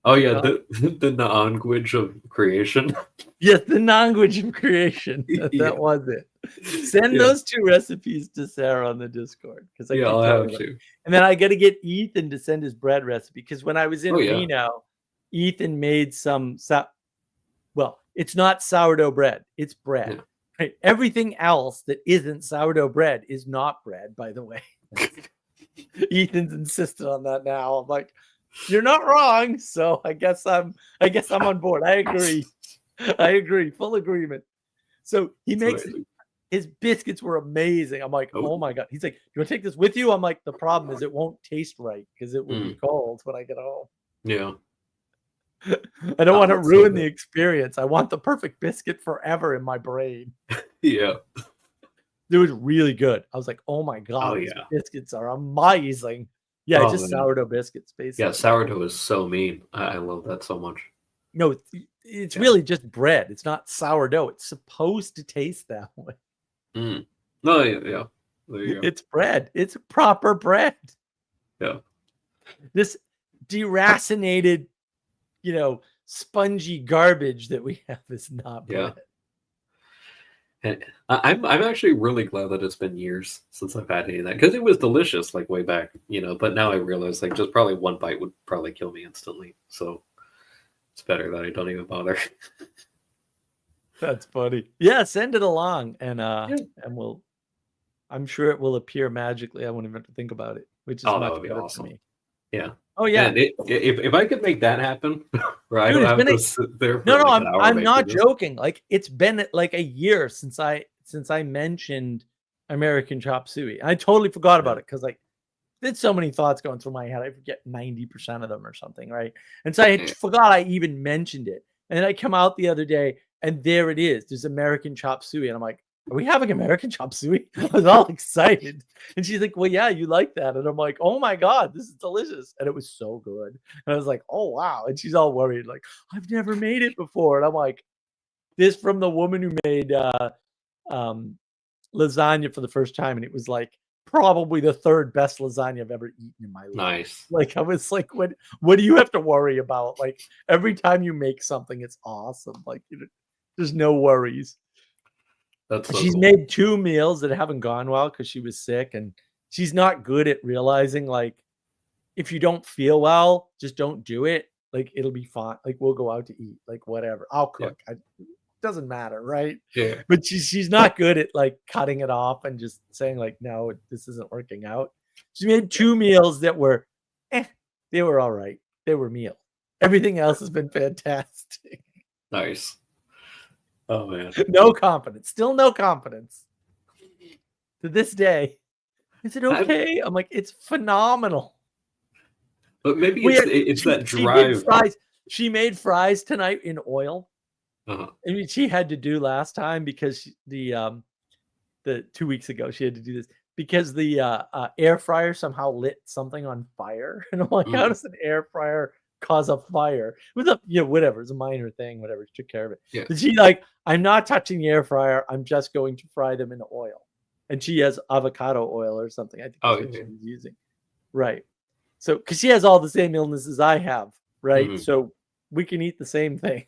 C: Oh yeah, the language of creation.
B: Yes, the language of creation.
C: Yeah.
B: That was it. Send
C: Yeah.
B: those 2 recipes to Sarah on the Discord because I
C: Yeah,
B: keep
C: I'll
B: talking
C: have
B: about it.
C: to.
B: And then I got to get Ethan to send his bread recipe because when I was in
C: Oh, yeah.
B: Reno, Ethan made some. Well, it's not sourdough bread; it's bread.
C: Yeah.
B: Right? Everything else that isn't sourdough bread is not bread, by the way. Ethan's insisted on that now. I'm like, you're not wrong. So I guess I'm on board. I agree. Full agreement. So he makes
C: amazing.
B: his biscuits were amazing. I'm like,
C: Oh.
B: oh my God. He's like, you want to take this with you? I'm like, the problem is it won't taste right because it will be cold when I get home.
C: Yeah.
B: I don't want to
C: that's so
B: ruin the
C: good.
B: experience. I want the perfect biscuit forever in my brain.
C: Yeah.
B: It was really good. I was like, oh my God,
C: Oh,
B: these
C: yeah.
B: biscuits are amazing. Yeah,
C: Oh,
B: just
C: man.
B: sourdough biscuits, basically.
C: Yeah, sourdough is so mean. I love that so much.
B: No, it's
C: Yeah.
B: really just bread. It's not sourdough. It's supposed to taste that way.
C: No, yeah. There you go.
B: It's bread. It's proper bread.
C: Yeah.
B: This deracinated, spongy garbage that we have is not
C: Yeah.
B: bread.
C: And I'm actually really glad that it's been years since I've had any of that because it was delicious like way back, But now I realize like just probably one bite would probably kill me instantly. So it's better that I don't even bother.
B: That's funny. Yeah, send it along, and
C: Yeah.
B: and I'm sure it will appear magically. I won't even have to think about it, which is
C: Oh, that
B: much
C: would be
B: better
C: awesome.
B: for me.
C: Yeah.
B: Oh yeah.
C: Man, if I could make that happen, where I
B: Dude,
C: don't
B: it's
C: have
B: been
C: to sit there for
B: No,
C: like an
B: I'm
C: hour
B: I'm
C: making
B: not
C: this.
B: joking. Like it's been like a year since I mentioned American Chop Suey. I totally forgot about it because like there's so many thoughts going through my head. I forget 90% of them or something, right? And so I
C: Yeah.
B: forgot I even mentioned it. And then I come out the other day and there it is. There's American Chop Suey. And I'm like, are we having American Chop Suey? I was all excited. And she's like, well, yeah, you like that. And I'm like, oh my God, this is delicious. And it was so good. And I was like, oh, wow. And she's all worried, like, I've never made it before. And I'm like, this from the woman who made lasagna for the first time. And it was like probably the 3rd best lasagna I've ever eaten in my life.
C: Nice.
B: Like I was like, what do you have to worry about? Like every time you make something, it's awesome. Like there's no worries.
C: That's so
B: She's
C: cool.
B: made 2 meals that haven't gone well because she was sick, and she's not good at realizing like if you don't feel well, just don't do it. Like it'll be fine. Like we'll go out to eat, like whatever. I'll cook. It doesn't matter, right?
C: Yeah.
B: But she's not good at like cutting it off and just saying like, no, this isn't working out. She made 2 meals that were, they were all right. They were meal. Everything else has been fantastic.
C: Nice. Oh man.
B: No confidence. Still no confidence. To this day. Is it okay? I'm like, it's phenomenal.
C: But maybe it's that
B: She
C: drive.
B: She made fries tonight in oil.
C: Uh-huh.
B: I mean, she had to do last time because the 2 weeks ago she had to do this because the air fryer somehow lit something on fire, and I'm like, how does an air fryer cause a fire? With whatever, it's a minor thing, whatever. She took care of it.
C: Yeah.
B: But she like, I'm not touching the air fryer. I'm just going to fry them in oil, and she has avocado oil or something. I think that's what she was using, right? So because she has all the same illnesses I have, right?
C: Mhm.
B: So we can eat the same thing.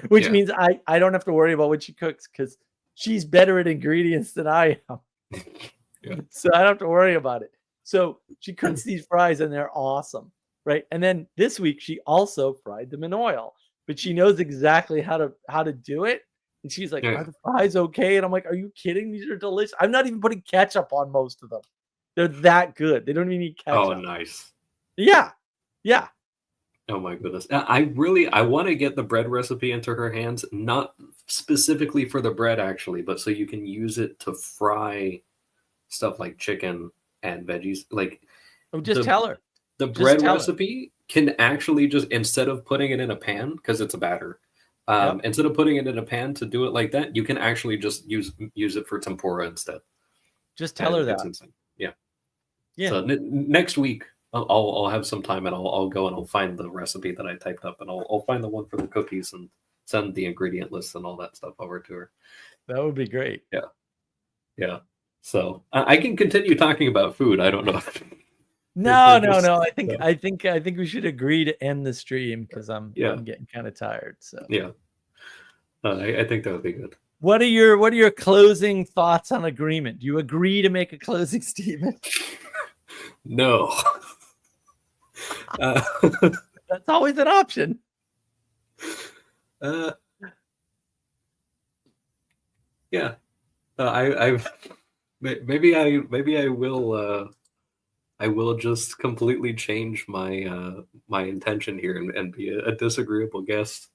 B: Which means I don't have to worry about what she cooks because she's better at ingredients than I am.
C: Yeah.
B: So I don't have to worry about it. So she cooks these fries and they're awesome, right? And then this week she also fried them in oil, but she knows exactly how to do it. And she's like,
C: Yeah.
B: "Are the fries okay?" And I'm like, "Are you kidding? These are delicious." I'm not even putting ketchup on most of them. They're that good. They don't even need ketchup.
C: Oh, nice.
B: Yeah. Yeah.
C: Oh my goodness. I want to get the bread recipe into her hands, not specifically for the bread actually, but so you can use it to fry stuff like chicken and veggies. Like
B: Oh, just
C: the
B: tell her.
C: the
B: Just
C: bread
B: tell her.
C: recipe can actually just, instead of putting it in a pan, because it's a batter,
B: Yep.
C: instead of putting it in a pan to do it like that, you can actually just use it for tempura instead.
B: Just tell her
C: And it's
B: that.
C: insane. Yeah.
B: Yeah.
C: So next week I'll have some time and I'll go and I'll find the recipe that I typed up, and I'll find the one for the cookies and send the ingredient list and all that stuff over to her.
B: That would be great.
C: Yeah. So I can continue talking about food. I don't know.
B: No.
C: just-
B: I think we should agree to end the stream because I'm getting kind of tired. So
C: Yeah. I think that would be good.
B: what are your closing thoughts on agreement? Do you agree to make a closing statement?
C: No.
B: That's always an option.
C: Yeah. I've maybe I will just completely change my my intention here and be a disagreeable guest.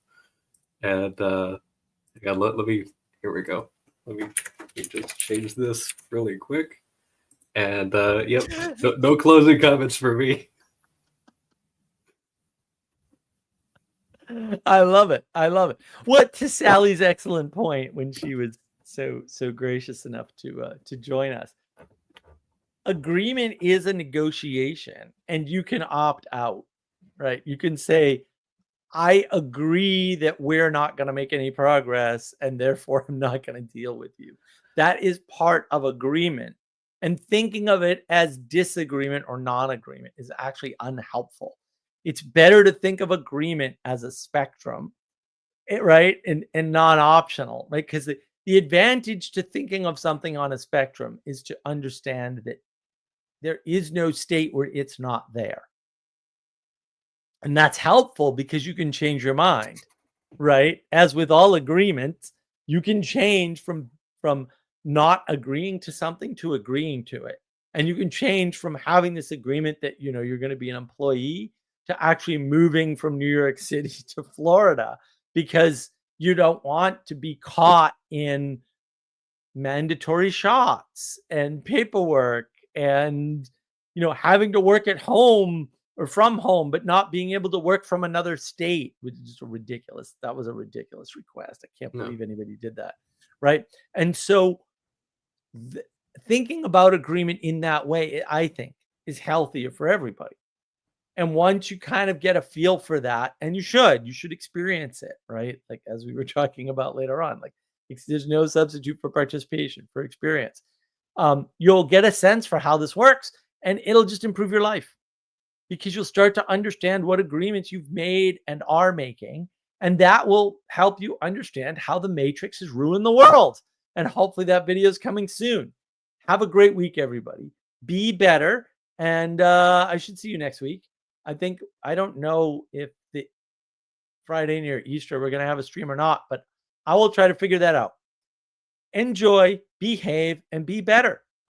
C: And yeah, let me, here we go. Let me just change this really quick. And yep, no closing comments for me.
B: I love it. What, to Sally's excellent point when she was so gracious enough to join us. Agreement is a negotiation, and you can opt out, right? You can say, I agree that we're not going to make any progress, and therefore I'm not going to deal with you. That is part of agreement. And thinking of it as disagreement or non-agreement is actually unhelpful. It's better to think of agreement as a spectrum, right? And non-optional, right? Because the advantage to thinking of something on a spectrum is to understand that there is no state where it's not there. And that's helpful because you can change your mind, right? As with all agreements, you can change from not agreeing to something to agreeing to it. And you can change from having this agreement that, you're going to be an employee to actually moving from New York City to Florida because you don't want to be caught in mandatory shots and paperwork and, having to work at home or from home, but not being able to work from another state, which is ridiculous. That was a ridiculous request. I can't believe anybody did that. Right. And so thinking about agreement in that way, I think, is healthier for everybody. And once you kind of get a feel for that, and you should experience it, right? Like, as we were talking about later on, like, there's no substitute for participation, for experience. You'll get a sense for how this works, and it'll just improve your life because you'll start to understand what agreements you've made and are making. And that will help you understand how the Matrix has ruined the world. And hopefully that video is coming soon. Have a great week, everybody. Be better. And I should see you next week. I don't know if the Friday near Easter we're going to have a stream or not, but I will try to figure that out. Enjoy, behave, and be better.